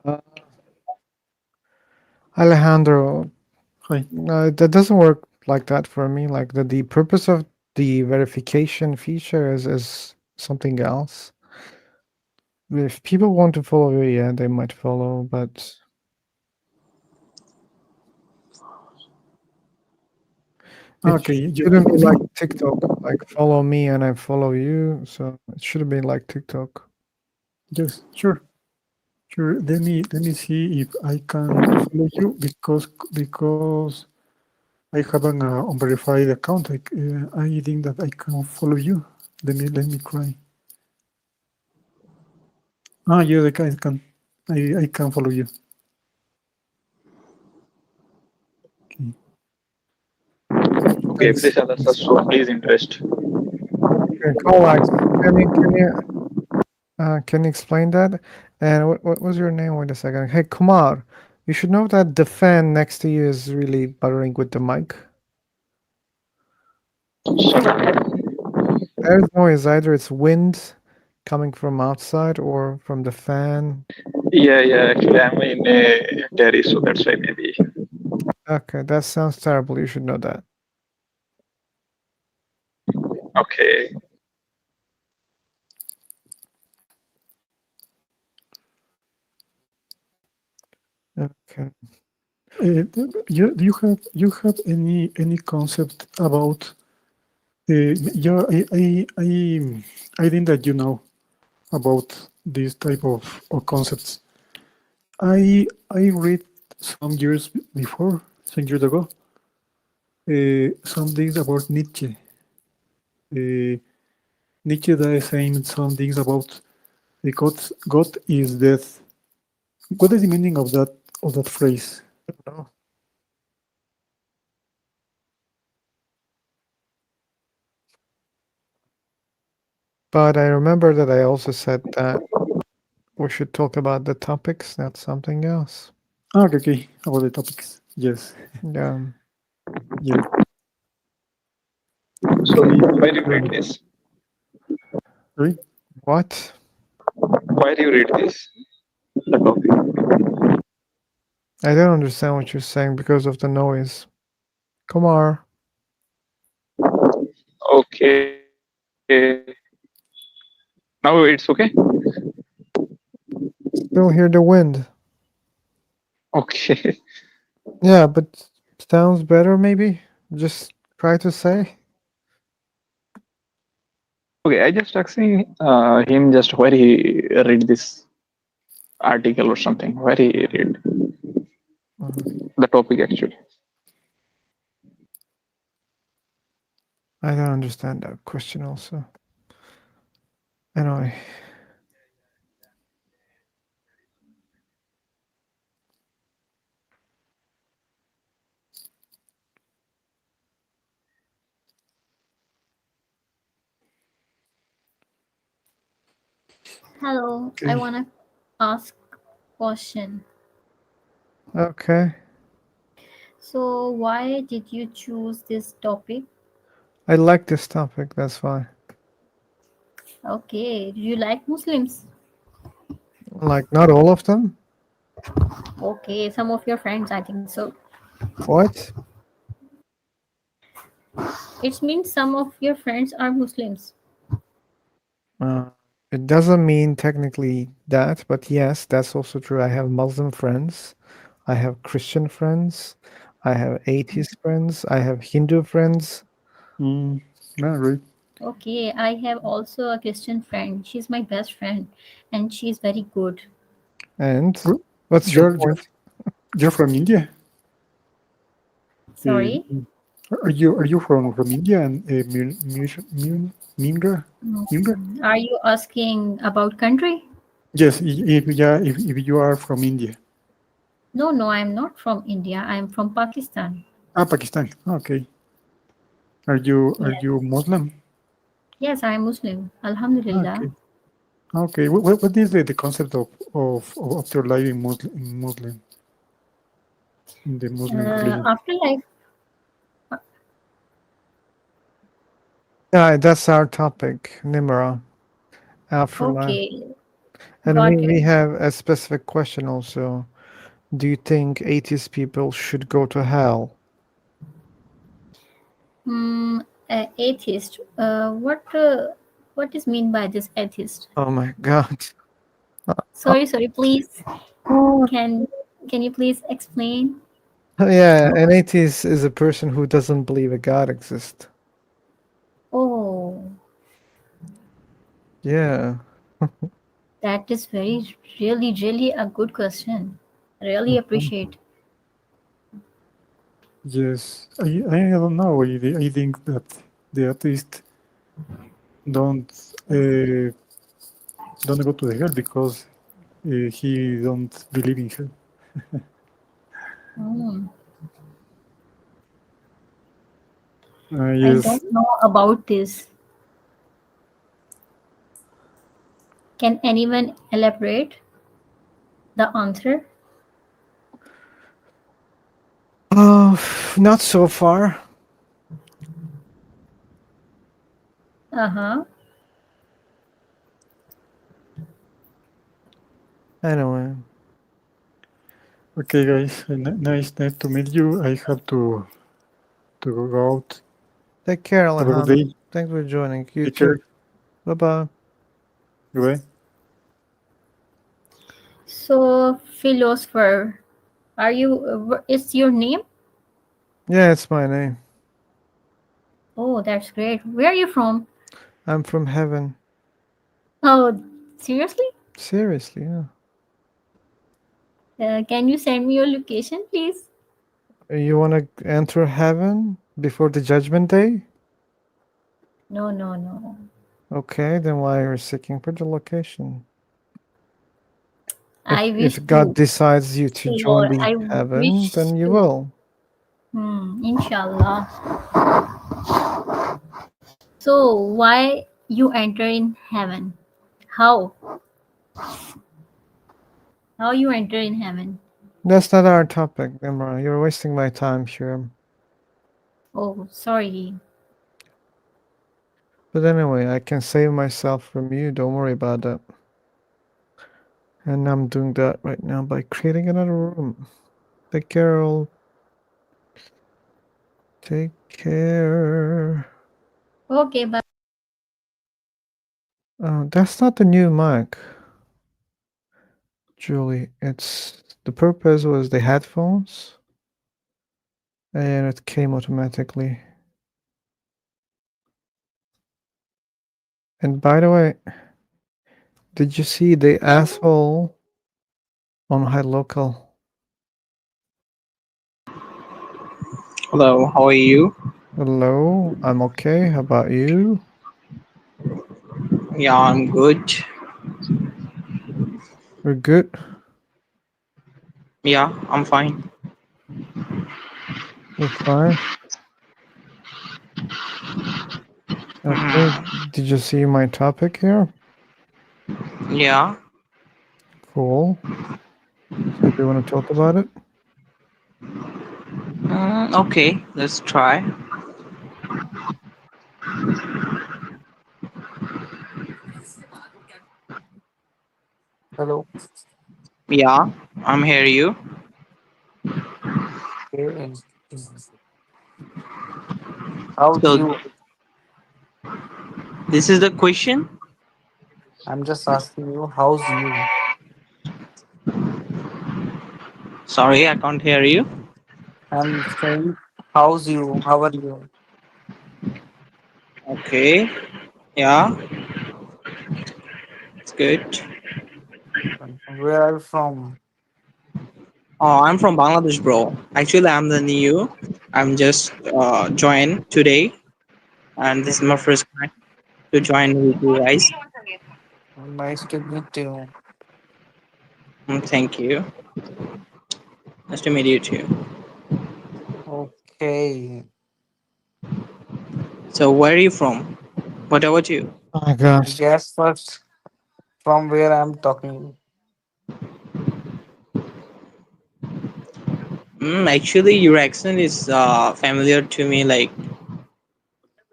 Uh, Alejandro, Hi. that doesn't work like that for me. Like the purpose of the verification feature is something else. If people want to follow you, yeah, they might follow, but it Okay. shouldn't be like TikTok. Like follow me and I follow you. So it should be like TikTok. Yes. Sure. Sure. Let me see if I can follow you because I have an unverified account. I think that I can follow you. Let me try. Yes, I can. I can follow you. Okay. Okay, please allow us to please interest. Okay, Colax, can you explain that? And what was your name? Wait a second. Hey, Kumar, you should know that the fan next to you is really buttering with the mic. There's noise. Either it's wind coming from outside or from the fan. Yeah. Actually, I'm in a terrace, so that's why maybe. Okay, that sounds terrible. You should know that. Okay. Okay. Do you have any concept about yeah, I think that you know about this type of concepts. I read some years before, some years ago, some things about Nietzsche. Nietzsche is saying some things about God is death. What is the meaning of that phrase? No. But I remember that I also said that we should talk about the topics, not something else. Okay, about the topics. Yes. Yeah. Yes. So Okay. why do you read this? Sorry? What? Why do you read this? The topic. I don't understand what you're saying because of the noise. Kumar, Okay. Now it's okay. still hear the wind. Okay. Yeah, but sounds better maybe? Just try to say. Okay. I just asking him just where he read this article or something. Where he read the topic actually. I don't understand that question also. Anyway. Hello, I Okay. wanna ask question. Okay. So why did you choose this topic? I like this topic, that's why. Okay, do you like Muslims? Like not all of them? Okay, some of your friends, I think so. What? It means some of your friends are Muslims. It doesn't mean technically that, but yes, that's also true. I have Muslim friends, I have Christian friends, I have atheist friends, I have Hindu friends. Right. Okay, I have also a Christian friend. She's my best friend, and she's very good. And what's your You're point? you're from India. Sorry? Are you from India and Mingra? Mingra? Are you asking about country? Yes. If you are from India. No, no, I'm not from India. I'm from Pakistan. Pakistan. Okay. Are Yes. you Muslim? Yes, I'm Muslim. Alhamdulillah. Okay. Okay. What is the concept of your life in Muslim in the Muslim religion? Afterlife. Yeah, that's our topic, Nimra, afterlife. Okay, And we, got we it. have a specific question also. Do you think atheist people should go to hell? Atheist. What is mean by this atheist? Oh my God. Sorry. Please, can can you please explain? Yeah, an atheist is a person who doesn't believe a God exists. Oh, Yeah. That is really a good question. Really Mhm. appreciate. Yes, I don't know. I think that the atheists don't uh, don't go to the hell because he don't believe in hell. Hmm. I Yes. don't know about this. Can anyone elaborate the answer? Not so far. Uh-huh. Anyway, Okay, guys. Nice to meet you. I have to go out. take care, Have a good Alejandro. day. Thanks for joining. You Take too. care. Bye bye. Goodbye. So, philosopher, are you? Is your name? Yeah, it's my name. Oh, that's great. Where are you from? I'm from heaven. Oh, seriously? Seriously, yeah. Can you send me your location, please? You want to enter heaven before the judgment day? No, no, no. Okay, then why are you seeking for the location? I If wish God to. decides you to So join the I heaven, wish then you to. will. Inshallah. So why you enter in heaven? How? How you enter in heaven? That's not our topic, Imran. You're wasting my time here. Oh, sorry. But anyway, I can save myself from you. Don't worry about that. And I'm doing that right now by creating another room. Take care, all. Take care. Okay, bye. That's not the new mic, Julie. It's the purpose was the headphones, and it came automatically. And by the way, did you see the asshole on High Local? Hello, how are you? Hello, I'm okay. How about you? Yeah, I'm good. We're good. Yeah, I'm fine. You're fine. Okay. Did you see my topic here? Yeah. Cool. So do you want to talk about it? Okay, let's try. Hello. Yeah, I'm hear you. Okay. How's So you? this is the question. I'm just asking you, how's you? Sorry, I can't hear you. I'm saying, how's you? How are you? Okay. Yeah, it's good. Where are you from? Oh, I'm from Bangladesh, bro. Actually, I'm the new. I'm just joined today, and this is my Okay. first time to join with you guys. Nice to meet you. Thank you. Nice to meet you too. Okay. So where are you from? What about you? Oh my gosh. Guess first from where I'm talking. Actually, your accent is familiar to me, like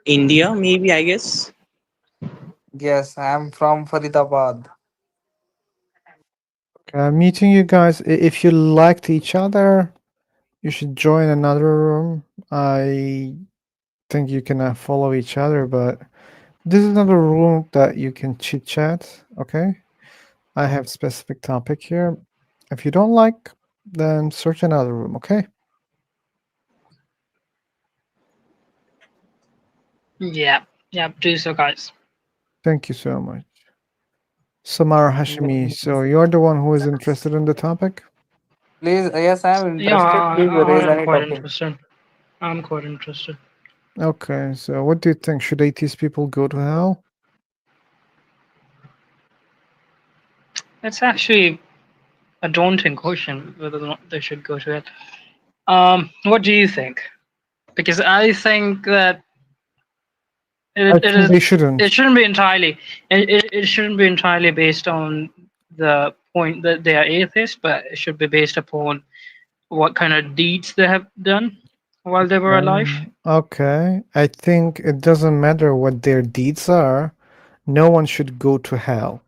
India, maybe, I guess. Yes, I'm from Faridabad. Okay, I'm meeting you guys. If you liked each other, you should join another room. I think you can follow each other, but this is another room that you can chit chat. Okay. I have specific topic here. If you don't like, then search another room. Okay. Yeah, yeah, do so, guys. Thank you so much. Samara Hashimi, so you're the one who is interested in the topic? Please, yes, I am Yeah, interested. Please raise I'm any quite topic. interested. I'm quite interested. Okay, so what do you think? Should atheist people go to hell? It's actually a daunting question whether or not they should go to it. What do you think? Because I think that I it think is they shouldn't. it shouldn't be entirely it shouldn't be entirely based on the point that they are atheists, but it should be based upon what kind of deeds they have done while they were alive. Okay, I think it doesn't matter what their deeds are. No one should go to hell.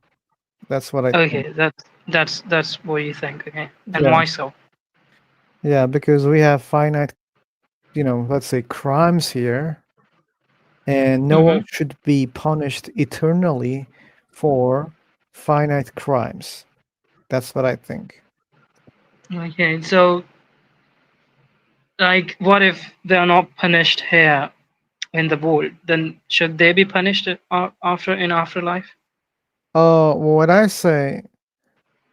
That's what I think. Okay, that's what you think. Okay, and Yeah. why so? Yeah, because we have finite, let's say crimes here, and no one should be punished eternally for finite crimes. That's what I think. Okay, so like, what if they are not punished here in the world? Then should they be punished after in afterlife? What I say,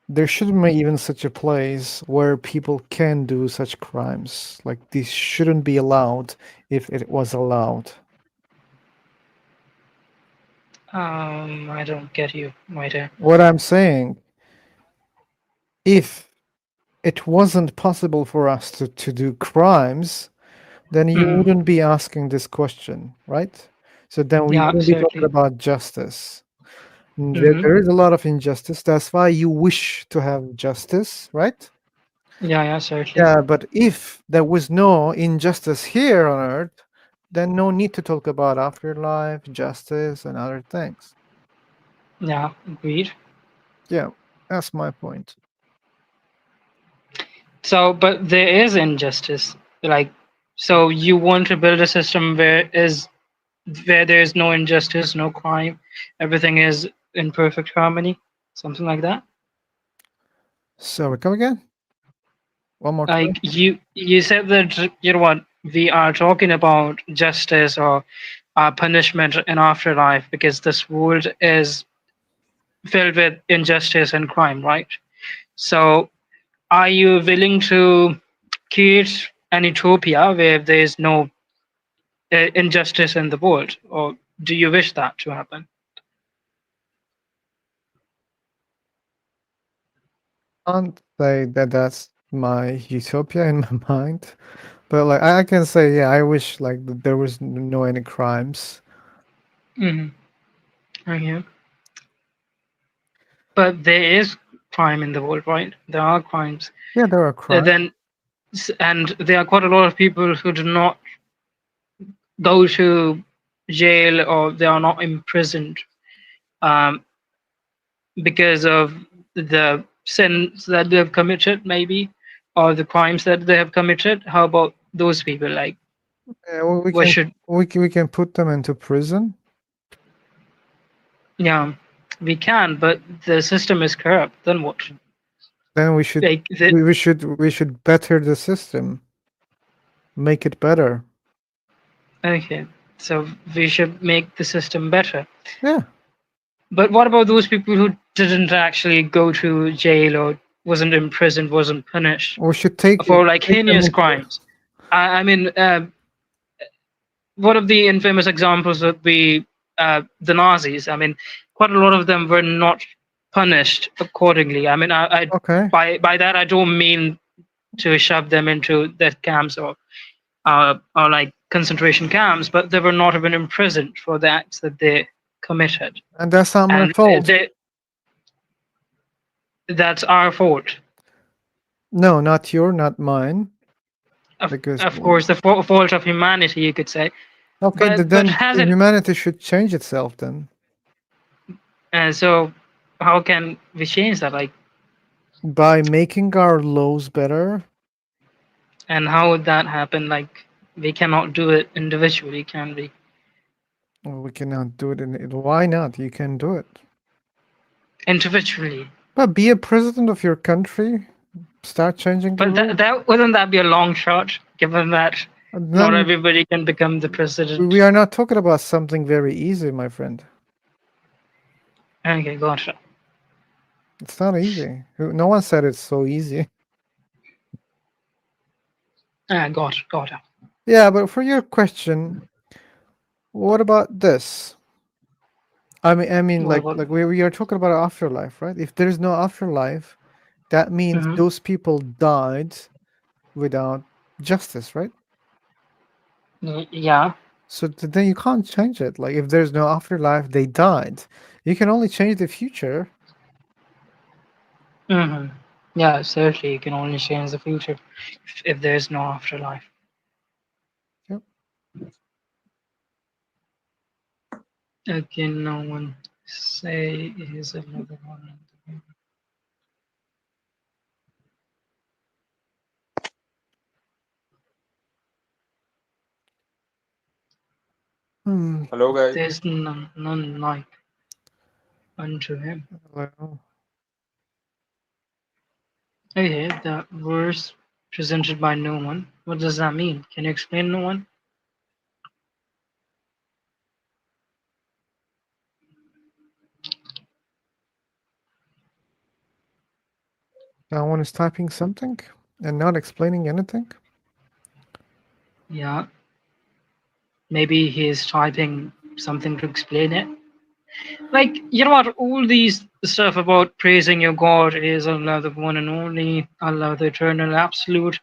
there shouldn't be even such a place where people can do such crimes. Like, this shouldn't be allowed if it was allowed. I don't get you, my dear. What I'm saying, if it wasn't possible for us to do crimes, then you wouldn't be asking this question, right? So then we Yeah, wouldn't be talking certainly. about justice. There is a lot of injustice. That's why you wish to have justice, right? Yeah, certainly. Yeah, but if there was no injustice here on Earth, then no need to talk about afterlife, justice, and other things. Yeah, agreed. Yeah, that's my point. So, but there is injustice. Like, so you want to build a system where there is no injustice, no crime, everything is in perfect harmony, something like that. So come again? One more time. Like you said that what we are talking about justice or punishment in afterlife because this world is filled with injustice and crime, right? So, are you willing to create an utopia where there is no injustice in the world, or do you wish that to happen? Can't say that that's my utopia in my mind, but like I can say, yeah, I wish like there was no any crimes. Okay. But there is crime in the world, right? There are crimes. Yeah, there are crimes. And there are quite a lot of people who do not go to jail or they are not imprisoned um, because of the sins that they have committed, maybe, or the crimes that they have committed. How about those people? Like, Yeah, well, what should? we can put them into prison. Yeah, we can, but the system is corrupt. Then what? Then we should Like we should better the system, make it better. Okay, so we should make the system better. Yeah. But what about those people who didn't actually go to jail or wasn't imprisoned, wasn't punished We should take for like them heinous into- crimes? I mean, one of the infamous examples would be the Nazis. I mean, quite a lot of them were not punished accordingly. I mean, Okay. by that I don't mean to shove them into death camps or like concentration camps, but they were not even imprisoned for the acts that they committed. And that's not my And fault. That's our fault. No, not mine. Of course, the fault of humanity, you could say. Okay, but then has it? humanity should change itself then. So, how can we change that? Like, By making our laws better. and how would that happen? Like, we cannot do it individually, can we? Well, we cannot do it why not? You can do it. Individually. But be a president of your country. Start changing the But rules. that wouldn't that be a long shot, given that not Then everybody can become the president? we are not talking about something very easy, my friend. Okay, gotcha. It's not easy. No one said it's so easy. Got it. Yeah, but for your question, what about this? I mean, What about? like we are talking about afterlife, right? If there is no afterlife, that means Mhm. those people died without justice, right? Yeah. So then you can't change it. Like if there's no afterlife, they died. You can only change the future. Hmm. Yeah, certainly you can only change the future if there's no afterlife. Yep. Okay, no one say is another one. Hello, guys. There's none like unto him. Well, Okay, the verse presented by no one. What does that mean? Can you explain, no one? no one is typing something and not explaining anything. Yeah. Maybe he is typing something to explain it. Like, you know what? All these stuff about praising your God is Allah the one and only, Allah the eternal absolute.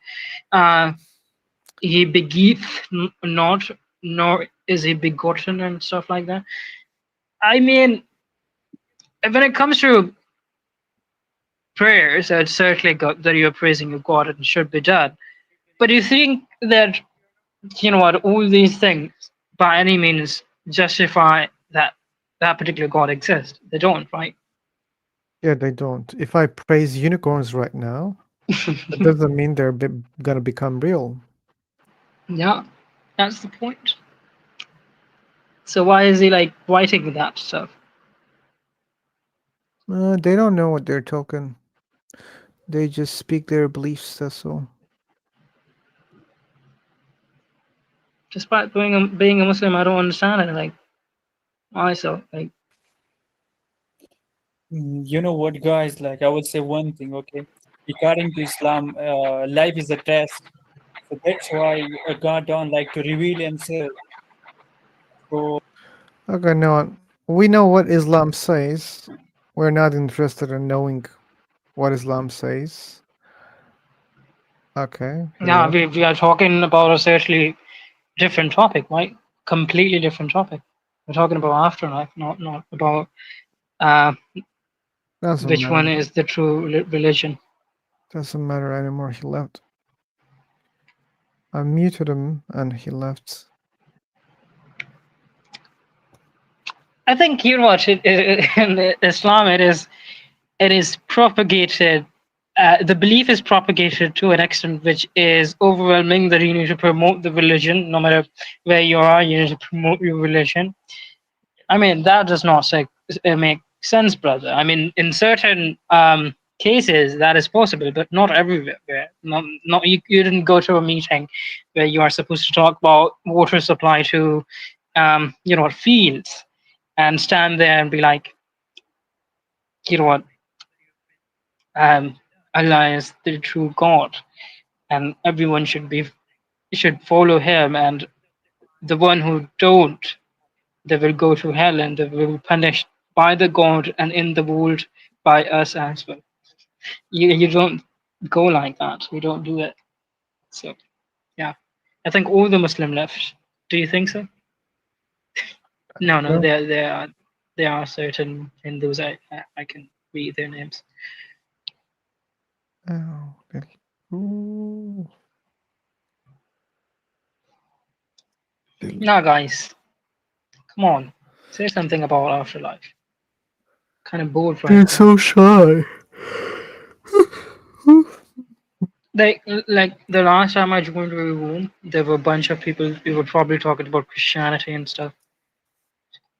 He begeeth not, nor is he begotten and stuff like that. I mean, when it comes to prayers, it's certainly got that you're praising your God and should be done. But you think that, you know what, all these things by any means justify that that particular God exists? They don't, right? Yeah, they don't. If I praise unicorns right now, that doesn't mean they're gonna become real. Yeah, that's the point. So why is he like writing that stuff? They don't know what they're talking. They just speak their beliefs. That's all. Despite being a Muslim, I don't understand it. Like myself, like You know what, guys? Like, I would say one thing, okay? Regarding to Islam, life is a test. So that's why God don't like to reveal himself. So, Okay, no, we know what Islam says. We're not interested in knowing what Islam says. Okay, he yeah, left. we are talking about a certainly different topic, right? Completely different topic. We're talking about afterlife, not about uh, Doesn't which one matter. is the true religion. Doesn't matter anymore. He left. I muted him and he left. I think you know what in Islam it is propagated. The belief is propagated to an extent which is overwhelming that you need to promote the religion, no matter where you are. You need to promote your religion. I mean, that does not make sense, brother. I mean, in certain cases that is possible, but not everywhere. Not you didn't go to a meeting where you are supposed to talk about water supply to, you know, fields, and stand there and be like, you know what, Allah is the true God, and everyone should follow Him, and the one who don't, they will go to hell and they will be punished by the God and in the world by us as well. You don't go like that. You don't do it. So yeah, I think all the Muslim left. Do you think so? No. No. There are certain Hindus. I can read their names. Oh, ooh. Now, guys, come on, say something about afterlife. Kind of bored right They're now. so shy. Like the last time I joined a room, there were a bunch of people. We were probably talking about Christianity and stuff,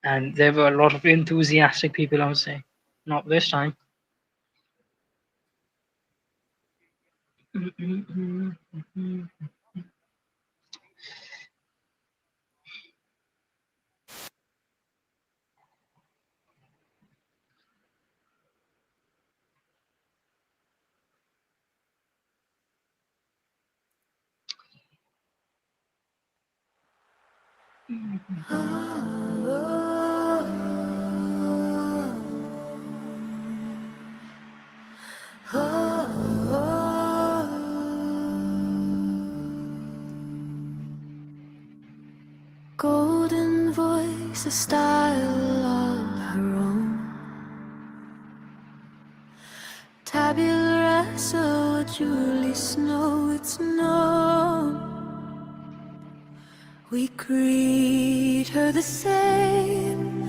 and there were a lot of enthusiastic people. I would say, not this time. Golden voice, a style of her own. Tabula rasa, Julie Snow, it's known. We greet her the same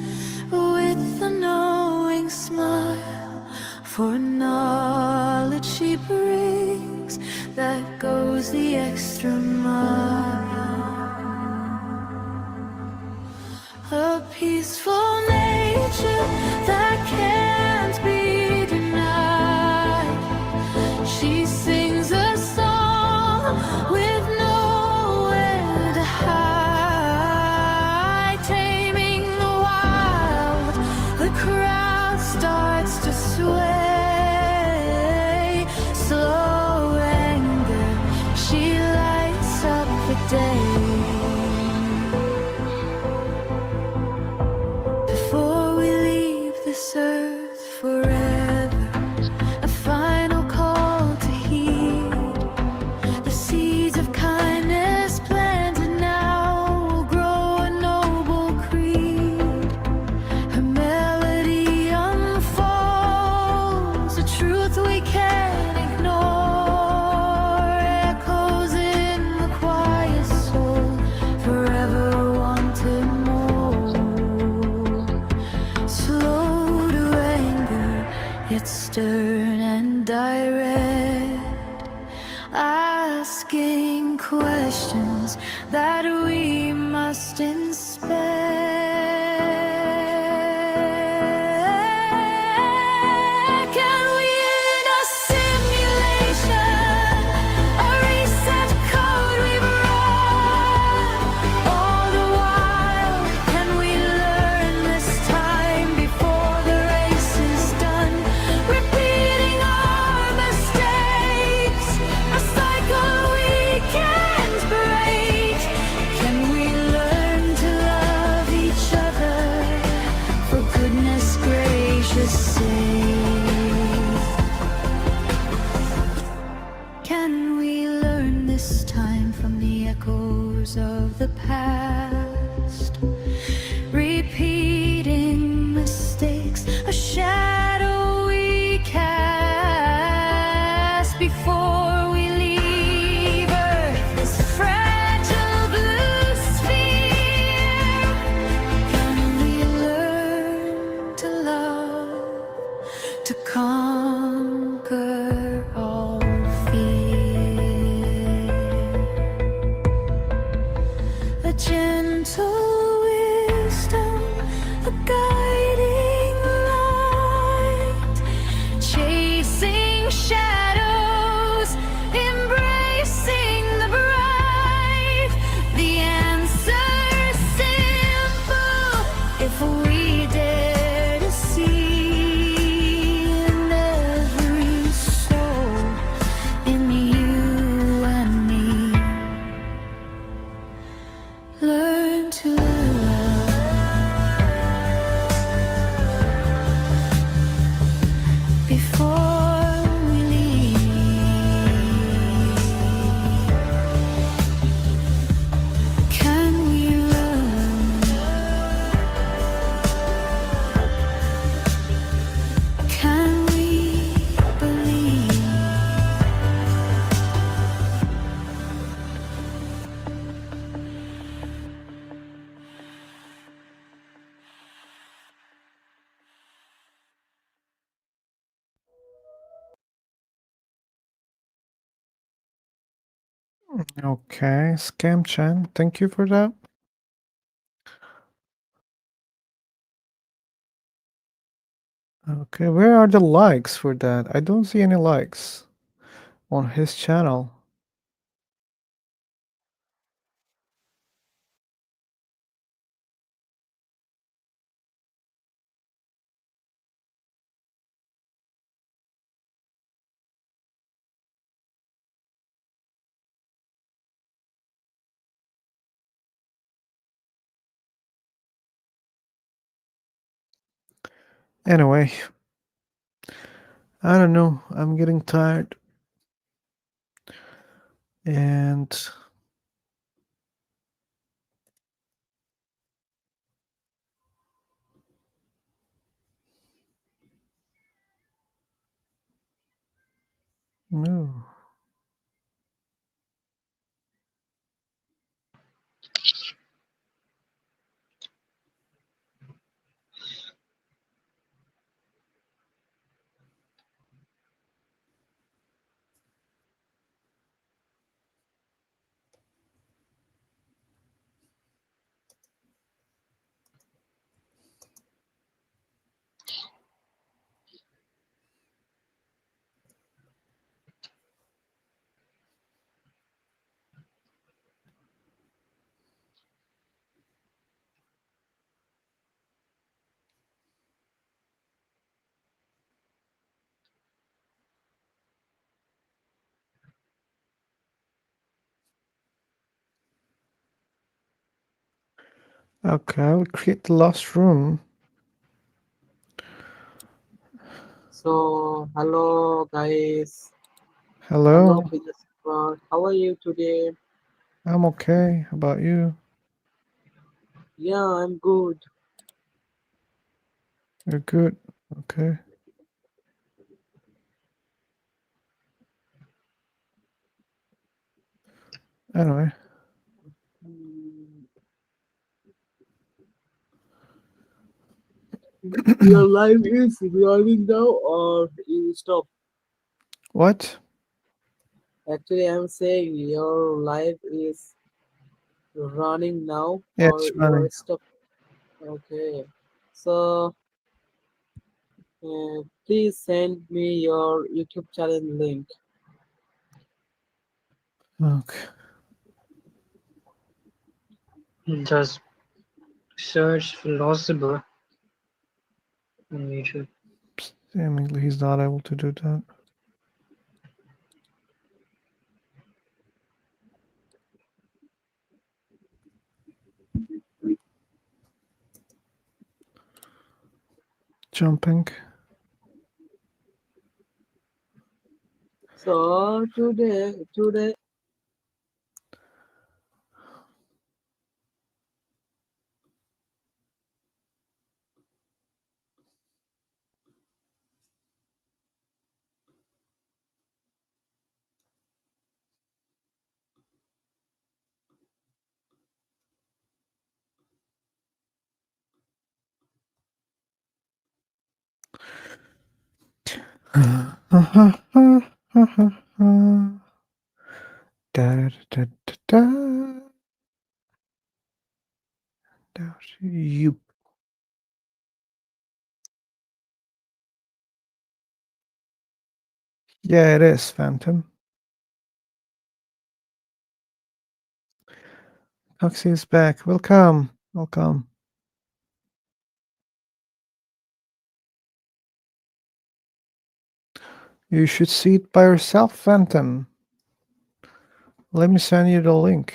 with a knowing smile, for knowledge she brings that goes the extra mile. A peaceful nature that can't be denied. She sings a song with nowhere to hide, taming the wild. The crowd starts to sway. Slow anger, she lights up the day. Before we leave this earth forever, a final call to heed. The seeds of kindness planted now will grow a noble creed. Her melody unfolds, a truth we can't ignore. Echoes in the quiet soul, forever wanting more. Slow to anger, yet stern and direct, asking questions that we must inspect. Can we end a simulation, a reset code we've run? All the while, can we learn this time before the race is done? Repeating our mistakes, a cycle we can't break. Can we learn to love each other, for goodness gracious sake? Can we learn this time from the echoes of the past? Repeating mistakes, a shadow we cast before we leave Earth, this fragile blue sphere. Can we learn to love, to conquer all fear? A gentle wisdom, a guiding light, chasing shadows, embracing the bright. The answer's simple, if we dare to see in every soul, in you and me. Learn to love before we leave. Can we learn? Can we believe? Okay, Scam Chan, thank you for that. Okay, where are the likes for that? I don't see any likes on his channel. Anyway, I don't know. I'm getting tired. And no. Okay, I'll create the last room. So, hello guys. Hello. Philosopher. How are you today? I'm okay. How about you? Yeah, I'm good. You're good. Okay. Anyway. Your life is running now or you stop? What? Actually, I'm saying your life is running now Yeah, or it's you are running. stop. Okay. So, please send me your YouTube channel link. Okay. Just search philosopher on YouTube. Seemingly he's not able to do that. Jumping. So today Da, da, da, da. You. Yeah, it is, Phantom. Toxie is back. Welcome. Welcome. You should see it by yourself, Phantom. Let me send you the link.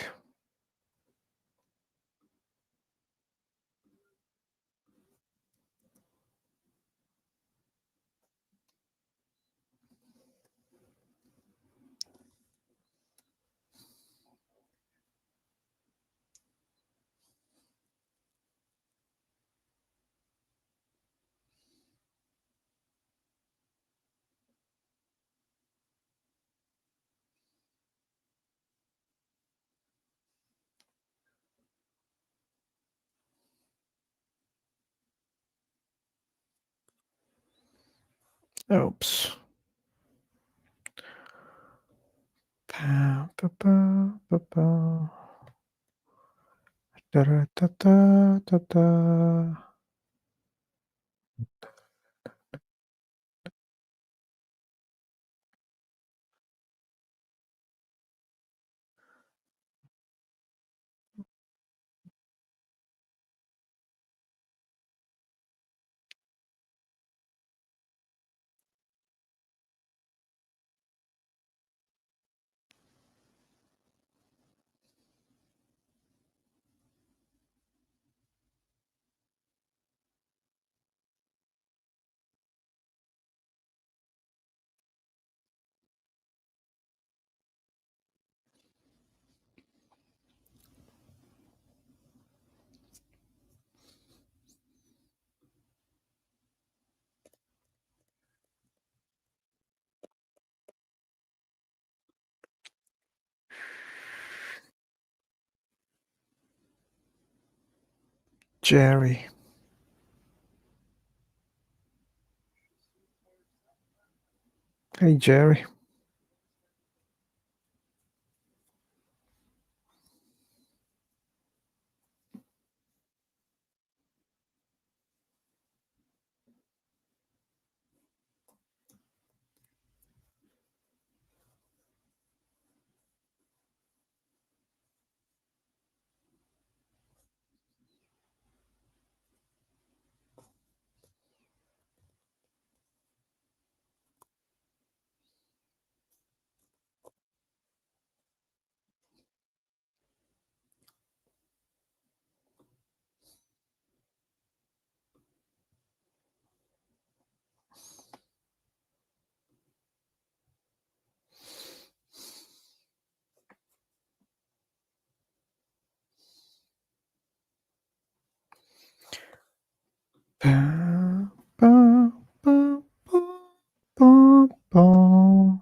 Oops. Pa, pa, pa, pa, pa. Da, da, da, da, da, da. Jerry. Hey, Jerry. Ba, ba, ba, ba, ba.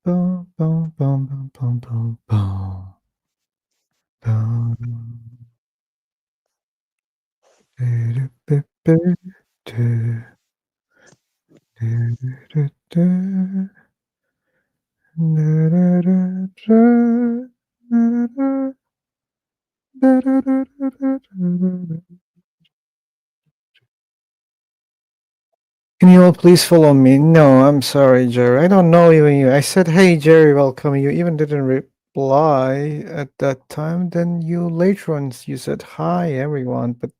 Boom, boom, boom, boom, boom, boom, boom. Boom. Do, do, do, do, do, do, do. Da, da, da, da, da, da, da, da, da, da, da, da. Can you all please follow me? No, I'm sorry, Jerry. I don't know even you. I said, hey, Jerry, welcome. You even didn't reply at that time. Then you later on, you said, hi, everyone. But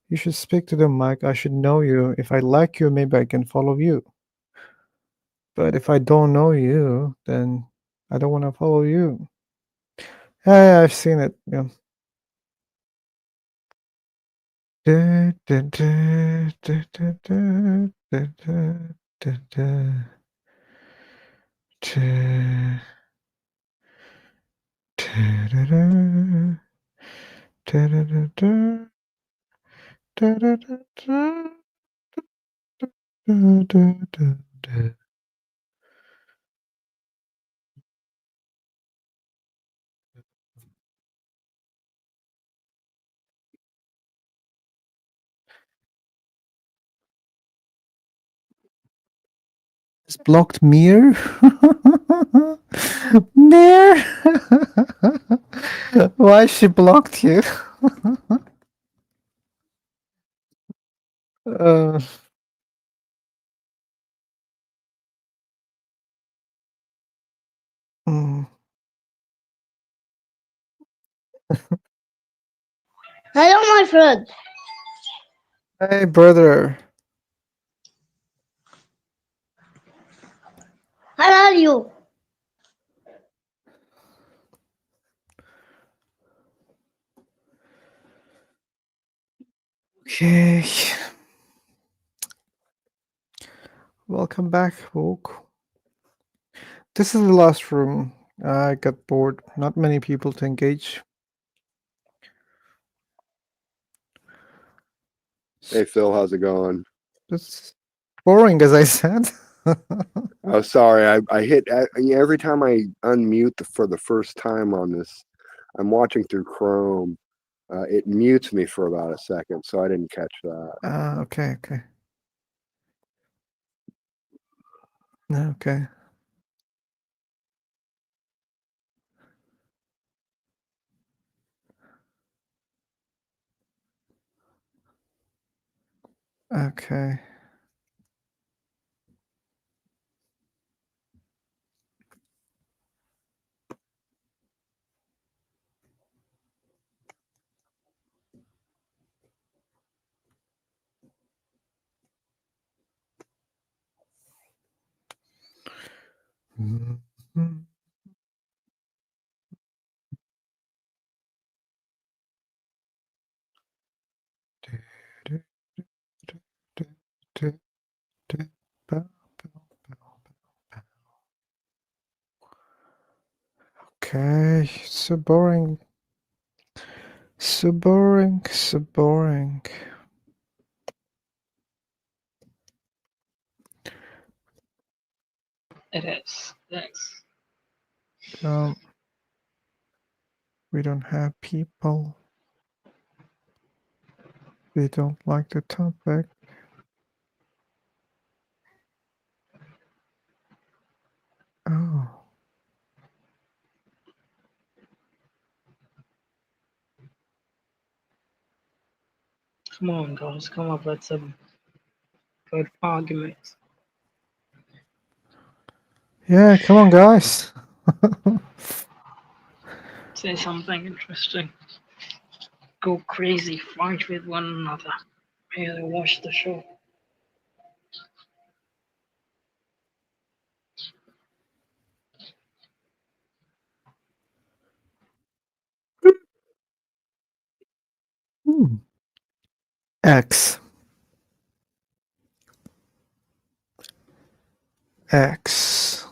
you should speak to the mic. I should know you. If I like you, maybe I can follow you. But if I don't know you, then I don't want to follow you. Yeah, I've seen it. Yeah. Da, da, da, da, da, da, da, da, da, da. Da-da-da, da-da-da-da, da-da-da-da, da-da-da-da. It's blocked Mir? Mir? Why she blocked you? uh, mm. Hello, my friend. Hey, brother. How are you? Okay. Welcome back, folk. This is the last room. I got bored. Not many people to engage. Hey Phil, how's it going? It's boring, as I said. Oh, sorry. I hit every time I unmute for the first time on this. I'm watching through Chrome. It mutes me for about a second, so I didn't catch that. Okay, okay. Okay. Okay. Mhm. Okay, so boring. So boring, so boring. It is. Yes. We don't have people. They don't like the topic. Oh. Come on, guys, come up with some good arguments. Yeah, come on, guys. Say something interesting. Go crazy, fight with one another. Really watch the show. Hmm. X. X.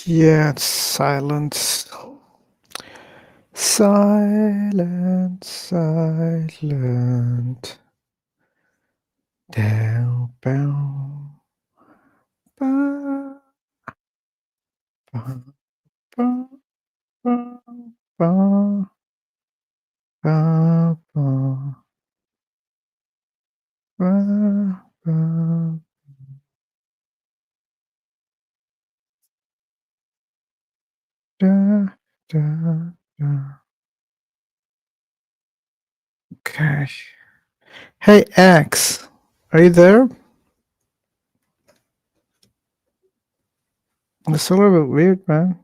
Yeah, it's silence. Silent, silent. Down, bound. Ba, ba, ba, ba, ba, ba, ba, ba, ba. Da, da, da. Okay. Hey, X. Are you there? It's a little bit weird, man.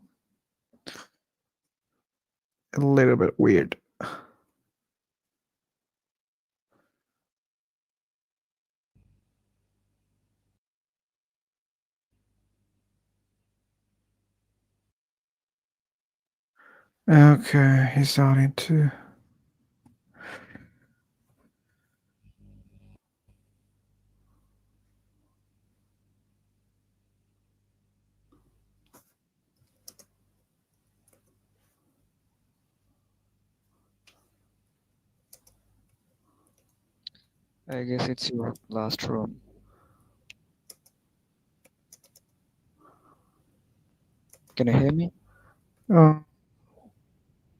A little bit weird. Okay, he's not into. I guess it's your last room. Can you hear me? Oh,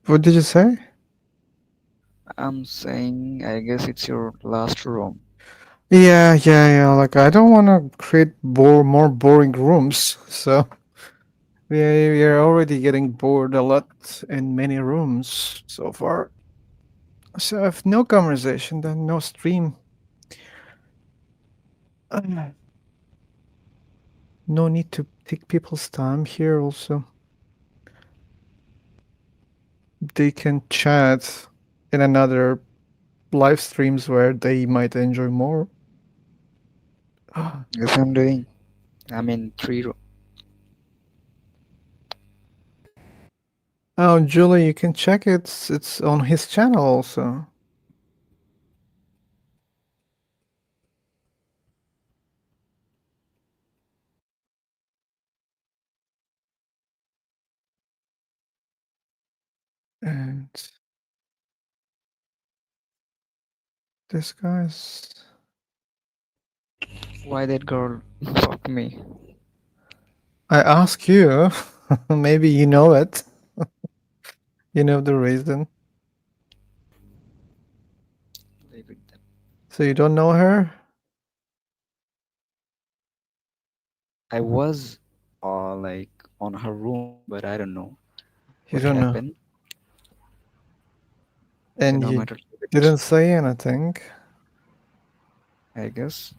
what did you say? I'm saying I guess it's your last room. Yeah. Like I don't want to create more boring rooms. So we are already getting bored a lot in many rooms so far. So if no conversation, then no stream. No need to take people's time here. Also, they can chat in another live streams where they might enjoy more. Yes, I'm doing. I'm in 3 room. Oh, Julie, you can check it. It's on his channel also. And this guy's. Why that girl fuck me? I ask you. Maybe you know it. You know the reason. Leave it then. So you don't know her? I was like on her room, but I don't know You what don't know. happened. And no you matter didn't say anything. I guess.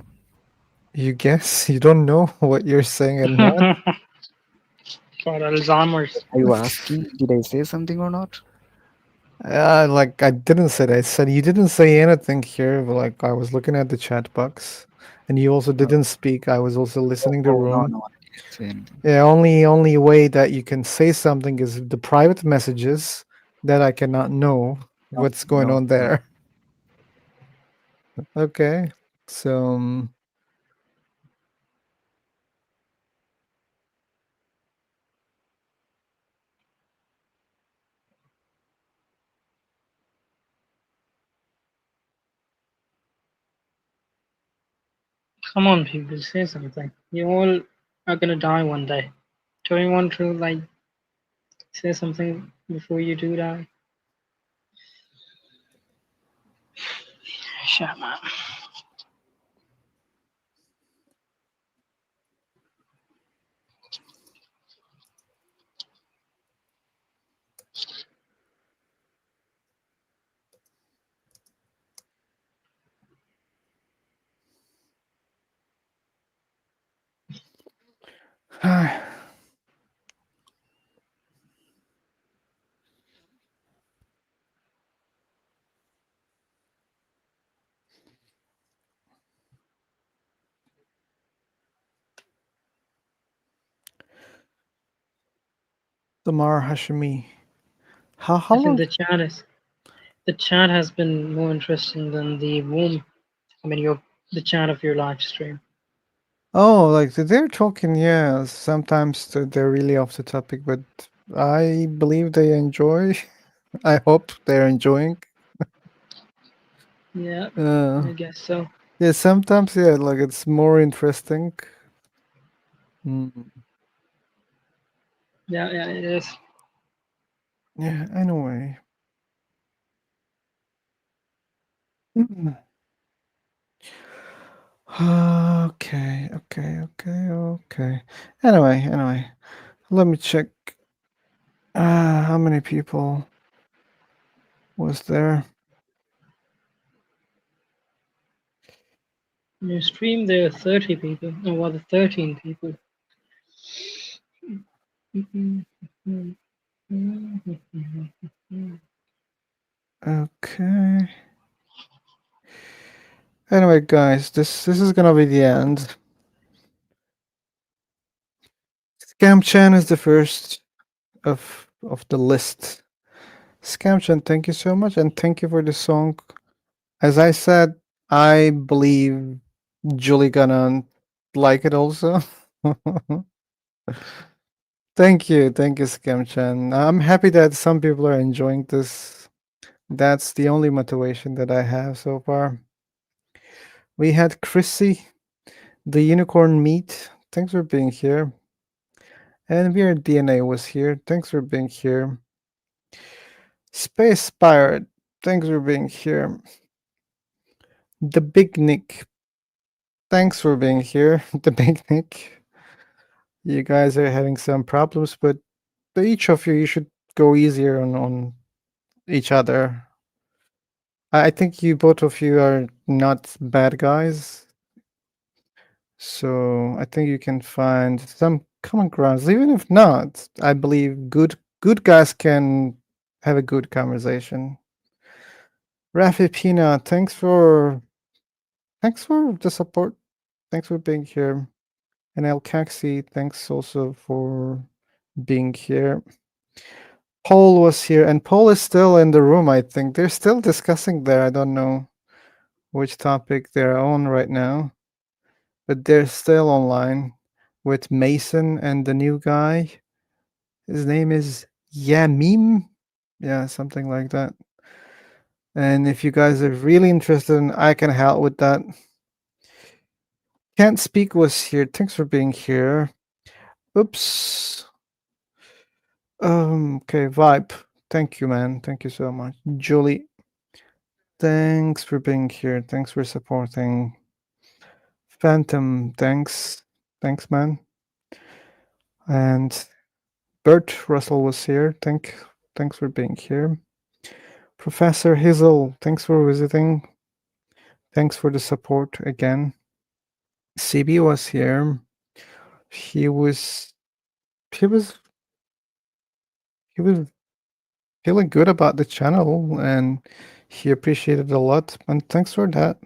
You guess? You don't know what you're saying and not? For Alzheimer's. Are you asking? Did I say something or not? Like I didn't say that. I said you didn't say anything here. But like I was looking at the chat box, and you also didn't speak. I was also listening to the No, room. no, I didn't say anything. Yeah, only way that you can say something is the private messages that I cannot know what's going No, on no. there. Okay, so Come on, people, say something. You all are gonna die one day. Don't you want to like say something before you do die? Shut up. Tamar Hashimi, how I think long? the chat has been more interesting than the womb. I mean, the chat of your live stream. Oh, like they're talking. Yeah, sometimes they're really off the topic, but I believe they enjoy. I hope they're enjoying. Yeah, I Uh, guess so. yeah, sometimes yeah, like it's more interesting. Mm, Yeah, yeah, it is. yeah. Anyway. Mm. Okay, okay. Anyway, let me check. How many people was there? In your stream, there are 30 people. Or rather, 13 people. Okay. Anyway, guys, this is gonna be the end. Scam Chan is the first of the list. Scam Chan, thank you so much, and thank you for the song. As I said, I believe Julie gonna like it also. Thank you, Scam Chan. I'm happy that some people are enjoying this. That's the only motivation that I have so far. We had Chrissy, the unicorn meat. Thanks for being here. And Weird DNA was here. Thanks for being here. Space Pirate. Thanks for being here. The Big Nick. Thanks for being here. The Big Nick. You guys are having some problems, but each of you should go easier on each other. I think you both of you are not bad guys. So I think you can find some common grounds. Even if not, I believe good guys can have a good conversation. Rafi Pina, thanks for the support. Thanks for being here. And El Caxi, thanks also for being here. Paul was here, and Paul is still in the room, I think. They're still discussing there. I don't know which topic they're on right now, but they're still online with Mason and the new guy. His name is Yamim. Yeah, something like that. And if you guys are really interested, I can help with that. Can't Speak was here. Thanks for being here. Oops. Okay, Vibe. Thank you, man. Thank you so much. Julie, thanks for being here. Thanks for supporting. Phantom, thanks. Thanks, man. And Bert Russell was here. Thanks for being here. Professor Hazel, thanks for visiting. Thanks for the support again. CB was here. He was feeling good about the channel and he appreciated a lot. And thanks for that.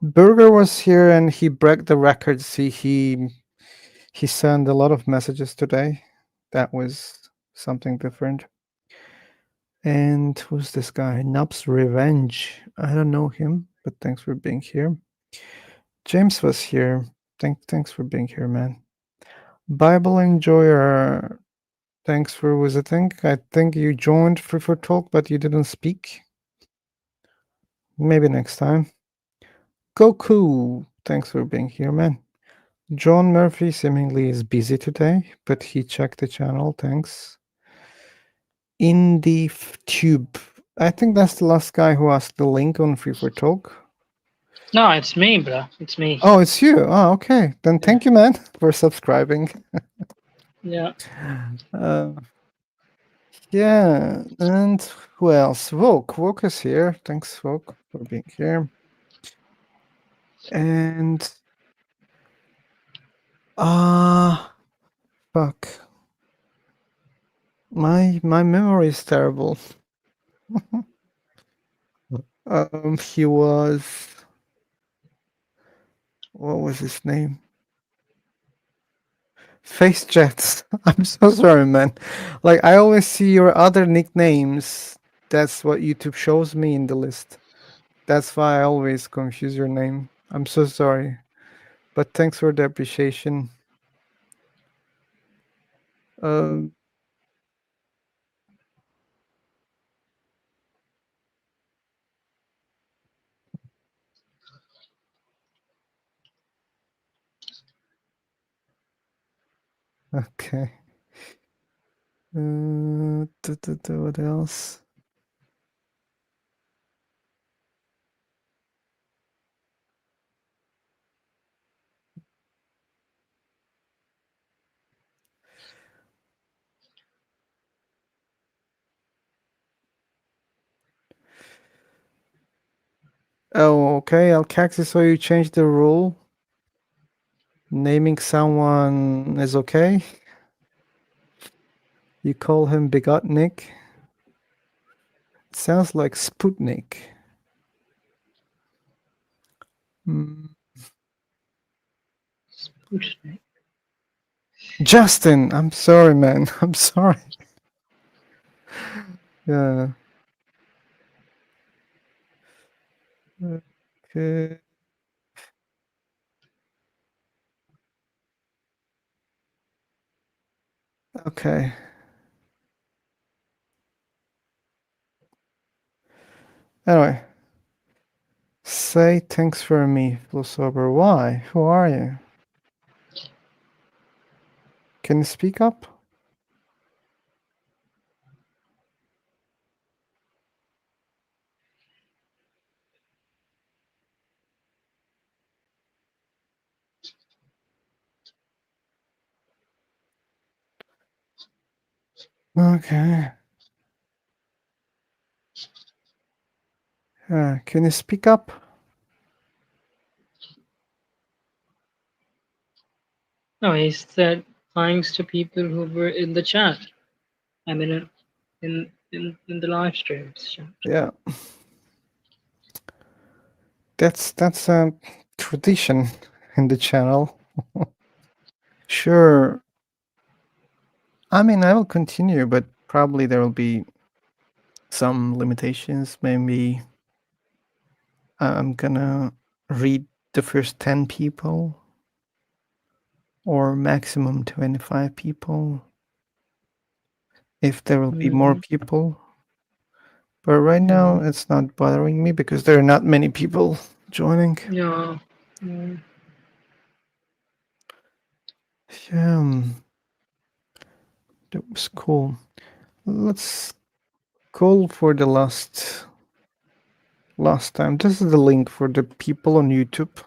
Burger was here and he broke the record. See, he sent a lot of messages today. That was something different. And who's this guy? Nub's Revenge. I don't know him, but thanks for being here. James was here. Thanks for being here, man. Bible Enjoyer, thanks for visiting. I think you joined Free for Talk, but you didn't speak. Maybe next time. Goku, thanks for being here, man. John Murphy seemingly is busy today, but he checked the channel. Thanks. Indie Tube. I think that's the last guy who asked the link on Free for Talk. No, it's me, bro. It's me. Oh, it's you. Oh, okay. Then thank you, man, for subscribing. Yeah. Yeah, and who else? Woke is here. Thanks, Woke, for being here. And fuck. My memory is terrible. He was, what was his name? Face Jets. I'm so sorry, man. Like, I always see your other nicknames. That's what YouTube shows me in the list. That's why I always confuse your name. I'm so sorry. But thanks for the appreciation. Okay. What else? Oh, okay. Alcaxi, so you changed the rule. Naming someone is okay. You call him Bigotnik. It sounds like Sputnik. Sputnik. Justin, I'm sorry, man. I'm sorry. Yeah. Okay. Okay. Anyway. Say thanks for me, Philosopher. Why? Who are you? Can you speak up? Okay. Can you speak up? No, he said thanks to people who were in the chat. I mean, in the live streams chat. Yeah. That's a tradition in the channel. Sure. I mean, I will continue, but probably there will be some limitations. Maybe I'm gonna read the first 10 people or maximum 25 people if there will be more people. But right now it's not bothering me because there are not many people joining. Yeah. Yeah. That was cool. Let's call for the last time. This is the link for the people on YouTube.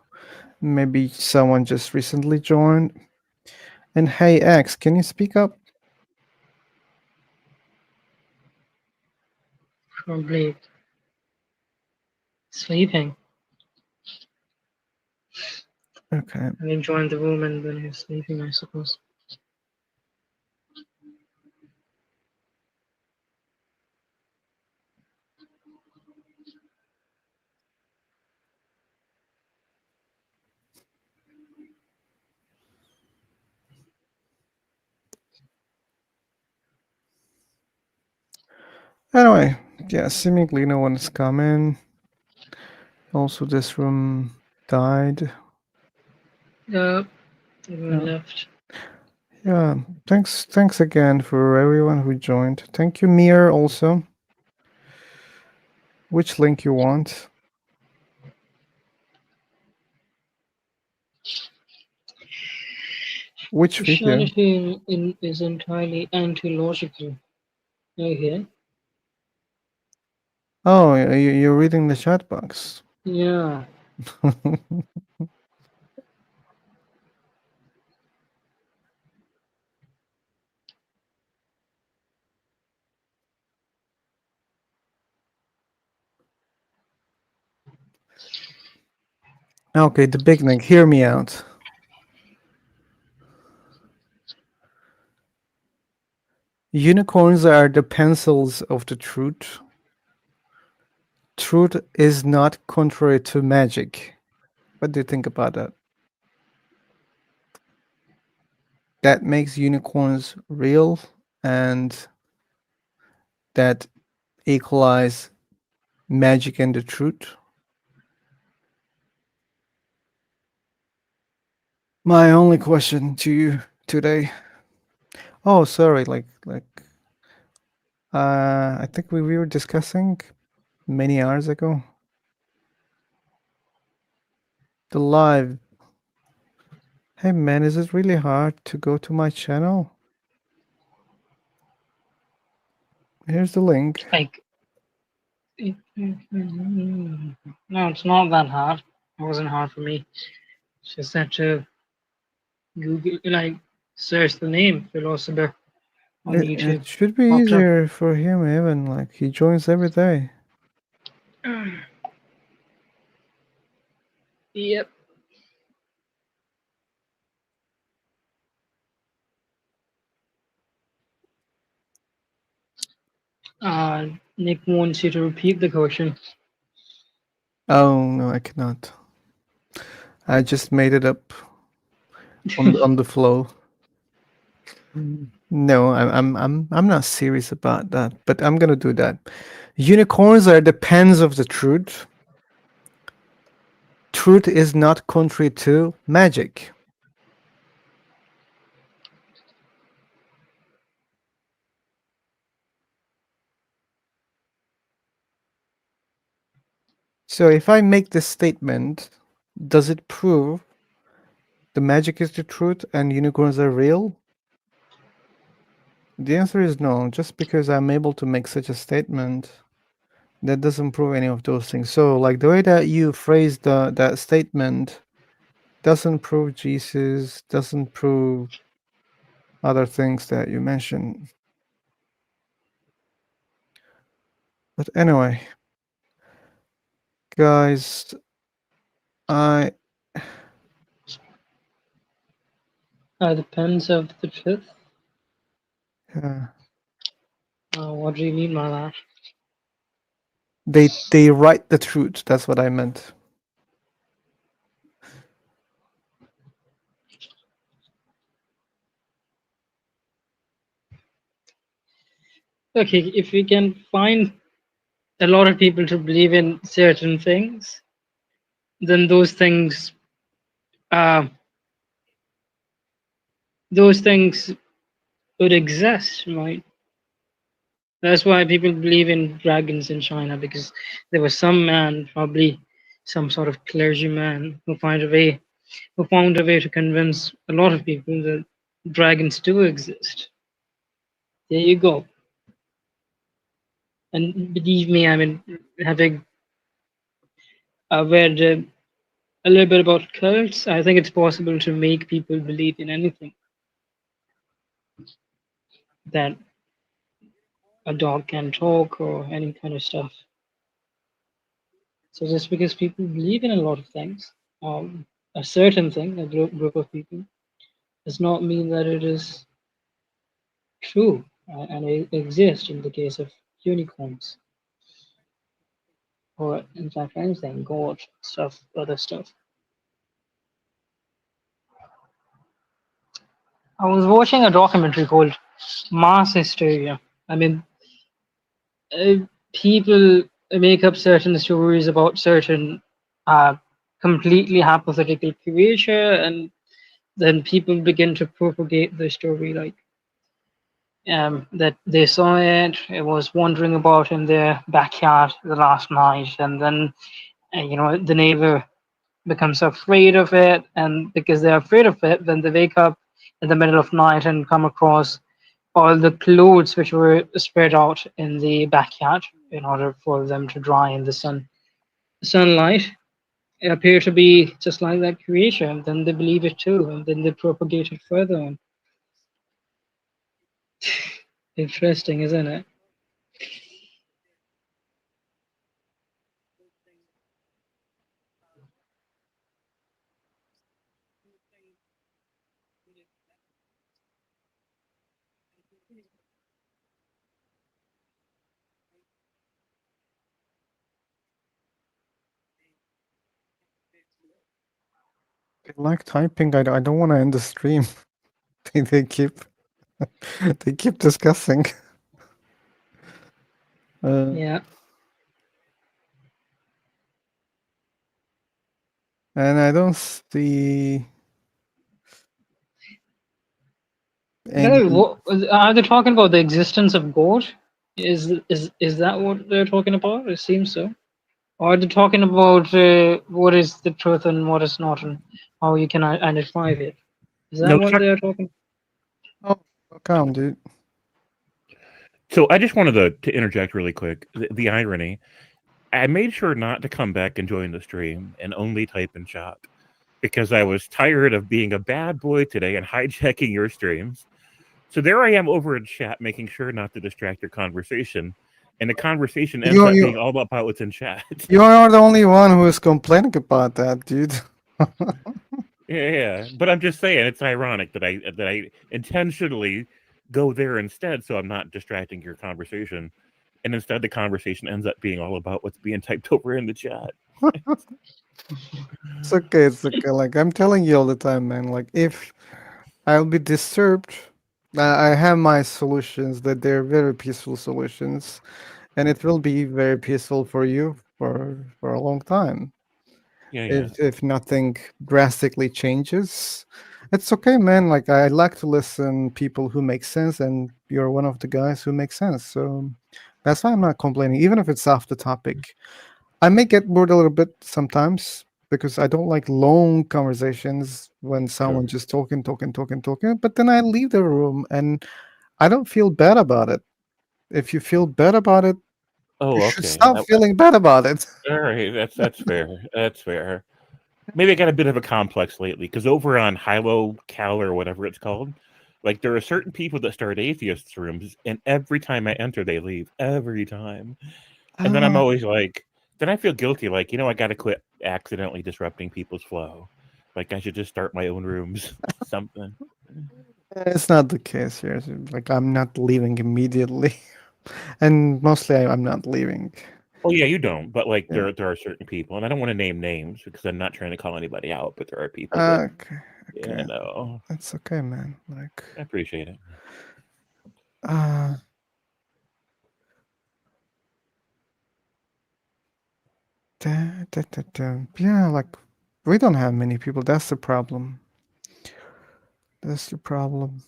Maybe someone just recently joined. And hey X, can you speak up? Probably sleeping. Okay. I joined the room and then he's sleeping, I suppose. Anyway, yeah, seemingly no one's coming. Also, this room died. Yeah, everyone Yeah. left. Yeah, thanks again for everyone who joined. Thank you, Mir, also. Which link you want? Which video? Christianity is entirely anti-logical. Okay. Oh, you're reading the chat box. Yeah. Okay, the big link. Hear me out. Unicorns are the pencils of the truth. Truth is not contrary to magic. What do you think about that? That makes unicorns real and that equalize magic and the truth. My only question to you today. Oh, sorry, I think we were discussing many hours ago. The live. Hey man, is it really hard to go to my channel? Here's the link. Like, no, it's not that hard. It wasn't hard for me. It's just that to Google, like, search the name philosopher on It YouTube. should be Popped up. easier for him even, like he joins every day. Yep. Nick wants you to repeat the question. Oh no, I cannot. I just made it up on the flow. No, I'm not serious about that, but I'm gonna do that. Unicorns are the pens of the truth. Truth is not contrary to magic. So if I make this statement, does it prove the magic is the truth and unicorns are real? The answer is no. Just because I'm able to make such a statement, that doesn't prove any of those things. So like the way that you phrased that statement doesn't prove Jesus, doesn't prove other things that you mentioned. But anyway, guys, Depends of the truth. Yeah. What do you mean by that? They write the truth. That's what I meant. Okay, if we can find a lot of people to believe in certain things, then those things would exist, right? That's why people believe in dragons in China, because there was some man, probably some sort of clergyman, who found a way to convince a lot of people that dragons do exist. There you go. And believe me, I mean, having read a little bit about cults, I think it's possible to make people believe in anything that a dog can talk or any kind of stuff. So just because people believe in a lot of things, a certain thing, a group of people, does not mean that it is true and it exists in the case of unicorns or in fact anything, God stuff, other stuff. I was watching a documentary called Mass Hysteria. I mean, uh, people make up certain stories about certain completely hypothetical creature, and then people begin to propagate the story like that they saw it was wandering about in their backyard the last night, and then the neighbor becomes afraid of it, and because they're afraid of it, then they wake up in the middle of night and come across all the clothes which were spread out in the backyard in order for them to dry in the sunlight appear to be just like that creation. Then they believe it too, and then they propagate it further on. Interesting, isn't it? They like typing. I don't want to end the stream. they keep they keep discussing. Yeah. And I don't see any. No, what, are they talking about the existence of God? Is that what they're talking about? It seems so. Or are they talking about what is the truth and what is not, and how you can identify it? Is that No, what they're talking? Oh, come, dude. So I just wanted to interject really quick. The irony, I made sure not to come back and join the stream and only type in chat because I was tired of being a bad boy today and hijacking your streams. So there I am over in chat, making sure not to distract your conversation, and the conversation ends up being all about what's in chat. You are the only one who is complaining about that, dude. Yeah, but I'm just saying it's ironic that I intentionally go there instead, so I'm not distracting your conversation, and instead the conversation ends up being all about what's being typed over in the chat. It's okay. It's okay. Like I'm telling you all the time, man. Like if I'll be disturbed, I have my solutions that they're very peaceful solutions, and it will be very peaceful for you for a long time. Yeah, yeah. If nothing drastically changes, it's okay, man. Like I like to listen people who make sense, and you're one of the guys who make sense. So that's why I'm not complaining, even if it's off the topic. I may get bored a little bit sometimes because I don't like long conversations when someone just talking. But then I leave the room and I don't feel bad about it. If you feel bad about it, Oh, you should okay. stop feeling bad about it. All right, that's fair. That's fair. Maybe I got a bit of a complex lately because over on Hilo Cal or whatever it's called, like there are certain people that start atheists rooms, and every time I enter, they leave every time, and then I'm Ah. always like, then I feel guilty, like I got to quit accidentally disrupting people's flow. Like I should just start my own rooms, something. It's not the case here. Like I'm not leaving immediately, and mostly I'm not leaving. Oh yeah, you don't, but like Yeah. there are certain people, and I don't want to name names because I'm not trying to call anybody out, but there are people that, Okay. no, That's okay, man. Like I appreciate it. Uh, yeah, like we don't have many people. That's the problem. That's the problem.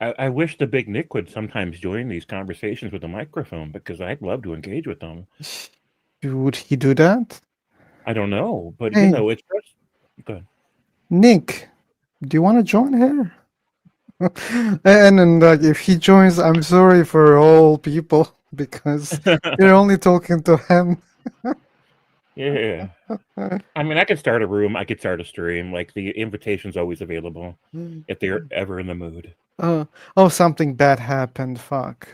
I wish the Big Nick would sometimes join these conversations with a microphone because I'd love to engage with them. Would he do that? I don't know, but Hey. it's just good. Nick, do you want to join here? And then, like, if he joins, I'm sorry for all people because you're only talking to him. Yeah. I mean, I could start a room. I could start a stream. Like the invitation's always available if they're ever in the mood. Oh, something bad happened. Fuck.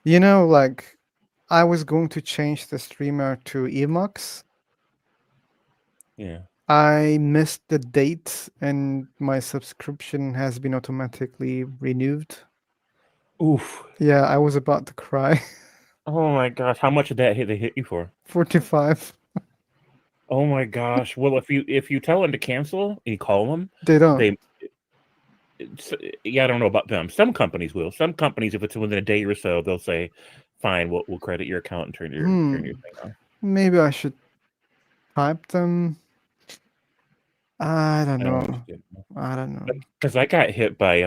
You know, like I was going to change the streamer to Emox. Yeah. I missed the date and my subscription has been automatically renewed. Oof. Yeah, I was about to cry. Oh my gosh, how much did that hit they hit you for? 45. Oh my gosh. Well, if you tell them to cancel and you call them, They don't. yeah, I don't know about them. Some companies will. Some companies, if it's within a day or so, they'll say, "Fine, we'll credit your account and turn your thing off." Maybe I should type them. I don't I don't know. understand. I don't know. Because I got hit by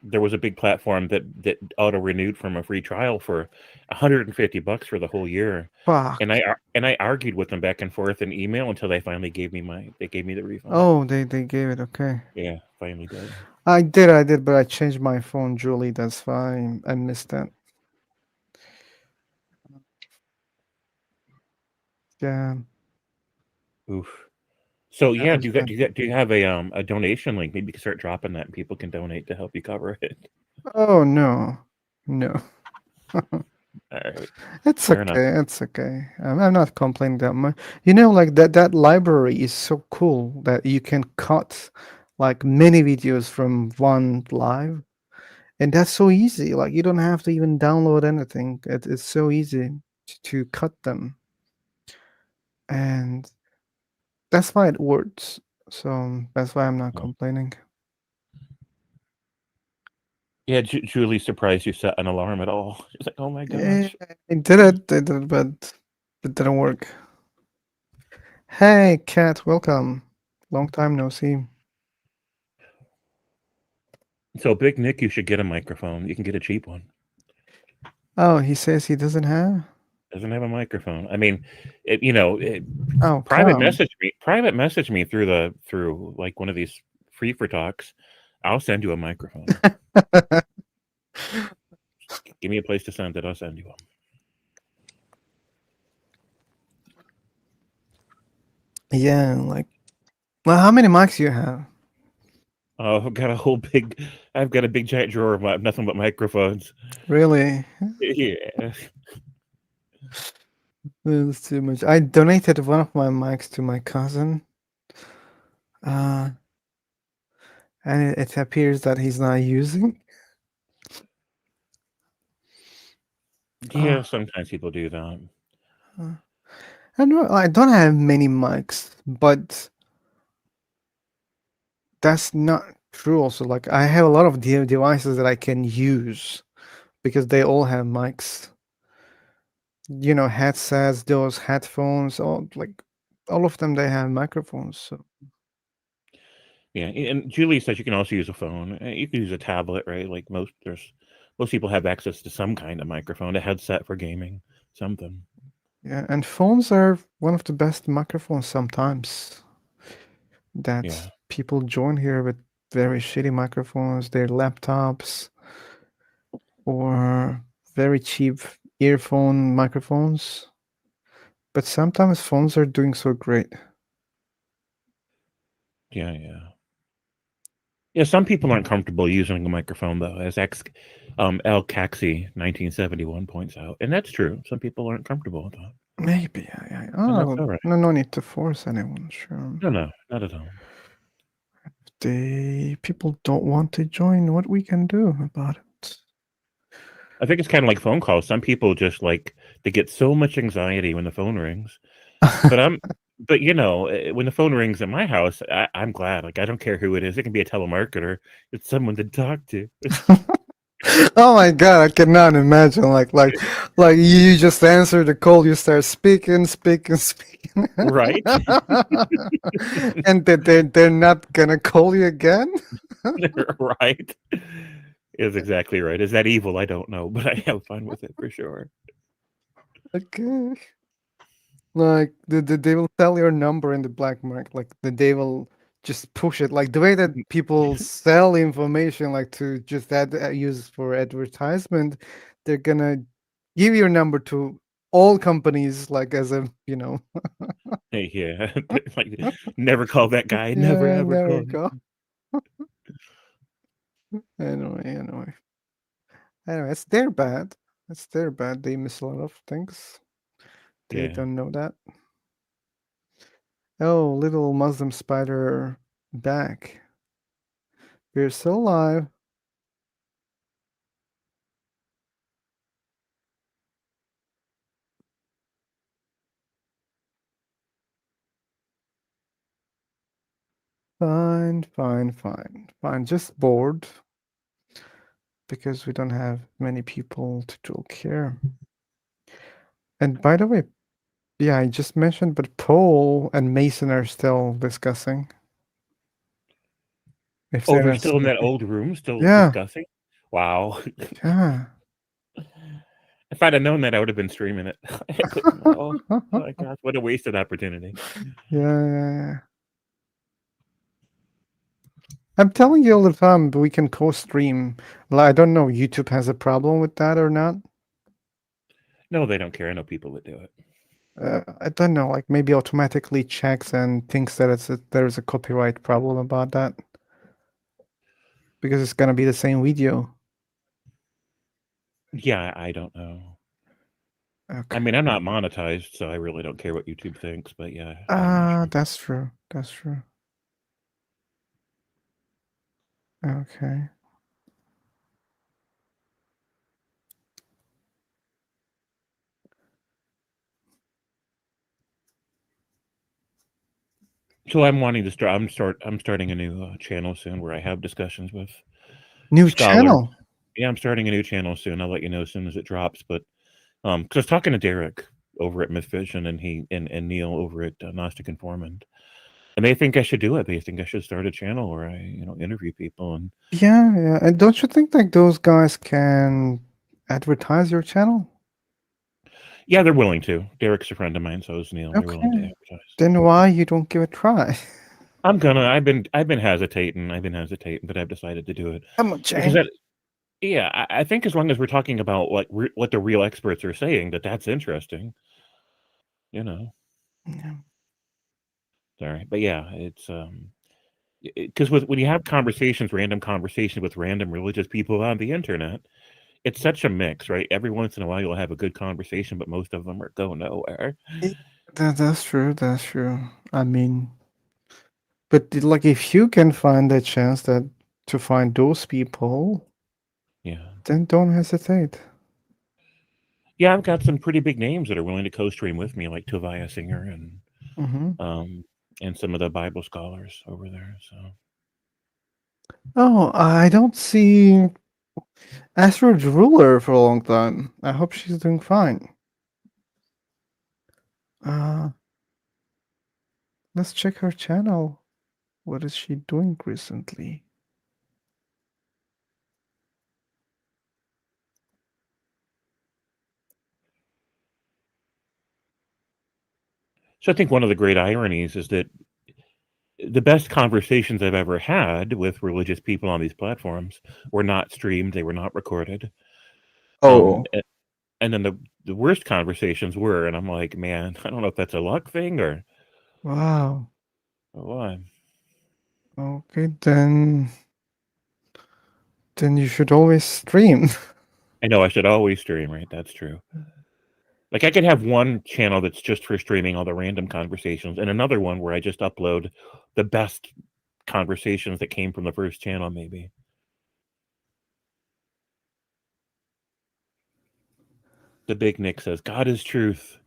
there was a big platform that auto renewed from a free trial for $150 for the whole year. Fuck. And I argued with them back and forth in email until they finally gave me the refund. Oh, they gave it. Okay. Yeah, finally did. I did, but I changed my phone, Julie. That's fine. I missed that. Yeah. Oof. So yeah, was bad. do you have a donation link? Maybe you can start dropping that and people can donate to help you cover it. Oh no. No. All right. It's Fair okay. enough. It's okay. I'm not complaining that much. You know, like that library is so cool that you can cut like many videos from one live, and that's so easy. Like you don't have to even download anything. It's so easy to cut them, and that's why it works. So that's why I'm not complaining. Yeah, Julie's surprised you set an alarm at all. She's like, "Oh my Yeah, gosh." I did it, but it didn't work. Hey, Kat, welcome. Long time no see. So Big Nick, you should get a microphone. You can get a cheap one. Oh, he says he doesn't have. Doesn't have a microphone. I mean, Oh, private come. message me through like one of these free for talks. I'll send you a microphone. Give me a place to send it. I'll send you one. Yeah, like, well, how many mics you have? Oh, I've got a big giant drawer of nothing but microphones. Really? Yeah. That's too much. I donated one of my mics to my cousin. And it appears that he's not using. Yeah, sometimes people do that. I don't have many mics, but that's not true. Also, like I have a lot of devices that I can use because they all have mics. You know, headsets, those headphones, all of them. They have microphones. So Yeah, and Julie says you can also use a phone. You can use a tablet, right? Like most people have access to some kind of microphone, a headset for gaming, something. yeah, and phones are one of the best microphones sometimes. That people join here with very shitty microphones, their laptops, or very cheap earphone microphones. But sometimes phones are doing so great. Yeah. Yeah, some people aren't comfortable using a microphone though, as L. Caxi 1971 points out, and that's true. Some people aren't comfortable with that. Maybe, yeah. And that's Oh, all right. no need to force anyone. Sure. No, not at all. If people don't want to join, what we can do about it? I think it's kind of like phone calls. Some people just like they get so much anxiety when the phone rings. But you know, when the phone rings at my house, I'm glad. Like I don't care who it is. It can be a telemarketer. It's someone to talk to. Oh my god, I cannot imagine like you just answer the call, you start speaking. Right. And they're not gonna call you again? Right. Is exactly right. Is that evil? I don't know, but I have fun with it for sure. Okay. Like they will tell your number in the black market. Like they will just push it. Like the way that people sell information, like to just use for advertisement, they're gonna give your number to all companies, like as a Hey, yeah, like never call that guy. Never yeah, ever there we call. go. Anyway, it's their bad. It's their bad. They miss a lot of things. They Yeah. don't know that. Oh, little Muslim spider back. We're still alive. Fine. Just bored because we don't have many people to talk here. And by the way, yeah, I just mentioned, but Paul and Mason are still discussing. If Oh, they're they're not still in that sleeping. old room, still Yeah. discussing. Wow. Yeah. If I'd have known that, I would have been streaming it. Oh my gosh, what a wasted opportunity. Yeah. I'm telling you all the time, but we can co-stream. I don't know, YouTube has a problem with that or not. No, they don't care. I know people that do it. I don't know, like maybe automatically checks and thinks that there's a copyright problem about that. Because it's gonna be the same video. Yeah, I don't know. Okay. I mean, I'm not monetized, so I really don't care what YouTube thinks. But yeah, I'm not sure. That's true. That's true. Okay. So I'm wanting to start. I'm starting a new channel soon where I have discussions with New scholars. channel. Yeah, I'm starting a new channel soon. I'll let you know as soon as it drops. But because I was talking to Derek over at Mythvision and he and Neil over at Gnostic Informant, and they think I should do it. They think I should start a channel where I interview people and Yeah. And don't you think like those guys can advertise your channel? yeah, they're willing to. Derek's a friend of mine, so is Neil. They're willing to Okay. advertise. Then why you don't give it a try? I'm gonna. I've been hesitating, but I've decided to do it Come on, because Jay. I think as long as we're talking about like what the real experts are saying, that's interesting. Yeah. Sorry, but yeah, it's because when you have random conversations with random religious people on the internet, it's such a mix, right? Every once in a while you'll have a good conversation, but most of them are go nowhere. That's true. That's true. I mean, but like if you can find a chance to find those people, yeah, then don't hesitate. Yeah, I've got some pretty big names that are willing to co-stream with me, like Tobias Singer and some of the Bible scholars over there. So Oh, I don't see Astrid Ruler for a long time. I hope she's doing fine. Let's check her channel. What is she doing recently? I think one of the great ironies is that the best conversations I've ever had with religious people on these platforms were not streamed; they were not recorded. Oh. And then the worst conversations were, and I'm like, man, I don't know if that's a luck thing or Wow. what. Okay, then you should always stream. I know I should always stream, right? That's true. Like I could have one channel that's just for streaming all the random conversations and another one where I just upload the best conversations that came from the first channel, maybe. The Big Nick says, God is truth.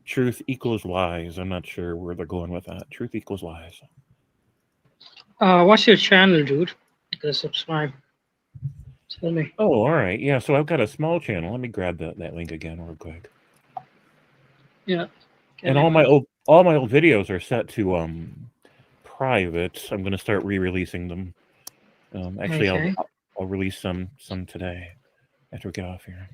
Truth equals lies. I'm not sure where they're going with that. Truth equals lies. What's your channel, dude? To subscribe. Tell me. Oh, all right. Yeah, so I've got a small channel. Let me grab that link again real quick. Yeah. And all my old videos are set to private. I'm going to start re-releasing them. Actually, Okay. I'll release some today after we get off here.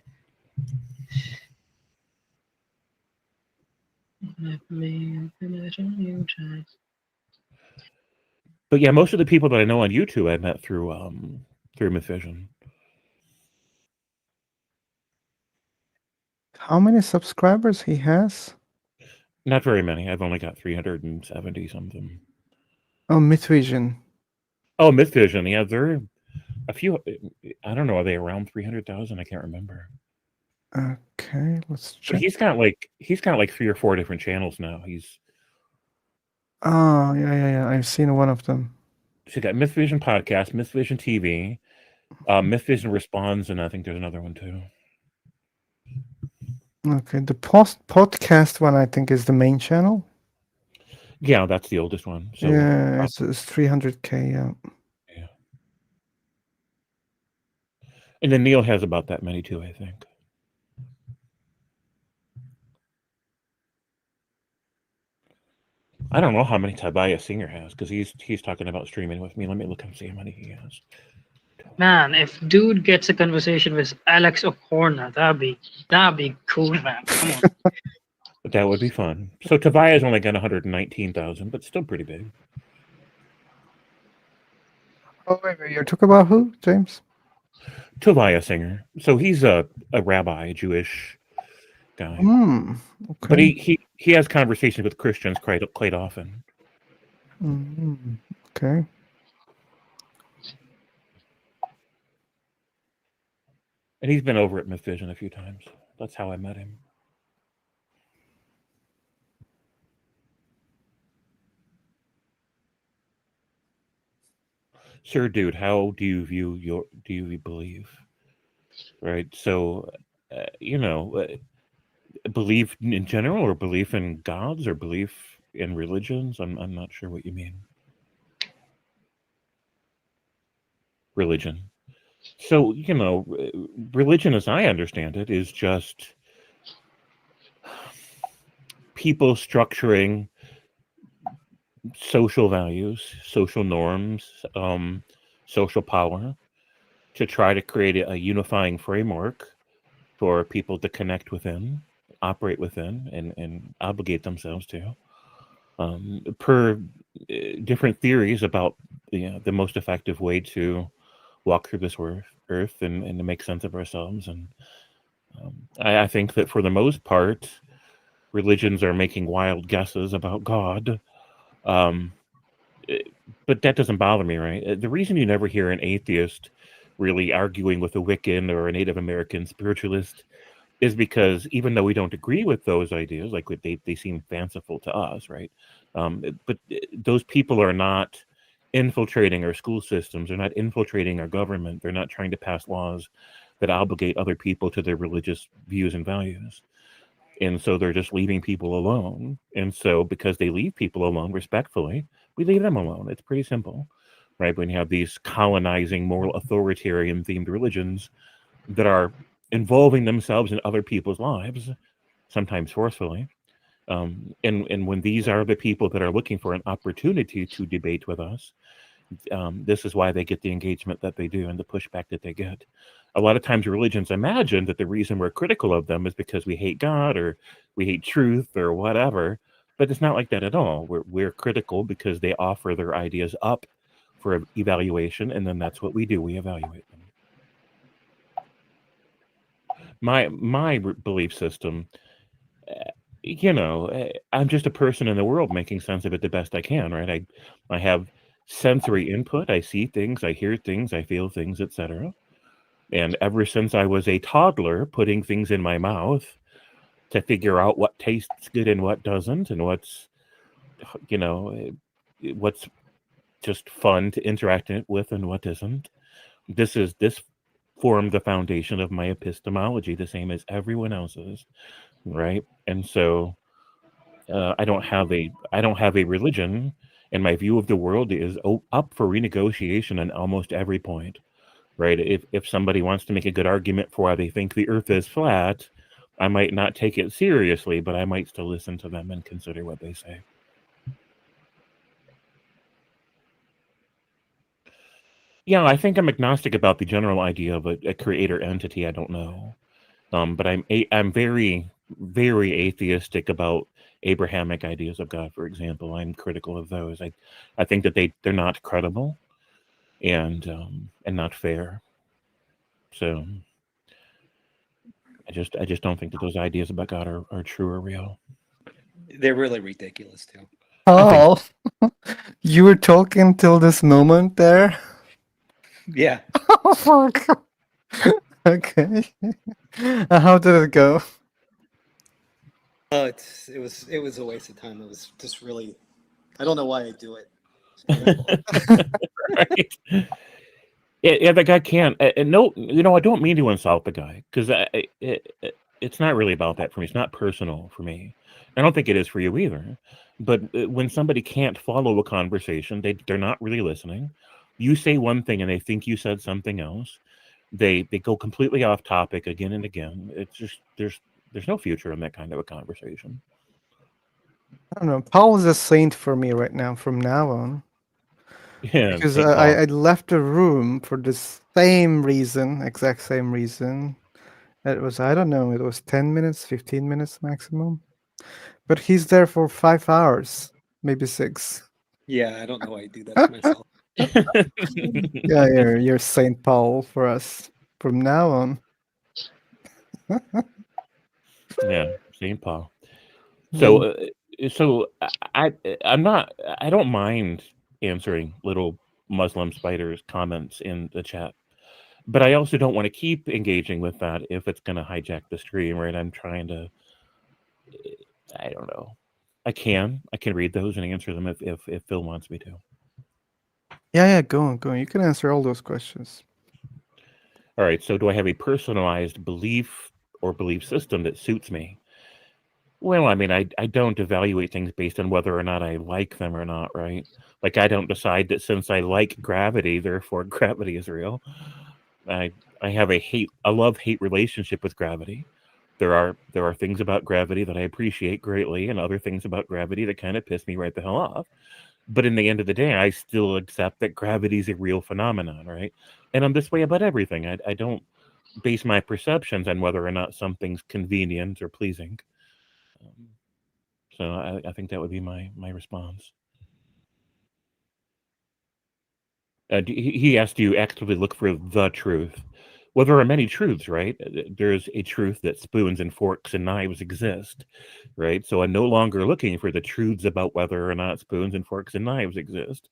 But yeah, most of the people that I know on YouTube I met through Mythvision. How many subscribers he has? Not very many. I've only got 370 something. Oh, Mythvision. Oh, Mythvision. Yeah, they're a few. I don't know. Are they around 300,000? I can't remember. Okay, let's But check. he's got like 3 or 4 different channels now. Oh, yeah. I've seen one of them. So you got Mythvision podcast, Mythvision TV, Mythvision Responds, and I think there's another one too. Okay, the podcast one I think is the main channel. Yeah, that's the oldest one. So yeah, it's 300K. Yeah. And then Neil has about that many too, I think. I don't know how many Tobias Singer has because he's talking about streaming with me. Let me look and see how many he has. Man, if dude gets a conversation with Alex O'Connor, that'd be cool, man. Come on. That would be fun. So Tobias only got 119,000, but still pretty big. Oh wait, you're talking about who, James? Tobias Singer. So he's a rabbi, a Jewish guy. Okay. But he has conversations with Christians quite often. Okay. And he's been over at Mythvision a few times. That's how I met him. Sir, dude, how do you believe? Right. So, belief in general, or belief in gods, or belief in religions. I'm not sure what you mean. Religion. So, religion, as I understand it, is just people structuring social values, social norms, social power to try to create a unifying framework for people to connect within, operate within, and obligate themselves to, per different theories about the most effective way to walk through this earth and to make sense of ourselves. And I think that for the most part, religions are making wild guesses about God. But that doesn't bother me, right? The reason you never hear an atheist really arguing with a Wiccan or a Native American spiritualist is because even though we don't agree with those ideas, like they seem fanciful to us, right? But those people are not infiltrating our school systems. They're not infiltrating our government. They're not trying to pass laws that obligate other people to their religious views and values. And so they're just leaving people alone. And so because they leave people alone respectfully, we leave them alone. It's pretty simple, right? When you have these colonizing, moral authoritarian themed religions that are involving themselves in other people's lives, sometimes forcefully. And when these are the people that are looking for an opportunity to debate with us, this is why they get the engagement that they do and the pushback that they get. A lot of times religions imagine that the reason we're critical of them is because we hate God or we hate truth or whatever, but it's not like that at all. We're critical because they offer their ideas up for evaluation, and then that's what we do. We evaluate them. My belief system, I'm just a person in the world making sense of it the best I can, right? I have sensory input. I see things, I hear things, I feel things, etc. And ever since I was a toddler, putting things in my mouth to figure out what tastes good and what doesn't, and what's just fun to interact with and what isn't. This formed the foundation of my epistemology, the same as everyone else's, right? And so I don't have a religion, and my view of the world is up for renegotiation on almost every point, right? If somebody wants to make a good argument for why they think the Earth is flat, I might not take it seriously, but I might still listen to them and consider what they say. Yeah, I think I'm agnostic about the general idea of a creator entity. I don't know, but I'm very, very atheistic about Abrahamic ideas of God. For example, I'm critical of those. I think that they're not credible, and not fair. So I just don't think that those ideas about God are true or real. They're really ridiculous too. Oh, you were talking till this moment there? Yeah. Oh, fuck. Okay. How did it go? Oh, it was a waste of time. It was just really, I don't know why I do it. Right. Yeah, that guy can't. No, I don't mean to insult the guy because it's not really about that for me. It's not personal for me. I don't think it is for you either. But when somebody can't follow a conversation, they're not really listening. You say one thing and they think you said something else. They go completely off topic again and again. It's just there's no future in that kind of a conversation. I don't know. Paul is a saint for me right now, from now on. Yeah, Because Saint Paul. I left the room for the same reason, exact same reason. It was, I don't know, it was 10 minutes, 15 minutes maximum. But he's there for 5 hours, maybe 6. Yeah, I don't know why I do that to myself. Yeah, you're Saint Paul for us from now on. Yeah, Saint Paul. So, I don't mind answering little Muslim spiders comments in the chat, but I also don't want to keep engaging with that if it's going to hijack the stream. Right? I'm trying to. I don't know. I can read those and answer them if Phil wants me to. Yeah, go on. You can answer all those questions. All right. So, do I have a personalized belief or belief system that suits me? Well, I mean, I don't evaluate things based on whether or not I like them or not, right? Like, I don't decide that since I like gravity, therefore gravity is real. I have a love-hate relationship with gravity. There are things about gravity that I appreciate greatly, and other things about gravity that kind of piss me right the hell off. But in the end of the day, I still accept that gravity is a real phenomenon, right? And I'm this way about everything. I don't base my perceptions on whether or not something's convenient or pleasing. So I think that would be my response. He asked you actively look for the truth. Well, there are many truths, right? There's a truth that spoons and forks and knives exist, right? So I'm no longer looking for the truths about whether or not spoons and forks and knives exist.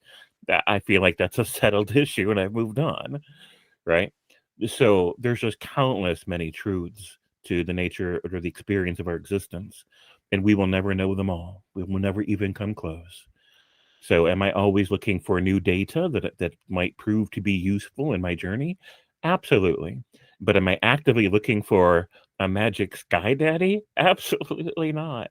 I feel like that's a settled issue and I've moved on, right? So there's just countless many truths to the nature or the experience of our existence, and we will never know them all. We will never even come close. So am I always looking for new data that might prove to be useful in my journey? Absolutely. But am I actively looking for a magic sky daddy? Absolutely not.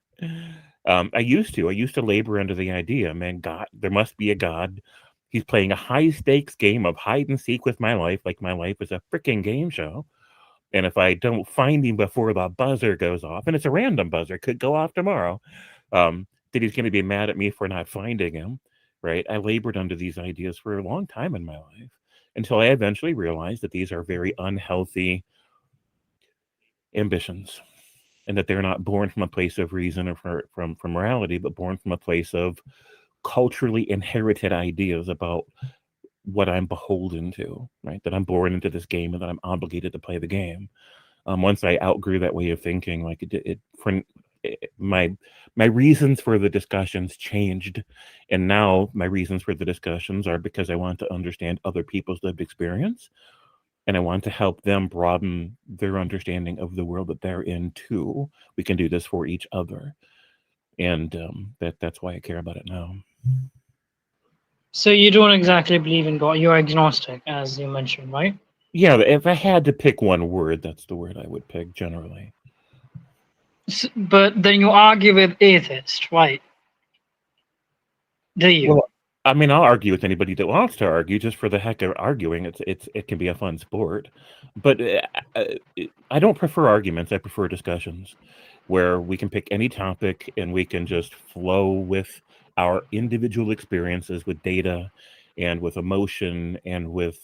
I used to labor under the idea, man, God, there must be a God. He's playing a high stakes game of hide and seek with my life, like my life is a freaking game show. And if I don't find him before the buzzer goes off, and it's a random buzzer, could go off tomorrow, that he's going to be mad at me for not finding him, right? I labored under these ideas for a long time in my life until I eventually realized that these are very unhealthy ambitions and that they're not born from a place of reason or from morality, but born from a place of culturally inherited ideas about what I'm beholden to, right? That I'm born into this game and that I'm obligated to play the game. Once I outgrew that way of thinking, like my reasons for the discussions changed, and now my reasons for the discussions are because I want to understand other people's lived experience, and I want to help them broaden their understanding of the world that they're in too. We can do this for each other, and that's why I care about it now. So you don't exactly believe in God. You're agnostic, as you mentioned, right? Yeah, if I had to pick one word, that's the word I would pick generally. But then you argue with atheists, right? Do you? Well, I mean, I'll argue with anybody that wants to argue just for the heck of arguing. It can be a fun sport, but I don't prefer arguments. I prefer discussions where we can pick any topic and we can just flow with our individual experiences with data and with emotion and with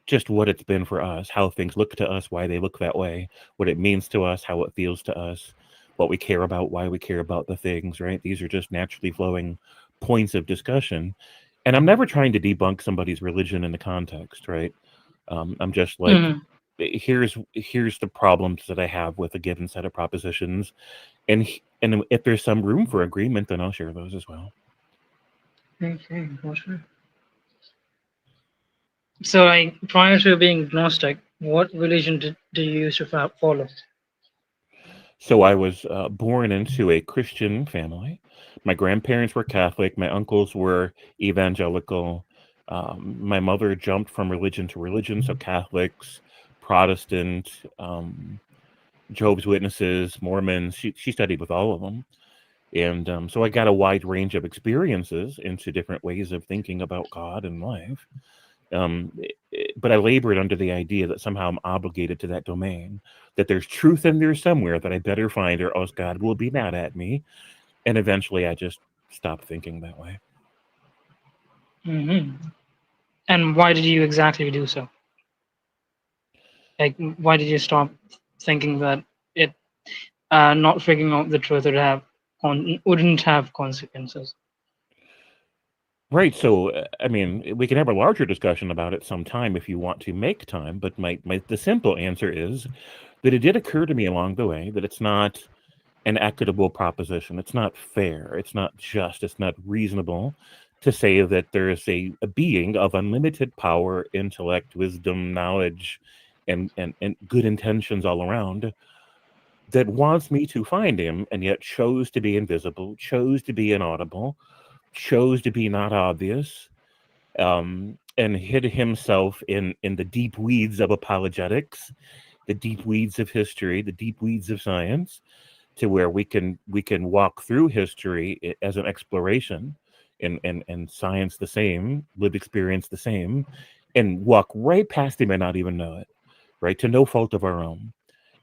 just what it's been for us, how things look to us, why they look that way, what it means to us, how it feels to us, what we care about, why we care about the things, right? These are just naturally flowing points of discussion. And I'm never trying to debunk somebody's religion in the context, right? I'm just like, here's the problems that I have with a given set of propositions, and if there's some room for agreement, then I'll share those as well. Okay, gotcha. So, like, prior to being agnostic, what religion do you used to follow? So I was born into a Christian family. My grandparents were Catholic. My uncles were evangelical. My mother jumped from religion to religion, so Catholics, Protestant, Jehovah's Witnesses, Mormons. She studied with all of them. And so I got a wide range of experiences into different ways of thinking about God and life. But I labored under the idea that somehow I'm obligated to that domain, that there's truth in there somewhere that I better find, or else God will be mad at me. And eventually I just stopped thinking that way. Mm-hmm. And why did you exactly do so? Like, why did you stop thinking that it not figuring out the truth wouldn't have consequences? Right. So, I mean, we can have a larger discussion about it sometime if you want to make time. But the simple answer is that it did occur to me along the way that it's not an equitable proposition. It's not fair. It's not just. It's not reasonable to say that there is a being of unlimited power, intellect, wisdom, knowledge, and good intentions all around that wants me to find him and yet chose to be invisible, chose to be inaudible, chose to be not obvious, and hid himself in the deep weeds of apologetics, the deep weeds of history, the deep weeds of science, to where we can walk through history as an exploration, and science the same, live experience the same, and walk right past him and not even know it, right? To no fault of our own.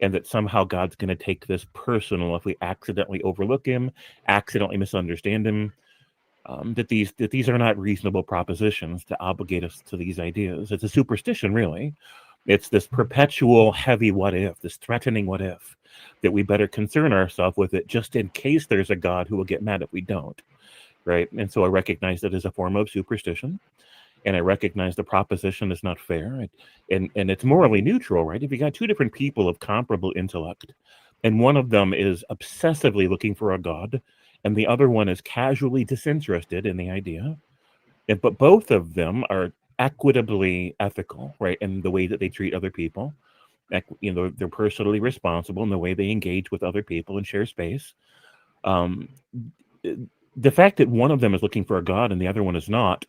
And that somehow God's going to take this personal if we accidentally overlook him, accidentally misunderstand him. That these are not reasonable propositions to obligate us to these ideas. It's a superstition, really. It's this perpetual heavy what if, this threatening what if, that we better concern ourselves with it just in case there's a God who will get mad if we don't, right? And so I recognize that as a form of superstition, and I recognize the proposition is not fair, and it's morally neutral, right? If you got two different people of comparable intellect, and one of them is obsessively looking for a God, and the other one is casually disinterested in the idea, but both of them are equitably ethical, right, in the way that they treat other people. They're personally responsible in the way they engage with other people and share space. The fact that one of them is looking for a God and the other one is not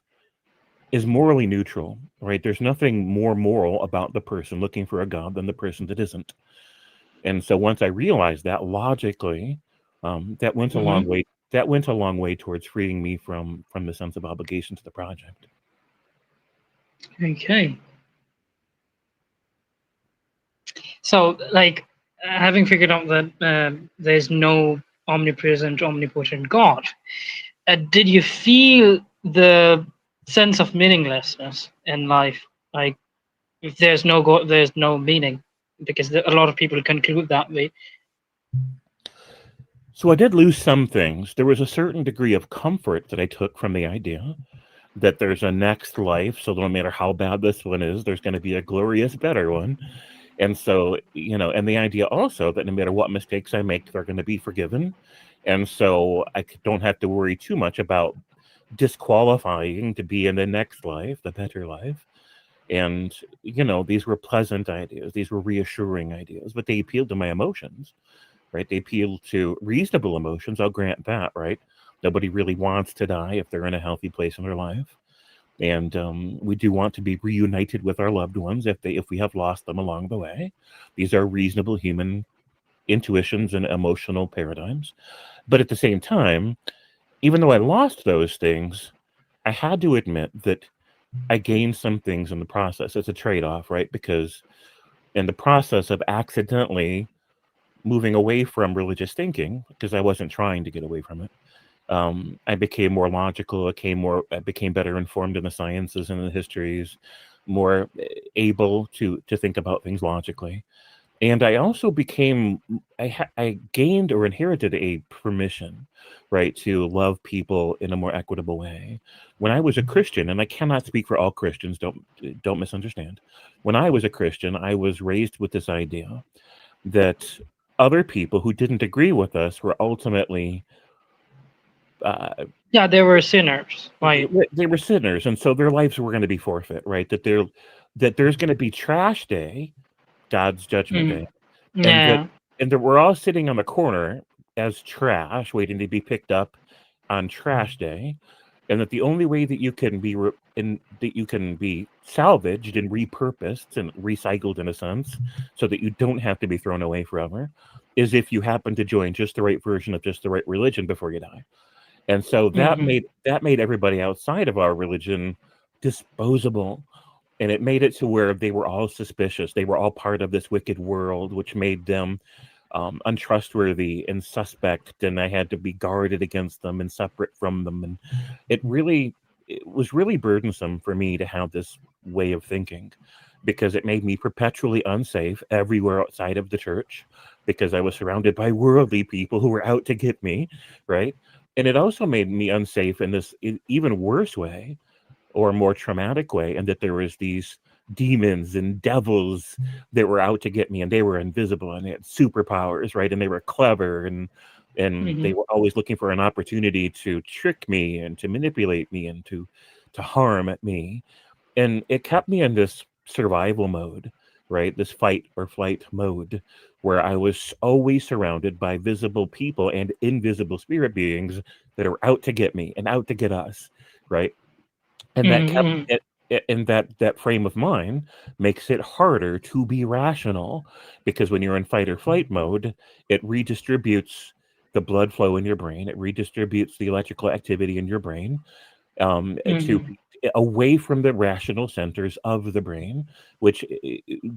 is morally neutral, right? There's nothing more moral about the person looking for a God than the person that isn't. And so once I realized that logically, that went a long way. That went a long way towards freeing me from the sense of obligation to the project. Okay. So, like, having figured out that there's no omnipresent, omnipotent God, did you feel the sense of meaninglessness in life? Like, if there's no God, there's no meaning, because a lot of people conclude that way. So I did lose some things. There was a certain degree of comfort that I took from the idea that there's a next life. So no matter how bad this one is, there's going to be a glorious, better one. And so, and the idea also that no matter what mistakes I make, they're going to be forgiven. And so I don't have to worry too much about disqualifying to be in the next life, the better life. And, these were pleasant ideas. These were reassuring ideas, but they appealed to my emotions, right? They appeal to reasonable emotions. I'll grant that, right? Nobody really wants to die if they're in a healthy place in their life. And we do want to be reunited with our loved ones if we have lost them along the way. These are reasonable human intuitions and emotional paradigms. But at the same time, even though I lost those things, I had to admit that I gained some things in the process. It's a trade-off, right? Because in the process of accidentally moving away from religious thinking, because I wasn't trying to get away from it, I became more logical. I became better informed in the sciences and the histories, more able to think about things logically. And I also became, I gained or inherited a permission, right, to love people in a more equitable way. When I was a Christian, and I cannot speak for all Christians, don't misunderstand. When I was a Christian, I was raised with this idea that other people who didn't agree with us were ultimately Yeah, they were sinners, right? they were sinners, and so their lives were going to be forfeit, right? That there's going to be trash day, God's judgment day, Yeah. and that we're all sitting on the corner as trash, waiting to be picked up on trash day, and that the only way that you can be that you can be salvaged and repurposed and recycled in a sense, so that you don't have to be thrown away forever, is if you happen to join just the right version of just the right religion before you die. And so that made everybody outside of our religion disposable. And it made it to where they were all suspicious. They were all part of this wicked world, which made them untrustworthy and suspect. And I had to be guarded against them and separate from them. And it was really burdensome for me to have this way of thinking, because it made me perpetually unsafe everywhere outside of the church, because I was surrounded by worldly people who were out to get me, right? And it also made me unsafe in this even worse way, or more traumatic way, and that there was these demons and devils that were out to get me, and they were invisible and they had superpowers, right? And they were clever, and they were always looking for an opportunity to trick me and to manipulate me and to harm me. And it kept me in this survival mode, right? This fight or flight mode, where I was always surrounded by visible people and invisible spirit beings that are out to get me and out to get us, right? And that kept it, and that frame of mind makes it harder to be rational, because when you're in fight or flight mode, it redistributes the blood flow in your brain, it redistributes the electrical activity in your brain, to away from the rational centers of the brain, which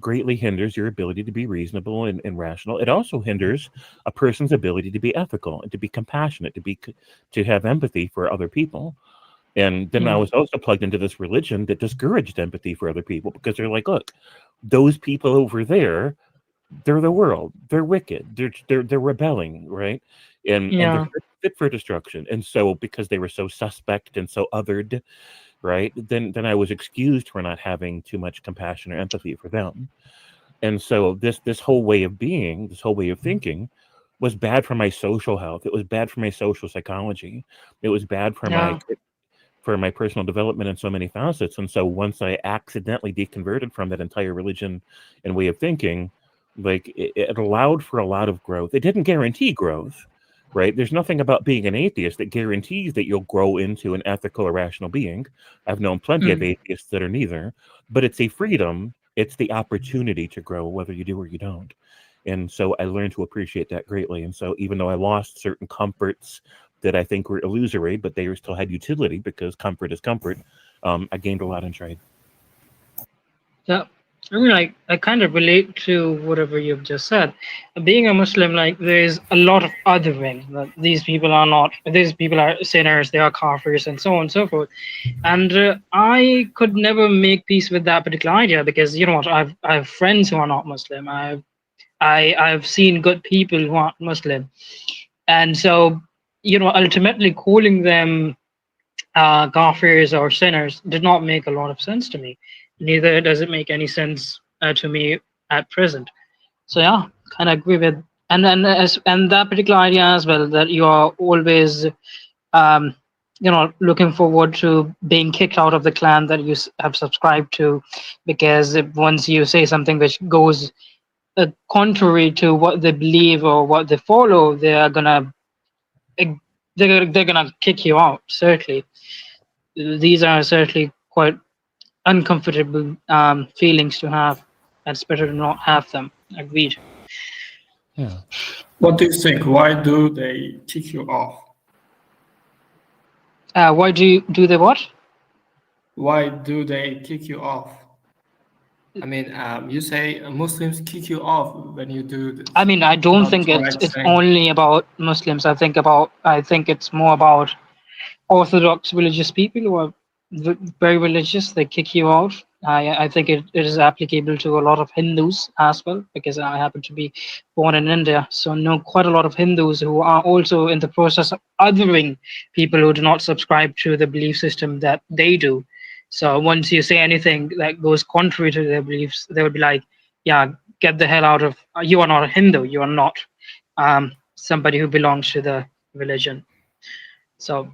greatly hinders your ability to be reasonable and rational. It also hinders a person's ability to be ethical and to be compassionate, to have empathy for other people. And then I was also plugged into this religion that discouraged empathy for other people, because they're like, look, those people over there, they're the world, they're wicked, they're rebelling, right? And they're fit for destruction. And so because they were so suspect and so othered, right, then I was excused for not having too much compassion or empathy for them. And so this whole way of being, this whole way of thinking, was bad for my social health. It was bad for my social psychology. It was bad for my personal development in so many facets. And so once I accidentally deconverted from that entire religion and way of thinking, like it allowed for a lot of growth. It didn't guarantee growth, right? There's nothing about being an atheist that guarantees that you'll grow into an ethical or rational being. I've known plenty of atheists that are neither, but it's a freedom. It's the opportunity to grow, whether you do or you don't. And so I learned to appreciate that greatly. And so even though I lost certain comforts that I think were illusory, but they still had utility, because comfort is comfort, I gained a lot in trade. Yeah, I mean, like, I kind of relate to whatever you've just said. Being a Muslim, like, there's a lot of othering. Like, these people are sinners, they are kafirs, and so on and so forth. And I could never make peace with that particular idea, because you know what, I have friends who are not Muslim. I've seen good people who aren't Muslim, and so, you know, ultimately calling them kafirs or sinners did not make a lot of sense to me. Neither does it make any sense to me at present. So yeah, kind of agree with, and that particular idea as well, that you are always looking forward to being kicked out of the clan that you have subscribed to, because once you say something which goes contrary to what they believe or what they follow, they're gonna kick you out. Certainly, these are certainly quite uncomfortable feelings to have. It's better to not have them. Agreed. Yeah. What do you think? Why do they kick you off? Why do they what? Why do they kick you off? I mean, you say Muslims kick you off when you do this. I mean, I don't think it's only about Muslims. I think it's more about Orthodox religious people who are very religious, they kick you out. I think it is applicable to a lot of Hindus as well, because I happen to be born in India, so I know quite a lot of Hindus who are also in the process of othering people who do not subscribe to the belief system that they do. So once you say anything that goes contrary to their beliefs, they would be like, "Yeah, get the hell out of! You are not a Hindu. You are not somebody who belongs to the religion." So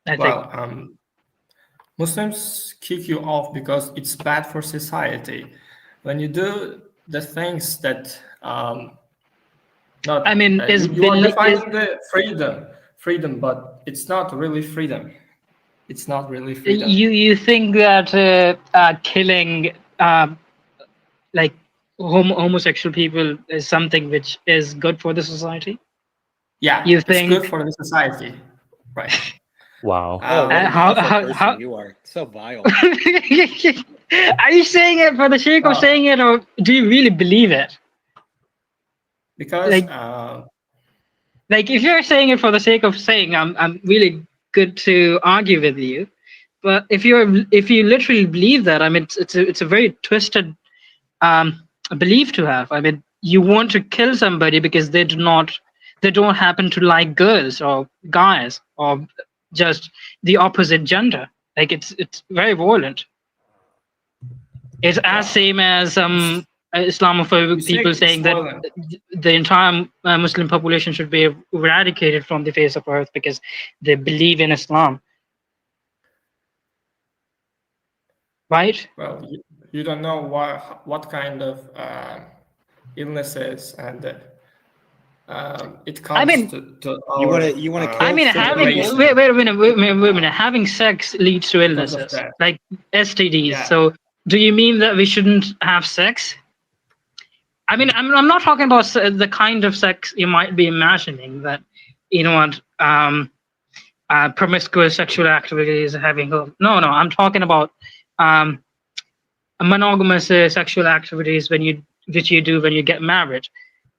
I think. Well, Muslims kick you off because it's bad for society. When you do the things that not, I mean, you are defining the freedom, but it's not really freedom. It's not really freedom. You think that killing like homosexual people is something which is good for the society? Yeah, You it's think good for the society, right? Wow. Oh, what an how- awful how- person how- you are. So vile. are you saying it for the sake of saying it, or do you really believe it? Because Like if you're saying it for the sake of saying, I'm really good to argue with you. But if you literally believe that, I mean, it's a very twisted belief to have. I mean, you want to kill somebody because they don't happen to like girls or guys or just the opposite gender. Like it's very violent. It's as same as Islamophobic people it's saying that violent. the entire Muslim population should be eradicated from the face of earth because they believe in Islam. Right? Well, you don't know what kind of illnesses and it comes I mean, to our you wanna kill I mean, generation wait a minute. Having sex leads to because of illnesses that. like STDs. Yeah. So, do you mean that we shouldn't have sex? I mean, I'm not talking about the kind of sex you might be imagining that, you know what, promiscuous sexual activities having. No, I'm talking about monogamous sexual activities which you do when you get married.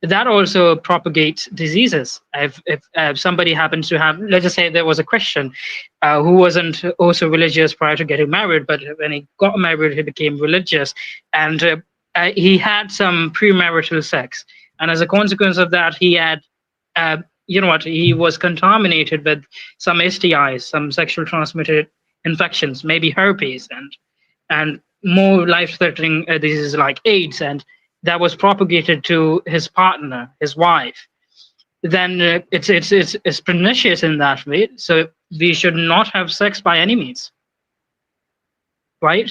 That also propagates diseases. If somebody happens to have, let's just say there was a Christian who wasn't also religious prior to getting married, but when he got married, he became religious, and he had some premarital sex, and as a consequence of that, he had, he was contaminated with some STIs, some sexual transmitted infections, maybe herpes, and more life-threatening diseases like AIDS, and that was propagated to his partner, his wife, then it's pernicious in that way. So we should not have sex by any means, right?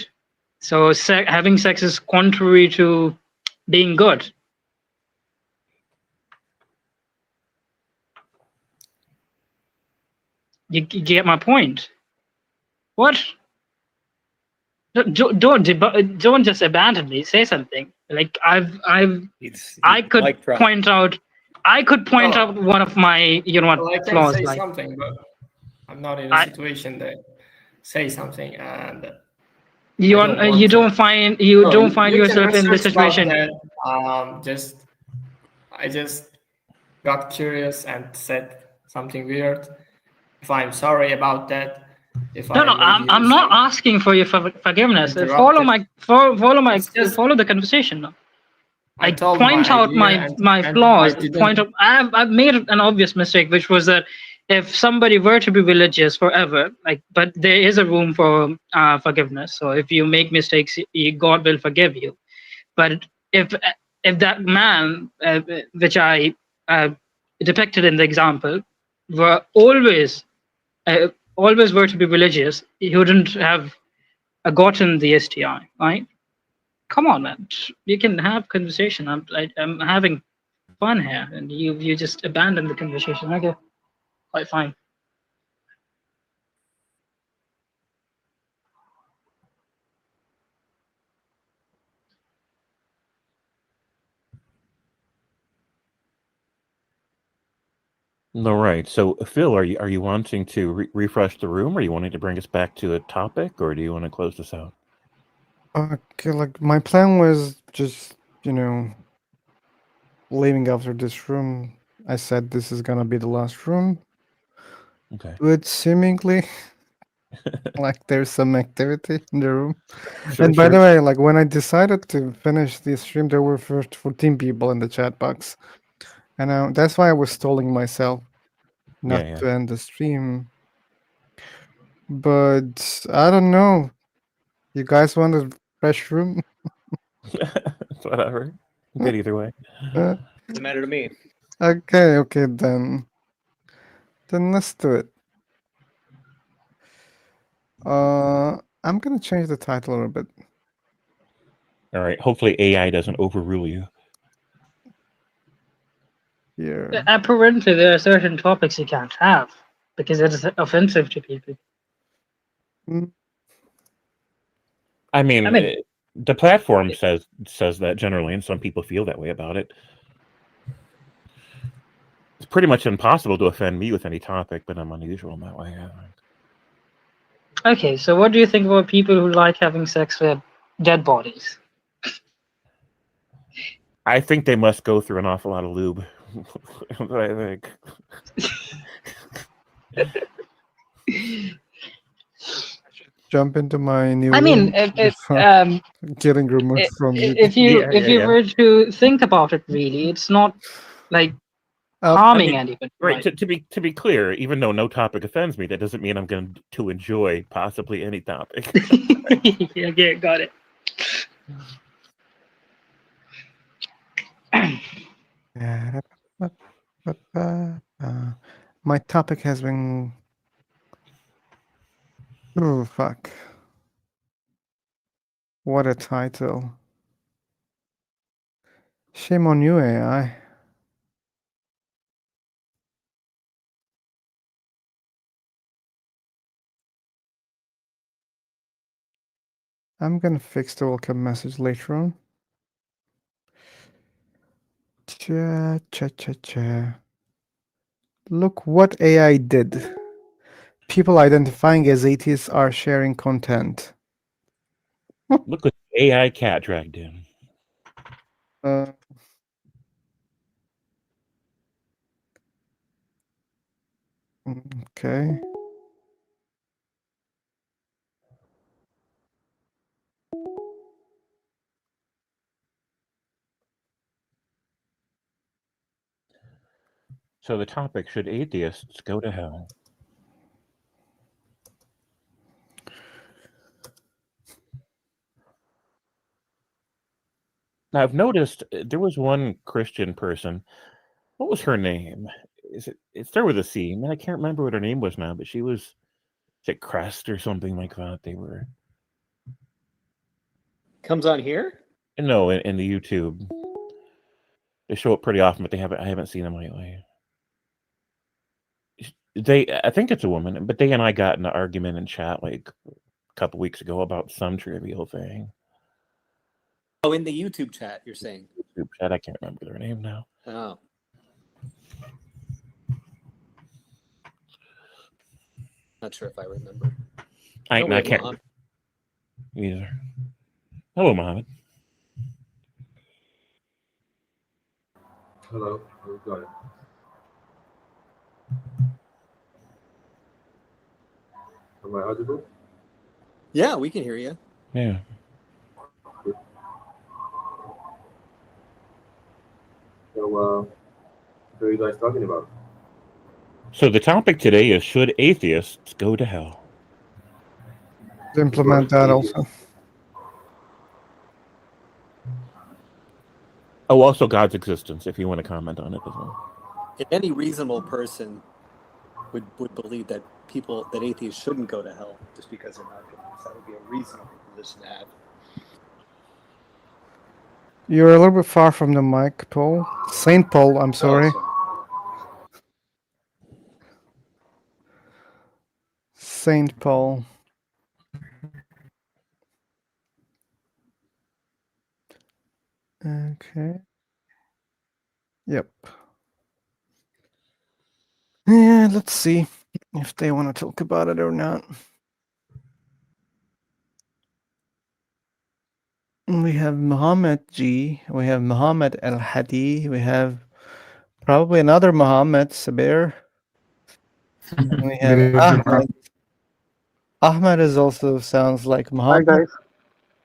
So having sex is contrary to being good. You get my point? What? Don't just abandon me. Say something. Like I could like pride. point out. I could point out one of my Well, I can flaws. say Like something, but I'm not in a situation that say something, and you don't find yourself in this research about situation. that. I just got curious and said something weird. If I'm sorry about that. If No, I'm not asking for your forgiveness. Follow the conversation now. I told point my out idea my and flaws. I didn't- Point out I've made an obvious mistake, which was that if somebody were to be religious forever, but there is a room for forgiveness. So if you make mistakes, God will forgive you. But if that man, which I depicted in the example, were always were to be religious, he wouldn't have gotten the STI, right? Come on, man. You can have conversation. I'm having fun here, and you just abandon the conversation. Okay, quite fine. All right. So, Phil, are you wanting to refresh the room? Are you wanting to bring us back to a topic, or do you want to close this out? Okay, like my plan was just, leaving after this room. I said this is gonna be the last room. Okay. But seemingly Like there's some activity in the room. Sure, And by the sure. way, like when I decided to finish the stream, there were first 14 people in the chat box. And that's why I was stalling myself not Yeah, yeah. to end the stream. But I don't know. You guys want a fresh room? Whatever. Good either way. Doesn't matter to me. Okay, then. Then let's do it. I'm gonna change the title a little bit. All right. Hopefully AI doesn't overrule you. Here. Apparently, there are certain topics you can't have because it is offensive to people. I mean, I mean- the platform says that generally, and some people feel that way about it. It's pretty much impossible to offend me with any topic, but I'm unusual in that way. Okay, so what do you think about people who like having sex with dead bodies? I think they must go through an awful lot of lube. I think. Jump into my new I mean, room before getting removed from you. if you were to think about it, really, it's not like harming anyone. Right. To be clear, even though no topic offends me, that doesn't mean I'm going to enjoy possibly any topic. Okay, got it. My topic has been. Oh, fuck. What a title. Shame on you, AI. I'm gonna fix the welcome message later on. Cha. Look what AI did. People identifying as atheists are sharing content. Look what AI cat dragged in. Okay. So the topic: should atheists go to hell? Now, I've noticed there was one Christian person. What was her name? It started with a C, man. I can't remember what her name was now, but she was, is it Crest or something like that? They were. Comes on here? No, in the YouTube. They show up pretty often, but I haven't seen them lately. I think it's a woman, but they and I got in an argument in chat like a couple weeks ago about some trivial thing. Oh, in the YouTube chat, you're saying? YouTube chat, I can't remember their name now. Oh. Not sure if I remember. I we have can't Mohammed. either. Hello, Mohammed. Hello, how's it going? Am I audible? Yeah, we can hear you. Yeah. So, what are you guys talking about? So the topic today is: should atheists go to hell? Implement that also. Oh, also God's existence, if you want to comment on it as well. If any reasonable person would believe that atheists shouldn't go to hell just because they're not atheists, that would be a reasonable position to have. You're a little bit far from the mic, Paul. Saint Paul, I'm sorry. Saint Paul. Okay. Yep. Yeah, let's see if they want to talk about it or not. We have Muhammad G. We have Muhammad Al Hadi. We have probably another Muhammad Sabir. And we have Ahmed. Ahmed is also sounds like Hi Muhammad. guys.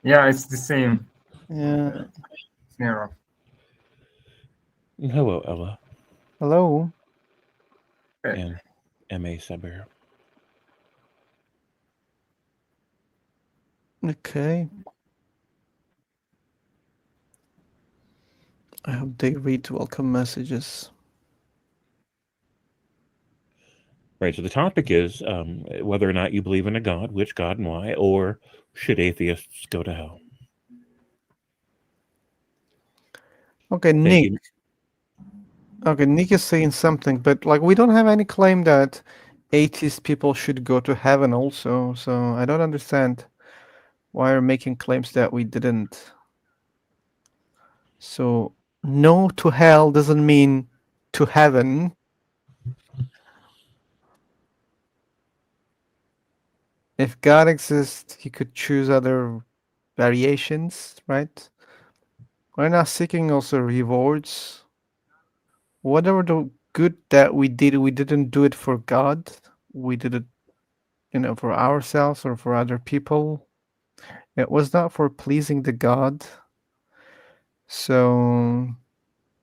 Yeah, it's the same. Yeah. Same. Hello, Ella. Hello. And M.A. Saber. Okay. I hope they read welcome messages. Right. So the topic is whether or not you believe in a God, which God and why, or should atheists go to hell? Okay, Nick. Okay, Nick is saying something, but like we don't have any claim that atheist people should go to heaven also, so I don't understand why you're making claims that we didn't. So no to hell doesn't mean to heaven. If God exists, he could choose other variations, right? We're not seeking also rewards. Whatever the good that we did, we didn't do it for God. We did it, for ourselves or for other people. It was not for pleasing the God. So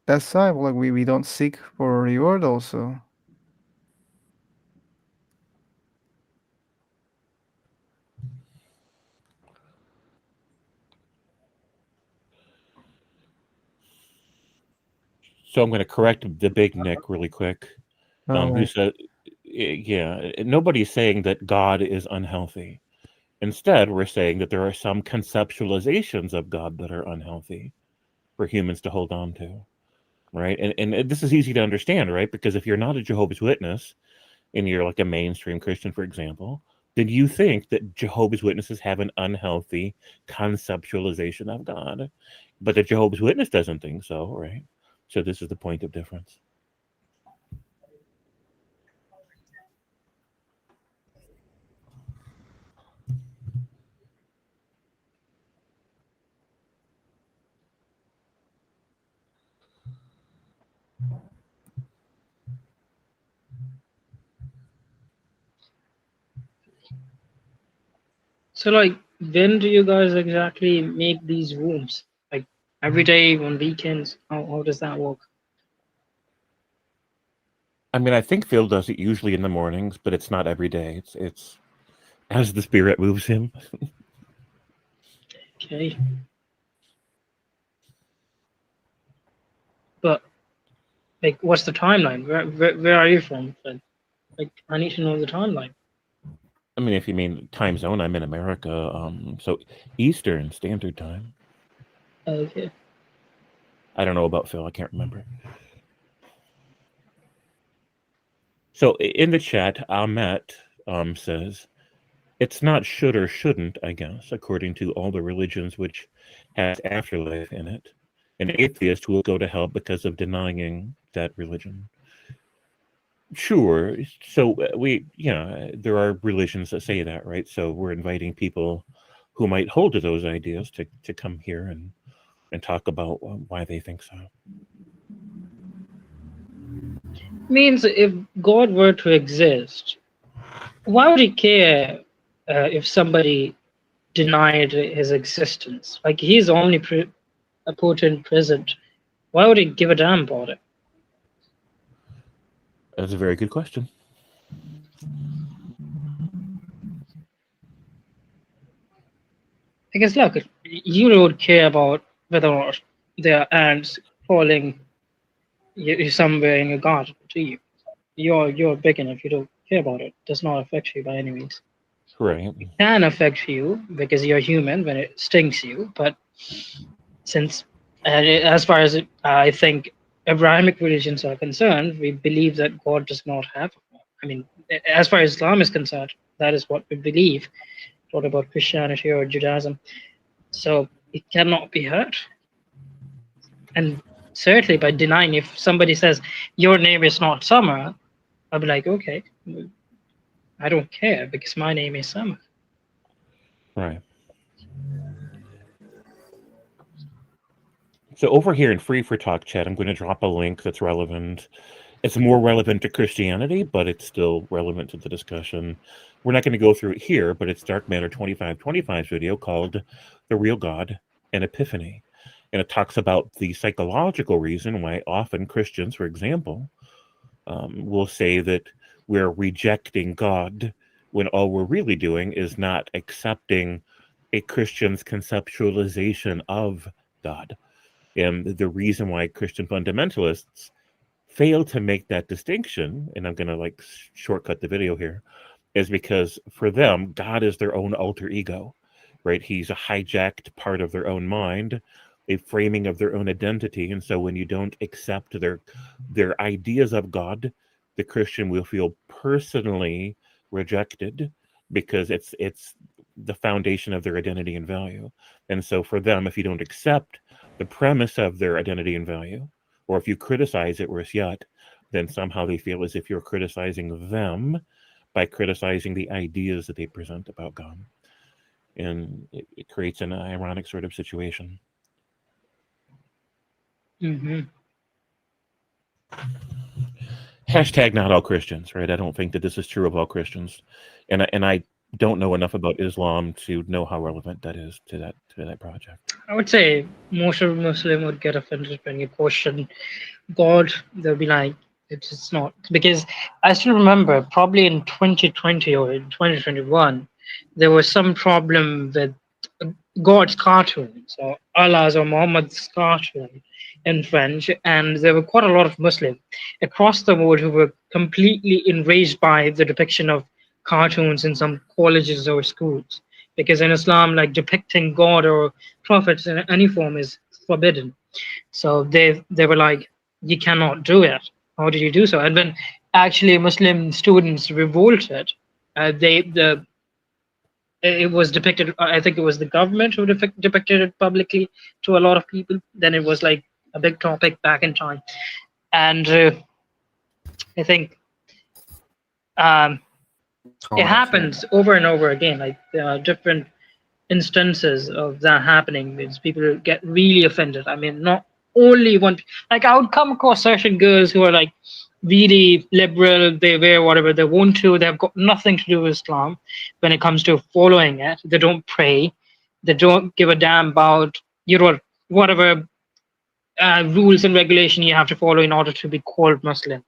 that's why like we don't seek for a reward also. So I'm going to correct the big Nick really quick. Who Alright. said, yeah, nobody's saying that God is unhealthy. Instead, we're saying that there are some conceptualizations of God that are unhealthy for humans to hold on to, right? And this is easy to understand, right? Because if you're not a Jehovah's Witness and you're like a mainstream Christian, for example, then you think that Jehovah's Witnesses have an unhealthy conceptualization of God. But the Jehovah's Witness doesn't think so, right? So this is the point of difference. So, like, when do you guys exactly make these rooms? Like, every day, on weekends? How does that work? I mean, I think Phil does it usually in the mornings, but it's not every day. It's as the spirit moves him. Okay. But, like, what's the timeline? Where are you from? Like, I need to know the timeline. I mean, if you mean time zone, I'm in America, so Eastern Standard Time. Okay. I don't know about Phil. I can't remember. So in the chat, Ahmet says, it's not should or shouldn't, I guess, according to all the religions which has afterlife in it. An atheist will go to hell because of denying that religion. Sure. So there are religions that say that, right? So we're inviting people who might hold to those ideas to come here and talk about why they think so. Means if God were to exist, why would he care if somebody denied his existence? Like, he's omnipotent, present. Why would he give a damn about it? That's a very good question. I guess, look, you don't care about whether or not there are ants falling you somewhere in your garden to you. You're big enough. You don't care about it. It does not affect you by any means. Right. It can affect you because you're human when it stings you. But since, as far as I think Abrahamic religions are concerned, we believe that God does not have. I mean, as far as Islam is concerned, that is what we believe. What about Christianity or Judaism? So it cannot be hurt. And certainly by denying, if somebody says your name is not Summer, I'll be like, okay, I don't care because my name is Summer. Right. So over here in Free for Talk chat, I'm going to drop a link that's relevant. It's more relevant to Christianity, but it's still relevant to the discussion. We're not going to go through it here, but it's Dark Matter 2525's video called The Real God and Epiphany. And it talks about the psychological reason why often Christians, for example, will say that we're rejecting God when all we're really doing is not accepting a Christian's conceptualization of God. And the reason why Christian fundamentalists fail to make that distinction, and I'm going to like shortcut the video here, is because for them, God is their own alter ego, right? He's a hijacked part of their own mind, a framing of their own identity. And so when you don't accept their ideas of God, the Christian will feel personally rejected because it's the foundation of their identity and value. And so for them, if you don't accept the premise of their identity and value, or if you criticize it, worse yet, then somehow they feel as if you're criticizing them by criticizing the ideas that they present about God. And it creates an ironic sort of situation. Mm-hmm. Hashtag not all Christians, right? I don't think that this is true of all Christians. And I don't know enough about Islam to know how relevant that is to that project. I would say most of Muslim would get offended when you question God. They'll be like, it's not. Because I still remember probably in 2020 or in 2021, there was some problem with God's cartoons or Allah's or Muhammad's cartoon in French, and there were quite a lot of Muslims across the world who were completely enraged by the depiction of cartoons in some colleges or schools. Because in Islam, like depicting God or prophets in any form is forbidden. So they were like, you cannot do it. How did you do so? And when actually Muslim students revolted, it was depicted. I think it was the government who depicted it publicly to a lot of people. Then it was like a big topic back in time, and I think it happens over and over again. Like there are different instances of that happening. Means people get really offended. I mean, not only one. Like I would come across certain girls who are like really liberal. They wear whatever they want to. They've got nothing to do with Islam when it comes to following it. They don't pray. They don't give a damn about whatever rules and regulation you have to follow in order to be called Muslim.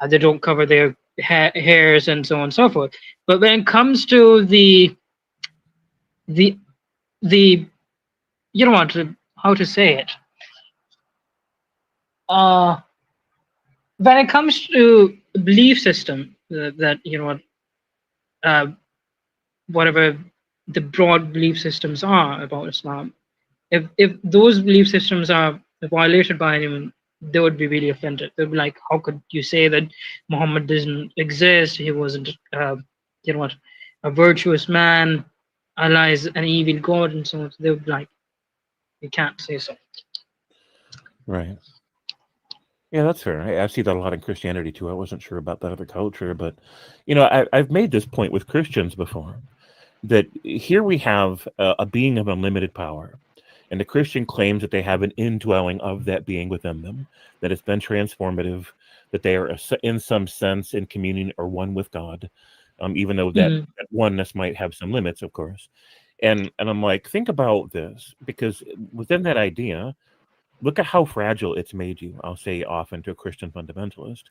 They don't cover their hairs and so on and so forth. But when it comes to the you know what, how to say it, when it comes to belief system that you know what, whatever the broad belief systems are about Islam, if those belief systems are violated by anyone, they would be really offended. They'd be like, how could you say that Muhammad doesn't exist? He wasn't you know what, a virtuous man. Allah is an evil God and so on. They would be like, you can't say so. Right. Yeah, that's fair. I see that a lot in Christianity too. I wasn't sure about that other culture, but you know, I've made this point with Christians before, that here we have a being of unlimited power, and the Christian claims that they have an indwelling of that being within them, that it's been transformative, that they are in some sense in communion or one with God, even though that oneness might have some limits, of course. And I'm like, think about this, because within that idea, look at how fragile it's made you. I'll say often to a Christian fundamentalist,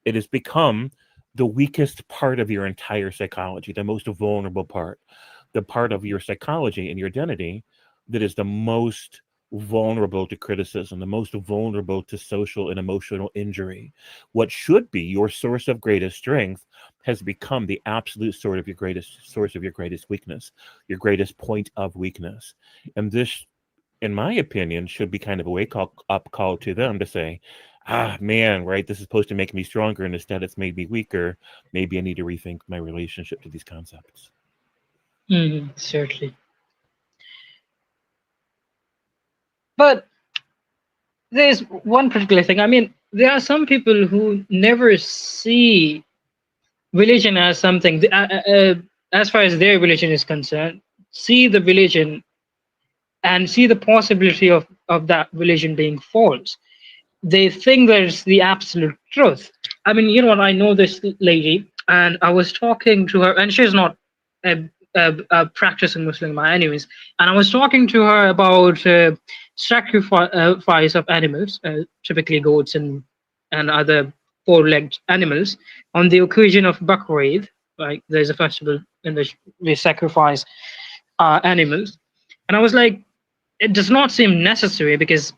it has become the weakest part of your entire psychology, the most vulnerable part, the part of your psychology and your identity that is the most vulnerable to criticism, the most vulnerable to social and emotional injury. What should be your source of greatest strength has become the absolute source of your greatest weakness, your greatest point of weakness. And this, in my opinion, should be kind of a wake-up call to them to say, man, right, this is supposed to make me stronger, and instead it's made me weaker. Maybe I need to rethink my relationship to these concepts. Certainly. But there's one particular thing. I mean, there are some people who never see religion as something, as far as their religion is concerned, see the religion and see the possibility of that religion being false. They think that it's the absolute truth. I mean, you know what? I know this lady, and I was talking to her, and she's not a practicing Muslim by any means. And I was talking to her about sacrifice of animals, typically goats and other four-legged animals, on the occasion of Bakrid. Like, there's a festival in which we sacrifice animals, and I was like, it does not seem necessary because,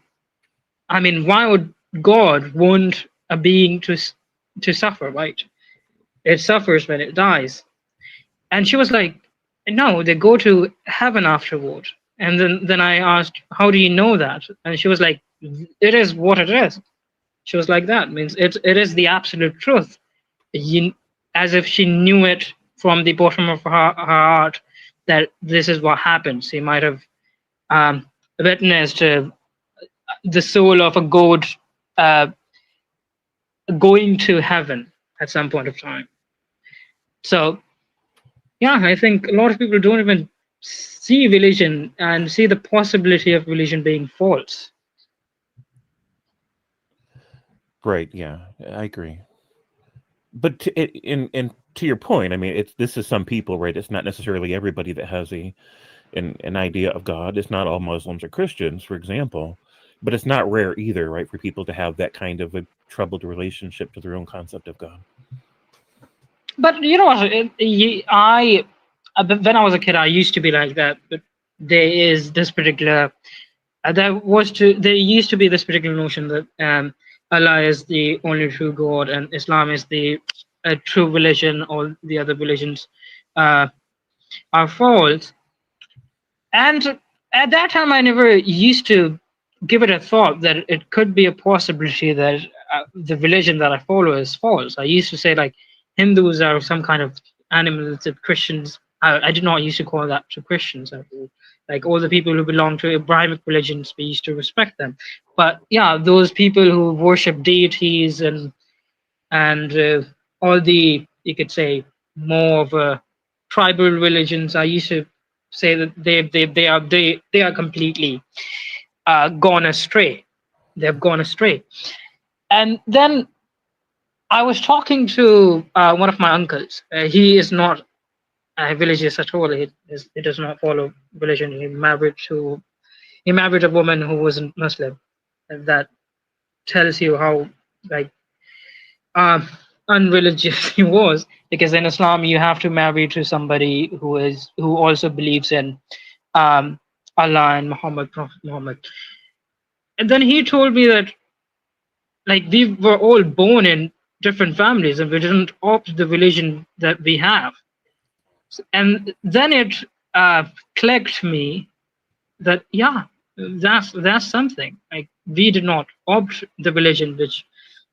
I mean, why would God want a being to suffer, right? It suffers when it dies. And she was like, no, they go to heaven afterward. And then I asked, how do you know that? And she was like, it is what it is. She was like, that means it is the absolute truth. As if she knew it from the bottom of her heart that this is what happens. She might have witnessed the soul of a goat uh, going to heaven at some point of time. So yeah, I think a lot of people don't even see religion and see the possibility of religion being false. Right. Yeah, I agree. But to your point, I mean, this is some people, right? It's not necessarily everybody that has an idea of God. It's not all Muslims or Christians, for example. But it's not rare either, right, for people to have that kind of a troubled relationship to their own concept of God. But you know what? When I was a kid, I used to be like that. But there is this particular, there used to be this particular notion that Allah is the only true God and Islam is the true religion. All the other religions are false. And at that time, I never used to give it a thought that it could be a possibility that the religion that I follow is false. I used to say like Hindus are some kind of animals, that Christians. I did not used to call that to Christians. Like all the people who belong to Abrahamic religions, we used to respect them. But yeah, those people who worship deities and all the, you could say, more of tribal religions, I used to say that they are completely gone astray. They've gone astray. And then I was talking to one of my uncles. He is not religious at all. He does not follow religion. He married a woman who wasn't Muslim. And that tells you how like unreligious he was, because in Islam you have to marry to somebody who also believes in Allah and Prophet Muhammad. And then he told me that like we were all born in different families and we didn't opt the religion that we have. And then it clicked me that yeah, that's something. Like we did not opt the religion which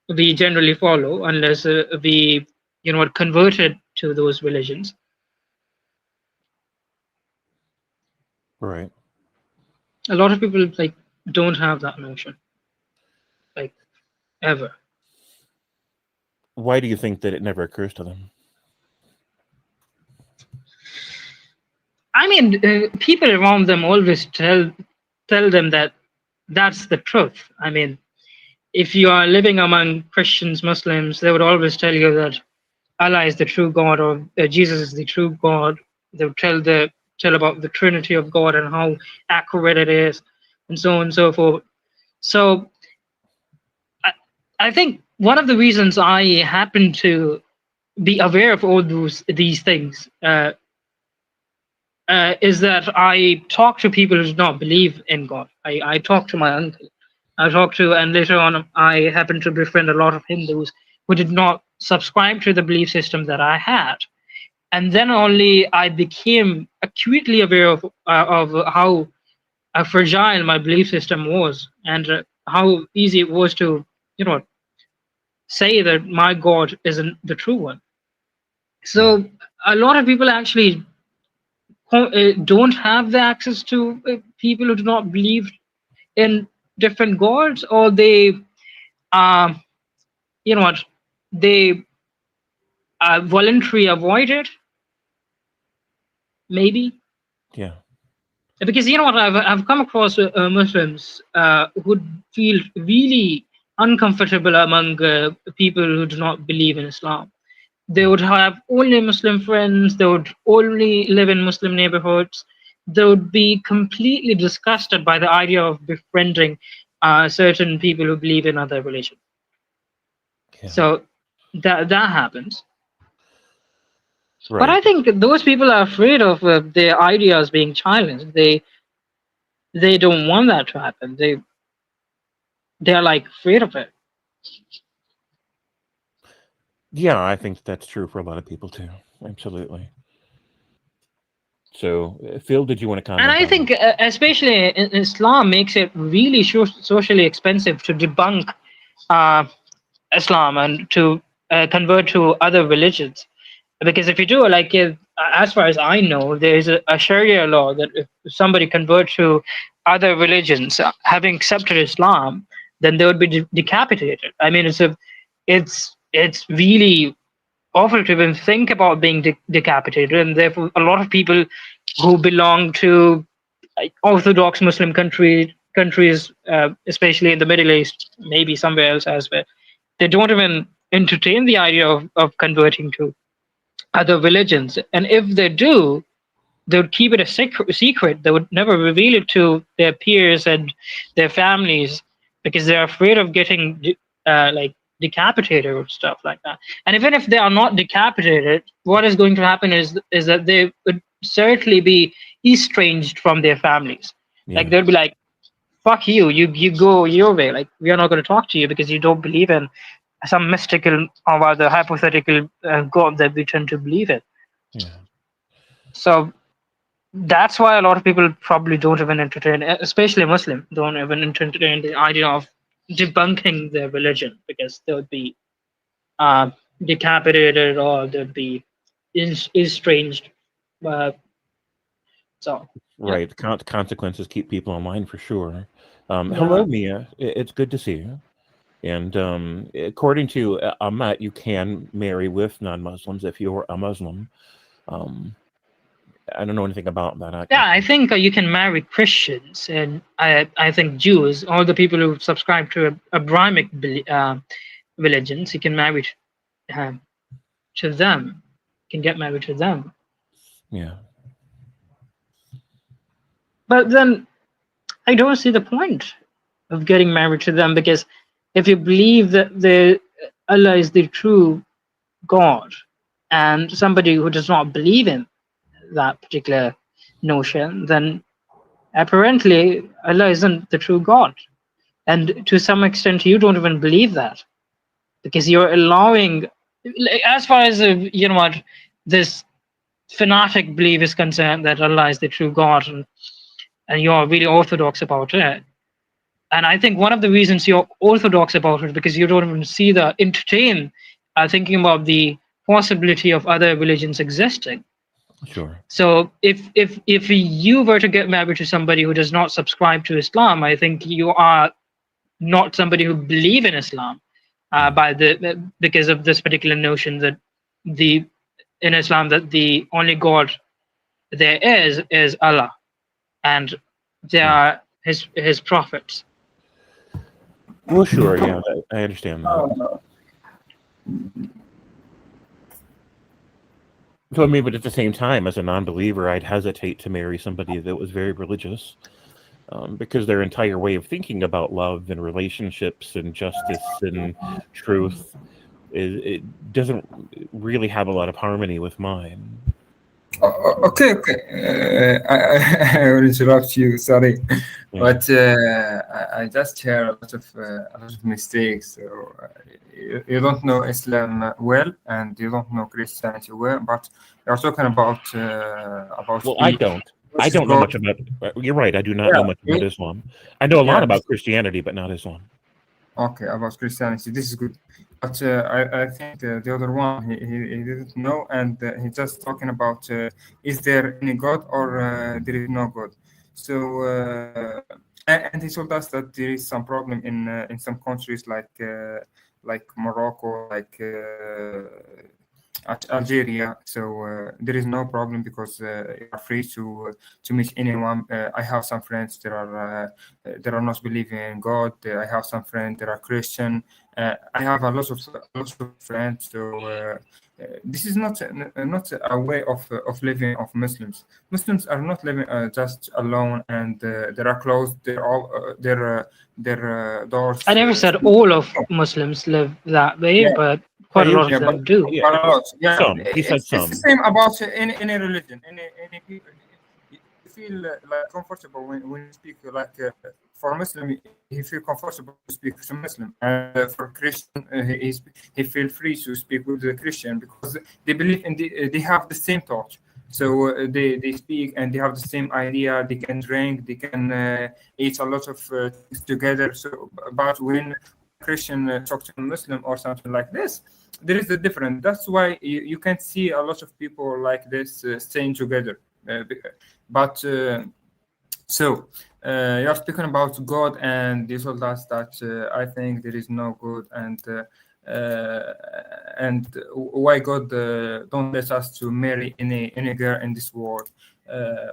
we generally follow unless we converted to those religions. Right. A lot of people like don't have that notion, like ever. Why do you think that it never occurs to them? I mean, people around them always tell them that that's the truth. I mean, if you are living among Christians, Muslims, they would always tell you that Allah is the true God or Jesus is the true God. They would tell about the Trinity of God and how accurate it is, and so on and so forth. So I think one of the reasons I happen to be aware of all these things is that I talk to people who do not believe in God. I talk to my uncle. I talk to, and later on, I happen to befriend a lot of Hindus who did not subscribe to the belief system that I had. And then only I became acutely aware of how fragile my belief system was, and how easy it was to, say that my God isn't the true one. So a lot of people actually don't have the access to people who do not believe in different gods, or they they voluntarily avoid it, maybe. Yeah. Because I've come across Muslims who feel really uncomfortable among people who do not believe in Islam. They would have only Muslim friends. They would only live in Muslim neighborhoods. They would be completely disgusted by the idea of befriending certain people who believe in other religions. So that happens. Right. But I think those people are afraid of their ideas being challenged. They don't want that to happen. They're like afraid of it. Yeah, I think that's true for a lot of people too. Absolutely. So, Phil, did you want to comment? And I think, especially in Islam, makes it really socially expensive to debunk Islam and to convert to other religions. Because if you do, like, as far as I know, there is a Sharia law that if somebody converts to other religions, having accepted Islam, then they would be decapitated. I mean, it's really awful to even think about being decapitated, and therefore a lot of people who belong to Orthodox Muslim countries, especially in the Middle East, maybe somewhere else as well, they don't even entertain the idea of converting to other religions. And if they do, they would keep it a secret. They would never reveal it to their peers and their families because they're afraid of getting like decapitated or stuff like that. And even if they are not decapitated, what is going to happen is that they would certainly be estranged from their families. Like they'll be like, "Fuck you! You go your way. Like we are not going to talk to you because you don't believe in some mystical or rather hypothetical god that we tend to believe in." So that's why a lot of people probably don't even entertain, especially Muslim, don't even entertain the idea of debunking their religion because they would be decapitated or they'd be estranged. So right, the consequences keep people in line for sure. Yeah. Hello, Mia. It's good to see you. And according to Ahmet, you can marry with non-Muslims if you're a Muslim. I don't know anything about that. Yeah, I think you can marry Christians, and I think Jews, all the people who subscribe to Abrahamic religions, you can marry to them. You can get married to them. Yeah. But then I don't see the point of getting married to them because if you believe that Allah is the true God, and somebody who does not believe in that particular notion, then apparently Allah isn't the true God. And to some extent, you don't even believe that because you're allowing, as far as, you know what, this fanatic belief is concerned that Allah is the true God, and you're really orthodox about it. And I think one of the reasons you're orthodox about it because you don't even see the entertain thinking about the possibility of other religions existing. Sure. So if you were to get married to somebody who does not subscribe to Islam, I think you are not somebody who believe in Islam because of this particular notion that in Islam that the only God there is Allah, and they are his prophets. Well, sure, yeah, I understand that. So, I mean, but at the same time, as a non-believer, I'd hesitate to marry somebody that was very religious, because their entire way of thinking about love and relationships and justice and truth it doesn't really have a lot of harmony with mine. Okay. I will interrupt you. Sorry, but I just hear a lot of mistakes. So, you don't know Islam well, and you don't know Christianity well. But you're talking about. Well, I don't know much about. You're right. I do not know much about Islam. I know a lot about Christianity, but not Islam. Okay, about Christianity, this is good. But I think the other one he didn't know, and he's just talking about is there any God or there is no God. So and he told us that there is some problem in some countries like Morocco, like Algeria. So there is no problem because you are free to meet anyone. I have some friends that are not believing in God. I have some friends that are Christian. I have a lot of friends. So this is not a way of living of Muslims. Muslims are not living just alone and they are closed. They're all their doors. I never said all of Muslims live that way, Yeah. but quite a lot Yeah, of them do. but a lot. Yeah, Some. He said it's the some. same about any religion, any people. You feel like comfortable when you speak for Muslim, he feel comfortable to speak to Muslim, and for Christian, he feel free to speak with the Christian because they believe in they have the same thought. So they speak and they have the same idea. They can drink, they can eat a lot of things together. So, but when Christian talk to a Muslim or something like this, there is a difference. That's why you can see a lot of people like this staying together. But so you are speaking about God and this all that I think there is no good and why God don't let us to marry any girl in this world.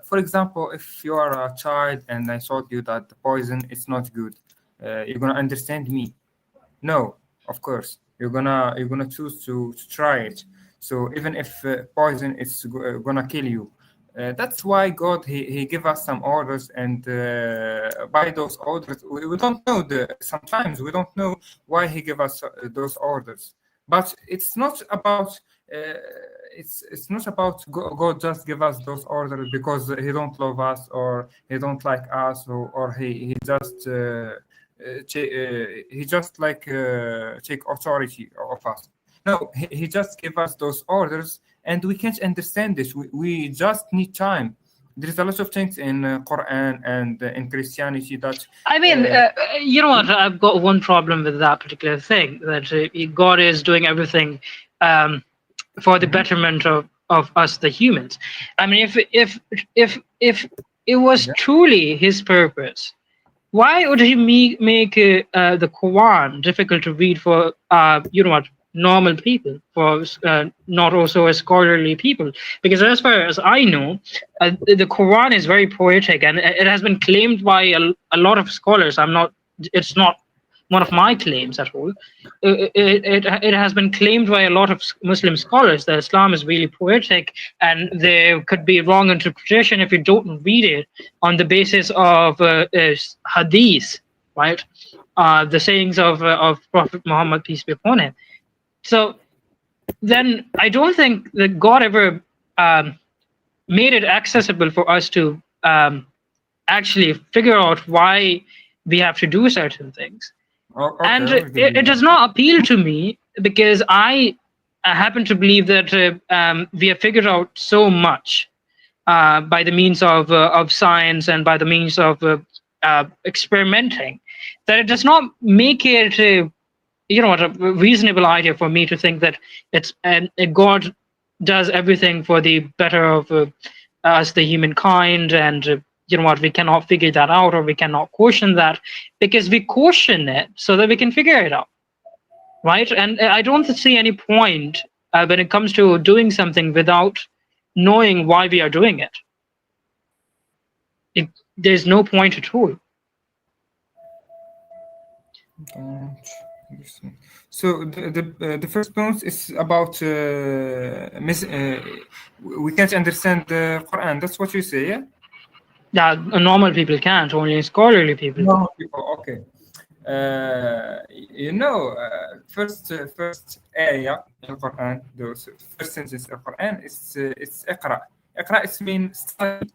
For example, if you are a child and I told you that the poison is not good, you're gonna understand me. No, of course you're gonna choose to try it. So even if poison is gonna kill you, that's why God he give us some orders, and by those orders we don't know sometimes we don't know why he give us those orders. But it's not about it's not about God just give us those orders because he don't love us or he don't like us or he just he just take authority of us. No, he just give us those orders and we can't understand this. We just need time. There is a lot of things in Quran and in Christianity that I mean, you know what? I've got one problem with that particular thing, that God is doing everything for the betterment of us, the humans. I mean, if it was truly his purpose, why would he make the Quran difficult to read for you know what, normal people, for not also as scholarly people? Because as far as I know, the Quran is very poetic, and it has been claimed by a lot of scholars. It's not one of my claims at all. It has been claimed by a lot of Muslim scholars that Islam is really poetic, and there could be wrong interpretation if you don't read it on the basis of hadith, right? The sayings of Prophet Muhammad, peace be upon him. So then I don't think that God ever made it accessible for us to actually figure out why we have to do certain things. And it does not appeal to me because I happen to believe that we have figured out so much by the means of science and by the means of experimenting, that it does not make it you know what, a reasonable idea for me to think that it's God does everything for the better of us, the humankind, and you know what, we cannot figure that out, or we cannot question that, because we question it so that we can figure it out, right? And I don't see any point when it comes to doing something without knowing why we are doing it. There's no point at all. So the first point is about we can't understand the Quran. That's what you say, yeah? Yeah, normal people can't. Only scholarly people. Normal people, okay. You know, first ayah in Quran, the first sentence of Quran it's Iqra. Iqra is mean study.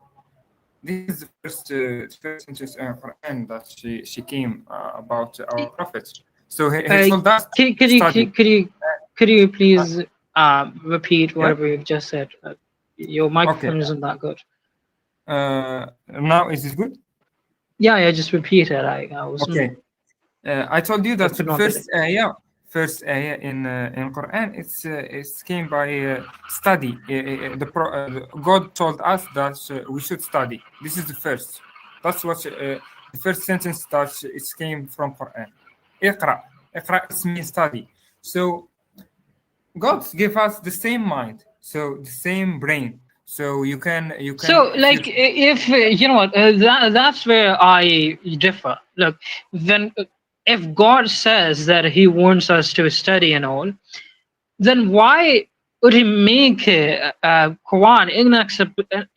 This is the first sentence in Quran that she came about our prophet. So he told us could you please repeat whatever you've just said? Your microphone isn't that good. Now is it good? Yeah, just repeat it. I wasn't. Okay. I told you that first ayah in Quran it came by study. God told us that we should study. This is the first. That's what the first sentence that it came from Quran. Iqra. Iqra means study. So God gave us the same mind, so the same brain. So you can So, if like, you if you know what, that's where I differ. Look, then if God says that He wants us to study and all, then why would He make Quran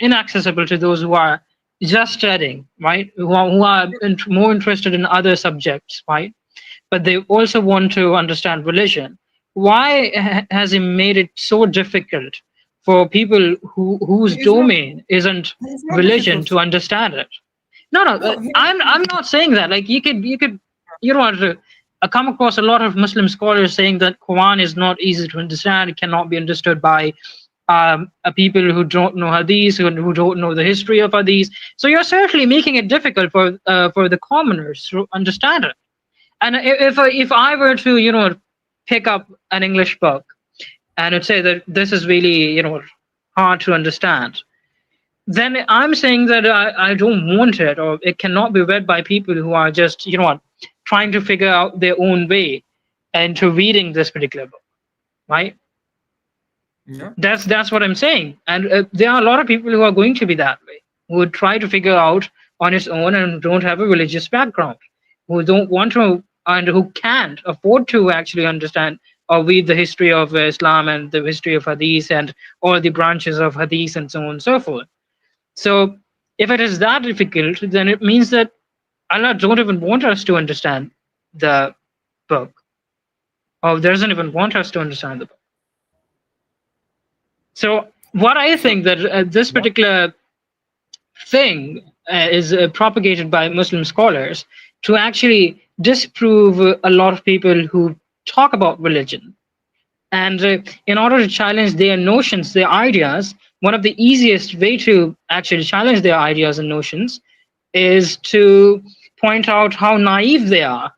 inaccessible to those who are just studying, right? Who are more interested in other subjects, right? But they also want to understand religion. Why has He made it so difficult for people whose it's not domain isn't it's not religion difficult. to understand it? No, no, No, he, I'm not saying that. Like you know what, come across a lot of Muslim scholars saying that Quran is not easy to understand. It cannot be understood by people who don't know Hadith, who don't know the history of Hadith. So you're certainly making it difficult for the commoners to understand it. And if I were to pick up an English book and it say that this is really hard to understand, then I'm saying that I don't want it, or it cannot be read by people who are just trying to figure out their own way into reading this particular book, right? yeah. That's what I'm saying. And there are a lot of people who are going to be that way, who would try to figure out on its own and don't have a religious background, who don't want to and who can't afford to actually understand or read the history of Islam and the history of Hadith and all the branches of Hadith and so on and so forth. So if it is that difficult, then it means that Allah don't even want us to understand the book, or doesn't even want us to understand the book. So what I think that this particular thing is propagated by Muslim scholars to actually disprove a lot of people who talk about religion. And in order to challenge their notions, their ideas, one of the easiest way to actually challenge their ideas and notions is to point out how naive they are.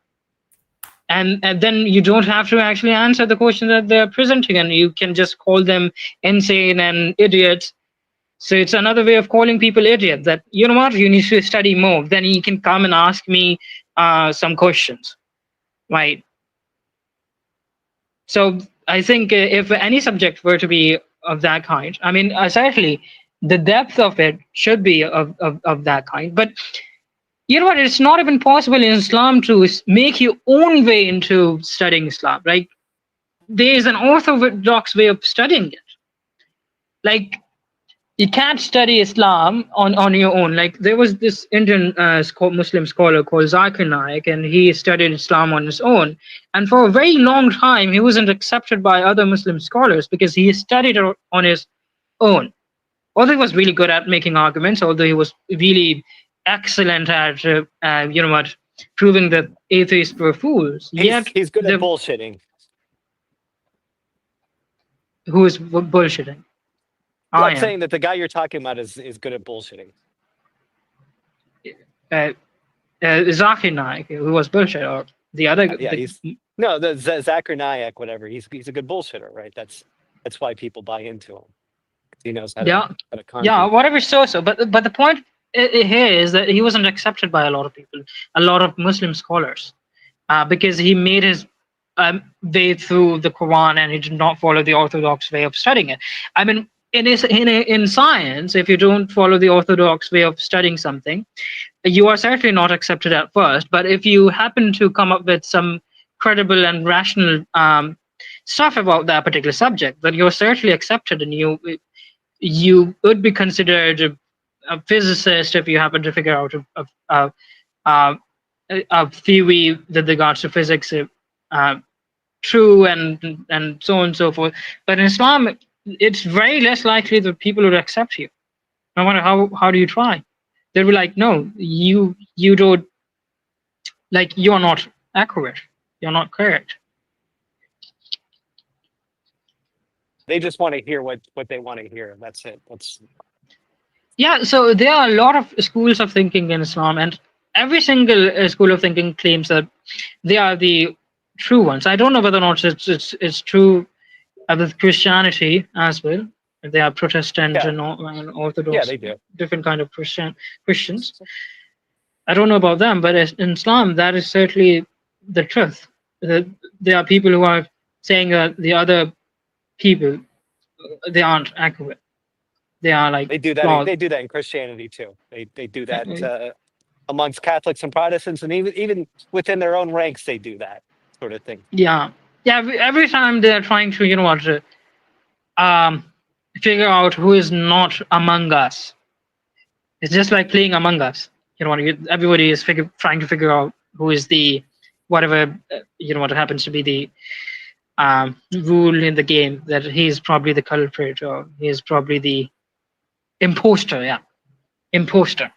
And then you don't have to actually answer the question that they're presenting, and you can just call them insane and idiots. So it's another way of calling people idiots, that, you know what, you need to study more. Then you can come and ask me some questions, right? So I think if any subject were to be of that kind, I mean, certainly the depth of it should be of that kind. But you know what? It's not even possible in Islam to make your own way into studying Islam. Like, there is an orthodox way of studying it. Like, you can't study Islam on your own. Like, there was this Indian Muslim scholar called Zakir Naik, and he studied Islam on his own. And for a very long time, he wasn't accepted by other Muslim scholars because he studied on his own. Although he was really good at making arguments, although he was really excellent at proving that atheists were fools. Yet He's good at bullshitting. Who is bullshitting? I'm saying that the guy you're talking about is good at bullshitting. Zakir Naik, who was bullshit, or the other? The Zakir Naik, whatever. He's a good bullshitter, right? That's why people buy into him. He knows how to conjure. Whatever. So. But the point here is that he wasn't accepted by a lot of people, a lot of Muslim scholars, because he made his way through the Quran and he did not follow the orthodox way of studying it. I mean, in science, if you don't follow the orthodox way of studying something, you are certainly not accepted at first. But if you happen to come up with some credible and rational stuff about that particular subject, then you're certainly accepted, and you would be considered a physicist if you happen to figure out a theory with regards to physics true, and so on and so forth. But in Islam, it's very less likely that people would accept you, no matter how do you try. They'll be like, no, you don't, like, you're not accurate, you're not correct. They just want to hear what they want to hear. That's it. So there are a lot of schools of thinking in Islam, and every single school of thinking claims that they are the true ones. I don't know whether or not it's true with Christianity as well. They are Protestant and Orthodox. Yeah, they do. Different kind of Christians. I don't know about them, but in Islam, that is certainly the truth. There are people who are saying that the other people, they aren't accurate. They are like They do that. flawed. They do that in Christianity too. They do that Uh, amongst Catholics and Protestants, and even within their own ranks, they do that sort of thing. Yeah, yeah. Every time they're trying to, figure out who is not among us. It's just like playing Among Us. Everybody is trying to figure out who is the whatever what happens to be the rule in the game, that he's probably the culprit or he's probably the imposter. Yeah, imposter.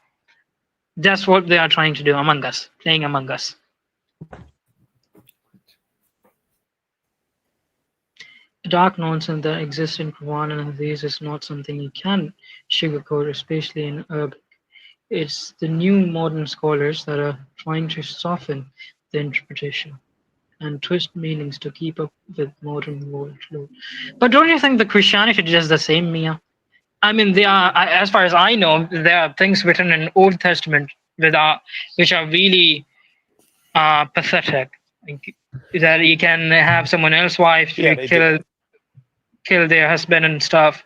That's what they are trying to do. Among Us, playing Among Us. Dark nonsense that exists in Quran and Hadith is not something you can sugarcoat, especially in Arabic. It's the new modern scholars that are trying to soften the interpretation and twist meanings to keep up with modern worldview. But don't you think the Christianity does the same, Mia? I mean, they are, as far as I know, there are things written in Old Testament which are really pathetic. That you can have someone else's wife kill their husband and stuff,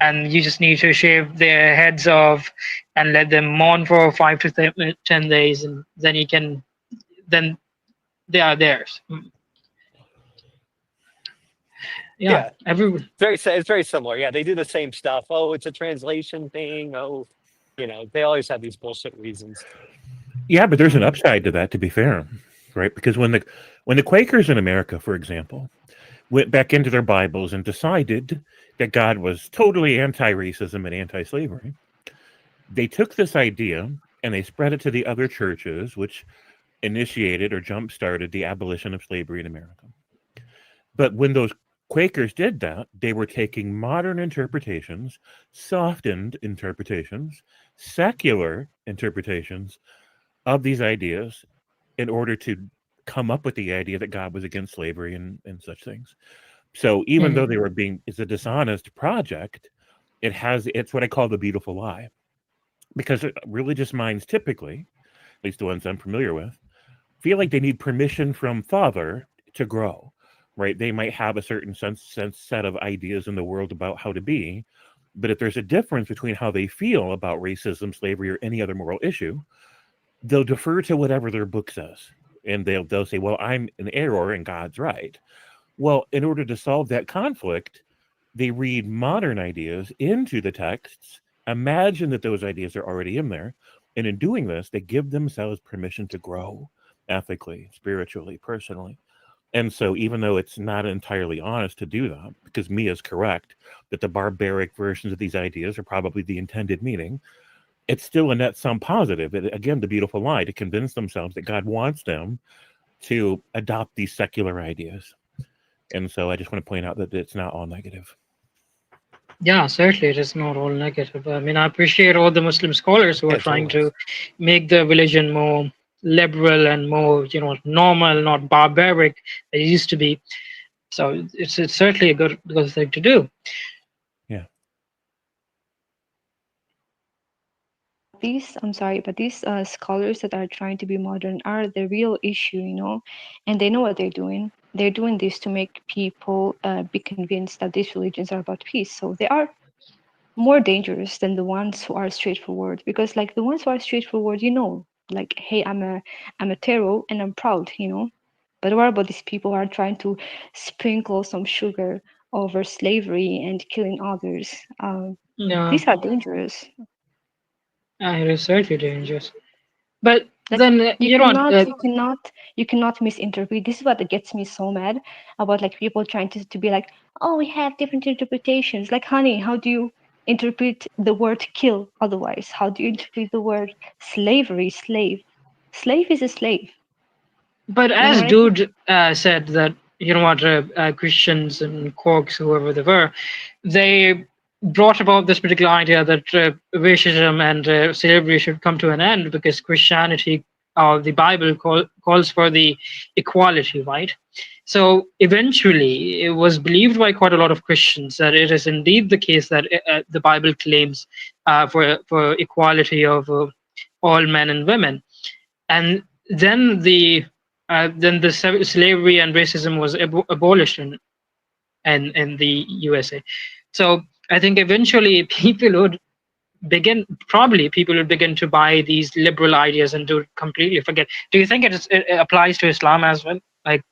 and you just need to shave their heads off and let them mourn for 5 to 10 days, and then they are theirs. Yeah, it's very similar. Yeah, they do the same stuff. Oh, it's a translation thing. Oh, they always have these bullshit reasons. Yeah, but there's an upside to that, to be fair, right? Because when the Quakers in America, for example, went back into their Bibles and decided that God was totally anti-racism and anti-slavery, they took this idea and they spread it to the other churches, which initiated or jump-started the abolition of slavery in America. But when those Quakers did that, they were taking modern interpretations, softened interpretations, secular interpretations of these ideas in order to come up with the idea that God was against slavery and such things. So even though it's a dishonest project, it's what I call the beautiful lie. Because religious minds typically, at least the ones I'm familiar with, feel like they need permission from Father to grow, right? They might have a certain set of ideas in the world about how to be, but if there's a difference between how they feel about racism, slavery, or any other moral issue, they'll defer to whatever their book says. And they'll say, well, I'm in error and God's right. Well, in order to solve that conflict, they read modern ideas into the texts, imagine that those ideas are already in there, and in doing this, they give themselves permission to grow ethically, spiritually, personally. And so even though it's not entirely honest to do that, because Mia is correct that the barbaric versions of these ideas are probably the intended meaning, it's still a net sum positive. Again, the beautiful lie, to convince themselves that God wants them to adopt these secular ideas. And so I just want to point out that it's not all negative. Yeah, certainly it is not all negative. I mean, I appreciate all the Muslim scholars who are trying to make the religion more liberal and more, normal, not barbaric as it used to be. So it's certainly a good thing to do. I'm sorry, but these scholars that are trying to be modern are the real issue, and they know what they're doing. They're doing this to make people be convinced that these religions are about peace. So they are more dangerous than the ones who are straightforward, because like the ones who are straightforward, like, hey, I'm a terror and I'm proud, But what about these people who are trying to sprinkle some sugar over slavery and killing others? These are dangerous. It is certainly dangerous. But like, then you cannot misinterpret. This is what gets me so mad about like people trying to be like, oh, we have different interpretations. Like, honey, how do you interpret the word kill otherwise? How do you interpret the word slavery? Slave is a slave. But as Dude said that, Christians and Quarks, whoever they were, they brought about this particular idea that racism and slavery should come to an end because Christianity, or the Bible, calls for the equality, right? So eventually, it was believed by quite a lot of Christians that it is indeed the case that the Bible claims for equality of all men and women, and then the slavery and racism was abolished, in the USA. So I think eventually people would begin to buy these liberal ideas and to completely forget. Do you think it applies to Islam as well? Like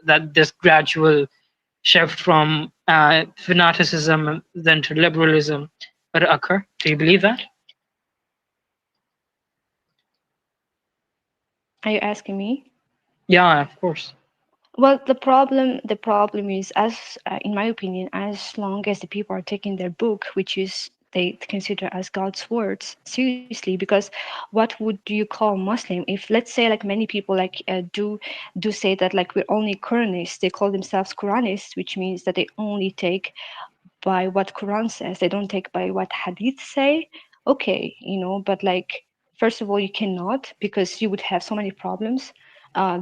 that this gradual shift from fanaticism then to liberalism would occur? Do you believe that? Are you asking me? Yeah, of course. Well, the problem is, as in my opinion, as long as the people are taking their book, which is they consider as God's words, seriously, because what would you call Muslim if, let's say, like many people like do say that like we're only Quranists, they call themselves Quranists, which means that they only take by what Quran says, they don't take by what Hadith say. Okay, but like first of all, you cannot, because you would have so many problems.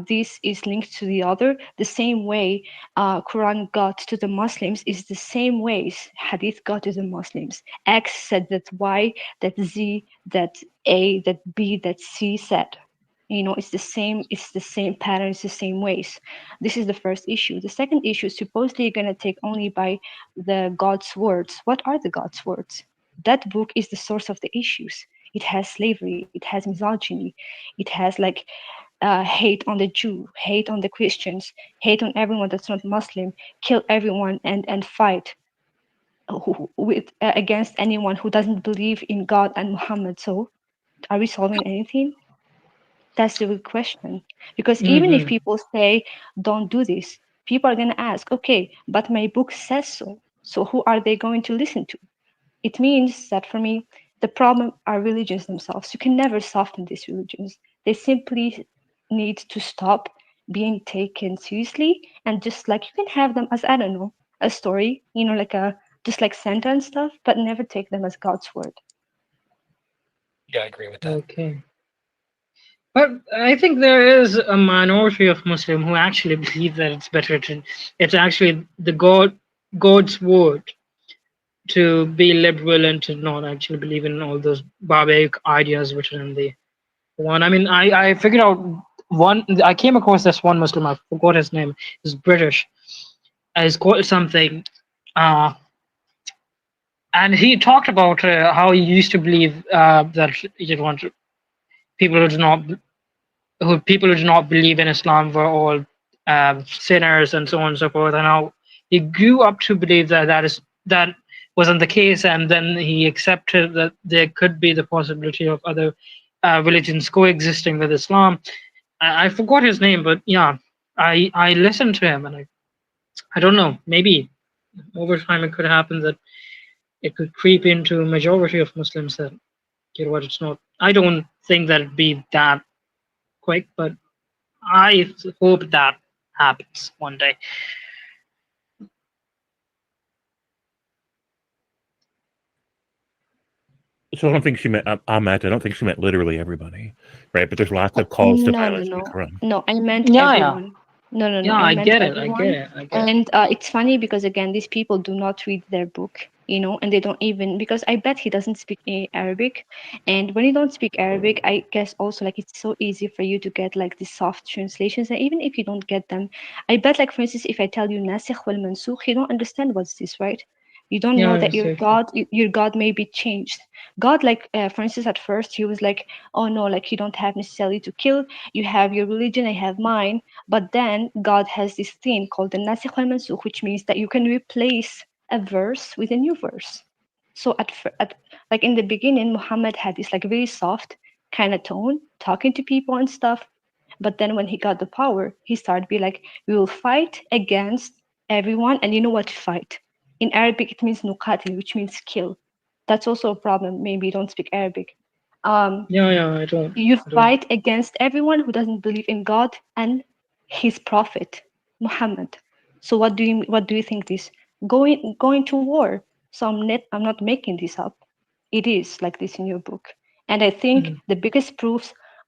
This is linked to the other. The same way Quran got to the Muslims is the same ways Hadith got to the Muslims. X said that Y, that Z, that A, that B, that C said. It's the same pattern, it's the same ways. This is the first issue. The second issue is supposedly you're going to take only by the God's words. What are the God's words? That book is the source of the issues. It has slavery, it has misogyny, it has like hate on the Jew, hate on the Christians, hate on everyone that's not Muslim, kill everyone and fight against anyone who doesn't believe in God and Muhammad. So are we solving anything? That's the real question. Because even if people say, don't do this, people are going to ask, okay, but my book says so. So who are they going to listen to? It means that for me, the problem are religions themselves. You can never soften these religions. They simply need to stop being taken seriously, and just like you can have them as, I don't know, a story, like just like Santa and stuff, but never take them as God's word. Yeah, I agree with that. Okay. But I think there is a minority of Muslim who actually believe that it's actually God's word to be liberal and to not actually believe in all those barbaric ideas written in the one. I mean, I figured out one. I came across this one Muslim. I forgot his name. He's British. He's called something, and he talked about how he used to believe that people who do not people who do not believe in Islam were all sinners and so on and so forth. And how he grew up to believe that wasn't the case, and then he accepted that there could be the possibility of other religions coexisting with Islam. I forgot his name, but yeah, I listened to him, and I don't know, maybe over time it could happen that it could creep into a majority of Muslims that it's not. I don't think that it'd be that quick, but I hope that happens one day. So I don't think she meant Ahmed. I don't think she meant literally everybody, right? But there's lots of calls to violence in the Quran. No, I meant Yeah, everyone. No, yeah, I I meant get it. everyone. I get it. I get it. And it's funny because again, these people do not read their book, and they don't even, because I bet he doesn't speak Arabic. And when you don't speak Arabic, I guess also like it's so easy for you to get like the soft translations. And even if you don't get them, I bet like for instance, if I tell you nasikh wal mansukh, you don't understand what's this, right? You don't know that your God may be changed. God, like for instance, at first he was like, oh no, like you don't have necessarily to kill. You have your religion, I have mine. But then God has this thing called the nasikh wal mansukh, which means that you can replace a verse with a new verse. So at like in the beginning, Muhammad had this like very soft kind of tone, talking to people and stuff. But then when he got the power, he started to be like, we will fight against everyone. And you know what to fight? In Arabic, it means nuqatil, which means kill. That's also a problem. Maybe you don't speak Arabic. Yeah, I don't. You fight against everyone who doesn't believe in God and his prophet, Muhammad. So what do you think this? Going to war. So I'm not making this up. It is like this in your book. And I think the biggest proofs